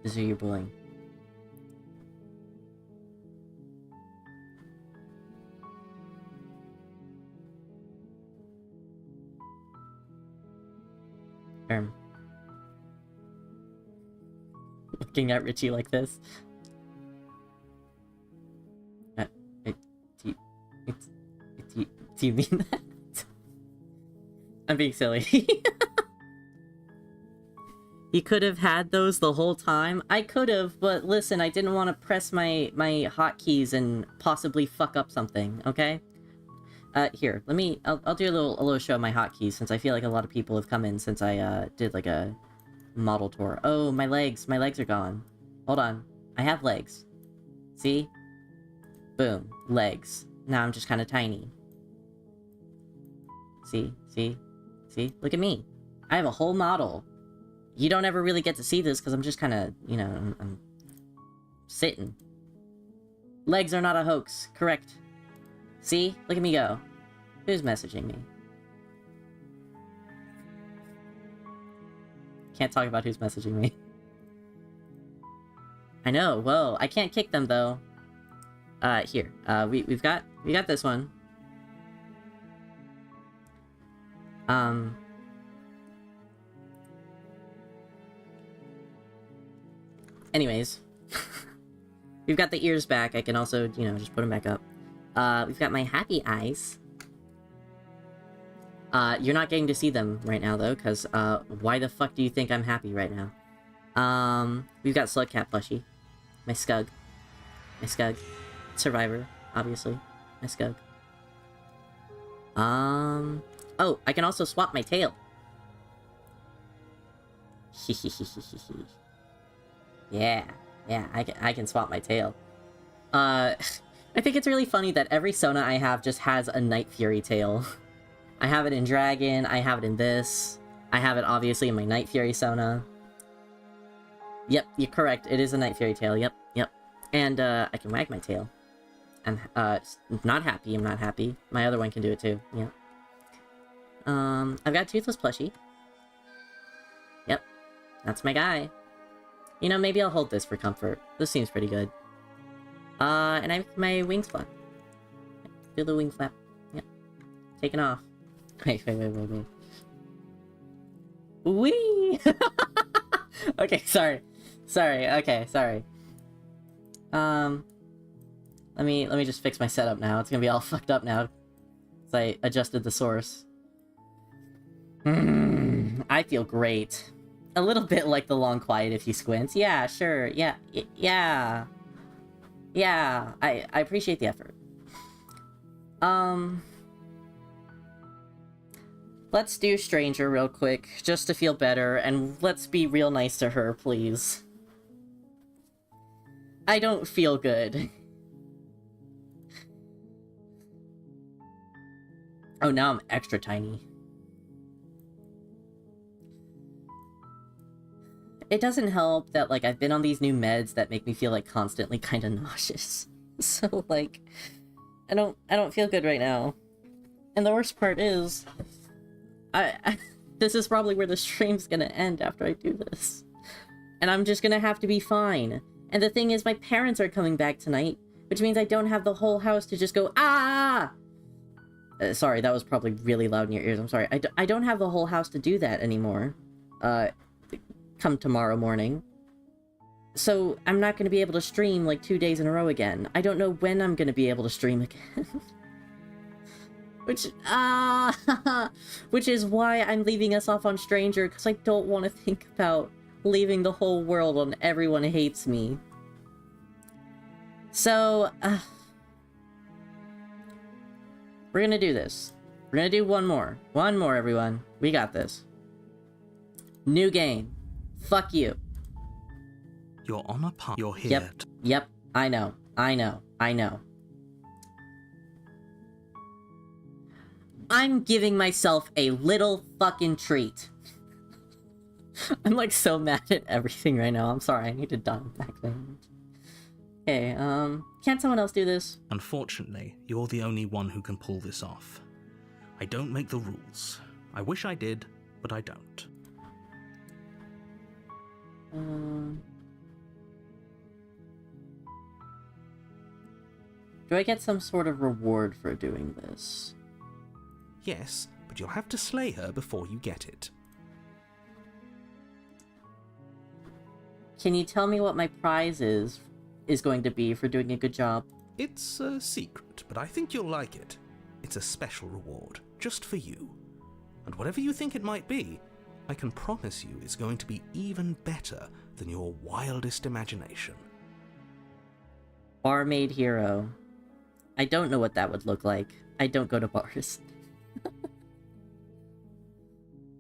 This is who you're bullying. Looking at Richie like this. Do you mean that? I'm being silly. You could have had those the whole time. I could have, but listen, I didn't want to press my hotkeys and possibly fuck up something, okay? Here, I'll do a little show of my hotkeys, since I feel like a lot of people have come in since I, did, like, a model tour. Oh, my legs are gone. Hold on. I have legs. See? Boom. Legs. Now I'm just kind of tiny. See? Look at me. I have a whole model. You don't ever really get to see this, because I'm just kind of, you know, I'm sitting. Legs are not a hoax. Correct. See? Look at me go. Who's messaging me? Can't talk about who's messaging me. I know, whoa. I can't kick them, though. Here. We got this one. Anyways. We've got the ears back. I can also, you know, just put them back up. We've got my happy eyes. You're not getting to see them right now, though, because, why the fuck do you think I'm happy right now? We've got Slugcat plushie. My Scug. Survivor, obviously. My Scug. Oh, I can also swap my tail. Yeah, I can swap my tail. I think it's really funny that every Sona I have just has a Night Fury tail. I have it in Dragon, I have it in this. I have it obviously in my Night Fury Sona. Yep, you're correct, it is a Night Fury tail, yep. And, I can wag my tail. I'm, not happy, I'm not happy. My other one can do it too, yep. I've got Toothless plushie. Yep, that's my guy. You know, maybe I'll hold this for comfort. This seems pretty good. And I have my wings flap. Do the wing flap. Yep. Taking off. Wait. Whee! Okay, sorry. Okay, sorry. Let me just fix my setup now. It's gonna be all fucked up now. As I adjusted the source. I feel great. A little bit like the long quiet if you squint. Yeah, sure. Yeah. Yeah, I appreciate the effort. Let's do Stranger real quick, just to feel better, and let's be real nice to her, please. I don't feel good. Oh, now I'm extra tiny. It doesn't help that, like, I've been on these new meds that make me feel, like, constantly kind of nauseous. So, like, I don't feel good right now. And the worst part is, this is probably where the stream's gonna end after I do this. And I'm just gonna have to be fine. And the thing is, my parents are coming back tonight, which means I don't have the whole house to just go, ah! Sorry, that was probably really loud in your ears. I'm sorry. I don't have the whole house to do that anymore. Come tomorrow morning. So I'm not going to be able to stream like 2 days in a row again. I don't know when I'm going to be able to stream again. Which is why I'm leaving us off on Stranger, because I don't want to think about leaving the whole world on Everyone Hates Me. So, we're gonna do this. We're gonna do one more. One more, everyone. We got this. New game. Fuck you. You're on a path. You're here. Yep. Yep. I know. I know. I know. I'm giving myself a little fucking treat. I'm like so mad at everything right now. I'm sorry. I need to dial back there. Okay, can't someone else do this? Unfortunately, you're the only one who can pull this off. I don't make the rules. I wish I did, but I don't. Do I get some sort of reward for doing this? Yes, but you'll have to slay her before you get it. Can you tell me what my prize is going to be for doing a good job? It's a secret, but I think you'll like it. It's a special reward, just for you. And whatever you think it might be, I can promise you it's going to be even better than your wildest imagination. Barmaid hero. I don't know what that would look like. I don't go to bars.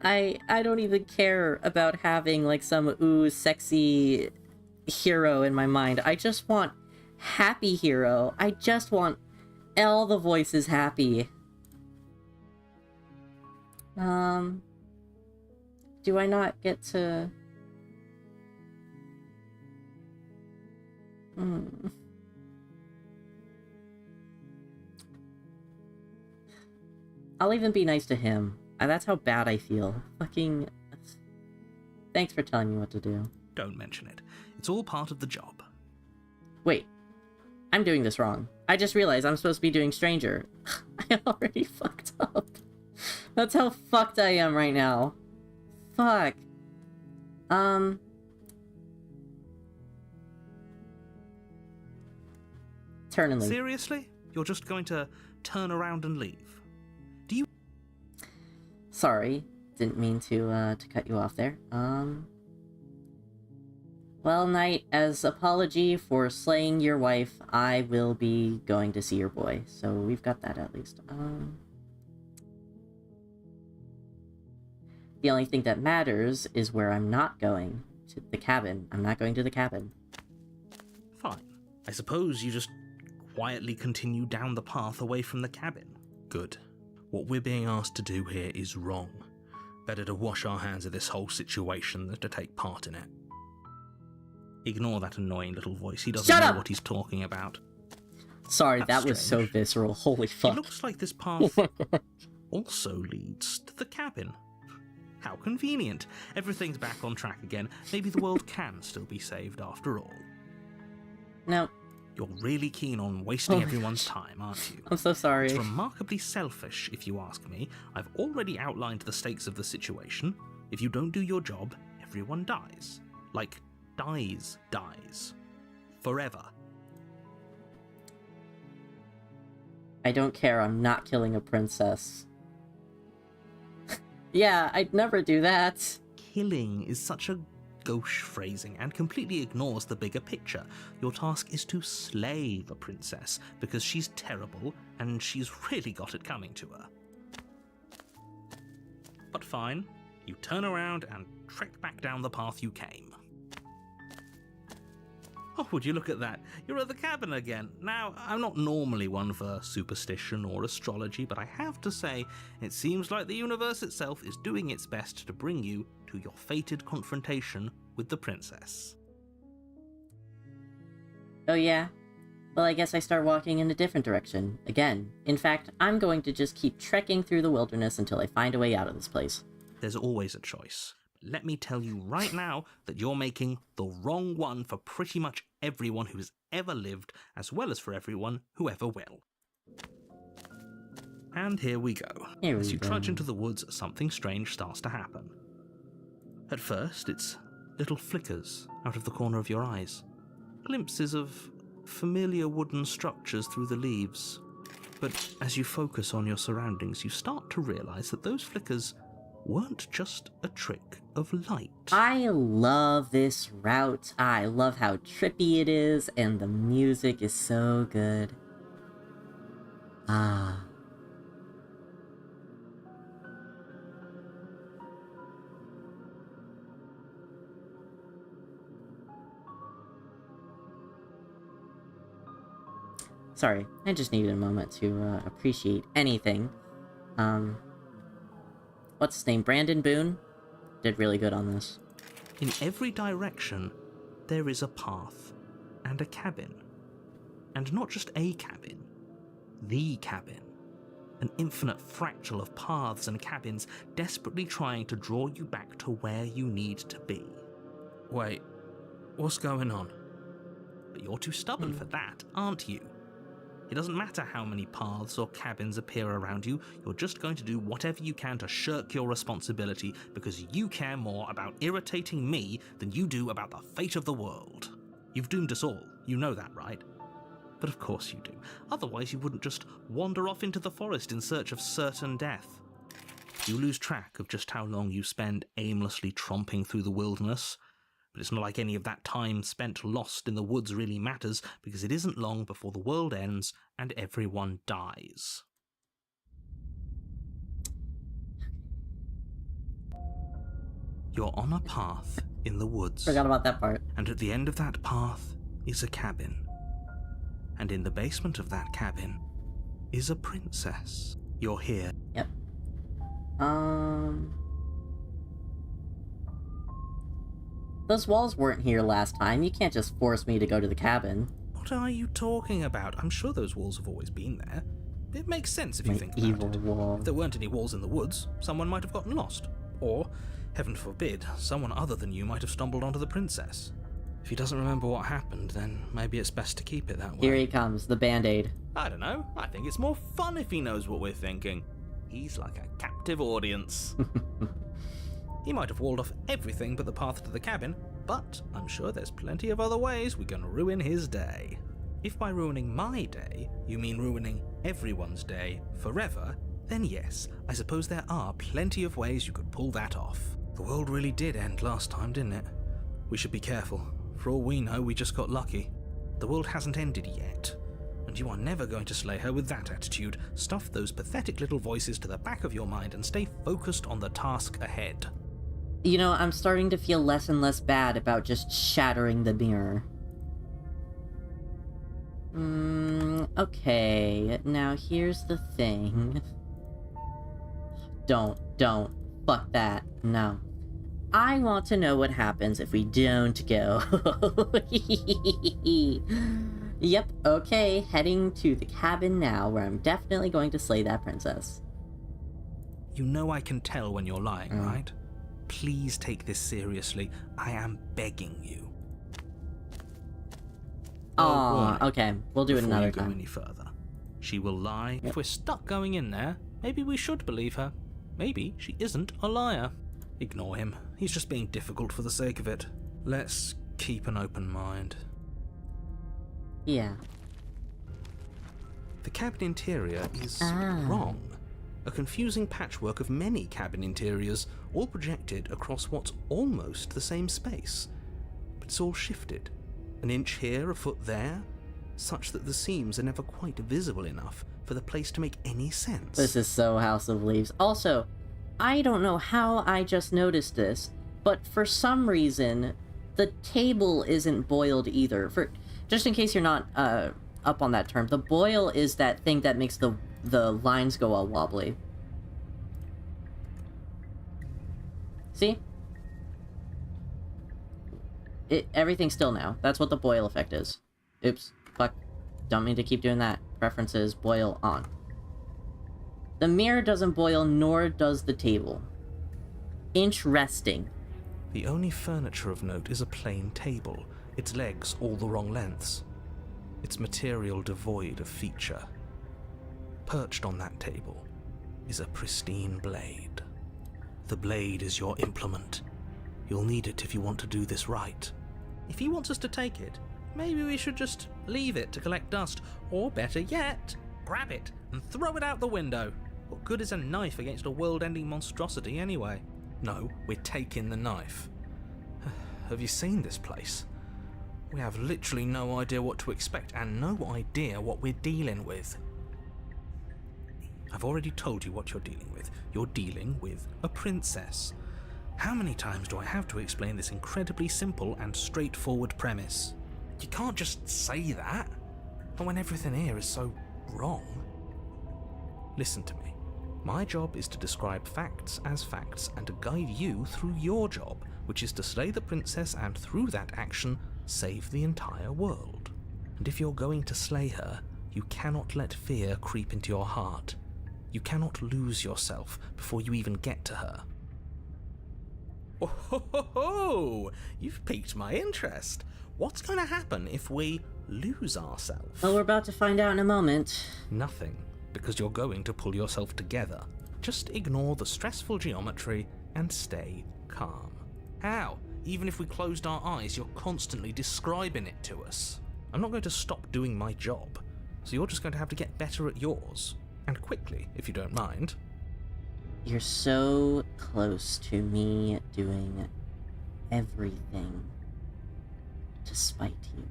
I don't even care about having like some sexy hero in my mind. I just want happy hero. I just want all the voices happy. Do I not get to... I'll even be nice to him. That's how bad I feel. Fucking... Thanks for telling me what to do. Don't mention it. It's all part of the job. Wait. I'm doing this wrong. I just realized I'm supposed to be doing Stranger. I already fucked up. That's how fucked I am right now. Fuck. Turn and leave. Seriously? You're just going to turn around and leave? Do you... Sorry. Didn't mean to cut you off there. Well, Knight, as apology for slaying your wife, I will be going to see your boy. So we've got that at least. The only thing that matters is where I'm not going. To the cabin. I'm not going to the cabin. Fine. I suppose you just quietly continue down the path away from the cabin. Good. What we're being asked to do here is wrong. Better to wash our hands of this whole situation than to take part in it. Ignore that annoying little voice. He doesn't know what he's talking about. Sorry, That's that was so visceral. Holy fuck. It looks like this path also leads to the cabin. How convenient. Everything's back on track again. Maybe the world can still be saved after all. No. You're really keen on wasting everyone's time, aren't you? I'm so sorry. It's remarkably selfish, if you ask me. I've already outlined the stakes of the situation. If you don't do your job, everyone dies. Like, dies. Forever. I don't care, I'm not killing a princess. Yeah, I'd never do that. Killing is such a gauche phrasing and completely ignores the bigger picture. Your task is to slay the princess, because she's terrible and she's really got it coming to her. But fine, you turn around and trek back down the path you came. Oh, would you look at that? You're at the cabin again. Now, I'm not normally one for superstition or astrology, but I have to say, it seems like the universe itself is doing its best to bring you to your fated confrontation with the princess. Oh yeah? Well, I guess I start walking in a different direction. Again. In fact, I'm going to just keep trekking through the wilderness until I find a way out of this place. There's always a choice. Let me tell you right now that you're making the wrong one for pretty much everyone who's ever lived, as well as for everyone who ever will. And here we go. As you trudge into the woods, something strange starts to happen. At first, it's little flickers out of the corner of your eyes. Glimpses of familiar wooden structures through the leaves. But as you focus on your surroundings, you start to realize that those flickers weren't just a trick of light. I love this route. I love how trippy it is, and the music is so good. Ah. Sorry, I just needed a moment to appreciate anything. What's his name? Brandon Boone? Did really good on this. In every direction, there is a path and a cabin. And not just a cabin, the cabin. An infinite fractal of paths and cabins desperately trying to draw you back to where you need to be. Wait, what's going on? But you're too stubborn for that, aren't you? It doesn't matter how many paths or cabins appear around you, you're just going to do whatever you can to shirk your responsibility because you care more about irritating me than you do about the fate of the world. You've doomed us all, you know that, right? But of course you do. Otherwise you wouldn't just wander off into the forest in search of certain death. You lose track of just how long you spend aimlessly tromping through the wilderness. But it's not like any of that time spent lost in the woods really matters, because it isn't long before the world ends and everyone dies. You're on a path in the woods. Forgot about that part. And at the end of that path is a cabin. And in the basement of that cabin is a princess. You're here. Yep. Those walls weren't here last time. You can't just force me to go to the cabin. What are you talking about? I'm sure those walls have always been there. It makes sense if you think about it. Wall. If there weren't any walls in the woods, someone might have gotten lost. Or, heaven forbid, someone other than you might have stumbled onto the princess. If he doesn't remember what happened, then maybe it's best to keep it that way. Here he comes, the Band-Aid. I don't know. I think it's more fun if he knows what we're thinking. He's like a captive audience. He might have walled off everything but the path to the cabin, but I'm sure there's plenty of other ways we can ruin his day. If by ruining my day, you mean ruining everyone's day forever, then yes, I suppose there are plenty of ways you could pull that off. The world really did end last time, didn't it? We should be careful. For all we know, we just got lucky. The world hasn't ended yet, and you are never going to slay her with that attitude. Stuff those pathetic little voices to the back of your mind and stay focused on the task ahead. You know, I'm starting to feel less and less bad about just shattering the mirror. Okay, now here's the thing. Don't. Fuck that. No. I want to know what happens if we don't go. Yep, okay, heading to the cabin now, where I'm definitely going to slay that princess. You know I can tell when you're lying, right? Please take this seriously. I am begging you. Oh, okay. We'll do it another time. Before you go any further, she will lie. Yep. If we're stuck going in there, maybe we should believe her. Maybe she isn't a liar. Ignore him. He's just being difficult for the sake of it. Let's keep an open mind. Yeah. The cabin interior is wrong. A confusing patchwork of many cabin interiors, all projected across what's almost the same space. But it's all shifted. An inch here, a foot there, such that the seams are never quite visible enough for the place to make any sense. This is so House of Leaves. Also, I don't know how I just noticed this, but for some reason, the table isn't boiled either. Just in case you're not up on that term, the boil is that thing that makes the lines go all wobbly. See? Everything's still now. That's what the boil effect is. Oops. Fuck. Don't mean to keep doing that. Preferences, boil on. The mirror doesn't boil, nor does the table. Interesting. The only furniture of note is a plain table, its legs all the wrong lengths, its material devoid of feature. Perched on that table is a pristine blade. The blade is your implement. You'll need it if you want to do this right. If he wants us to take it, maybe we should just leave it to collect dust, or better yet, grab it and throw it out the window. What good is a knife against a world-ending monstrosity anyway? No, we're taking the knife. Have you seen this place? We have literally no idea what to expect and no idea what we're dealing with. I've already told you what you're dealing with. You're dealing with a princess. How many times do I have to explain this incredibly simple and straightforward premise? You can't just say that, and when everything here is so wrong. Listen to me. My job is to describe facts as facts and to guide you through your job, which is to slay the princess and through that action, save the entire world. And if you're going to slay her, you cannot let fear creep into your heart. You cannot lose yourself before you even get to her. Oh, ho, ho, ho. You've piqued my interest. What's going to happen if we lose ourselves? Well, we're about to find out in a moment. Nothing, because you're going to pull yourself together. Just ignore the stressful geometry and stay calm. How? Even if we closed our eyes, you're constantly describing it to us. I'm not going to stop doing my job, so you're just going to have to get better at yours. And quickly, if you don't mind. You're so close to me doing everything to spite you.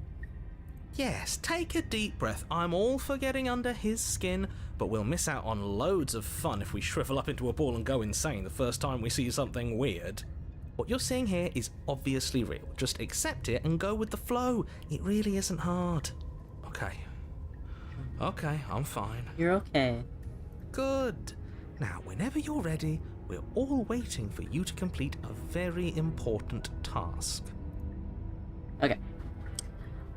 Yes, take a deep breath. I'm all for getting under his skin, but we'll miss out on loads of fun if we shrivel up into a ball and go insane the first time we see something weird. What you're seeing here is obviously real. Just accept it and go with the flow. It really isn't hard. Okay, I'm fine. You're okay. Good. Now, whenever you're ready, we're all waiting for you to complete a very important task. Okay.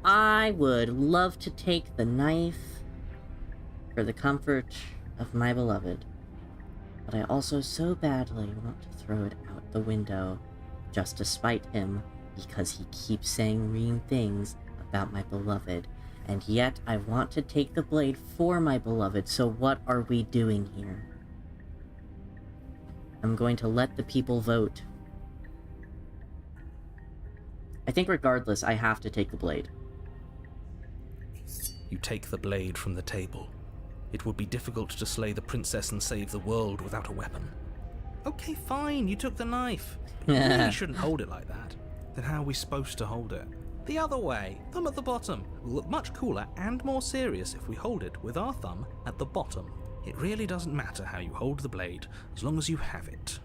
I would love to take the knife for the comfort of my beloved, but I also so badly want to throw it out the window just to spite him because he keeps saying mean things about my beloved. And yet, I want to take the blade for my beloved, so what are we doing here? I'm going to let the people vote. I think regardless, I have to take the blade. You take the blade from the table. It would be difficult to slay the princess and save the world without a weapon. Okay, fine, you took the knife. But you really shouldn't hold it like that. Then how are we supposed to hold it? The other way, thumb at the bottom. Will look much cooler and more serious if we hold it with our thumb at the bottom. It really doesn't matter how you hold the blade, as long as you have it.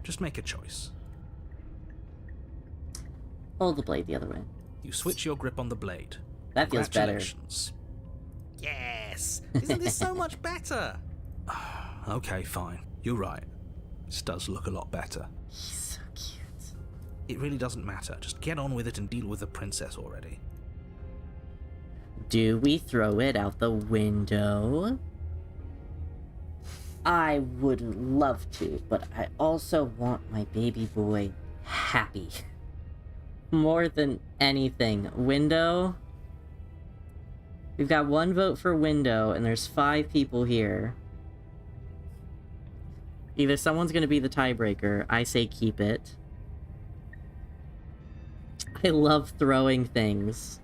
Just make a choice. Hold the blade the other way. You switch your grip on the blade. That feels better. Congratulations. Yes! Isn't this so much better? Okay, fine. You're right. This does look a lot better. He's so cute. It really doesn't matter. Just get on with it and deal with the princess already. Do we throw it out the window? I would love to, but I also want my baby boy happy. More than anything. Window? We've got one vote for window, and there's 5 people here. Either someone's gonna be the tiebreaker. I say keep it. I love throwing things.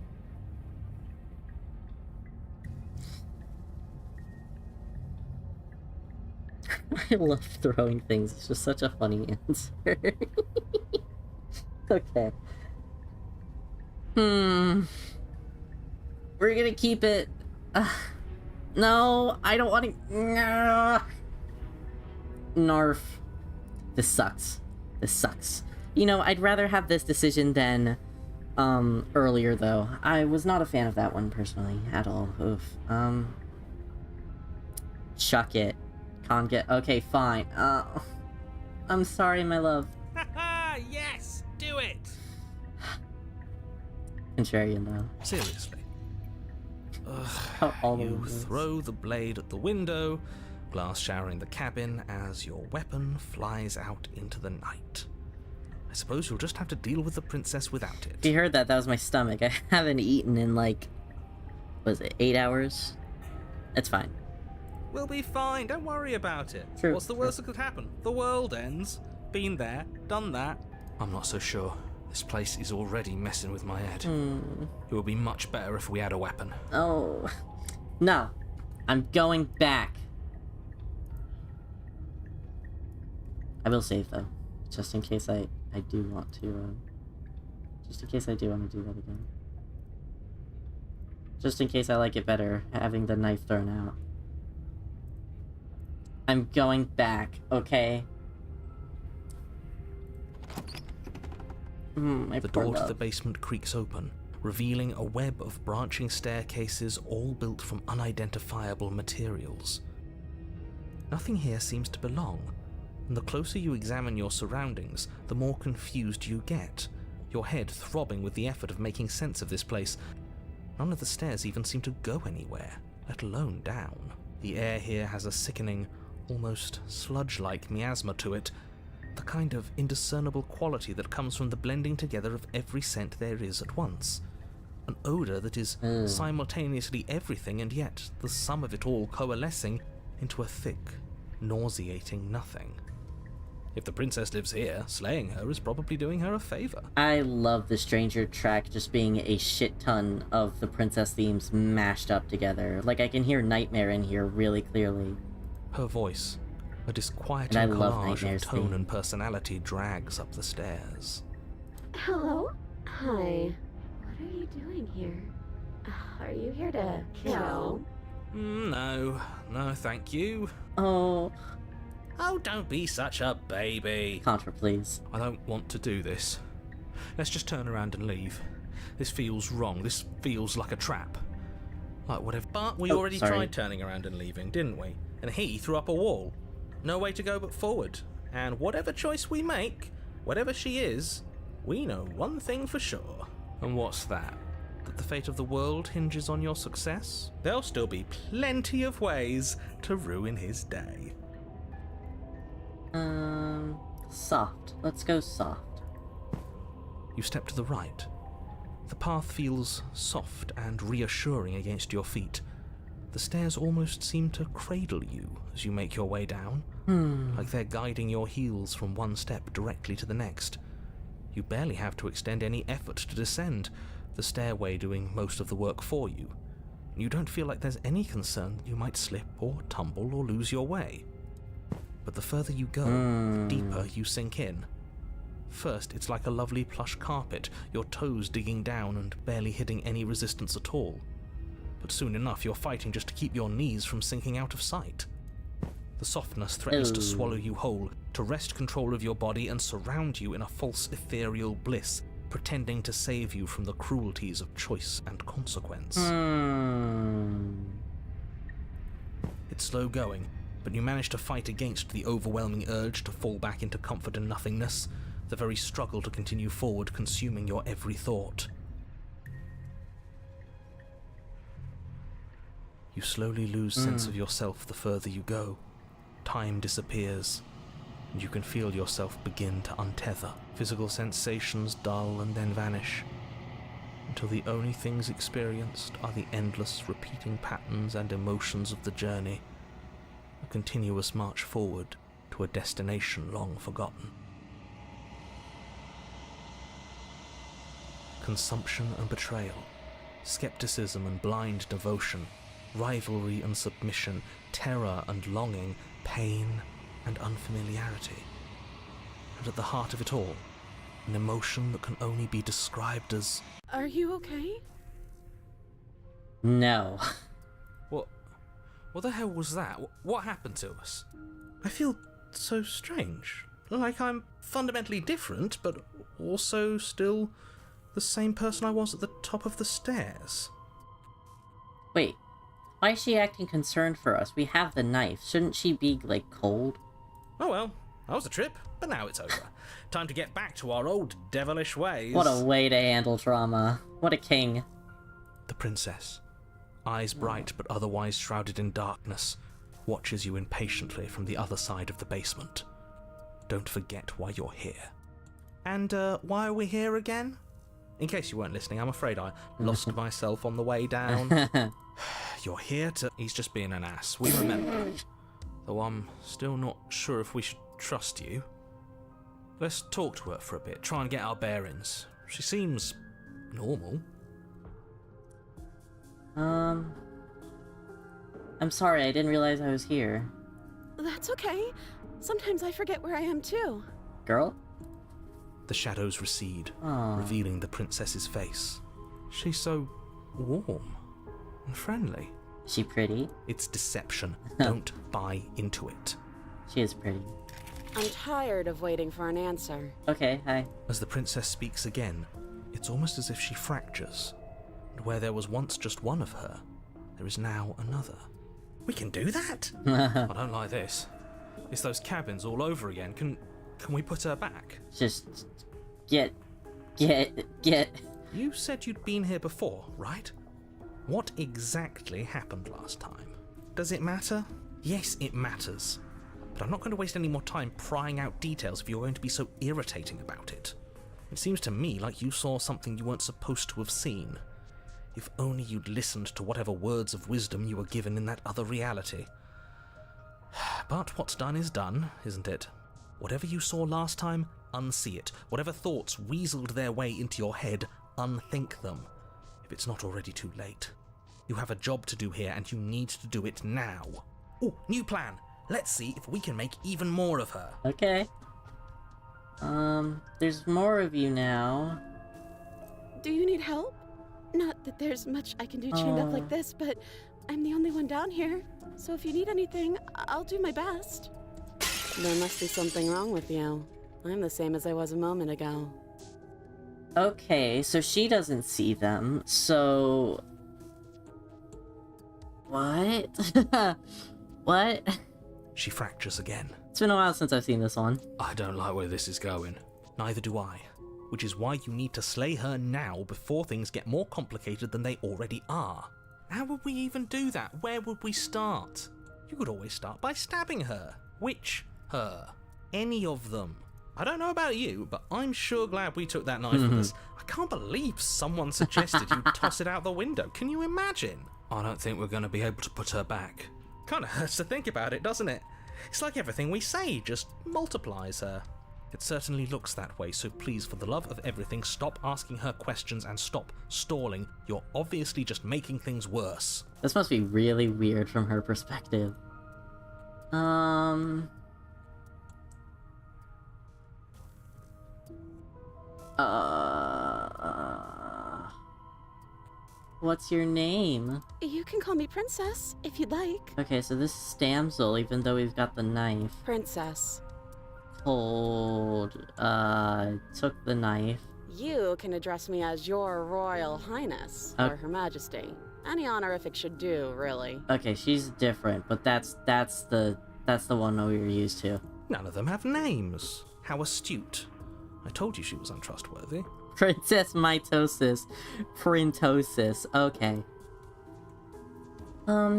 I love throwing things. It's just such a funny answer. Okay. We're gonna keep it. No, I don't want to. Narf. This sucks. This sucks. You know, I'd rather have this decision than earlier though. I was not a fan of that one personally at all. Oof. Chuck it. Can't get. Okay, fine. I'm sorry, my love. Yes, do it. Contrarian though. Seriously. Ugh. out all the You windows. throw the blade at the window, glass showering the cabin as your weapon flies out into the night. I suppose you'll just have to deal with the princess without it. If you heard that, that was my stomach. I haven't eaten in like, what is it, 8 hours? It's fine. We'll be fine, don't worry about it. True, What's the worst that could happen? The world ends. Been there, done that. I'm not so sure. This place is already messing with my head. It would be much better if we had a weapon. Oh. No. I'm going back. I will save, though. Just in case I do want to, just in case I do want to do that again. Just in case I like it better, having the knife thrown out. I'm going back, okay? The door to the basement creaks open, revealing a web of branching staircases all built from unidentifiable materials. Nothing here seems to belong, and the closer you examine your surroundings, the more confused you get, your head throbbing with the effort of making sense of this place. None of the stairs even seem to go anywhere, let alone down. The air here has a sickening, almost sludge-like miasma to it, the kind of indiscernible quality that comes from the blending together of every scent there is at once. An odour that is simultaneously everything and yet the sum of it all coalescing into a thick, nauseating nothing. If the princess lives here, slaying her is probably doing her a favour. I love the Stranger track just being a shit ton of the princess themes mashed up together. Like, I can hear Nightmare in here really clearly. Her voice, a disquieting And I love collage Nightmare's of tone theme. and personality, drags up the stairs. Hello? Hi. What are you doing here? Are you here to kill? No, thank you. Oh, Oh, don't be such a baby. Contra, please. I don't want to do this. Let's just turn around and leave. This feels wrong. This feels like a trap. Like whatever. But we already tried turning around and leaving, didn't we? And he threw up a wall. No way to go but forward. And whatever choice we make, whatever she is, we know one thing for sure. And what's that? That the fate of the world hinges on your success? There'll still be plenty of ways to ruin his day. Soft. Let's go soft. You step to the right. The path feels soft and reassuring against your feet. The stairs almost seem to cradle you as you make your way down, like they're guiding your heels from one step directly to the next. You barely have to extend any effort to descend, the stairway doing most of the work for you. You don't feel like there's any concern that you might slip or tumble or lose your way. But the further you go, the deeper you sink in. First, it's like a lovely plush carpet, your toes digging down and barely hitting any resistance at all. But soon enough, you're fighting just to keep your knees from sinking out of sight. The softness threatens to swallow you whole, to wrest control of your body and surround you in a false ethereal bliss, pretending to save you from the cruelties of choice and consequence. It's slow going, but you manage to fight against the overwhelming urge to fall back into comfort and nothingness, the very struggle to continue forward consuming your every thought. You slowly lose sense of yourself the further you go. Time disappears, and you can feel yourself begin to untether. Physical sensations dull and then vanish, until the only things experienced are the endless repeating patterns and emotions of the journey, a continuous march forward to a destination long forgotten. Consumption and betrayal, skepticism and blind devotion, rivalry and submission, terror and longing, pain and unfamiliarity. And at the heart of it all, an emotion that can only be described as... Are you okay? No. What the hell was that? What happened to us? I feel so strange. Like I'm fundamentally different, but also still the same person I was at the top of the stairs. Wait. Why is she acting concerned for us? We have the knife. Shouldn't she be, like, cold? Oh well, that was a trip, but now it's over. Time to get back to our old devilish ways. What a way to handle trauma. What a king. The princess, eyes bright but otherwise shrouded in darkness, watches you impatiently from the other side of the basement. Don't forget why you're here. And, why are we here again? In case you weren't listening, I'm afraid I lost myself on the way down. You're here to... He's just being an ass, we remember. Though I'm still not sure if we should trust you. Let's talk to her for a bit, try and get our bearings. She seems... normal. I'm sorry, I didn't realize I was here. That's okay. Sometimes I forget where I am too. Girl? The shadows recede, Aww. revealing the princess's face. She's so warm and friendly. She pretty? It's deception. Don't buy into it. She is pretty. I'm tired of waiting for an answer. Okay, hi. As the princess speaks again, it's almost as if she fractures. And where there was once just one of her, there is now another. We can do that? I don't like this. It's those cabins all over again. Can we put her back? Just get. You said you'd been here before, right? What exactly happened last time? Does it matter? Yes, it matters. But I'm not going to waste any more time prying out details if you're going to be so irritating about it. It seems to me like you saw something you weren't supposed to have seen. If only you'd listened to whatever words of wisdom you were given in that other reality. But what's done is done, isn't it? Whatever you saw last time, unsee it. Whatever thoughts weaseled their way into your head, unthink them. If it's not already too late. You have a job to do here, and you need to do it now. Oh, new plan! Let's see if we can make even more of her. Okay. There's more of you now. Do you need help? Not that there's much I can do chained up like this, but I'm the only one down here. So if you need anything, I'll do my best. There must be something wrong with you. I'm the same as I was a moment ago. Okay, so she doesn't see them, so... What? What? She fractures again. It's been a while since I've seen this one. I don't like where this is going. Neither do I. Which is why you need to slay her now before things get more complicated than they already are. How would we even do that? Where would we start? You could always start by stabbing her. Which her? Any of them. I don't know about you, but I'm sure glad we took that knife with us. I can't believe someone suggested you toss it out the window. Can you imagine? I don't think we're going to be able to put her back. Kind of hurts to think about it, doesn't it? It's like everything we say just multiplies her. It certainly looks that way, so please, for the love of everything, stop asking her questions and stop stalling. You're obviously just making things worse. This must be really weird from her perspective. What's your name? You can call me Princess, if you'd like. Okay, so this is Damsel, even though we've got the knife. Princess. Took the knife. You can address me as Your Royal Highness, or Her Majesty. Any honorific should do, really. Okay, she's different, but that's the one we were used to. None of them have names. How astute. I told you she was untrustworthy. Princess Mitosis. Printosis. Okay.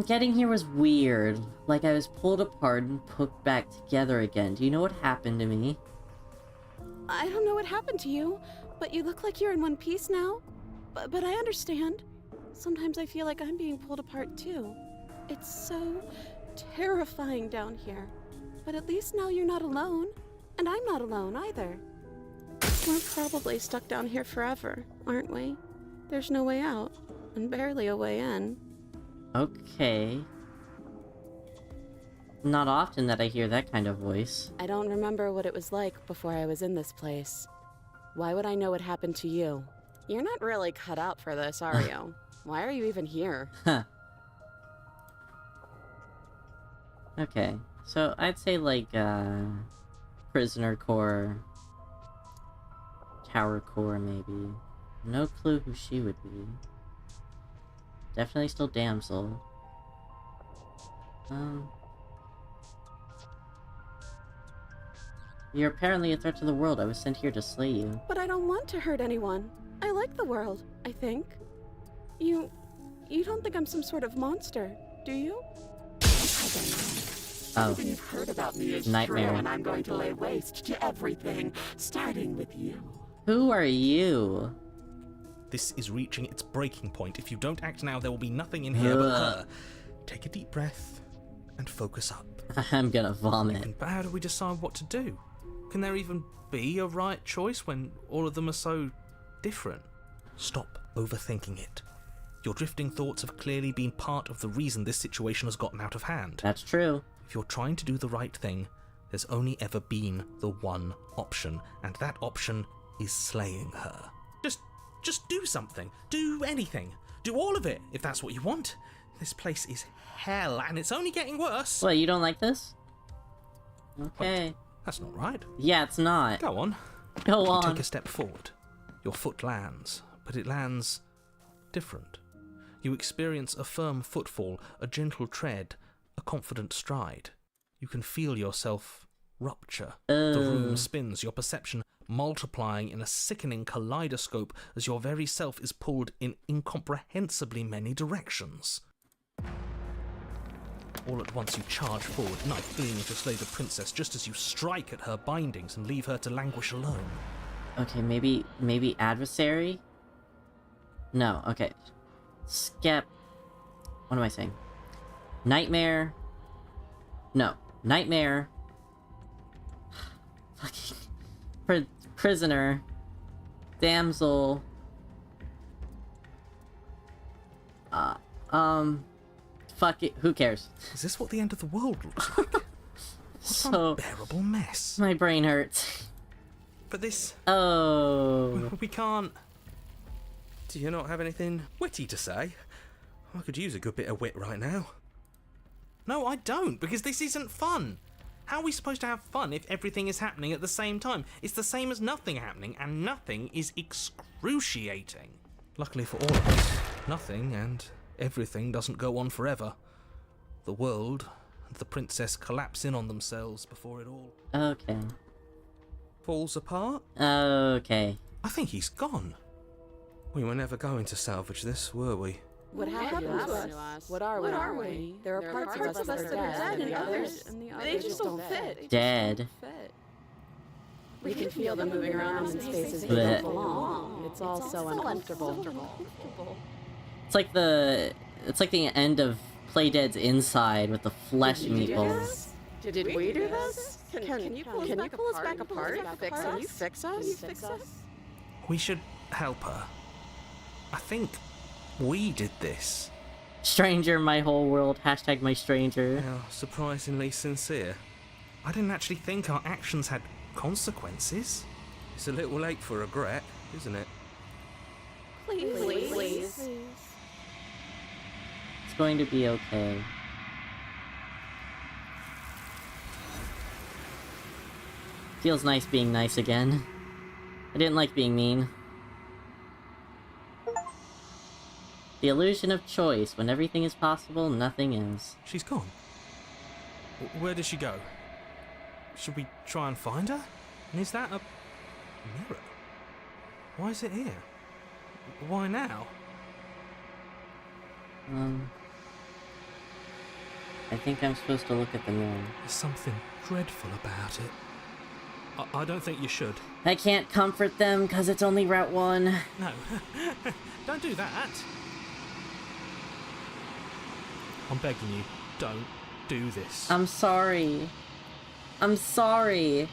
Getting here was weird. Like I was pulled apart and put back together again. Do you know what happened to me? I don't know what happened to you, but you look like you're in one piece now. But I understand. Sometimes I feel like I'm being pulled apart too. It's so terrifying down here. But at least now you're not alone. And I'm not alone either. We're probably stuck down here forever, aren't we? There's no way out, and barely a way in. Okay. Not often that I hear that kind of voice. I don't remember what it was like before I was in this place. Why would I know what happened to you? You're not really cut out for this, are you? Why are you even here? Huh. Okay, so I'd say like, prisoner core, tower core maybe. No clue who she would be. Definitely still damsel. You're apparently a threat to the world. I was sent here to slay you. But I don't want to hurt anyone. I like the world, I think. You You don't think I'm some sort of monster, do you? Oh. Everything you've heard about me is Nightmare. true, and I'm going to lay waste to everything, starting with you. Who are you? This is reaching its breaking point. If you don't act now, there will be nothing in here but her. Take a deep breath and focus up. I'm gonna vomit. But how do we decide what to do? Can there even be a right choice when all of them are so different? Stop overthinking it. Your drifting thoughts have clearly been part of the reason this situation has gotten out of hand. That's true. If you're trying to do the right thing, there's only ever been the one option, and that option is slaying her. Just do something. Do anything. Do all of it, if that's what you want. This place is hell, and it's only getting worse. What, you don't like this? Okay. Wait, that's not right. Yeah, it's not. Go on. Go You on. take a step forward. Your foot lands, but it lands different. You experience a firm footfall, a gentle tread, a confident stride. You can feel yourself rupture. The room spins, your perception multiplying in a sickening kaleidoscope as your very self is pulled in incomprehensibly many directions. All at once you charge forward, knife gleaming to slay the princess just as you strike at her bindings and leave her to languish alone. Okay, maybe adversary? No, okay. Skep... What am I saying? Nightmare... No. Nightmare... Fucking... Prisoner... Damsel... Fuck it, who cares? Is this what the end of the world looks like? What So... unbearable mess. My brain hurts. But this... Oh... We can't... Do you not have anything witty to say? I could use a good bit of wit right now. No, I don't, because this isn't fun. How are we supposed to have fun if everything is happening at the same time? It's the same as nothing happening, and nothing is excruciating. Luckily for all of us, nothing and everything doesn't go on forever. The world and the princess collapse in on themselves before it all Okay. falls apart. Okay. I think he's gone. We were never going to salvage this, were we? What happened to us? What are we? There are parts of us that are dead, and the others, they just don't fit. Dead. We can feel them moving around in spaces we Blech. don't belong. It's all so uncomfortable. It's like the end of Play Dead's Inside with the flesh meatballs. Did we do this? Can you pull us back apart? Can you fix us? We should help her. I think we did this. Stranger, my whole world. Hashtag my stranger. How surprisingly sincere. I didn't actually think our actions had consequences. It's a little late for regret, isn't it? Please. It's going to be okay. Feels nice being nice again. I didn't like being mean. The illusion of choice. When everything is possible, nothing is. She's gone. Where did she go? Should we try and find her? And is that a mirror? Why is it here? Why now? I think I'm supposed to look at the mirror. There's something dreadful about it. I don't think you should. I can't comfort them because it's only Route 1. No. Don't do that. I'm begging you, don't do this. I'm sorry. I'm sorry.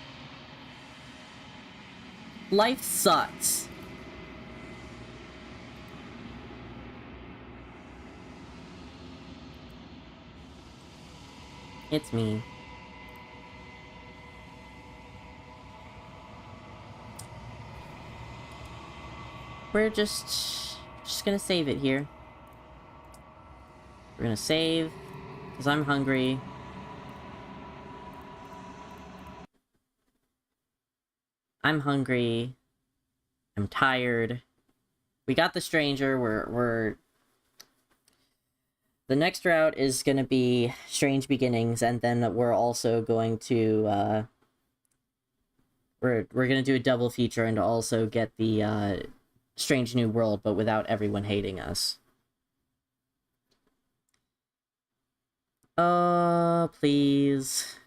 Life sucks. It's me. We're just gonna save it here. We're gonna save, because I'm hungry. I'm hungry. I'm tired. We got the stranger. We're... The next route is gonna be Strange Beginnings, and then we're also going to, we're gonna do a double feature and also get the, Strange New World, but without everyone hating us. Oh, please.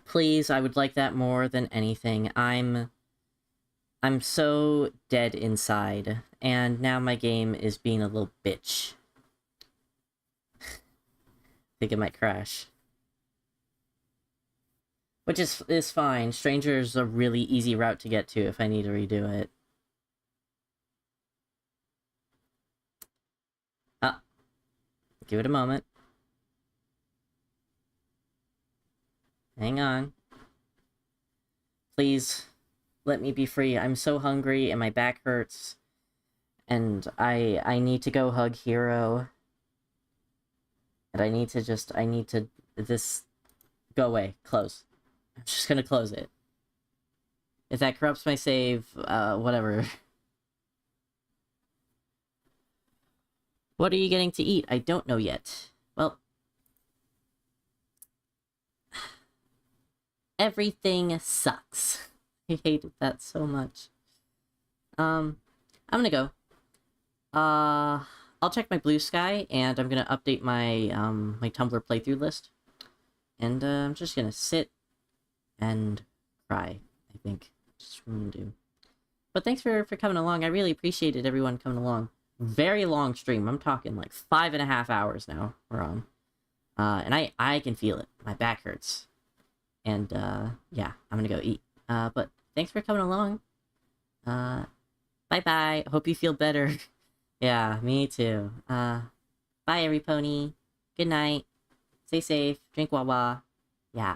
Please, I would like that more than anything. I'm so dead inside, and now my game is being a little bitch. Think it might crash. Which is fine. Stranger's a really easy route to get to if I need to redo it. Give it a moment. Hang on. Please, let me be free. I'm so hungry and my back hurts. And I need to go hug Hero. And I need to this, go away, close. I'm just gonna close it. If that corrupts my save, whatever. What are you getting to eat? I don't know yet. Well, everything sucks. I hated that so much. I'm gonna go. I'll check my blue sky, and I'm gonna update my, my Tumblr playthrough list. And, I'm just gonna sit and cry, I think. Just what I'm gonna do. But thanks for coming along. I really appreciated everyone coming along. Very long stream. I'm talking like 5.5 hours now we're on. And I can feel it. My back hurts. And, yeah, I'm gonna go eat. But thanks for coming along. Bye-bye. Hope you feel better. Yeah, me too. Bye, every pony. Good night. Stay safe. Drink Wawa. Yeah.